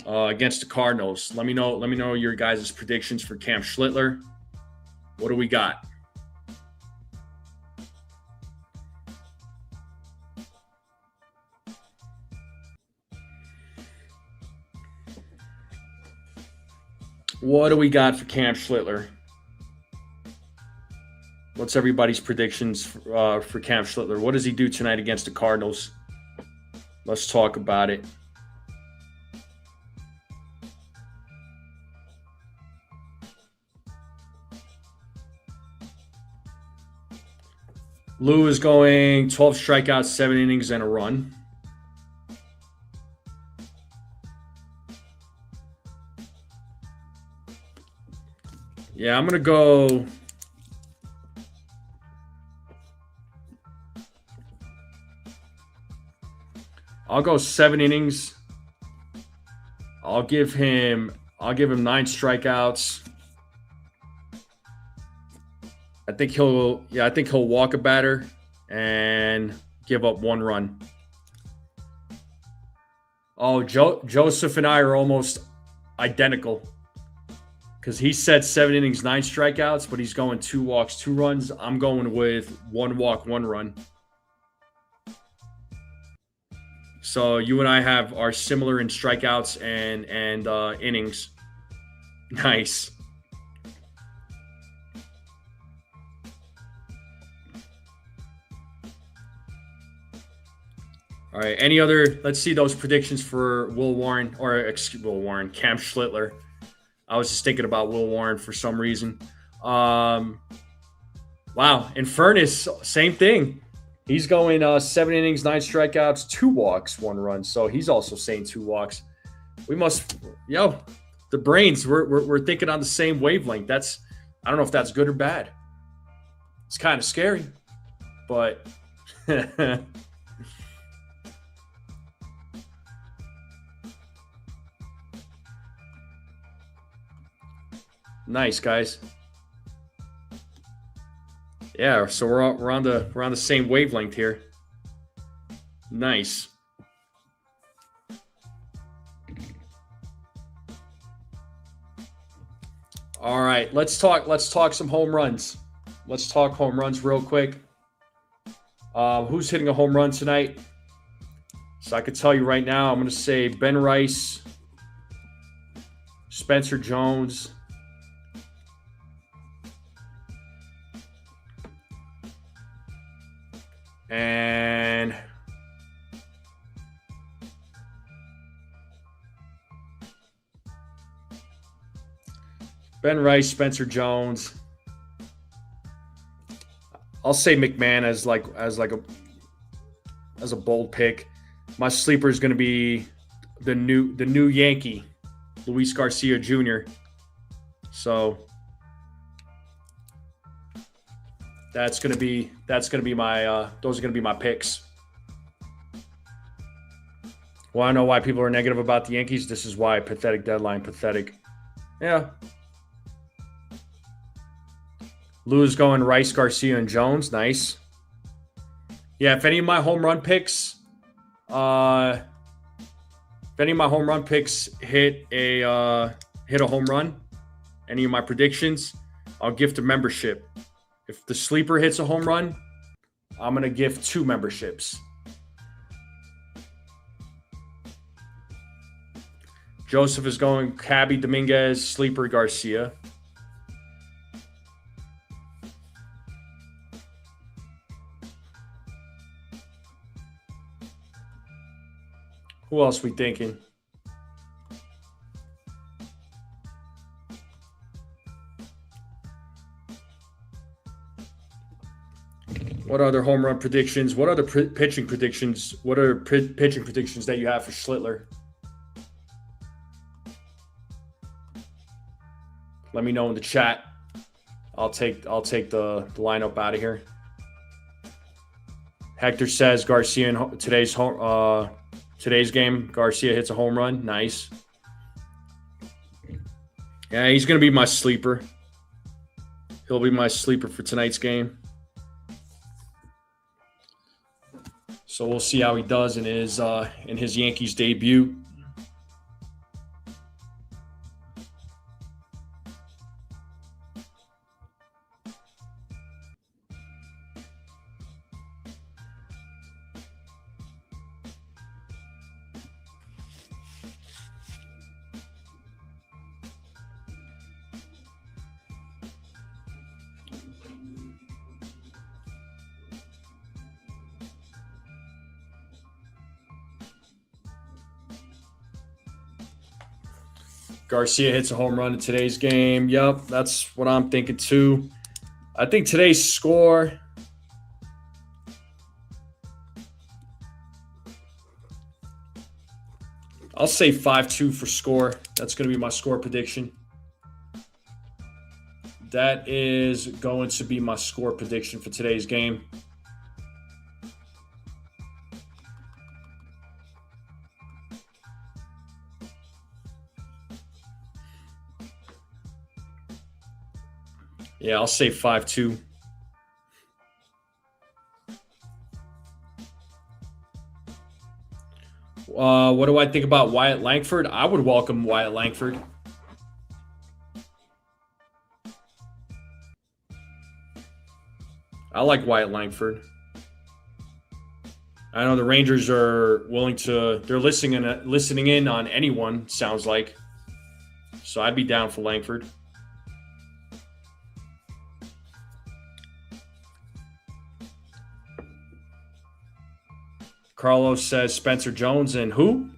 Speaker 1: against the Cardinals? Let me know your guys' predictions for Cam Schlittler. What do we got? What do we got for Cam Schlittler? What's everybody's predictions for Cam Schlittler? What does he do tonight against the Cardinals? Let's talk about it. Lou is going 12 strikeouts, 7 innings, and a run. Yeah, I'm going to go. I'll go 7 innings. I'll give him 9 strikeouts. I think he'll walk a batter and give up 1 run. Oh, Joseph and I are almost identical. Because he said 7 innings, 9 strikeouts, but he's going 2 walks, 2 runs. I'm going with 1 walk, 1 run. So you and I are similar in strikeouts and innings. Nice. All right. Any other? Let's see those predictions for Cam Schlittler. I was just thinking about Will Warren for some reason. Wow. In Furness, same thing. He's going 7 innings, 9 strikeouts, 2 walks, 1 run. So he's also saying 2 walks. We must, the brains, we're thinking on the same wavelength. I don't know if that's good or bad. It's kind of scary, but nice, guys. Yeah, so we're on the same wavelength here. Nice. All right, let's talk some home runs. Let's talk home runs real quick. Who's hitting a home run tonight? So I could tell you right now, I'm going to say Ben Rice Spencer Jones. And Ben Rice, Spencer Jones. I'll say McMahon as a bold pick. My sleeper is going to be the new Yankee, Luis Garcia Jr. So that's going to be my those are going to be my picks. Want to know why people are negative about the Yankees? This is why. Pathetic deadline. Pathetic. Yeah. Lou's going Rice, Garcia, and Jones. Nice. Yeah, if any of my home run picks hit a home run, any of my predictions, I'll gift a membership. If the sleeper hits a home run, I'm going to gift 2 memberships. Joseph is going Cabby, Dominguez, sleeper, Garcia. Who else we thinking? What other home run predictions? What other pitching predictions? What are pitching predictions that you have for Schlittler? Let me know in the chat. I'll take the lineup out of here. Hector says Garcia in today's game, Garcia hits a home run. Nice. Yeah, he's going to be my sleeper. He'll be my sleeper for tonight's game. So we'll see how he does in his Yankees debut. Garcia hits a home run in today's game. Yep, that's what I'm thinking too. I think today's score, I'll say 5-2 for score. That's going to be my score prediction. That is going to be my score prediction for today's game. Yeah, I'll say 5-2. What do I think about Wyatt Langford? I would welcome Wyatt Langford. I like Wyatt Langford. I know the Rangers are they're listening in on anyone, sounds like. So I'd be down for Langford. Carlos says Spencer Jones and who?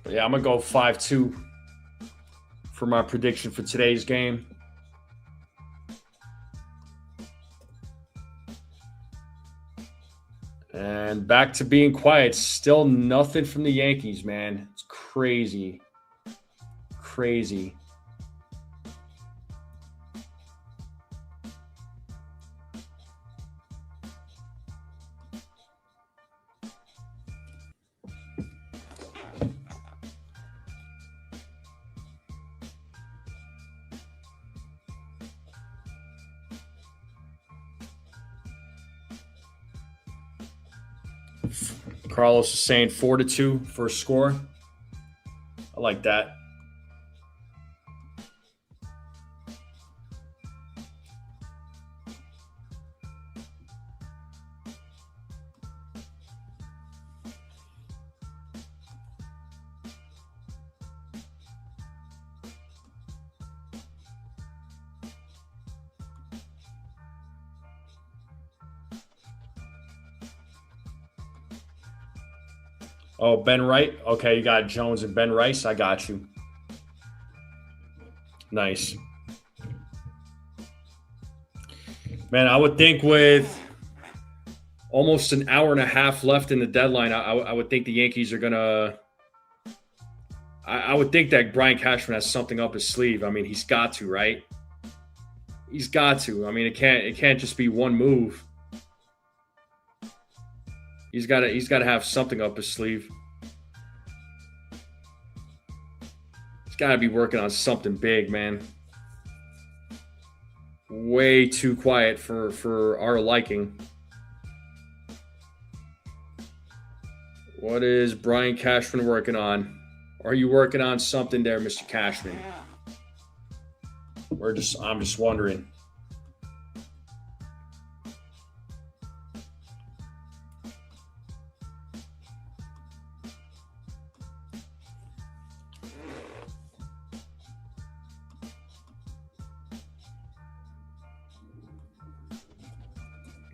Speaker 1: Yeah, I'm going to go 5-2 for my prediction for today's game. And back to being quiet. Still nothing from the Yankees, man. It's crazy. Crazy. Carlos is saying 4-2 for a score. I like that. Oh, Ben Wright. Okay, you got Jones and Ben Rice. I got you. Nice. Man, I would think with almost an hour and a half left in the deadline, I would think the Yankees are going to – I would think that Brian Cashman has something up his sleeve. I mean, he's got to, right? He's got to. I mean, it can't just be one move. He's got to have something up his sleeve. He's got to be working on something big, man. Way too quiet for our liking. What is Brian Cashman working on? Are you working on something there, Mr. Cashman? I'm just wondering.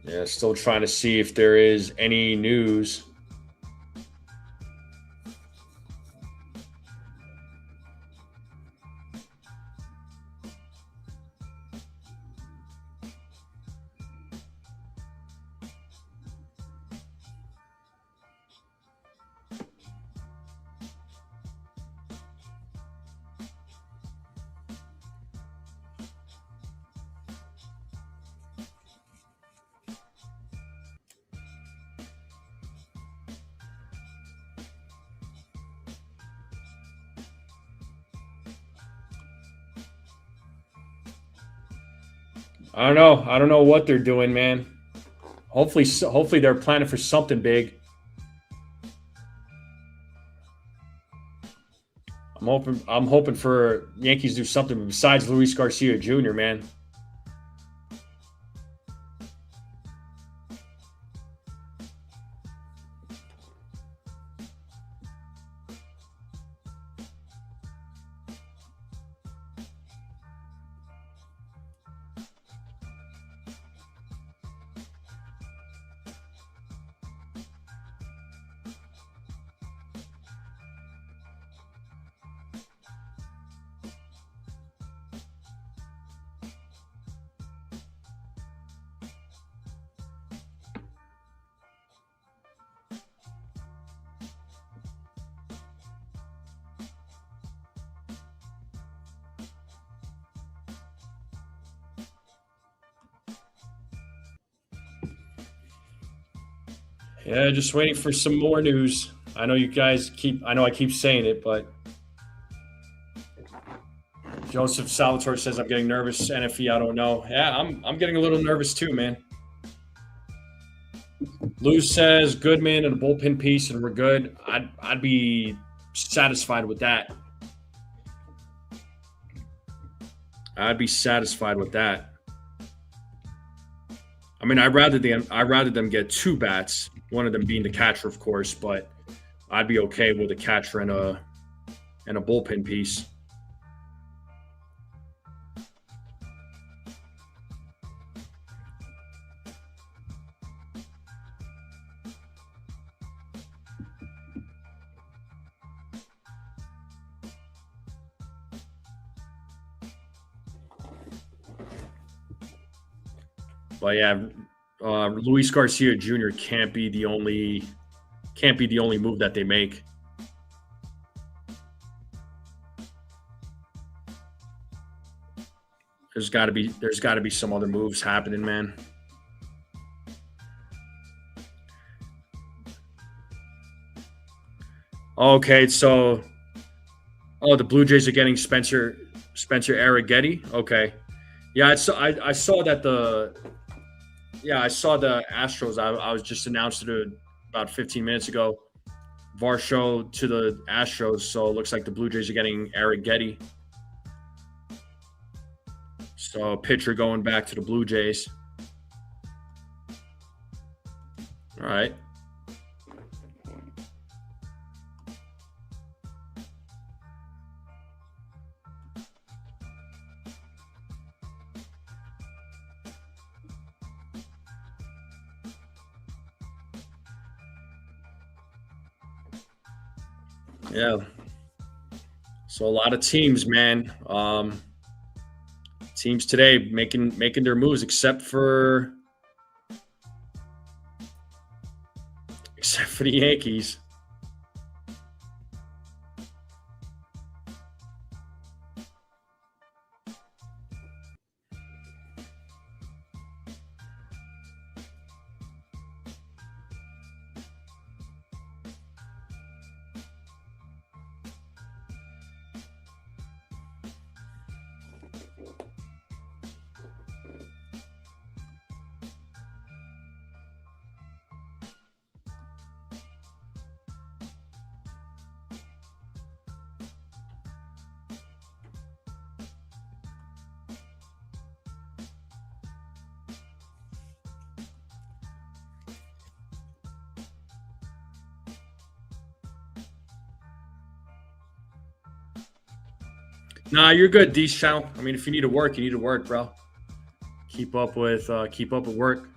Speaker 1: Yeah, still trying to see if there is any news. I don't know what they're doing, man. Hopefully they're planning for something big. I'm hoping for Yankees to do something besides Luis Garcia Jr., man. Yeah, just waiting for some more news. I know I keep saying it, but Joseph Salvatore says I'm getting nervous. NFE, I don't know. Yeah, I'm getting a little nervous too, man. Lou says Goodman and a bullpen piece, and we're good. I'd be satisfied with that. I'd be satisfied with that. I mean, I'd rather them get two bats, one of them being the catcher, of course, but I'd be okay with a catcher and a bullpen piece. But yeah, Luis Garcia Jr. can't be the only move that they make. There's got to be some other moves happening, man. Okay, so the Blue Jays are getting Spencer Arrighetti. Okay, yeah, I saw that I saw the Astros. I was just announced to about 15 minutes ago. Varsho to the Astros, so it looks like the Blue Jays are getting Eric Getty. So pitcher going back to the Blue Jays. All right. Yeah. So a lot of teams, man. Teams today making their moves, except for the Yankees. Nah, you're good, Deesh Channel. I mean, if you need to work, you need to work, bro. Keep up with work.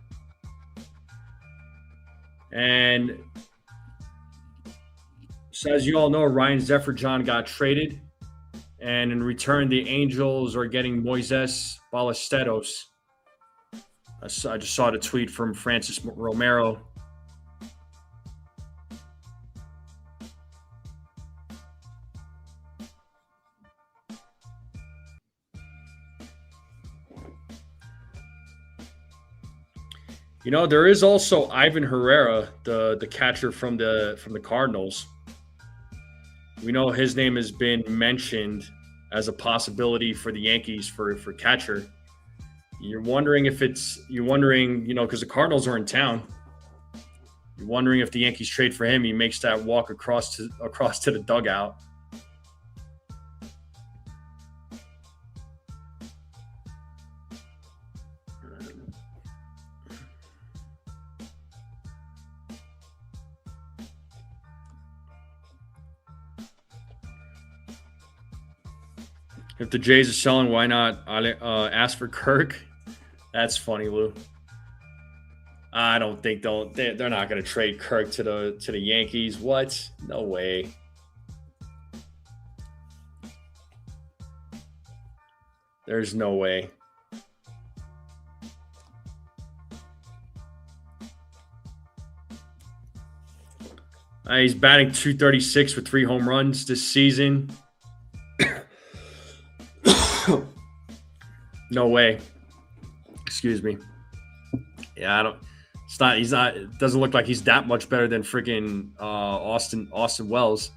Speaker 1: And so as you all know, Ryan Zephyr-John got traded, and in return, the Angels are getting Moises Ballesteros. I just saw the tweet from Francis Romero. You know, there is also Ivan Herrera, the catcher from the Cardinals. We know his name has been mentioned as a possibility for the Yankees for catcher. You're wondering, you know, because the Cardinals are in town. You're wondering if the Yankees trade for him, he makes that walk across to the dugout. If the Jays are selling, why not ask for Kirk? That's funny, Lou. I don't think they're not going to trade Kirk to the Yankees. What? No way. There's no way. He's batting .236 with 3 home runs this season. No way. Excuse me. Yeah, I don't. It's not. He's not. It doesn't look like he's that much better than freaking Austin Wells.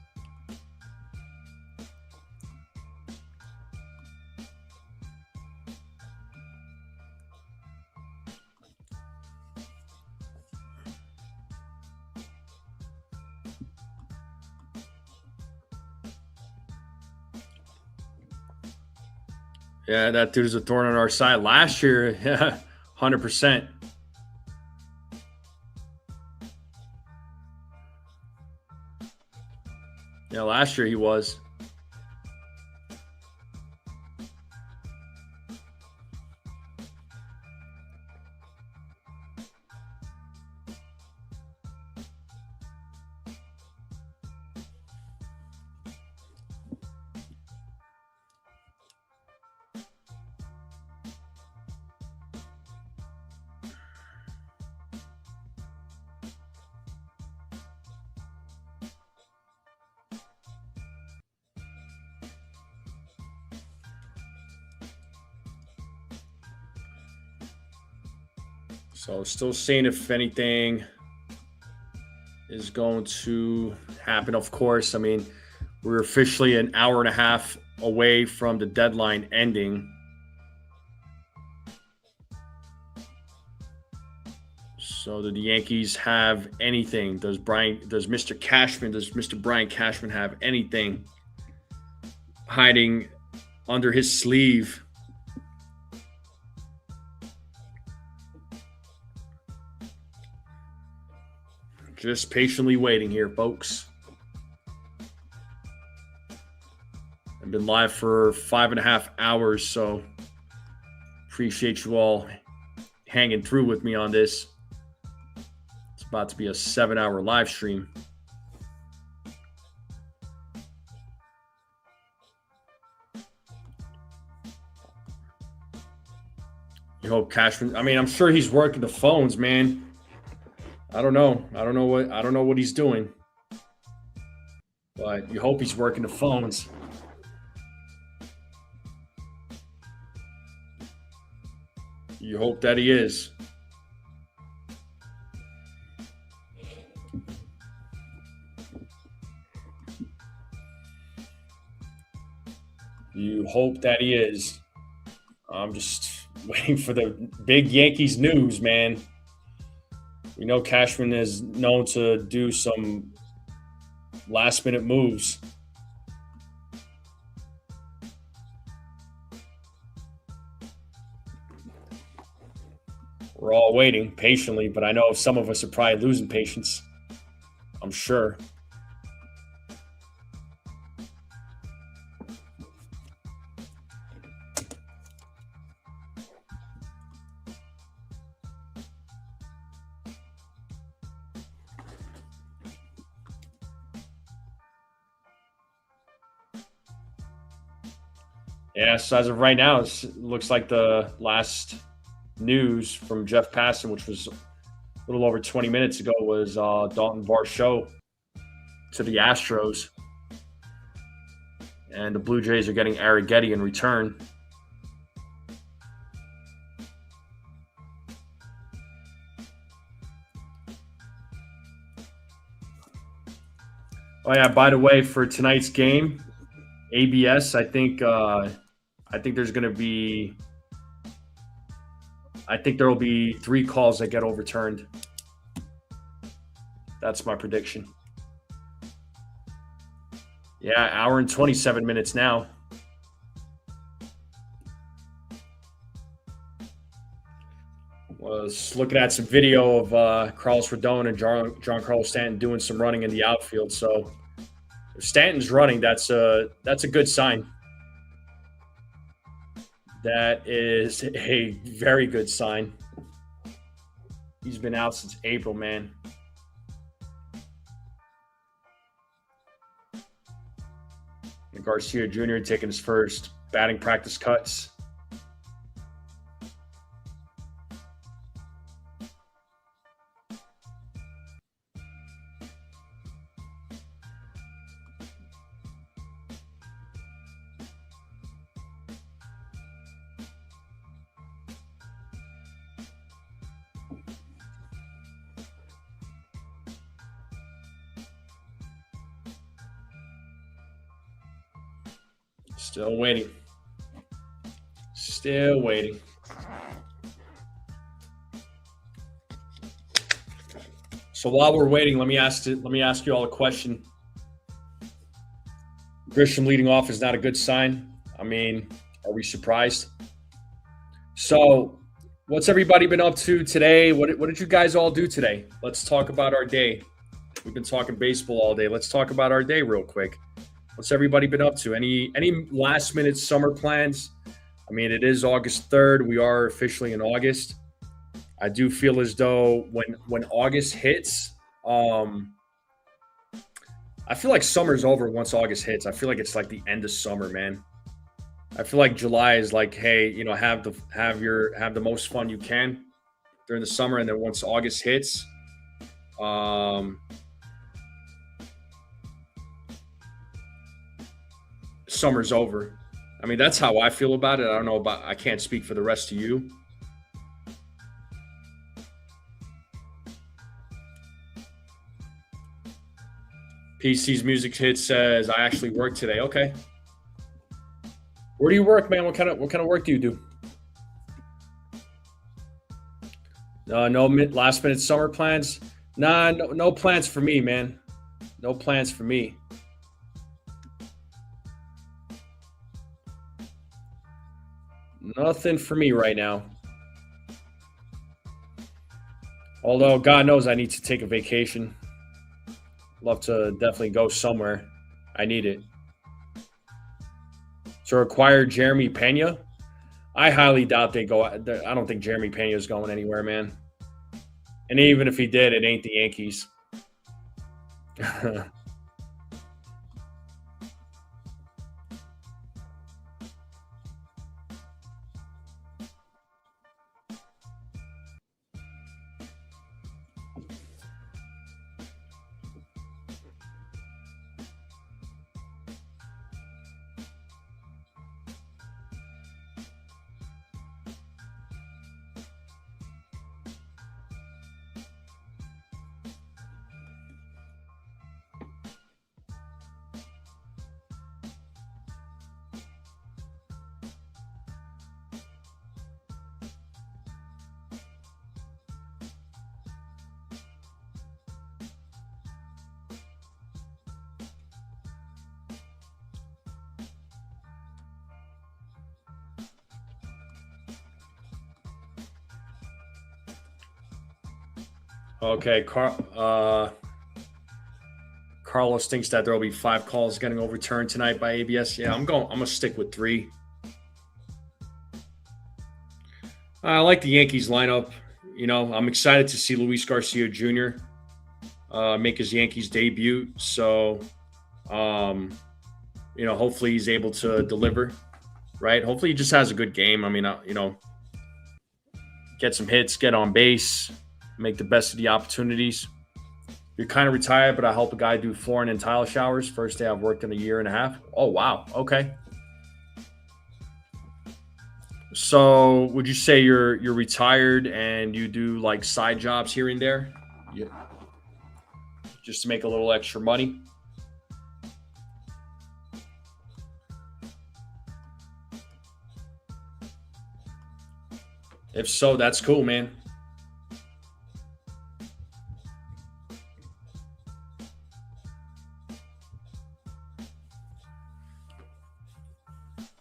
Speaker 1: Yeah, that dude's a thorn on our side. Last year, yeah, 100%. Yeah, last year he was. So still seeing if anything is going to happen. Of course, I mean, we're officially an hour and a half away from the deadline ending. So do the Yankees have anything? Does Mr. Brian Cashman have anything hiding under his sleeve? Just patiently waiting here, folks. I've been live for 5.5 hours, so appreciate you all hanging through with me on this. It's about to be a 7-hour live stream. You hope Cashman, I'm sure he's working the phones, man. I don't know what he's doing. But you hope he's working the phones. You hope that he is. You hope that he is. I'm just waiting for the big Yankees news, man. We know Cashman is known to do some last-minute moves. We're all waiting patiently, but I know some of us are probably losing patience. I'm sure. Yeah, so as of right now, it looks like the last news from Jeff Passan, which was a little over 20 minutes ago, was Dalton Varsho to the Astros. And the Blue Jays are getting Arrighetti in return. Oh, yeah, by the way, for tonight's game, ABS, I think there's going to be – I think there will be 3 calls that get overturned. That's my prediction. Yeah, hour and 27 minutes now. Was looking at some video of Carlos Rodon and Giancarlo Stanton doing some running in the outfield. So if Stanton's running, that's a good sign. That is a very good sign. He's been out since April, man. And Garcia Jr. taking his first batting practice cuts. Still waiting. Still waiting. So while we're waiting, let me ask you all a question. Grisham leading off is not a good sign. Are we surprised? So, what's everybody been up to today? What did you guys all do today? Let's talk about our day. We've been talking baseball all day. Let's talk about our day real quick. What's everybody been up to? Any last-minute summer plans? It is August 3rd. We are officially in August. I do feel as though when August hits, I feel like summer's over once August hits. I feel like it's like the end of summer, man. I feel like July is like, hey, have the most fun you can during the summer, and then once August hits, summer's over. That's how I feel about it. I can't speak for the rest of you. PC's music hit says, I actually work today. Okay. Where do you work, man? What kind of work do you do? No last minute summer plans. Nah, no plans for me, man. No plans for me. Nothing for me right now. Although God knows I need to take a vacation. Love to definitely go somewhere. I need it. To acquire Jeremy Pena, I highly doubt they go. I don't think Jeremy Pena is going anywhere, man. And even if he did, it ain't the Yankees. Okay, Carlos thinks that there will be 5 calls getting overturned tonight by ABS. Yeah, I'm gonna stick with 3. I like the Yankees lineup. I'm excited to see Luis Garcia Jr. Make his Yankees debut. So, hopefully he's able to deliver. Right? Hopefully he just has a good game. I mean, get some hits, get on base, make the best of the opportunities. You're kind of retired, but I help a guy do flooring and tile showers. First day I've worked in a year and a half. Oh, wow. Okay. So would you say you're retired and you do like side jobs here and there? Yeah. Just to make a little extra money? If so, that's cool, man.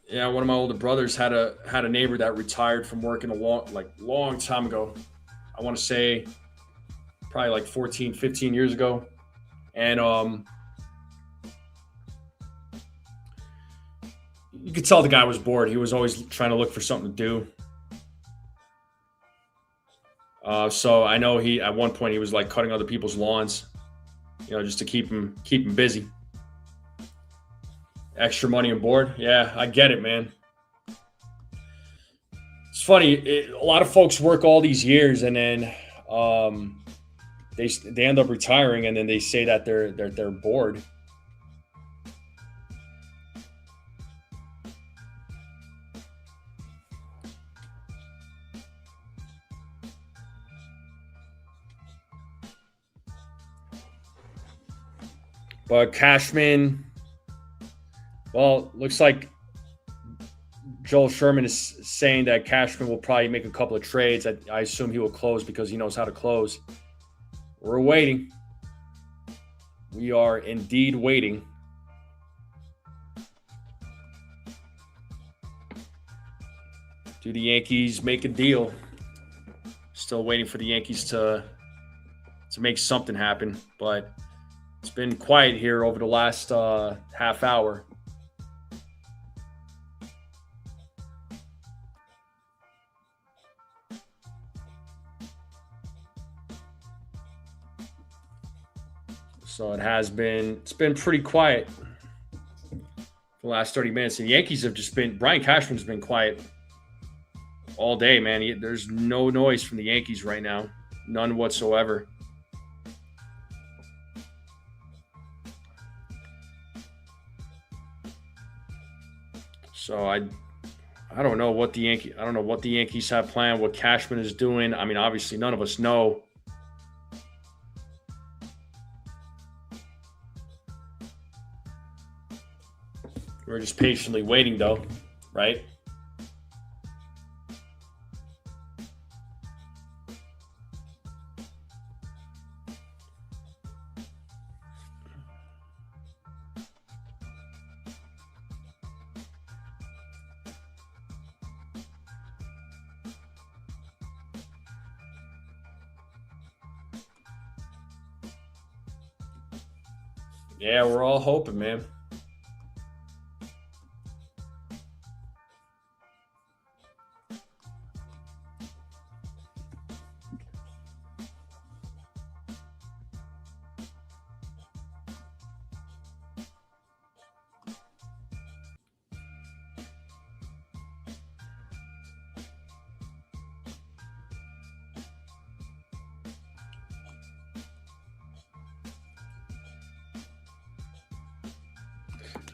Speaker 1: Yeah, one of my older brothers had a neighbor that retired from working a long time ago. I want to say probably like 14, 15 years ago. And you could tell the guy was bored. He was always trying to look for something to do. So I know he at one point he was like cutting other people's lawns, just to keep him busy. Extra money and board. Yeah, I get it, man. It's funny. A lot of folks work all these years and then they end up retiring and then they say that they're bored. But Cashman, well, looks like Joel Sherman is saying that Cashman will probably make a couple of trades. I assume he will close because he knows how to close. We're waiting. We are indeed waiting. Do the Yankees make a deal? Still waiting for the Yankees to make something happen, but it's been quiet here over the last half hour. So it's been pretty quiet for the last 30 minutes. The Yankees have just been, Brian Cashman's been quiet all day, man. There's no noise from the Yankees right now. None whatsoever. So I don't know what the Yankees have planned, what Cashman is doing. I mean, obviously none of us know. We're just patiently waiting though, right? Yeah, we're all hoping, man.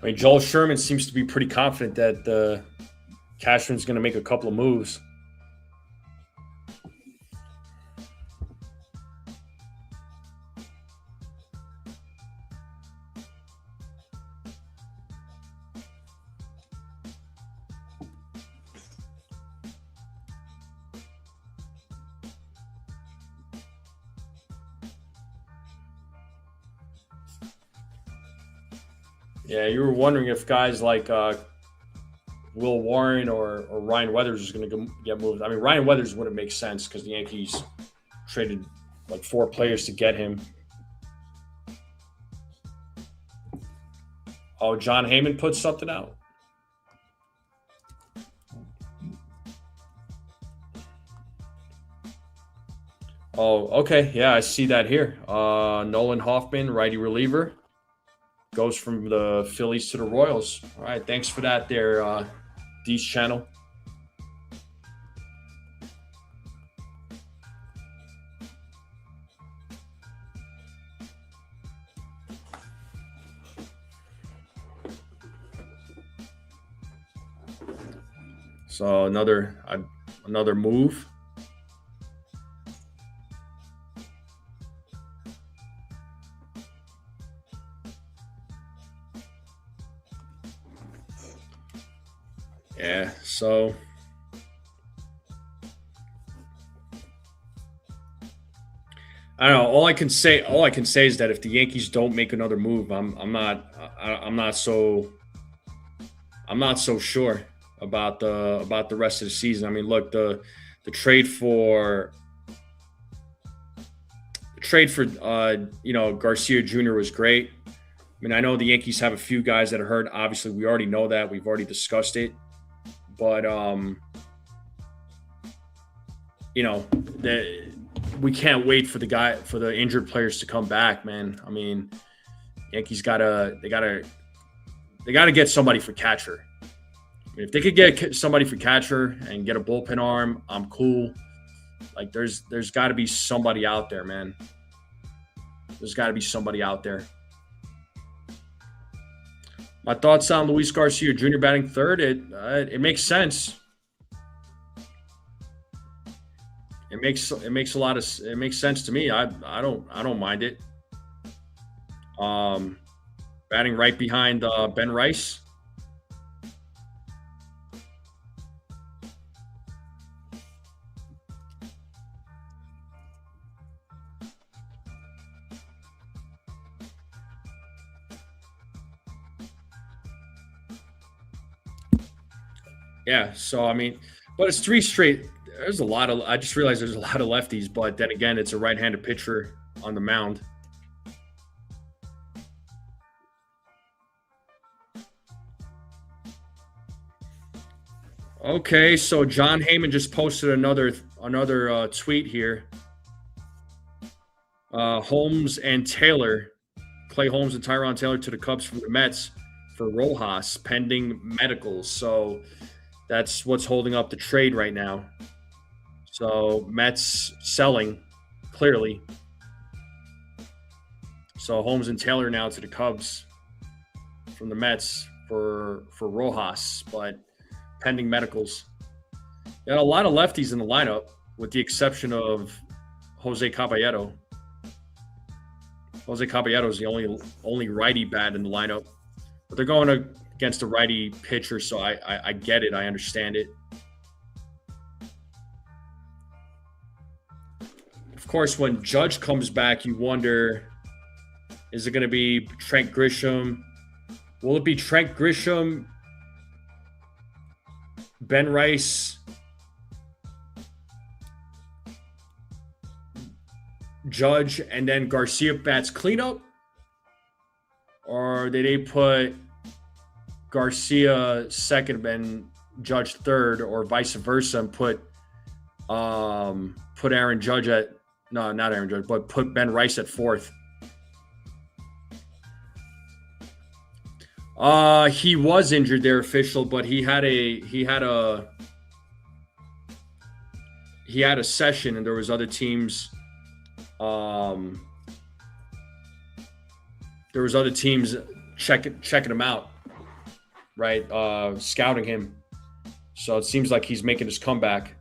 Speaker 1: I mean, Joel Sherman seems to be pretty confident that Cashman's going to make a couple of moves. Yeah, you were wondering if guys like Will Warren or Ryan Weathers is going to get moved. I mean, Ryan Weathers wouldn't make sense because the Yankees traded like 4 players to get him. Oh, John Heyman put something out. Oh, okay. Yeah, I see that here. Nolan Hoffman, righty reliever, goes from the Phillies to the Royals. All right, thanks for that there, D's channel. So another move. Yeah, so I don't know. All I can say is that if the Yankees don't make another move, I'm not so sure about the rest of the season. I mean, look, the trade for Garcia Jr. was great. I mean, I know the Yankees have a few guys that are hurt. Obviously, we already know that. We've already discussed it. But we can't wait for the injured players to come back, man. I mean, Yankees gotta get somebody for catcher. I mean, if they could get somebody for catcher and get a bullpen arm, I'm cool. Like there's got to be somebody out there, man. There's got to be somebody out there. My thoughts on Luis Garcia Jr. batting third, it makes sense. It makes sense to me. I don't mind it. Batting right behind Ben Rice. Yeah, so I mean, but it's 3 straight. There's a lot of. I just realized there's a lot of lefties, but then again, it's a right-handed pitcher on the mound. Okay, so John Heyman just posted another tweet here. Holmes and Taylor, Clay Holmes and Tyron Taylor to the Cubs from the Mets for Rojas pending medicals. So that's what's holding up the trade right now. So Mets selling, clearly. So Holmes and Taylor now to the Cubs from the Mets for Rojas, but pending medicals. Got a lot of lefties in the lineup, with the exception of Jose Caballero. Jose Caballero is the only righty bat in the lineup, but they're going against a righty pitcher, so I get it. I understand it. Of course, when Judge comes back, you wonder, is it going to be Trent Grisham? Will it be Trent Grisham, Ben Rice, Judge, and then Garcia bats cleanup? Or did they put Garcia second and Judge third, or vice versa, and put Aaron Judge at not Aaron Judge, but put Ben Rice at fourth? He was injured there, official, but he had a session, and there was other teams. There was other teams checking him out, right? Scouting him. So it seems like he's making his comeback.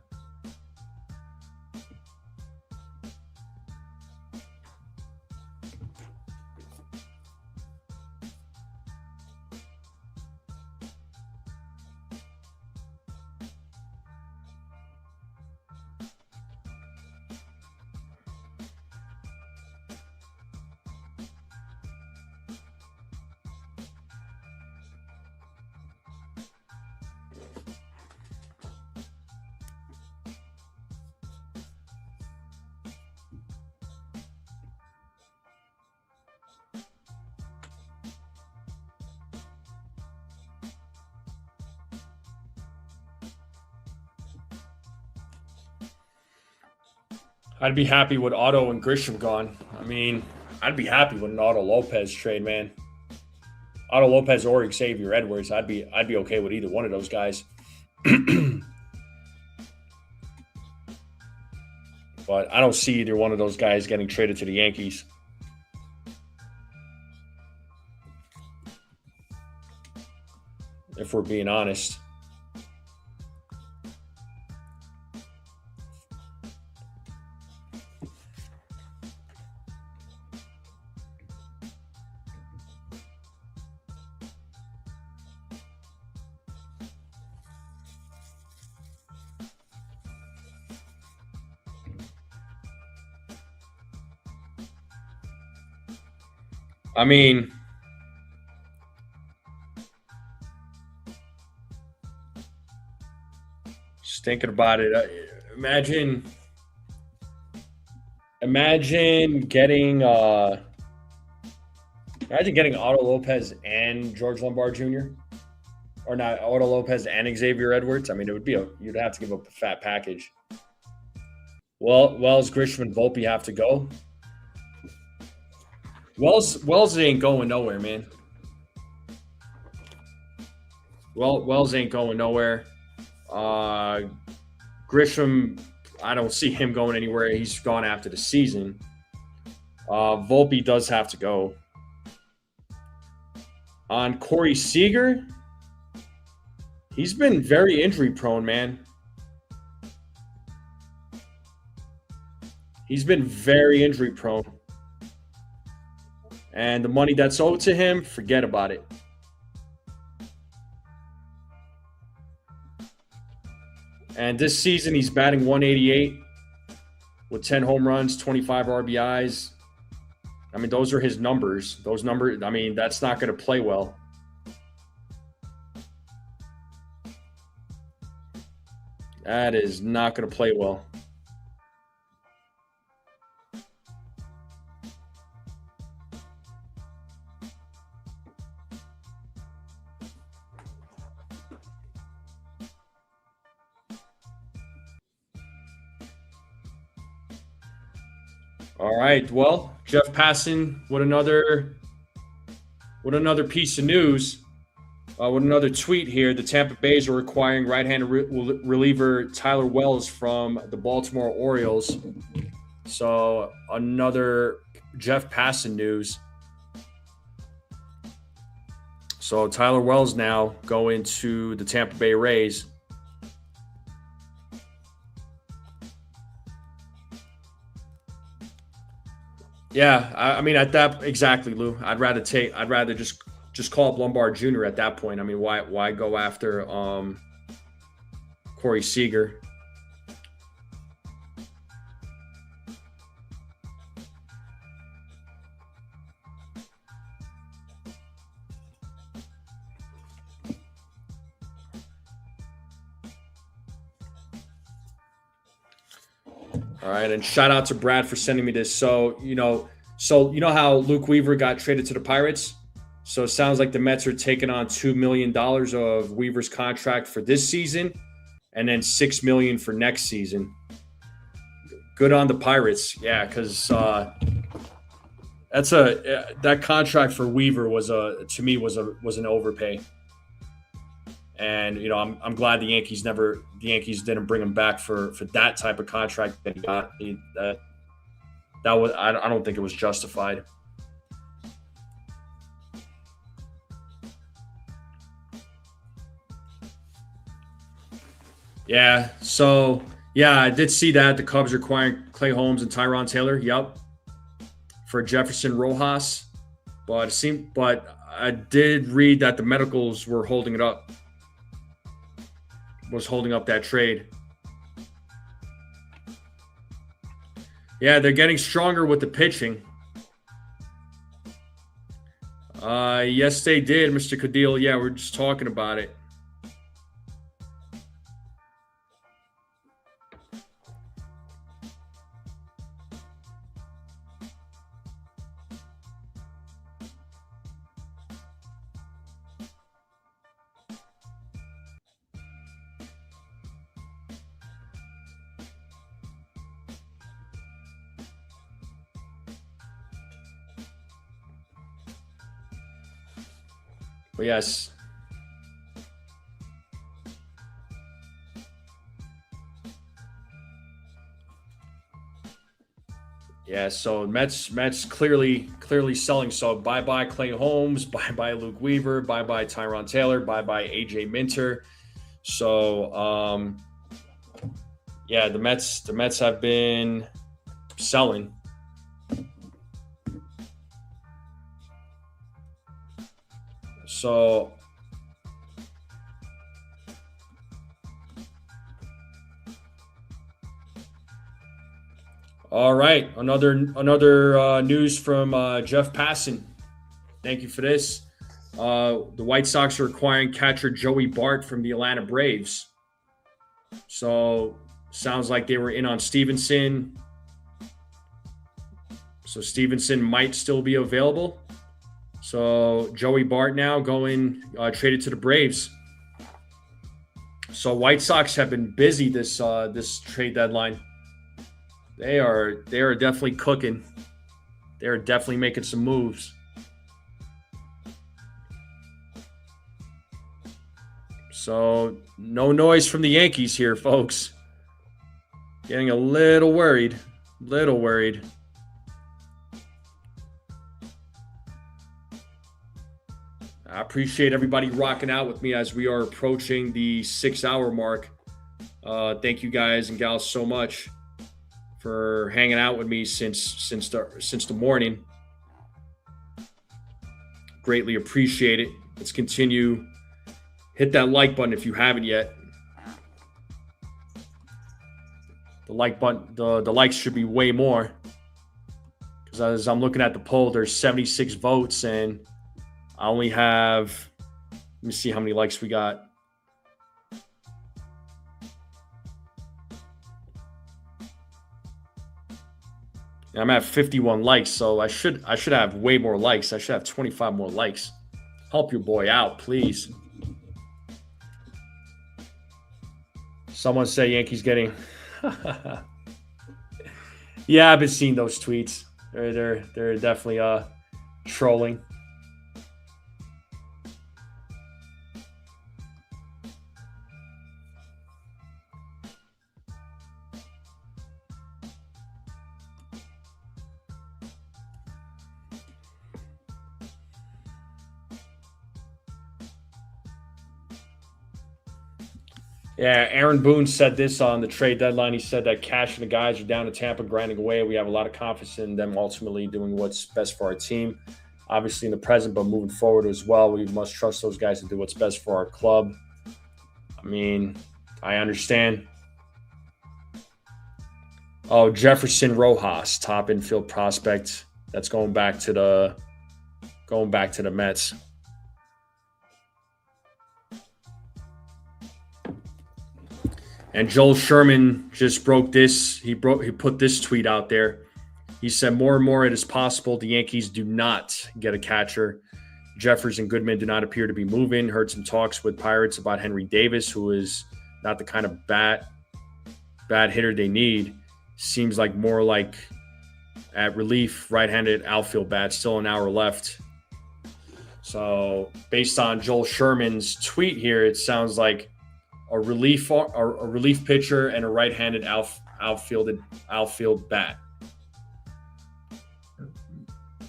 Speaker 1: I'd be happy with Otto and Grisham gone. I mean, I'd be happy with an Otto Lopez trade, man. Otto Lopez or Xavier Edwards, I'd be okay with either one of those guys. But I don't see either one of those guys getting traded to the Yankees. If we're being honest. I mean, just thinking about it, imagine getting Otto Lopez and George Lombard Jr. Or not Otto Lopez and Xavier Edwards. I mean, you'd have to give up a fat package. Wells, Grisham, and Volpe have to go. Wells ain't going nowhere, man. Wells ain't going nowhere. Grisham, I don't see him going anywhere. He's gone after the season. Volpe does have to go. On Corey Seager, he's been very injury prone, man. He's been very injury prone. And the money that's owed to him, forget about it. And this season, he's batting 188 with 10 home runs, 25 RBIs. I mean, those are his numbers. Those numbers, I mean, that's not going to play well. That is not going to play well. All right. Well, Jeff Passan with another piece of news, with another tweet here. The Tampa Bays are requiring right-handed reliever Tyler Wells from the Baltimore Orioles. So another Jeff Passan news. So Tyler Wells now going to the Tampa Bay Rays. Yeah, I mean at that exactly, Lou. I'd rather just call up Lombard Jr. at that point. I mean, why go after Corey Seager? All right, and shout out to Brad for sending me this. So you know how Luke Weaver got traded to the Pirates? So it sounds like the Mets are taking on $2 million of Weaver's contract for this season and then $6 million for next season. Good on the Pirates. Yeah, because that contract for Weaver was to me was an overpay. And I'm glad the Yankees didn't bring him back for that type of contract that he got. That was I don't think it was justified. Yeah, so I did see that the Cubs are acquiring Clay Holmes and Tyrone Taylor. Yep, for Jefferson Rojas, but I did read that the medicals were holding it up. Was holding up that trade. Yeah, they're getting stronger with the pitching. Yes, they did, Mr. Cadil. Yeah, we're just talking about it. But yes. Yeah, so Mets clearly selling. So bye Clay Holmes, bye Luke Weaver, bye Tyrone Taylor, bye AJ Minter. So yeah, the Mets have been selling. So all right, another news from Jeff Passan. Thank you for this. The White Sox are acquiring catcher Joey Bart from the Atlanta Braves. So sounds like they were in on Stevenson. So Stevenson might still be available. So Joey Bart now going traded to the Braves. So White Sox have been busy this trade deadline. They are definitely cooking. They are definitely making some moves. So no noise from the Yankees here, folks. Getting a little worried. I appreciate everybody rocking out with me as we are approaching the 6-hour mark. Thank you guys and gals so much for hanging out with me since the morning. Greatly appreciate it. Let's continue. Hit that like button if you haven't yet. The like button, the likes should be way more. Because as I'm looking at the poll, there's 76 votes and I only have, let me see how many likes we got. I'm at 51 likes, so I should have way more likes. I should have 25 more likes. Help your boy out, please. Someone say Yankees getting. Yeah, I've been seeing those tweets. They're definitely trolling. Yeah, Aaron Boone said this on the trade deadline. He said that Cash and the guys are down to Tampa grinding away. We have a lot of confidence in them ultimately doing what's best for our team, obviously in the present, but moving forward as well. We must trust those guys to do what's best for our club. I mean, I understand. Oh, Jefferson Rojas, top infield prospect. That's going back to the Mets. And Joel Sherman just broke this. He put this tweet out there. He said, more and more it is possible the Yankees do not get a catcher. Jeffers and Goodman do not appear to be moving. Heard some talks with Pirates about Henry Davis, who is not the kind of bad hitter they need. Seems like more like at relief, right-handed outfield bat. Still an hour left. So based on Joel Sherman's tweet here, it sounds like a relief pitcher and a right-handed outfield bat.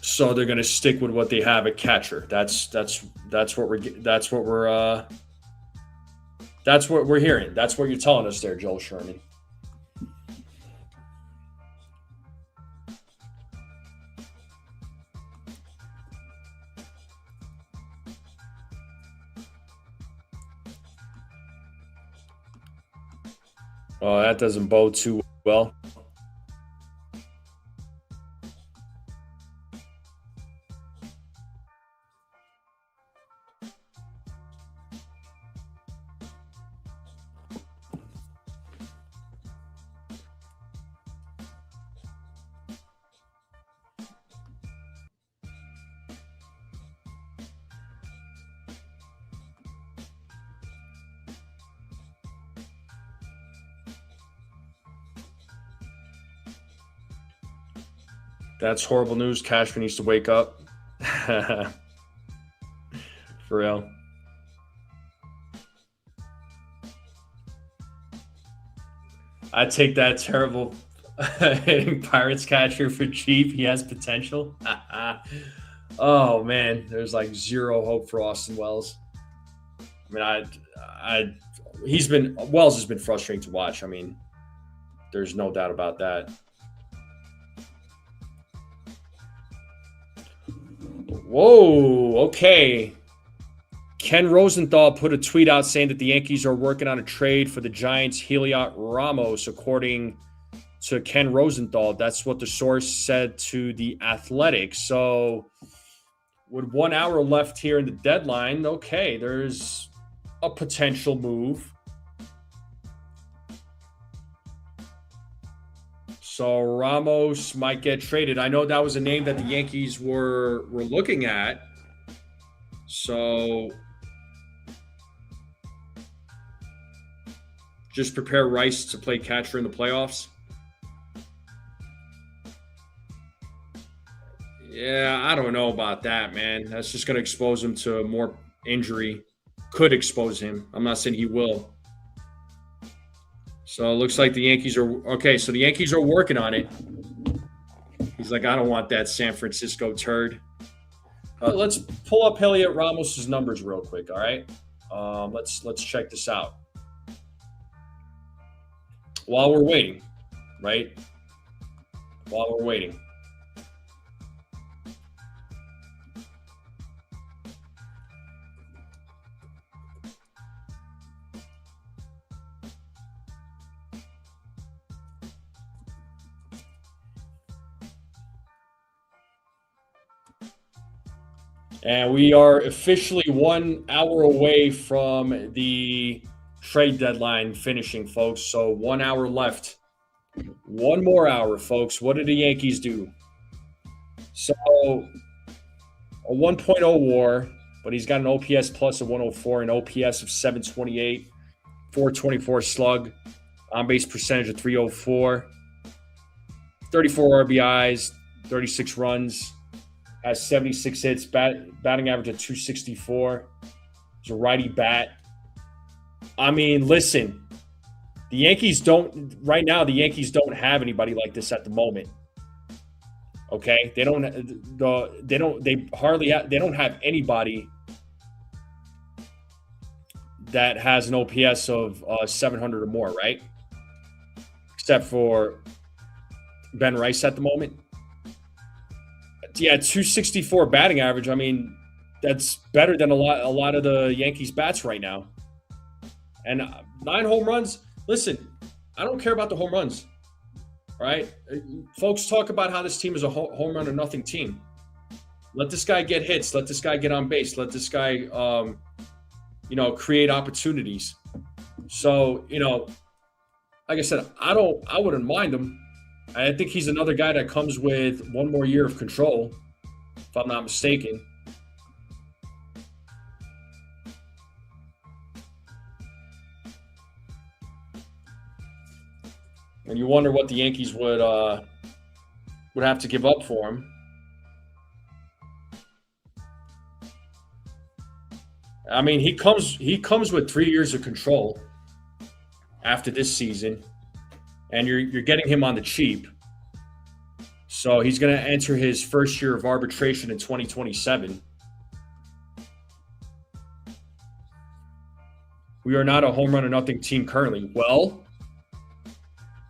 Speaker 1: So they're going to stick with what they have at catcher. That's what we're hearing. That's what you're telling us there, Joel Sherman. Oh, that doesn't bode too well. That's horrible news. Cashman needs to wake up. For real. I take that terrible hitting Pirates catcher for cheap. He has potential. Oh man, there's like zero hope for Austin Wells. I mean, Wells has been frustrating to watch. I mean, there's no doubt about that. Whoa, okay. Ken Rosenthal put a tweet out saying that the Yankees are working on a trade for the Giants' Heliot Ramos, according to Ken Rosenthal. That's what the source said to The Athletic. So with 1 hour left here in the deadline, okay, there's a potential move. So Ramos might get traded. I know that was a name that the Yankees were looking at. So just prepare Rice to play catcher in the playoffs. Yeah, I don't know about that, man. That's just going to expose him to more injury. Could expose him. I'm not saying he will. So it looks like the Yankees are okay. So the Yankees are working on it. He's like, I don't want that San Francisco turd. Let's pull up Heliot Ramos's numbers real quick. All right, let's check this out while we're waiting. Right, while we're waiting. And we are officially 1 hour away from the trade deadline finishing, folks. So 1 hour left. One more hour, folks. What did the Yankees do? So a 1.0 WAR, but he's got an OPS plus of 104, an OPS of 728, 424 slug, on-base percentage of 304, 34 RBIs, 36 runs. Has 76 hits, batting average of 264. He's a righty bat. I mean, listen, the Yankees don't have anybody like this at the moment. Okay, they don't have anybody that has an OPS of 700 or more, right? Except for Ben Rice at the moment. Yeah, 264 batting average. I mean, that's better than a lot of the Yankees bats right now. And 9 home runs. Listen, I don't care about the home runs. All right, folks talk about how this team is a home run or nothing team. Let this guy get hits. Let this guy get on base. Let this guy, create opportunities. So, like I said, I wouldn't mind him. I think he's another guy that comes with one more year of control, if I'm not mistaken. And you wonder what the Yankees would have to give up for him. I mean, he comes with 3 years of control after this season, and you're getting him on the cheap. So he's going to enter his first year of arbitration in 2027. We are not a home run or nothing team currently. Well,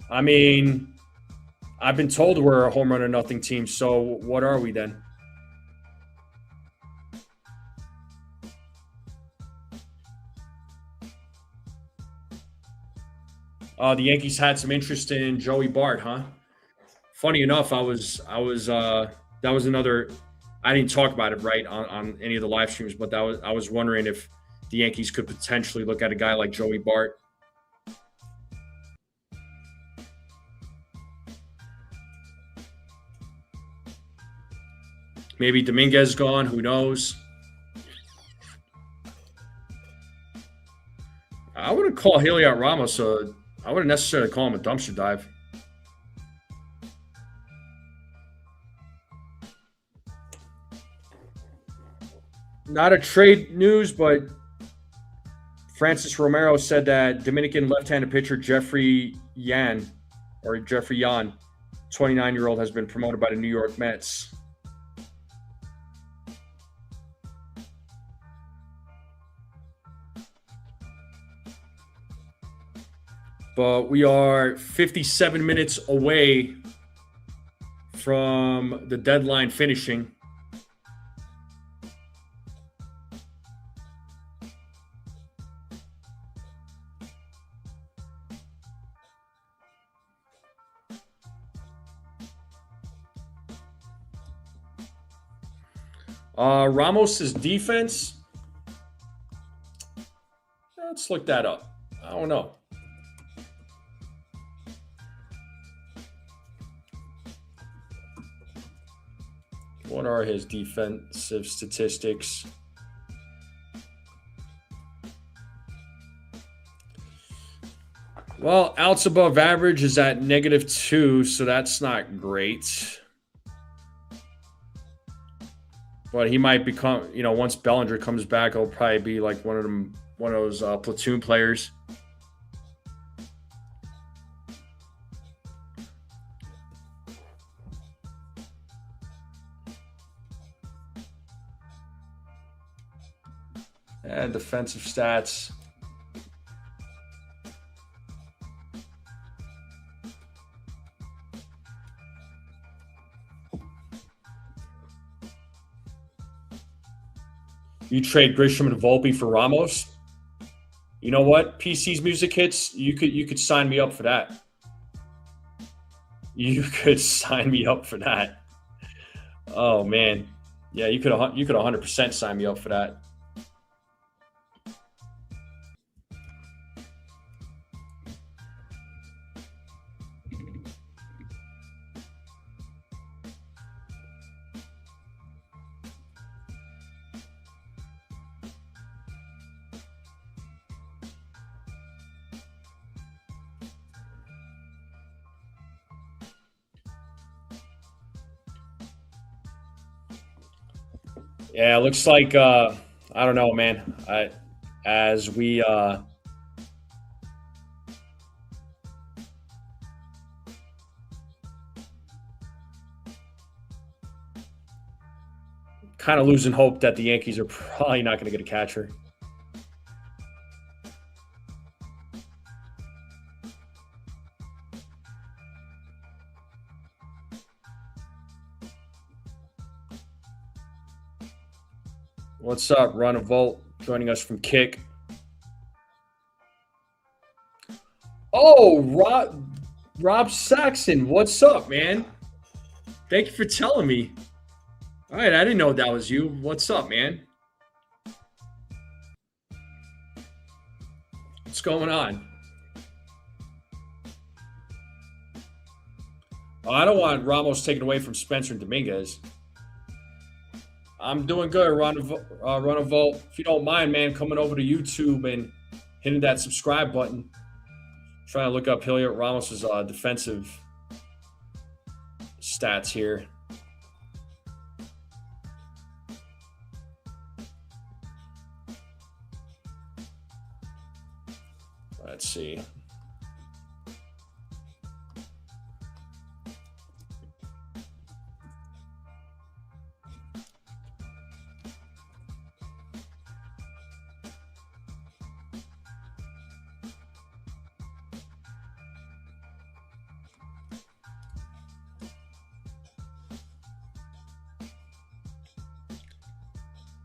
Speaker 1: I mean, I've been told we're a home run or nothing team, so what are we then? The Yankees had some interest in Joey Bart, huh? Funny enough, that was another. I didn't talk about it right on any of the live streams, but I was wondering if the Yankees could potentially look at a guy like Joey Bart. Maybe Dominguez gone. Who knows? I wouldn't call Heliot Ramos I wouldn't necessarily call him a dumpster dive. Not a trade news, but Francis Romero said that Dominican left-handed pitcher Jeffrey Yan, 29-year-old, has been promoted by the New York Mets. But we are 57 minutes away from the deadline finishing. Ramos's defense. Let's look that up. I don't know. What are his defensive statistics? Well, outs above average is at -2, so that's not great. But he might become, once Bellinger comes back, he'll probably be like one of those platoon players. And defensive stats. You trade Grisham and Volpe for Ramos? You know what? PC's music hits. You could sign me up for that. You could sign me up for that. Oh man, yeah, you could 100% sign me up for that. Yeah, it looks like I don't know, man. As we kind of losing hope that the Yankees are probably not going to get a catcher. What's up, Ron of Volt, joining us from Kick. Oh, Rob Saxon, what's up, man? Thank you for telling me. All right, I didn't know that was you. What's up, man? What's going on? Oh, I don't want Ramos taken away from Spencer and Dominguez. I'm doing good, Run a Volt. If you don't mind, man, coming over to YouTube and hitting that subscribe button. Trying to look up Yariel Ramos's defensive stats here. Let's see.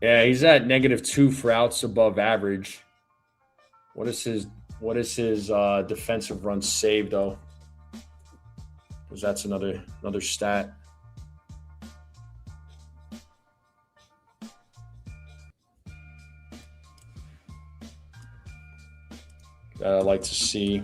Speaker 1: Yeah, he's at -2 for outs above average. What is his defensive runs saved though? Because that's another stat. That I'd like to see.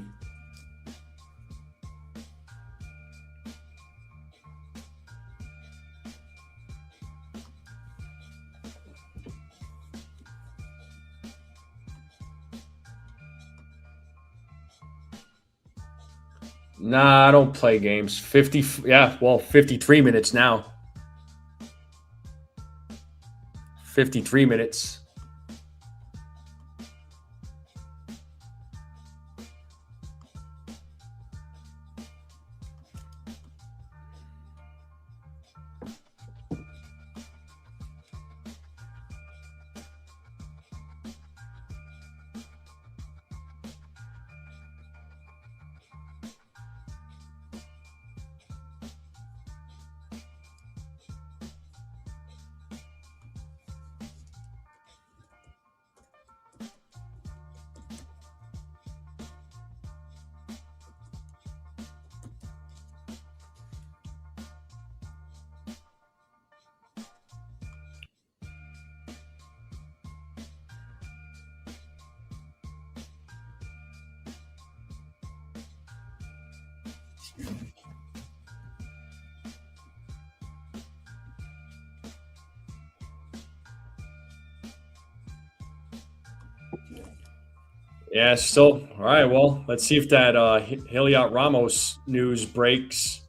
Speaker 1: Nah, I don't play games. 53 minutes now. 53 minutes. Yeah, still. All right, well, let's see if that Yariel Ramos news breaks.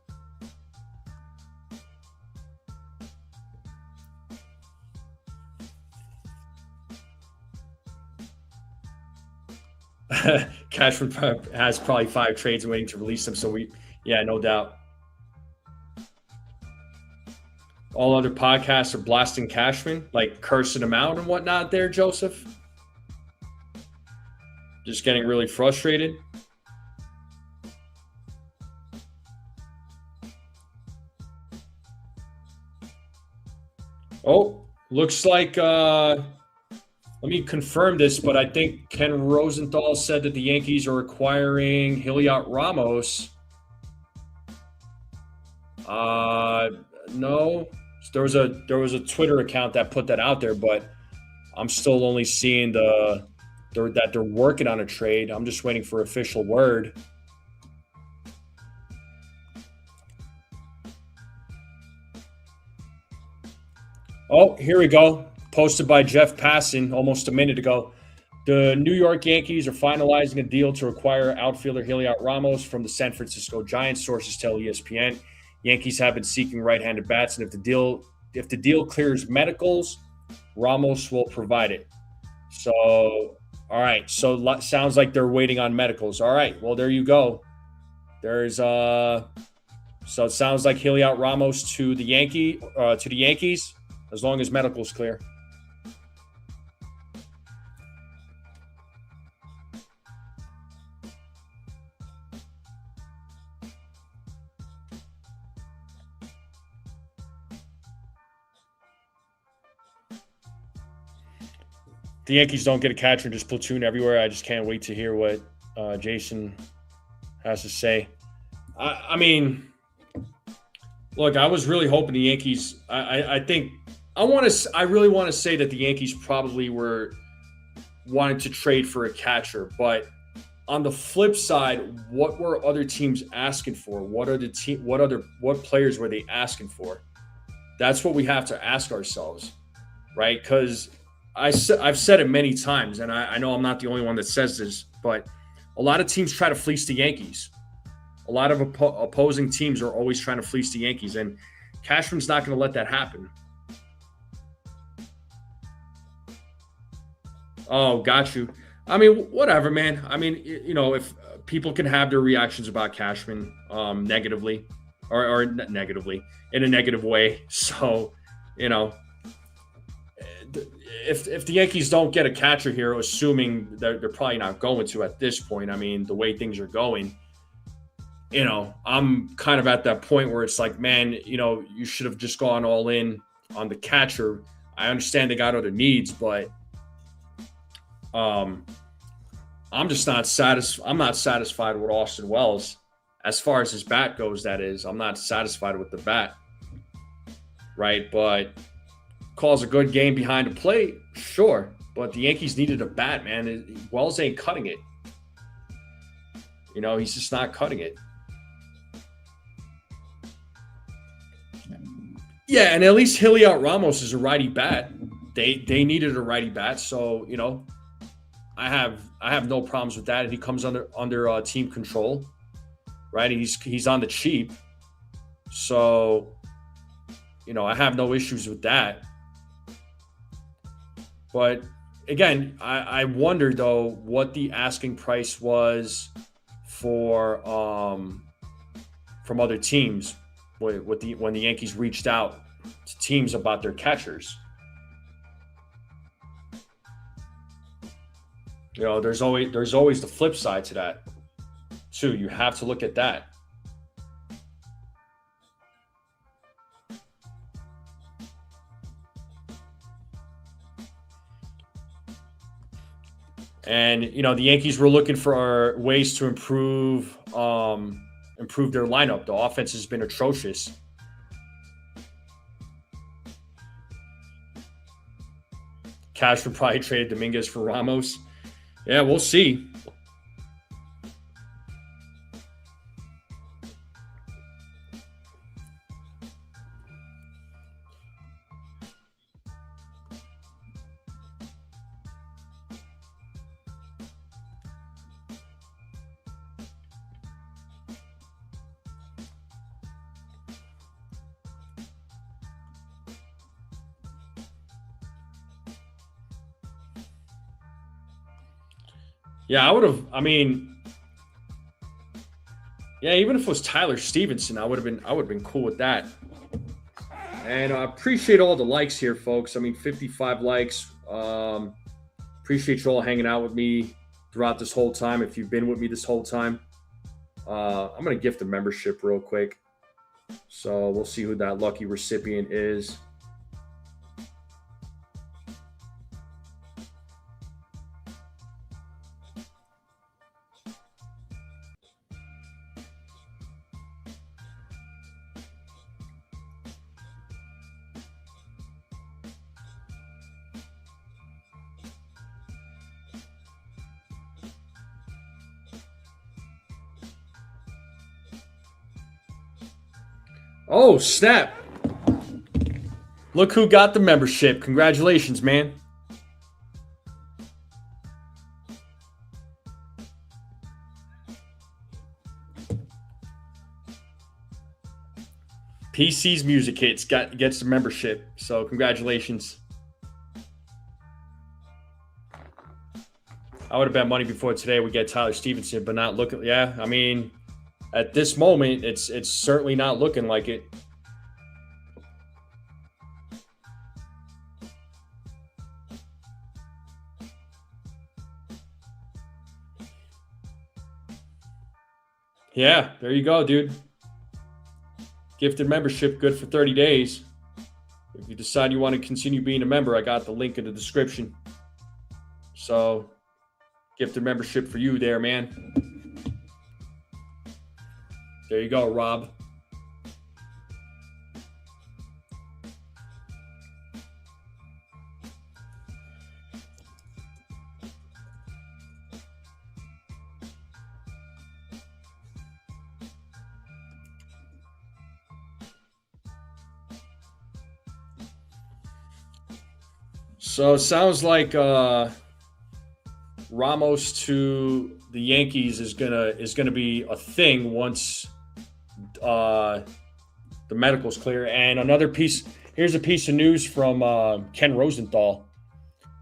Speaker 1: Cashman has probably 5 trades waiting to release them, so no doubt. All other podcasts are blasting Cashman, like cursing him out and whatnot there, Joseph. Just getting really frustrated. Oh, looks like, let me confirm this, but I think Ken Rosenthal said that the Yankees are acquiring Yariel Ramos. No, there was a Twitter account that put that out there, but I'm still only seeing that they're working on a trade. I'm just waiting for official word. Oh, here we go. Posted by Jeff Passan almost a minute ago. The New York Yankees are finalizing a deal to acquire outfielder Yariel Ramos from the San Francisco Giants, sources tell ESPN. Yankees have been seeking right-handed bats, and if the deal clears medicals, Ramos will provide it. So, all right. So sounds like they're waiting on medicals. All right. Well, there you go. There's so it sounds like Yariel Ramos to the Yankees, as long as medical's clear. The Yankees don't get a catcher and just platoon everywhere. I just can't wait to hear what Jason has to say. I mean, look, I was really hoping the Yankees. I really want to say that the Yankees probably were wanting to trade for a catcher, but on the flip side, what were other teams asking for? What players were they asking for? That's what we have to ask ourselves, right? Because I've said it many times, and I know I'm not the only one that says this, but A lot of teams try to fleece the Yankees. A lot of opposing teams are always trying to fleece the Yankees, and Cashman's not going to let that happen. Oh, got you. I mean, whatever, man. I mean, if people can have their reactions about Cashman negatively or negatively in a negative way. So, if the Yankees don't get a catcher here, assuming they're probably not going to at this point, I mean, the way things are going, I'm kind of at that point where it's like, man, you should have just gone all in on the catcher. I understand they got other needs, but I'm just not satisfied. I'm not satisfied with Austin Wells as far as his bat goes. That is, I'm not satisfied with the bat, right? But calls a good game behind the plate, sure. But the Yankees needed a bat, man. Wells ain't cutting it. He's just not cutting it. Yeah, and at least Heliot Ramos is a righty bat. They needed a righty bat, so I have no problems with that. And he comes under team control, right? He's on the cheap, so I have no issues with that. But again, I wonder though what the asking price was for from other teams when the Yankees reached out to teams about their catchers. There's always the flip side to that too. You have to look at that. And the Yankees were looking for ways to improve their lineup. The offense has been atrocious. Cashman probably traded Dominguez for Ramos. Yeah, we'll see. Yeah, I would have. I mean, yeah, even if it was Tyler Stevenson, I would have been cool with that. And I appreciate all the likes here, folks. I mean, 55 likes. Appreciate you all hanging out with me throughout this whole time. If you've been with me this whole time, I'm gonna gift a membership real quick. So we'll see who that lucky recipient is. Oh, snap. Look who got the membership. Congratulations, man. PC's Music Hits gets the membership. So congratulations. I would have bet money before today we get Tyler Stevenson, but not looking. Yeah, I mean, at this moment, it's certainly not looking like it. Yeah, there you go, dude. Gifted membership, good for 30 days. If you decide you want to continue being a member, I got the link in the description. So, gifted membership for you there, man. There you go, Rob. So it sounds like Ramos to the Yankees is gonna be a thing once the medical's clear. And another piece. Here's a piece of news from Ken Rosenthal.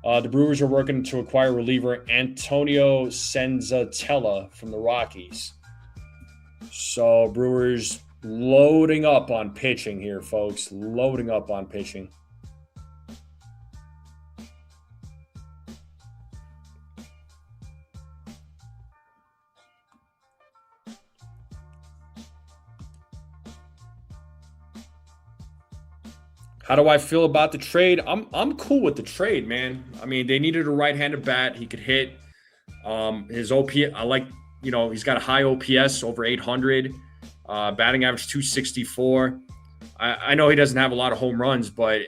Speaker 1: The Brewers are working to acquire reliever Antonio Senzatella from the Rockies. So Brewers loading up on pitching here, folks. Loading up on pitching. How do I feel about the trade? I'm cool with the trade, man. I mean, they needed a right-handed bat. He could hit. His OPS, I like, he's got a high OPS over 800. Batting average 264. I know he doesn't have a lot of home runs, but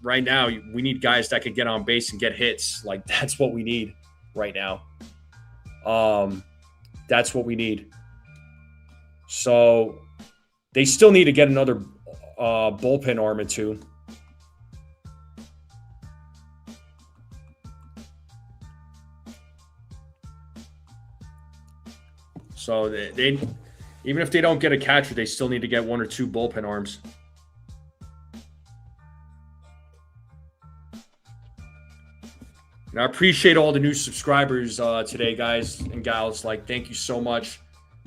Speaker 1: right now we need guys that can get on base and get hits. Like, that's what we need right now. That's what we need. So they still need to get another bullpen arm or two. So they even if they don't get a catcher, they still need to get one or two bullpen arms. And I appreciate all the new subscribers today, guys and gals. Like, thank you so much.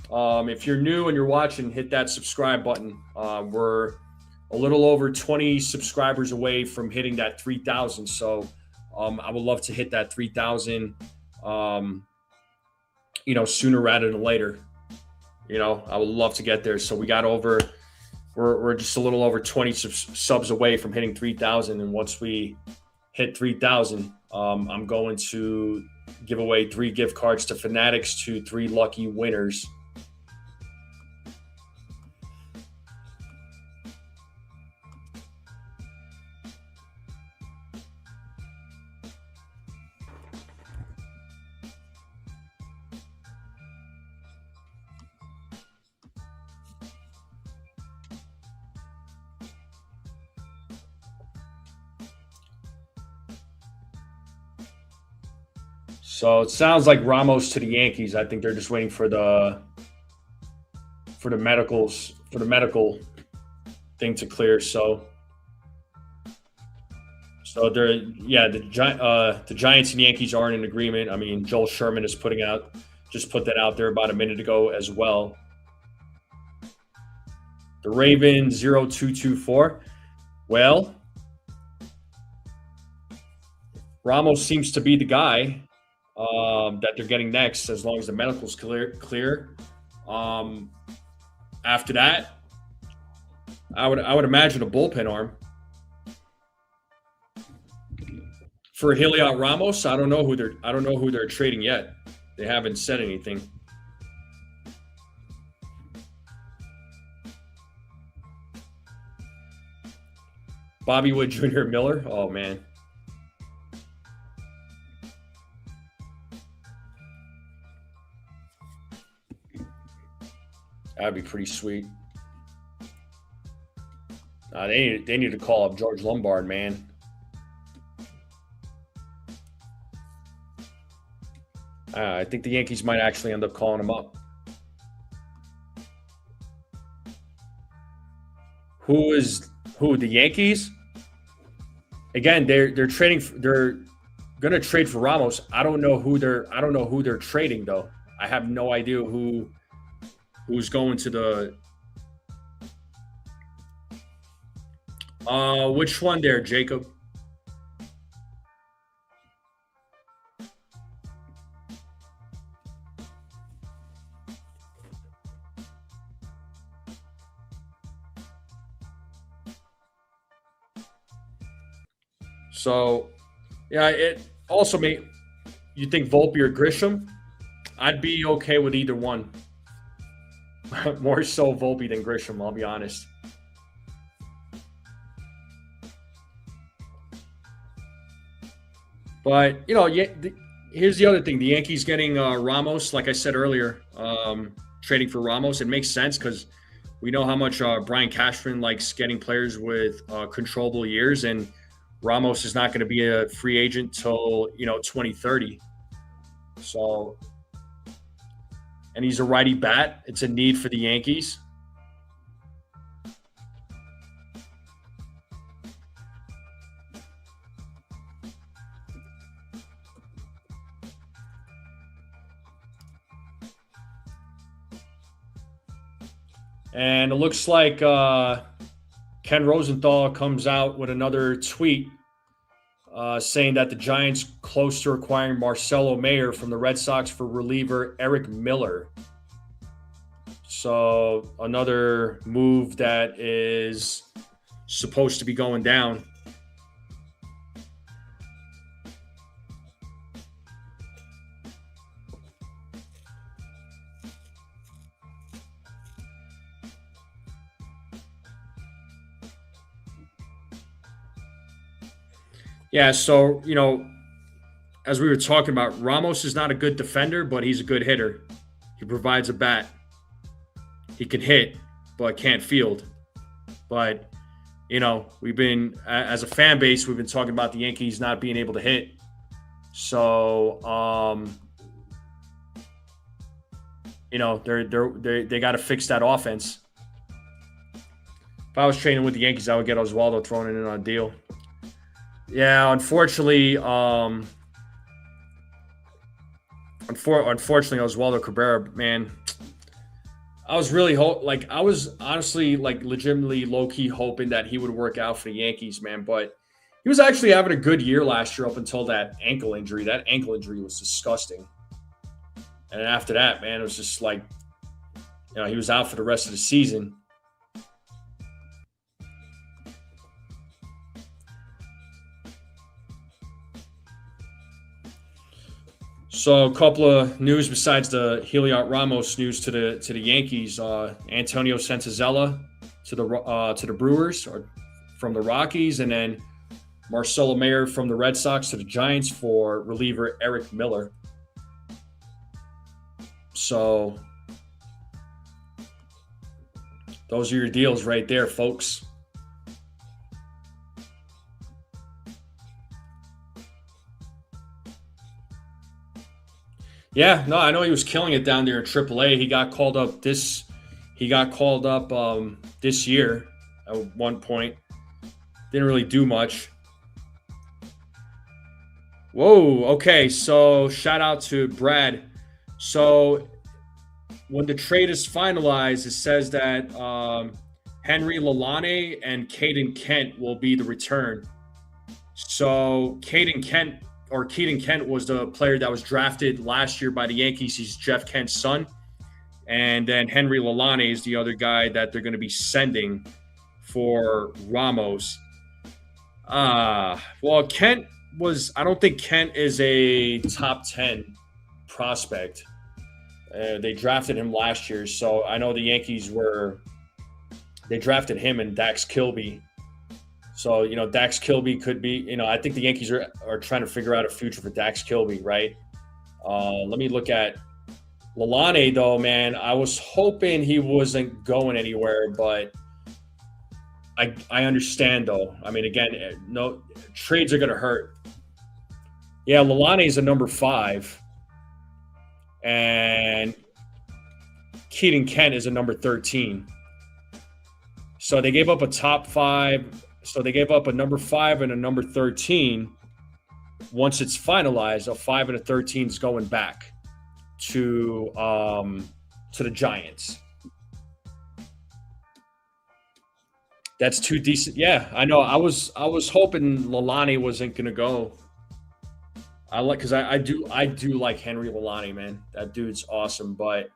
Speaker 1: If you're new and you're watching, hit that subscribe button. We're a little over 20 subscribers away from hitting that 3,000. So I would love to hit that 3,000. Sooner rather than later. I would love to get there. So we got we're just a little over 20 subs away from hitting 3,000. And once we hit 3,000, I'm going to give away 3 gift cards to Fanatics to 3 lucky winners. So it sounds like Ramos to the Yankees. I think they're just waiting for the medical thing to clear. So the Giants and Yankees aren't in agreement. I mean, Joel Sherman is just put that out there about a minute ago as well. The Ravens 0224. Well, Ramos seems to be the guy that they're getting next, as long as the medical's clear. After that, I would imagine a bullpen arm for Heliot Ramos. I don't know who they're trading yet. They haven't said anything. Bobby Wood Jr. Miller. Oh man. That'd be pretty sweet. They need to call up George Lombard, man. I think the Yankees might actually end up calling him up. Who? The Yankees? Again, they're trading. They're gonna trade for Ramos. I don't know who they're trading though. I have no idea who's going to the which one there, Jacob? So, yeah, it also you think Volpe or Grisham? I'd be okay with either one. More so Volpe than Grisham, I'll be honest. But, here's the other thing. The Yankees getting Ramos, like I said earlier, trading for Ramos. It makes sense because we know how much Brian Cashman likes getting players with controllable years, and Ramos is not going to be a free agent till 2030. So, and he's a righty bat. It's a need for the Yankees. And it looks like Ken Rosenthal comes out with another tweet saying that the Giants close to acquiring Marcelo Mayer from the Red Sox for reliever Eric Miller. So another move that is supposed to be going down. Yeah, so, as we were talking about, Ramos is not a good defender, but he's a good hitter. He provides a bat. He can hit, but can't field. But, we've been, as a fan base, we've been talking about the Yankees not being able to hit. So, they got to fix that offense. If I was training with the Yankees, I would get Oswald thrown in on a deal. Yeah, unfortunately, Oswaldo Cabrera, man, I was really I was honestly legitimately low key hoping that he would work out for the Yankees, man. But he was actually having a good year last year up until that ankle injury. That ankle injury was disgusting. And after that, man, it was just he was out for the rest of the season. So a couple of news besides the Heliot Ramos news to the Yankees. Antonio Senzatella to the Brewers or from the Rockies, and then Marcelo Mayer from the Red Sox to the Giants for reliever Eric Miller. So those are your deals right there, folks. Yeah, no, I know he was killing it down there in AAA. He got called up this year at one point. Didn't really do much. Whoa, okay. So shout out to Brad. So when the trade is finalized, it says that Henry Lalane and Caden Kent will be the return. So Keaton Kent was the player that was drafted last year by the Yankees. He's Jeff Kent's son. And then Henry Lalane is the other guy that they're going to be sending for Ramos. Well, Kent I don't think Kent is a top 10 prospect. They drafted him last year. So I know the Yankees they drafted him and Dax Kilby. So, Dax Kilby could be, I think the Yankees are trying to figure out a future for Dax Kilby, right? Let me look at Lalane, though, man. I was hoping he wasn't going anywhere, but I understand, though. I mean, again, no trades are going to hurt. Yeah, Lalane is a number 5, and Keaton Kent is a number 13. So they gave up a top 5. So they gave up a number 5 and a number 13. Once it's finalized, a 5 and a 13 is going back to the Giants. That's too decent. Yeah, I know. I was hoping Lalane wasn't gonna go. Because I do like Henry Lalane, man. That dude's awesome. But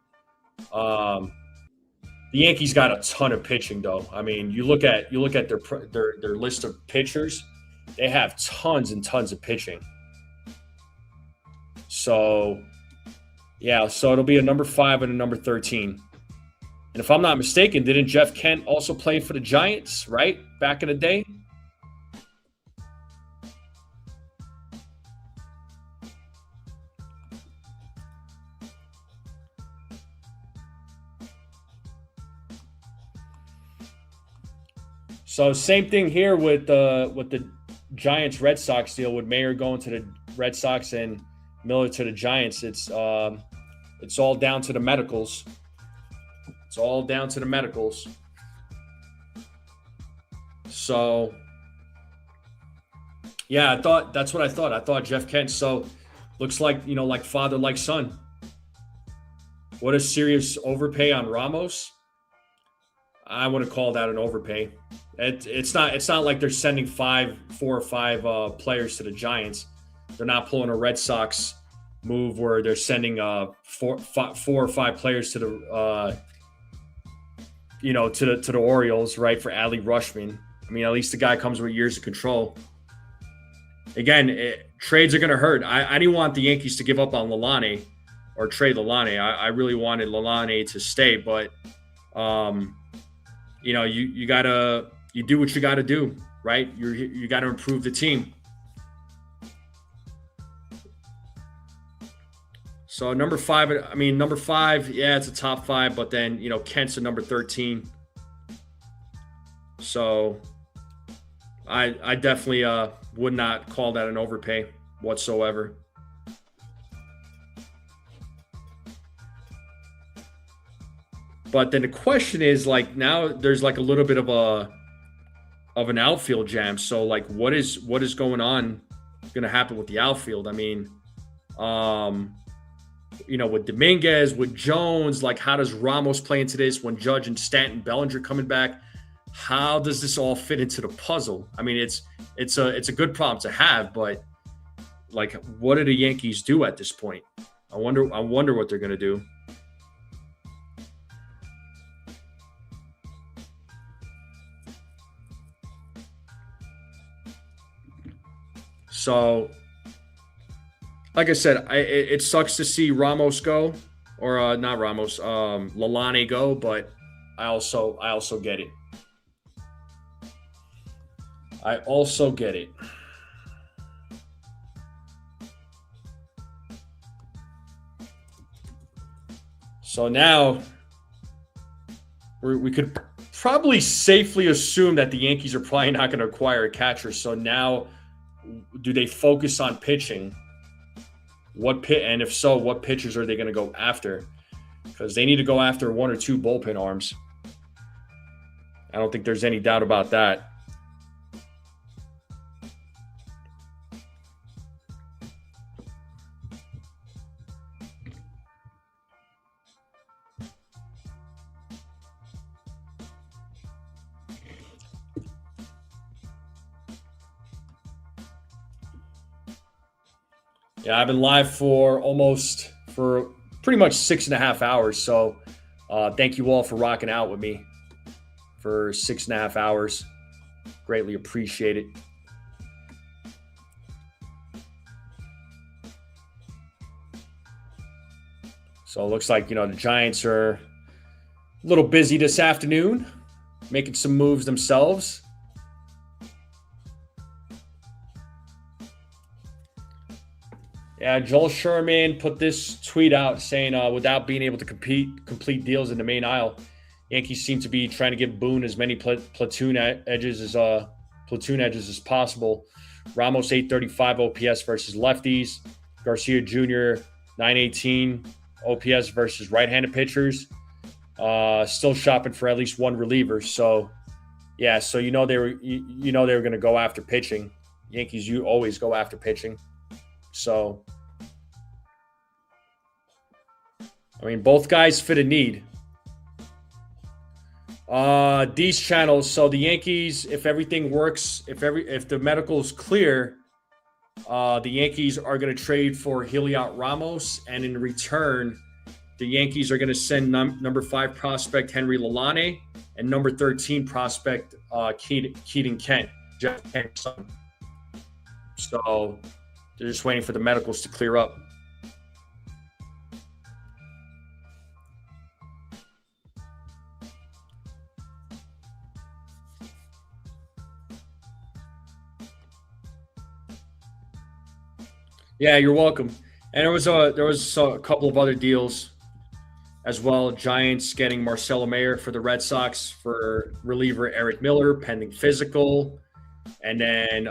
Speaker 1: the Yankees got a ton of pitching, though. I mean, you look at their list of pitchers; they have tons and tons of pitching. So, yeah, so it'll be a number 5 and a number 13. And if I'm not mistaken, didn't Jeff Kent also play for the Giants, right, back in the day? So same thing here with the Giants Red Sox deal, with Mayer going to the Red Sox and Miller to the Giants. It's all down to the medicals. It's all down to the medicals. So, yeah, that's what I thought. I thought Jeff Kent. So, looks like, like father, like son. What a serious overpay on Ramos. I wouldn't call that an overpay. It's not like they're sending 4 or 5 players to the Giants. They're not pulling a Red Sox move where they're sending 4 or 5 players to the to the Orioles, right, for Adley Rutschman. I mean, at least the guy comes with years of control. Again, trades are going to hurt. I didn't want the Yankees to give up on Lalane or trade Lalane. I really wanted Lalane to stay, but you do what you got to do, right? You got to improve the team. So number 5, yeah, it's a top 5, but then, Kent's a number 13. So I definitely would not call that an overpay whatsoever. But then the question is, like, now there's like a little bit of an outfield jam. So like, what is going on, going to happen with the outfield? I mean, with Dominguez, with Jones, like, how does Ramos play into this when Judge and Stanton, Bellinger coming back? How does this all fit into the puzzle? I mean, it's a good problem to have, but like, what do the Yankees do at this point? I wonder what they're going to do. So, like I said, it sucks to see Ramos go, or not Ramos, Lalane go, but I also get it. I also get it. So now we could probably safely assume that the Yankees are probably not going to acquire a catcher. So now, do they focus on pitching? And if so, what pitchers are they going to go after? Because they need to go after 1 or 2 bullpen arms. I don't think there's any doubt about that. Yeah, I've been live for pretty much 6.5 hours. So thank you all for rocking out with me for 6.5 hours. Greatly appreciate it. So it looks like, the Giants are a little busy this afternoon, making some moves themselves. Yeah, Joel Sherman put this tweet out saying, without being able to complete deals in the main aisle, Yankees seem to be trying to give Boone as many platoon edges as possible. Ramos 835 OPS versus lefties. Garcia Jr. 918 OPS versus right-handed pitchers. Still shopping for at least one reliever. So, yeah, so they were going to go after pitching. Yankees, you always go after pitching. So, I mean, both guys fit a need. These channels. So the Yankees, if everything works, if the medical is clear, the Yankees are going to trade for Heliot Ramos, and in return, the Yankees are going to send number 5 prospect Henry Lalane and number 13 prospect Keaton Kent, Jeff Kent's son. So they're just waiting for the medicals to clear up. Yeah, you're welcome. And there was a couple of other deals as well. Giants getting Marcelo Mayer for the Red Sox for reliever Eric Miller, pending physical. And then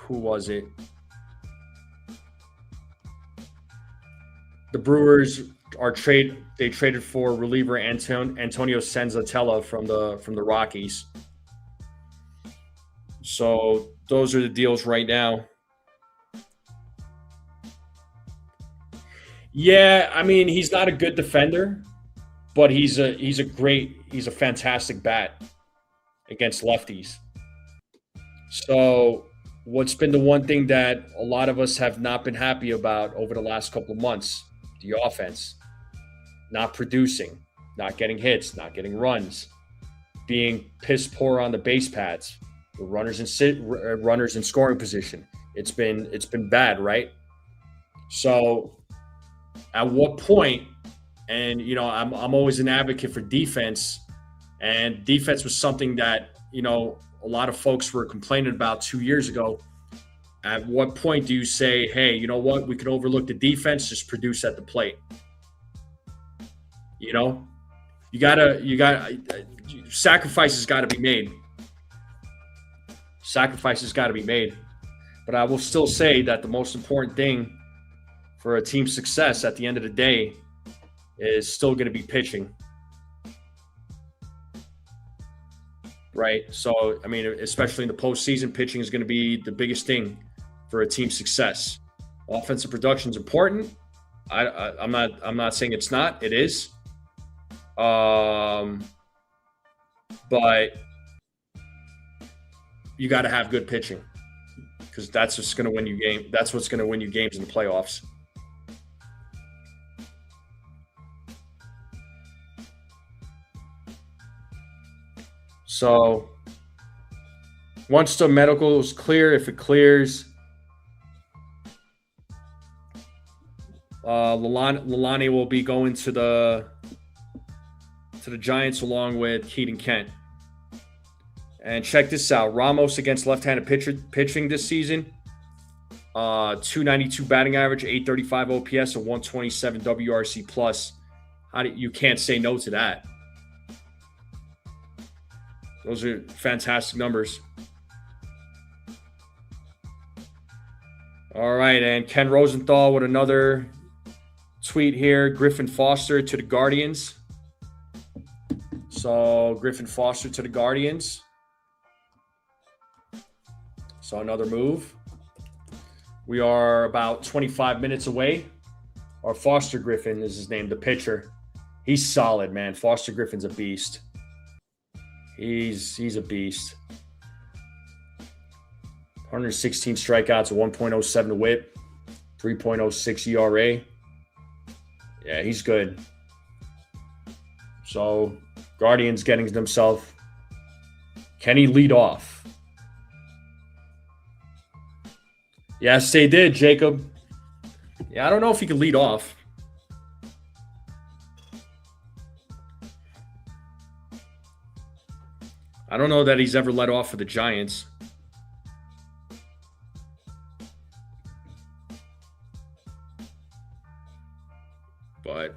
Speaker 1: who was it? The Brewers they traded for reliever Antonio Senzatella from the Rockies. So those are the deals right now. Yeah, I mean, he's not a good defender, but he's a fantastic bat against lefties. So what's been the one thing that a lot of us have not been happy about over the last couple of months? The offense. Not producing, not getting hits, not getting runs, being piss poor on the base pads, the runners in scoring position. It's been bad, right? So at what point? And I'm always an advocate for defense, and defense was something that a lot of folks were complaining about 2 years ago. At what point do you say, hey, you know what, we can overlook the defense, just produce at the plate? You gotta sacrifices got to be made. Sacrifices got to be made. But I will still say that the most important thing for a team's success at the end of the day is still going to be pitching. Right? So, I mean, especially in the postseason, pitching is going to be the biggest thing for a team's success. Offensive production is important. I'm not saying it's not. It is. But you got to have good pitching, because that's what's going to win you game. That's what's going to win you games in the playoffs. So once the medical is clear, if it clears, Lalani will be going to the Giants along with Keaton Kent. And check this out: Ramos against left-handed pitching this season. 292 batting average, 835 OPS, and 127 WRC plus. You can't say no to that. Those are fantastic numbers. All right, and Ken Rosenthal with another tweet here. Griffin Foster to the Guardians. So Griffin Foster to the Guardians. So another move. We are about 25 minutes away. Or Foster Griffin is his name, the pitcher. He's solid, man. Foster Griffin's a beast. He's a beast. 116 strikeouts, a 1.07 whip, 3.06 ERA. Yeah, he's good. So Guardians getting themselves. Can he lead off? Yes, they did, Jacob. Yeah, I don't know if he can lead off. I don't know that he's ever led off for the Giants. But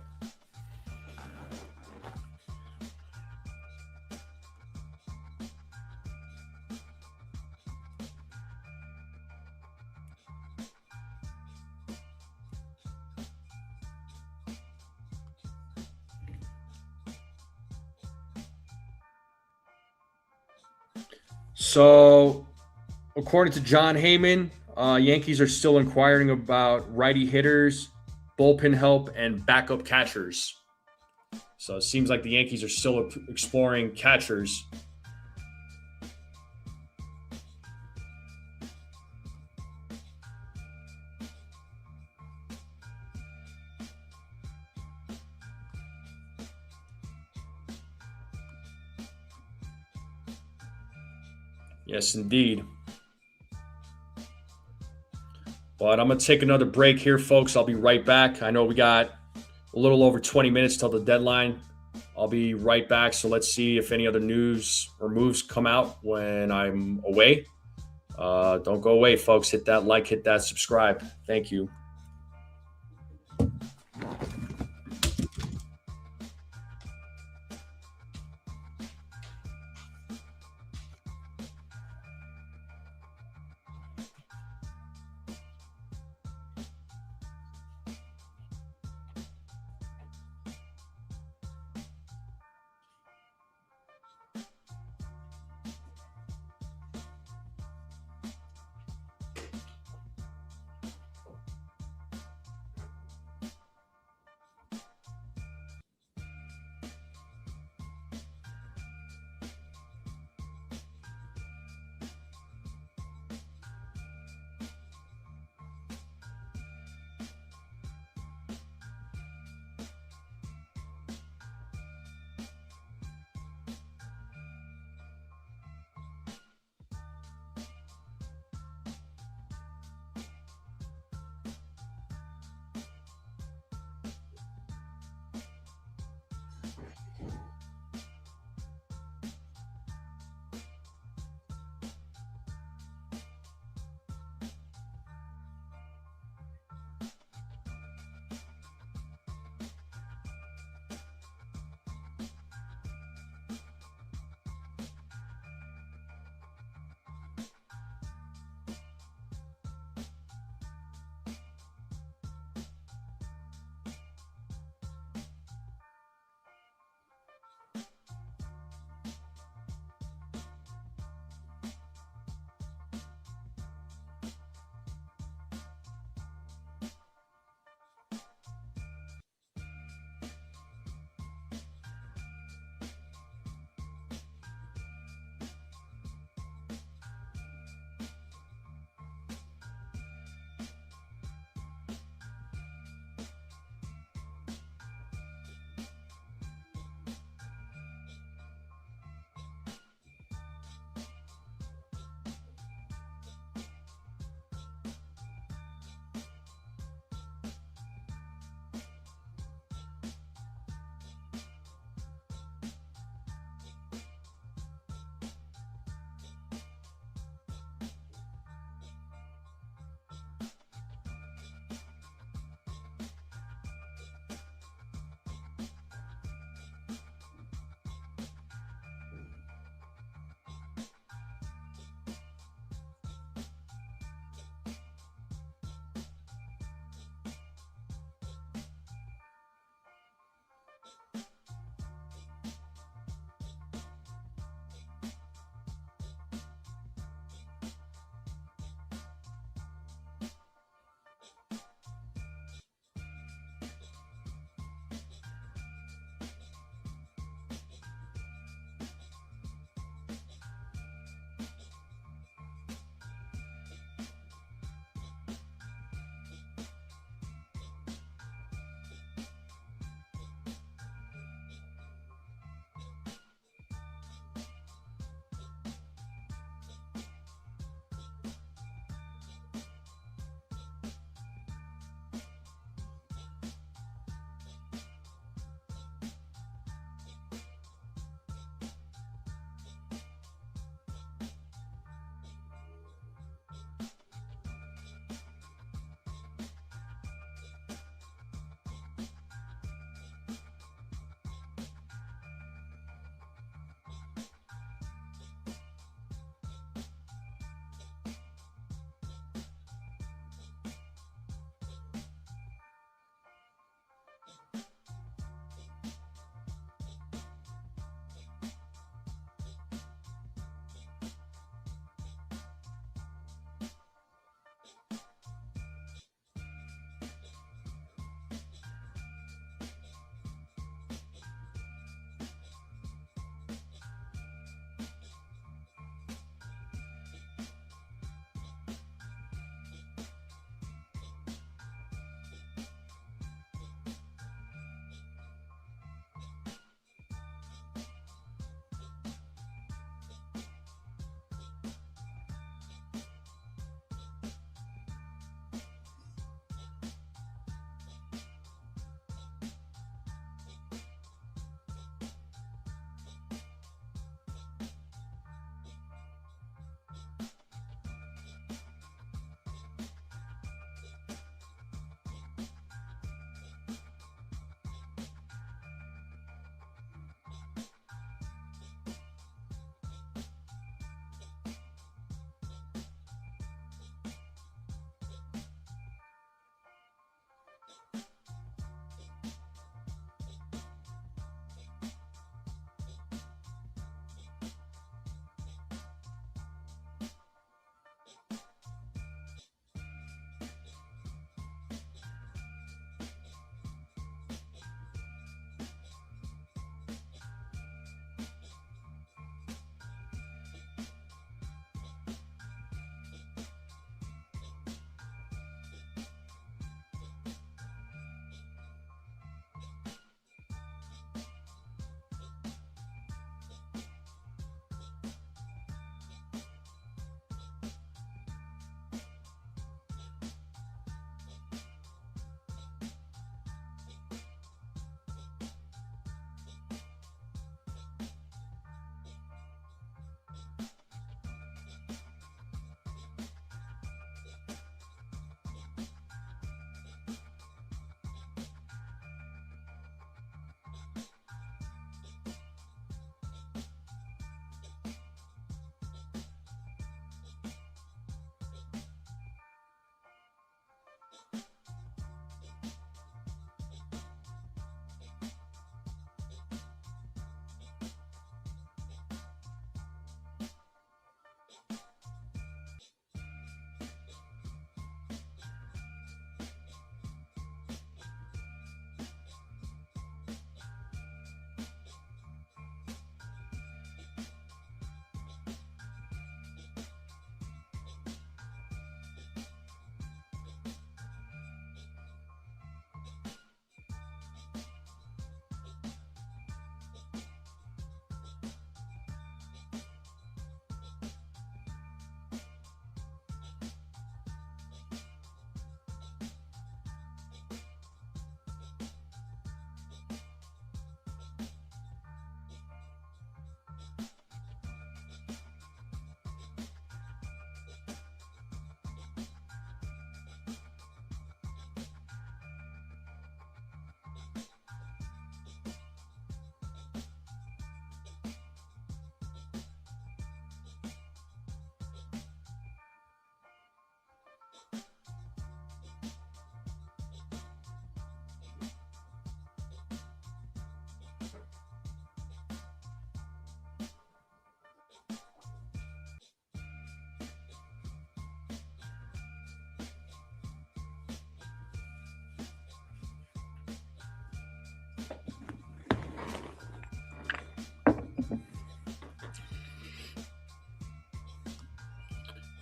Speaker 1: so, according to John Heyman, Yankees are still inquiring about righty hitters, bullpen help, and backup catchers. So it seems like the Yankees are still exploring catchers. Yes, indeed. But I'm going to take another break here, folks. I'll be right back. I know we got a little over 20 minutes till the deadline. I'll be right back. So let's see if any other news or moves come out when I'm away. Don't go away, folks. Hit that like, hit that subscribe. Thank you.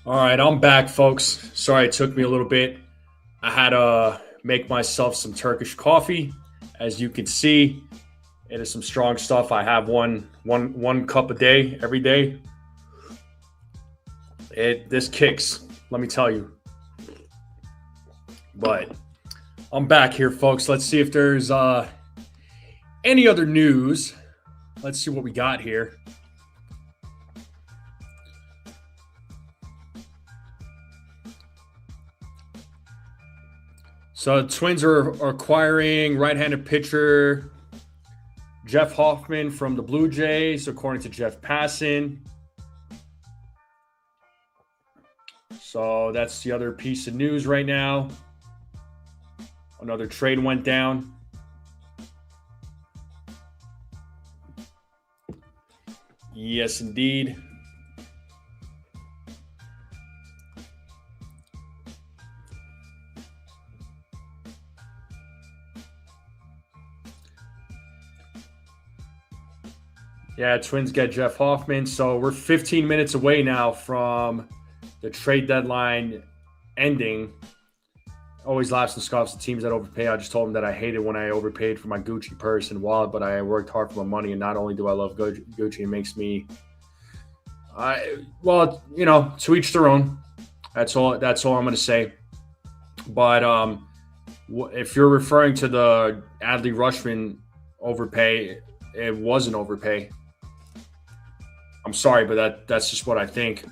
Speaker 1: All right, I'm back, folks. Sorry it took me a little bit. I had to make myself some Turkish coffee. As you can see, it is some strong stuff. I have one cup a day, every day. This kicks, let me tell you. But I'm back here, folks. Let's see if there's any other news. Let's see what we got here. So the Twins are acquiring right-handed pitcher Jeff Hoffman from the Blue Jays, according to Jeff Passan. So that's the other piece of news right now. Another trade went down. Yes, indeed. Yeah, Twins get Jeff Hoffman. So we're 15 minutes away now from the trade deadline ending. Always laughs and scoffs at teams that overpay. I just told him that I hated when I overpaid for my Gucci purse and wallet, but I worked hard for my money. And not only do I love Gucci, it makes me, to each their own. That's all I'm going to say. But if you're referring to the Adley Rutschman overpay, it was an overpay. I'm sorry, but that's just what I think.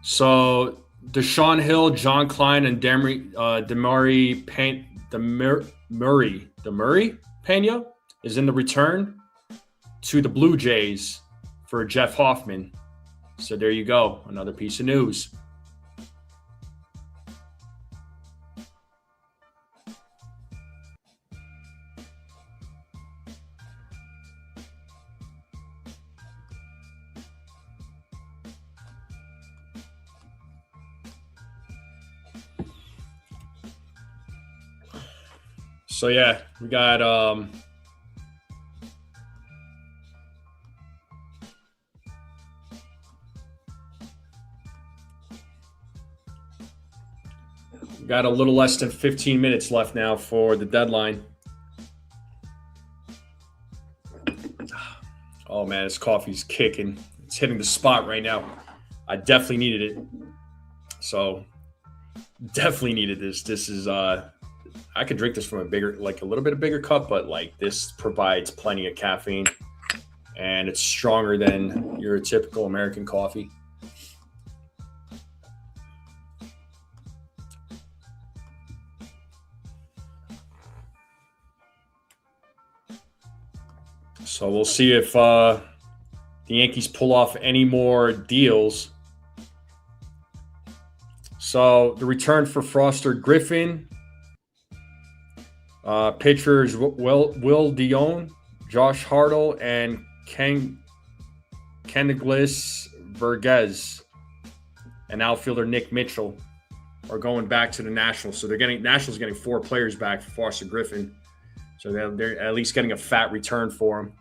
Speaker 1: So Deshaun Hill, John Klein, and Demurray Pena is in the return to the Blue Jays for Jeff Hoffman. So there you go, another piece of news. So yeah, we got a little less than 15 minutes left now for the deadline. Oh man, this coffee's kicking. It's hitting the spot right now. I definitely needed it. So definitely needed this. This is I could drink this from a little bit of bigger cup, but this provides plenty of caffeine and it's stronger than your typical American coffee. So we'll see if the Yankees pull off any more deals. So the return for Foster Griffin. Pitchers Will Dion, Josh Hartle, and Keneglis Vergez, and outfielder Nick Mitchell are going back to the Nationals. So Nationals getting 4 players back for Foster Griffin. So they're at least getting a fat return for him.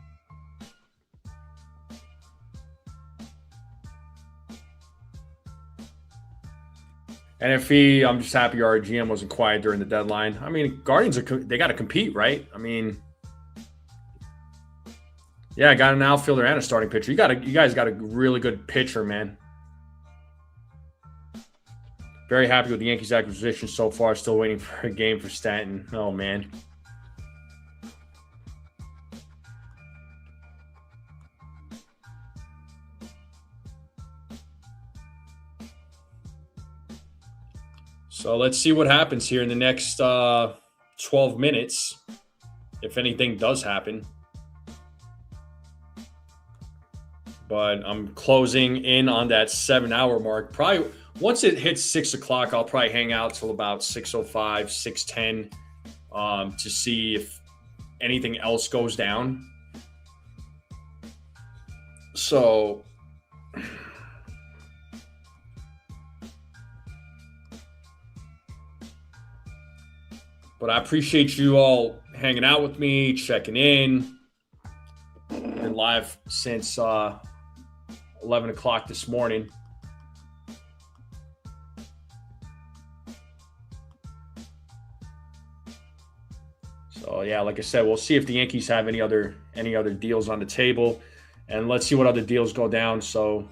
Speaker 1: And I'm just happy our GM wasn't quiet during the deadline. I mean, Guardians they got to compete, right? I mean, yeah, I got an outfielder and a starting pitcher. You guys got a really good pitcher, man. Very happy with the Yankees acquisition so far. Still waiting for a game for Stanton. Oh man. So let's see what happens here in the next 12 minutes, if anything does happen. But I'm closing in on that 7-hour mark. Probably once it hits 6 o'clock, I'll probably hang out till about 6:05, 6:10 to see if anything else goes down. So but I appreciate you all hanging out with me, checking in, and live since 11 o'clock this morning. So yeah, like I said, we'll see if the Yankees have any other deals on the table, and let's see what other deals go down. So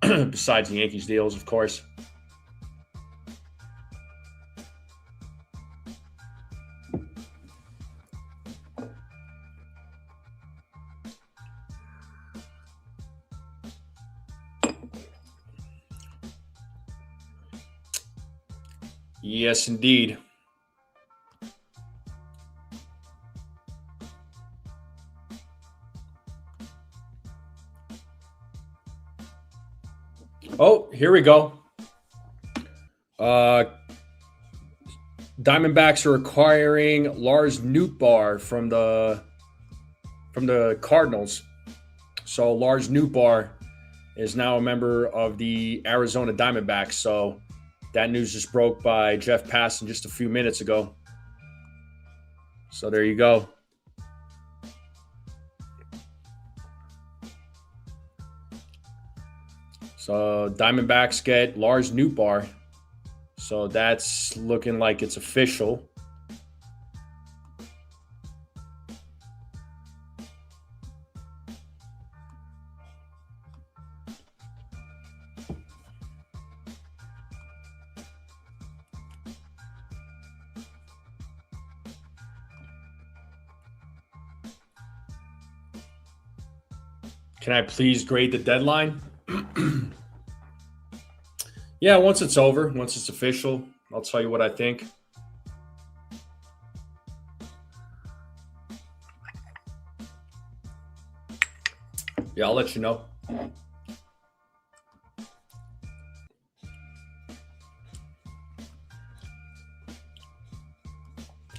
Speaker 1: besides the Yankees deals, of course. Yes, indeed. Oh, here we go. Diamondbacks are acquiring Lars Nootbaar from the Cardinals. So Lars Nootbaar is now a member of the Arizona Diamondbacks. So that news just broke by Jeff Passan just a few minutes ago. So there you go. So Diamondbacks get Lars Nootbaar. So that's looking like it's official. Can I please grade the deadline? Yeah, once it's over, once it's official, I'll tell you what I think. Yeah, I'll let you know.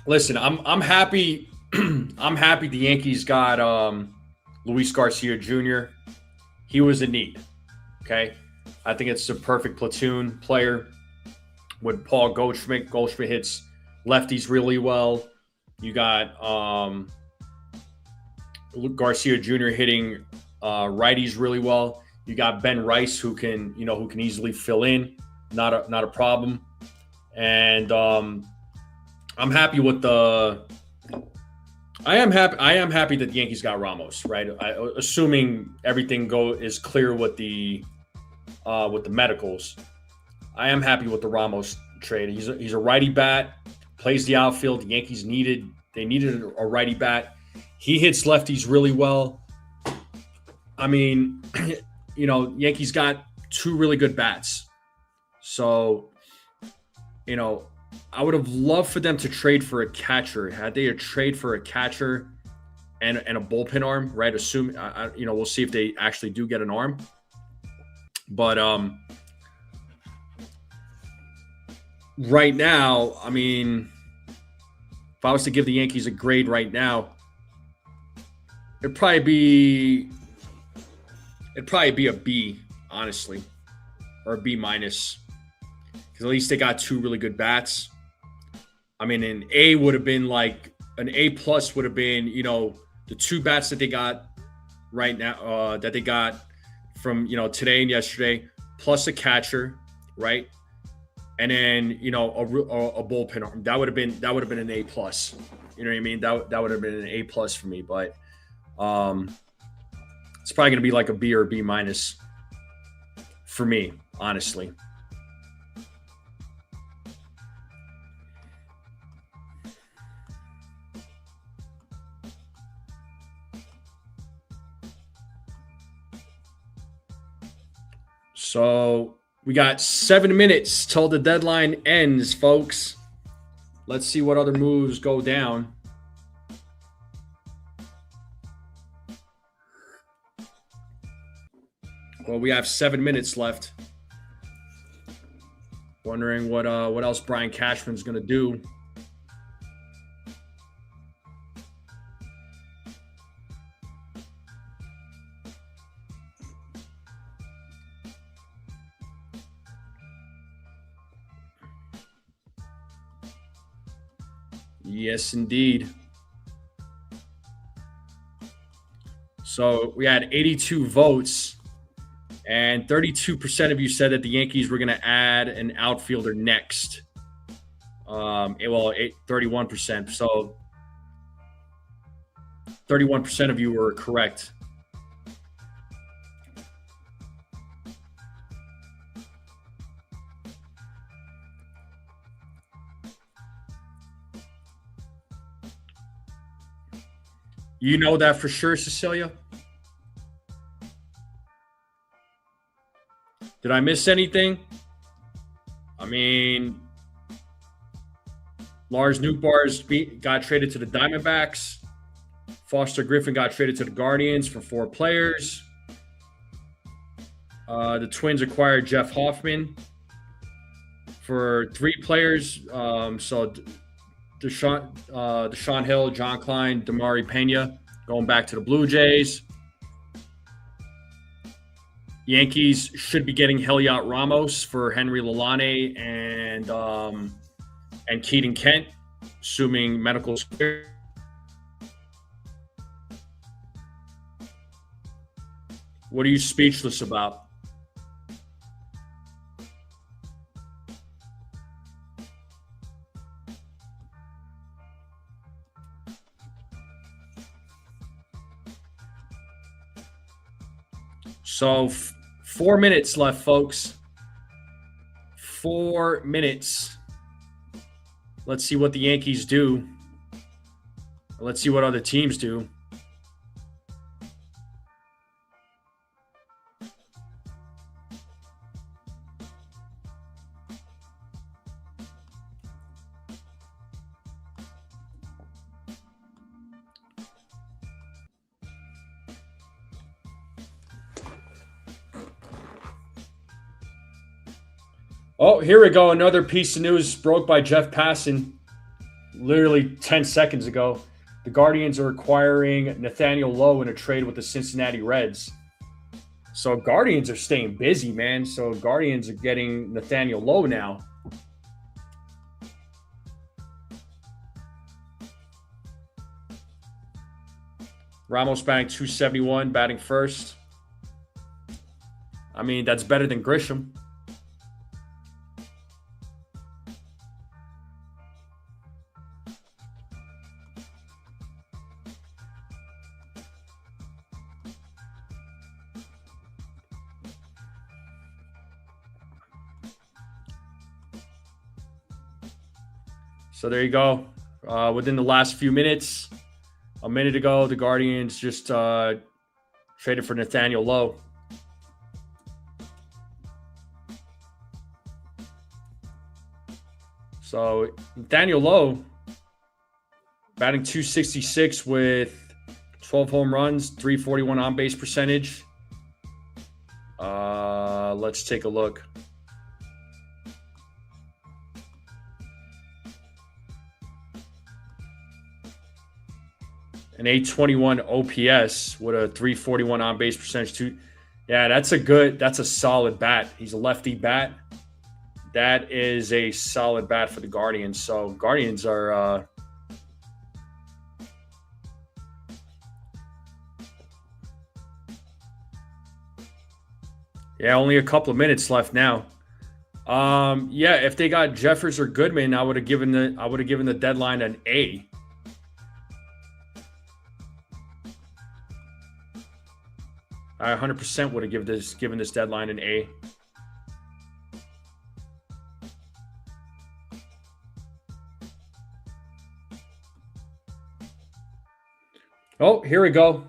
Speaker 1: Listen, I'm happy. I'm happy the Yankees got Luis Garcia Jr. He was in need. Okay. I think it's a perfect platoon player with Paul Goldschmidt. Goldschmidt hits lefties really well. You got Garcia Jr. hitting righties really well. You got Ben Rice who can easily fill in, not a problem. And I'm happy with I am happy that the Yankees got Ramos, right? Assuming everything is clear with the medicals. I am happy with the Ramos trade. He's a righty bat, plays the outfield. The Yankees needed a righty bat. He hits lefties really well. I mean, Yankees got two really good bats. So, I would have loved for them to trade for a catcher. Had they a trade for a catcher and a bullpen arm, right? We'll see if they actually do get an arm. But right now, I mean, if I was to give the Yankees a grade right now, it'd probably be a B, honestly, or a B minus, because at least they got two really good bats. I mean, an A would have been like an A plus would have been, the two bats that they got right now, that they got from today and yesterday, plus a catcher, right? And then a bullpen arm. That would have been an A plus. You know what I mean? That would have been an A plus for me. But it's probably going to be like a B or a B minus for me, honestly. So we got 7 minutes till the deadline ends, folks. Let's see what other moves go down. Well, we have 7 minutes left. Wondering what else Brian Cashman's going to do. Yes, indeed. So we had 82 votes, and 32% of you said that the Yankees were going to add an outfielder next. 31%. So 31% of you were correct. You know that for sure, Cecilia? Did I miss anything? I mean, Lars Nootbaar got traded to the Diamondbacks. Foster Griffin got traded to the Guardians for 4 players. The Twins acquired Jeff Hoffman for 3 players. So Deshaun Hill, John Klein, Damari Pena going back to the Blue Jays. Yankees should be getting Heliot Ramos for Henry Lalane and Keaton Kent, assuming medical's clear. What are you speechless about? So 4 minutes left, folks. 4 minutes. Let's see what the Yankees do. Let's see what other teams do. Oh, here we go. Another piece of news broke by Jeff Passan literally 10 seconds ago. The Guardians are acquiring Nathaniel Lowe in a trade with the Cincinnati Reds. So Guardians are staying busy, man. So Guardians are getting Nathaniel Lowe now. Ramos batting .271, batting first. I mean, that's better than Grisham. So there you go. Within the last few minutes, a minute ago, the Guardians just traded for Nathaniel Lowe. So Nathaniel Lowe batting .266 with 12 home runs, .341 on-base percentage. Let's take a look. An .821 OPS with a .341 on-base percentage too. Yeah, that's a solid bat. He's a lefty bat. That is a solid bat for the Guardians. So Guardians are only a couple of minutes left now. If they got Jeffers or Goodman, I would have given the deadline an A. I 100% would have given this deadline an A. Oh, here we go.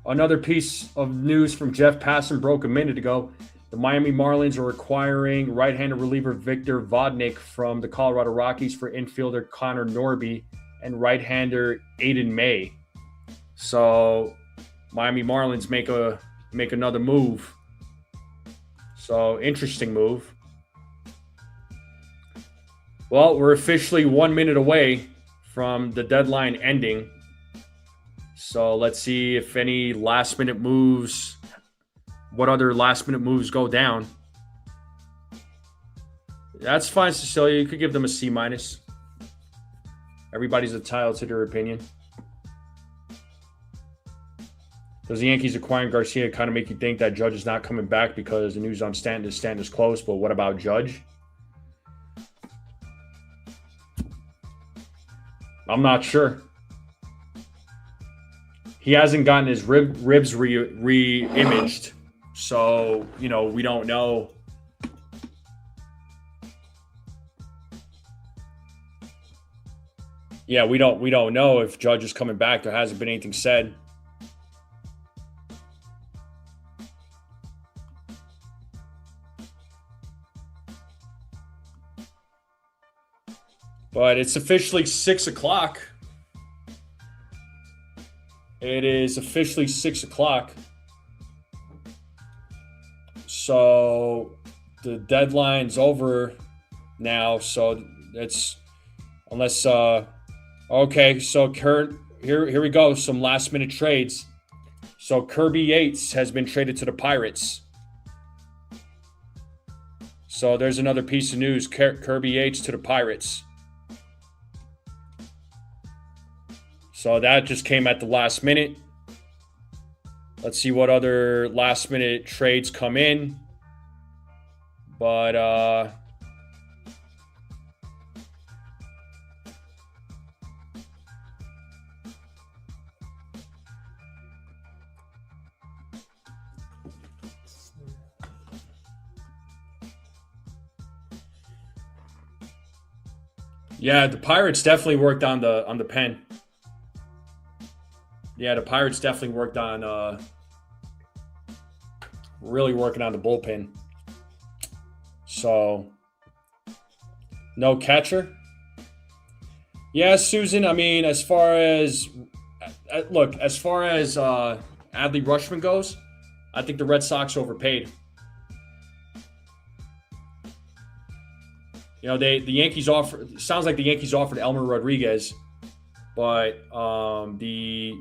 Speaker 1: Another piece of news from Jeff Passan broke a minute ago. The Miami Marlins are acquiring right-handed reliever Victor Vodnik from the Colorado Rockies for infielder Connor Norby and right-hander Aiden May. So Miami Marlins make another move. So interesting move. Well, we're officially 1 minute away from the deadline ending. So let's see if any last minute moves, what other last minute moves go down. That's fine, Cecilia. You could give them a C-. Everybody's entitled to their opinion. Does the Yankees acquiring Garcia kind of make you think that Judge is not coming back because the news on Stanton is close? But what about Judge? I'm not sure. He hasn't gotten his ribs re-imaged, so we don't know. Yeah, we don't know if Judge is coming back. There hasn't been anything said. But it's officially 6 o'clock. It is officially 6 o'clock. So the deadline's over now. So it's unless okay. So here we go. Some last minute trades. So Kirby Yates has been traded to the Pirates. So there's another piece of news. Kirby Yates to the Pirates. So that just came at the last minute. Let's see what other last minute trades come in. But yeah, the Pirates definitely worked on the pen. Yeah, the Pirates definitely worked on really working on the bullpen. So no catcher. Yeah, Susan. I mean, as far as Adley Rutschman goes, I think the Red Sox overpaid. The Yankees offered. Sounds like the Yankees offered Elmer Rodriguez, but the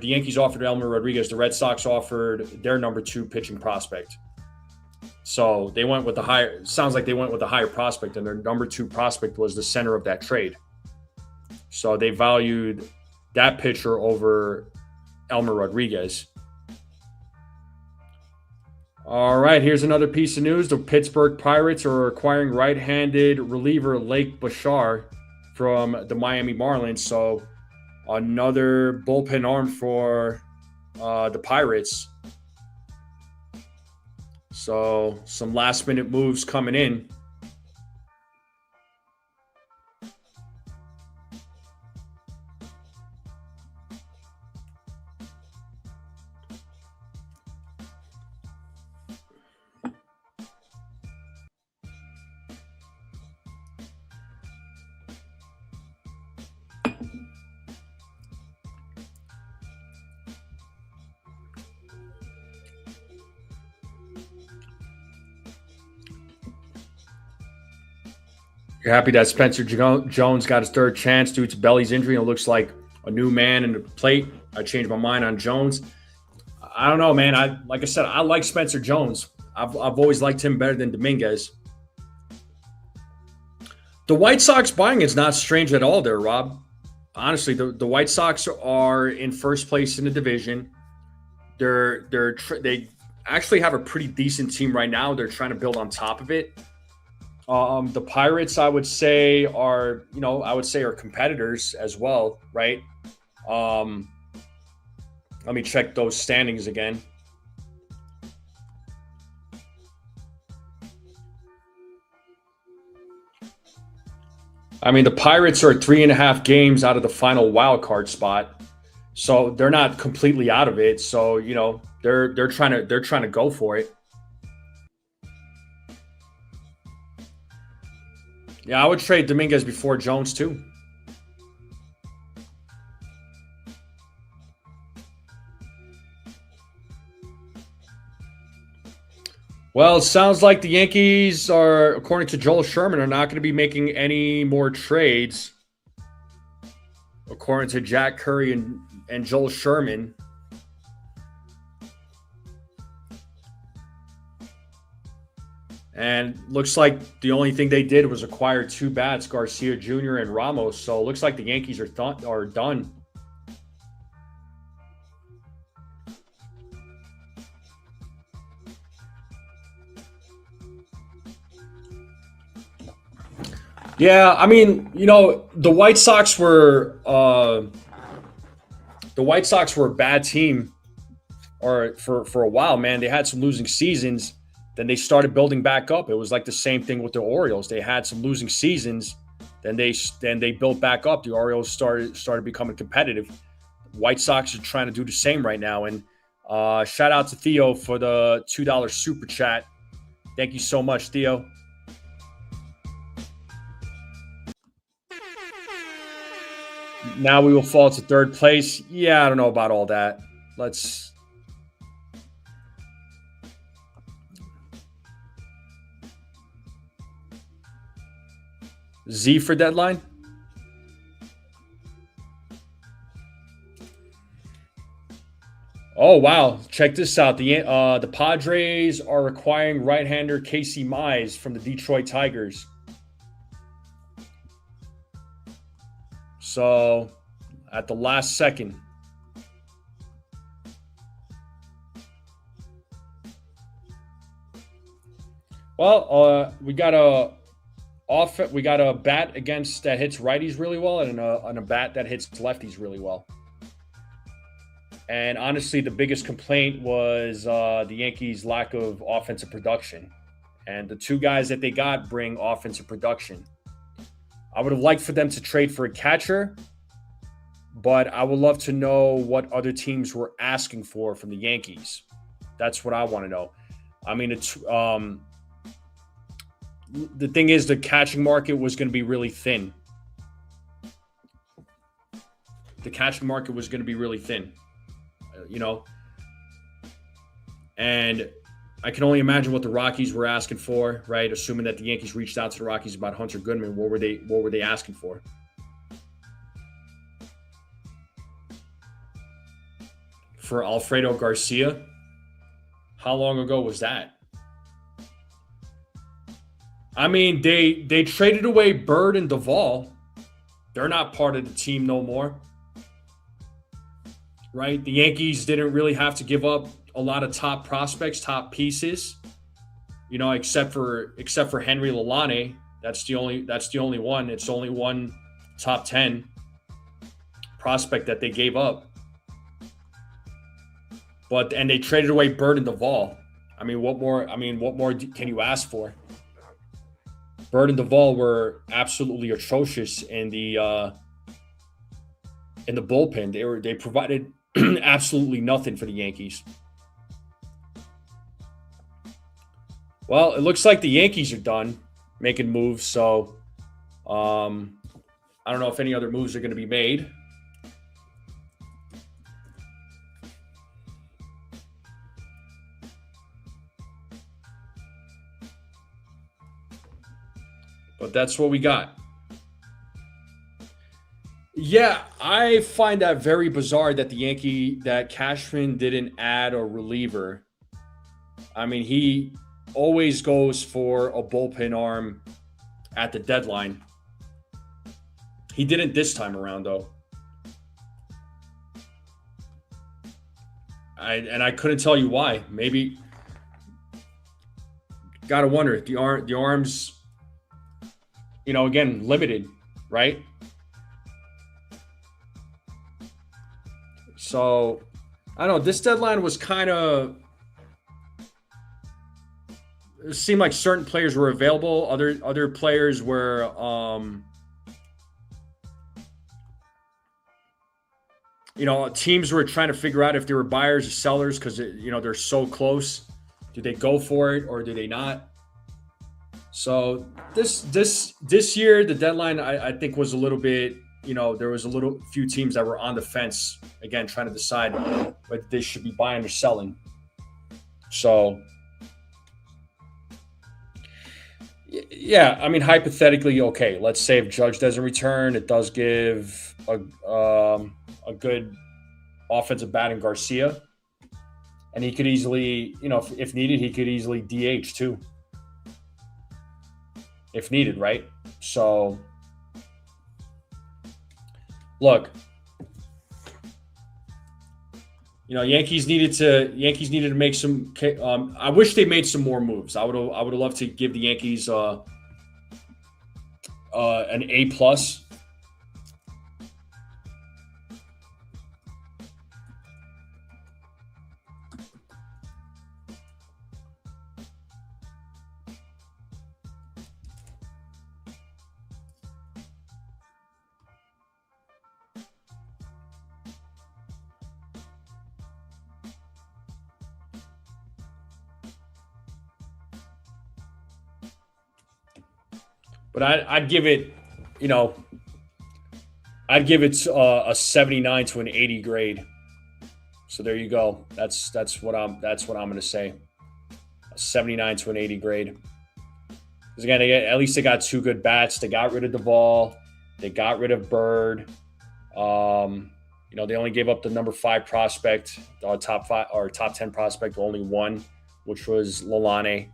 Speaker 1: Yankees offered Elmer Rodriguez. The Red Sox offered their number 2 pitching prospect. So they went with the higher. Sounds like they went with the higher prospect, and their number 2 prospect was the center of that trade. So they valued that pitcher over Elmer Rodriguez. All right, here's another piece of news. The Pittsburgh Pirates are acquiring right-handed reliever Lake Bashar from the Miami Marlins. So another bullpen arm for the Pirates. So some last-minute moves coming in. You're happy that Spencer Jones got his third chance due to Belly's injury and looks like a new man in the plate. I changed my mind on Jones. I don't know, man. Like I said, I like Spencer Jones. I've always liked him better than Dominguez. The White Sox buying is not strange at all there, Rob. Honestly, the White Sox are in first place in the division. They actually have a pretty decent team right now. They're trying to build on top of it. The Pirates, I would say, are competitors as well, right? Let me check those standings again. I mean, the Pirates are 3.5 games out of the final wild card spot, so they're not completely out of it. So they're trying to go for it. Yeah, I would trade Dominguez before Jones too. Well, it sounds like the Yankees are, according to Joel Sherman, are not going to be making any more trades. According to Jack Curry and Joel Sherman. And looks like the only thing they did was acquire 2 bats, Garcia Jr. and Ramos. So it looks like the Yankees are done. Yeah, I mean, the White Sox were a bad team, or for a while, man. They had some losing seasons, then they started building back up. It was like the same thing with the Orioles. They had some losing seasons, then they built back up. The Orioles started becoming competitive. White Sox are trying to do the same right now. And shout out to Theo for the $2 super chat. Thank you so much, Theo. Now we will fall to third place. Yeah, I don't know about all that. Let's. Z for deadline. Oh wow! Check this out. The Padres are acquiring right-hander Casey Mize from the Detroit Tigers. So, at the last second. Well, we got a bat against that hits righties really well, and a bat that hits lefties really well. And honestly, the biggest complaint was the Yankees' lack of offensive production. And the two guys that they got bring offensive production. I would have liked for them to trade for a catcher, but I would love to know what other teams were asking for from the Yankees. That's what I want to know. I mean, the thing is, the catching market was going to be really thin. And I can only imagine what the Rockies were asking for, right? Assuming that the Yankees reached out to the Rockies about Hunter Goodman, what were they asking for? For Alfredo Garcia? How long ago was that? I mean, they traded away Bird and Duvall. They're not part of the team no more. Right? The Yankees didn't really have to give up a lot of top prospects, top pieces, except for Henry Lalane. That's the only one. It's only one top 10 prospect that they gave up. And they traded away Bird and Duvall. I mean, what more can you ask for? Bird and Duvall were absolutely atrocious in the bullpen. They provided absolutely nothing for the Yankees. Well, it looks like the Yankees are done making moves, so I don't know if any other moves are going to be made. But that's what we got. Yeah, I find that very bizarre that Cashman didn't add a reliever. I mean, he always goes for a bullpen arm at the deadline. He didn't this time around, though. I couldn't tell you why. Maybe gotta wonder. The arms, again, limited, right? So, I don't know. This deadline was kind of. It seemed like certain players were available. Other players were. Teams were trying to figure out if they were buyers or sellers because they're so close. Do they go for it or do they not? So this year the deadline I think was a little bit. There was few teams that were on the fence, again, trying to decide whether they should be buying or selling. So, yeah, I mean, hypothetically, okay, let's say if Judge doesn't return, it does give a good offensive bat in Garcia. And he could easily, if needed, he could easily DH too. If needed, right? So, look, Yankees needed to make some. I wish they made some more moves. I would have loved to give the Yankees a an A plus. But I'd give it, you know, I'd give it a 79 to an 80 grade. So there you go. That's what I'm going to say. A 79 to an 80 grade. Because again, at least they got two good bats. They got rid of Duvall. They got rid of Bird. They only gave up the number 5 prospect, top 5 or top 10 prospect, only one, which was Lalane.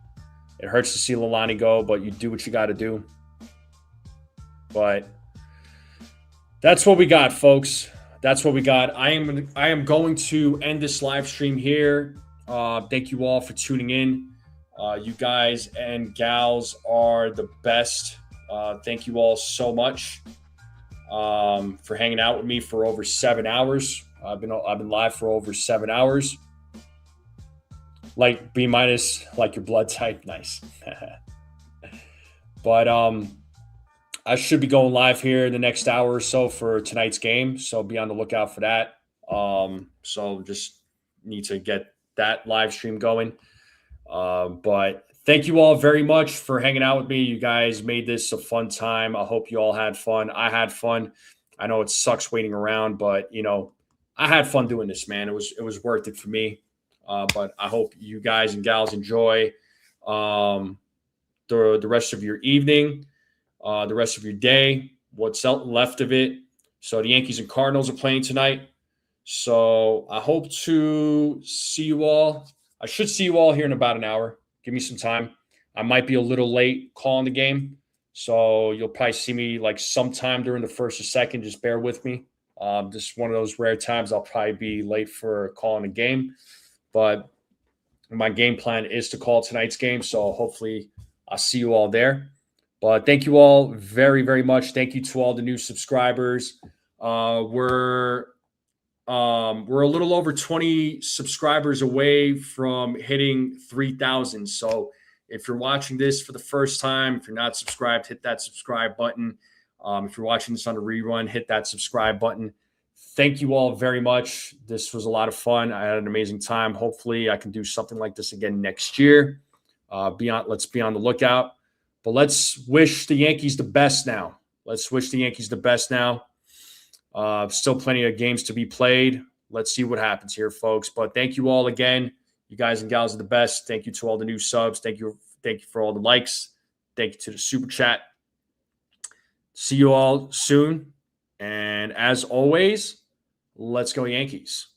Speaker 1: It hurts to see Lalane go, but you do what you got to do. But that's what we got, folks. That's what we got. I am going to end this live stream here. Thank you all for tuning in. You guys and gals are the best. Thank you all so much for hanging out with me for over 7 hours. I've been live for over 7 hours. Like B-, like your blood type. Nice. But I should be going live here in the next hour or so for tonight's game. So be on the lookout for that. So just need to get that live stream going. But thank you all very much for hanging out with me. You guys made this a fun time. I hope you all had fun. I had fun. I know it sucks waiting around, but I had fun doing this, man. It was worth it for me. But I hope you guys and gals enjoy the rest of your evening, the rest of your day, what's left of it. So the Yankees and Cardinals are playing tonight. So I hope to see you all. I should see you all here in about an hour. Give me some time. I might be a little late calling the game. So you'll probably see me like sometime during the first or second. Just bear with me. Just one of those rare times I'll probably be late for calling a game. But my game plan is to call tonight's game. So hopefully I'll see you all there. But thank you all very, very much. Thank you to all the new subscribers. We're a little over 20 subscribers away from hitting 3,000. So if you're watching this for the first time, if you're not subscribed, hit that subscribe button. If you're watching this on a rerun, hit that subscribe button. Thank you all very much. This was a lot of fun. I had an amazing time. Hopefully I can do something like this again next year. Let's be on the lookout. But let's wish the Yankees the best now. Still plenty of games to be played. Let's see what happens here, folks. But thank you all again. You guys and gals are the best. Thank you to all the new subs. Thank you for all the likes. Thank you to the super chat. See you all soon. And as always, let's go Yankees.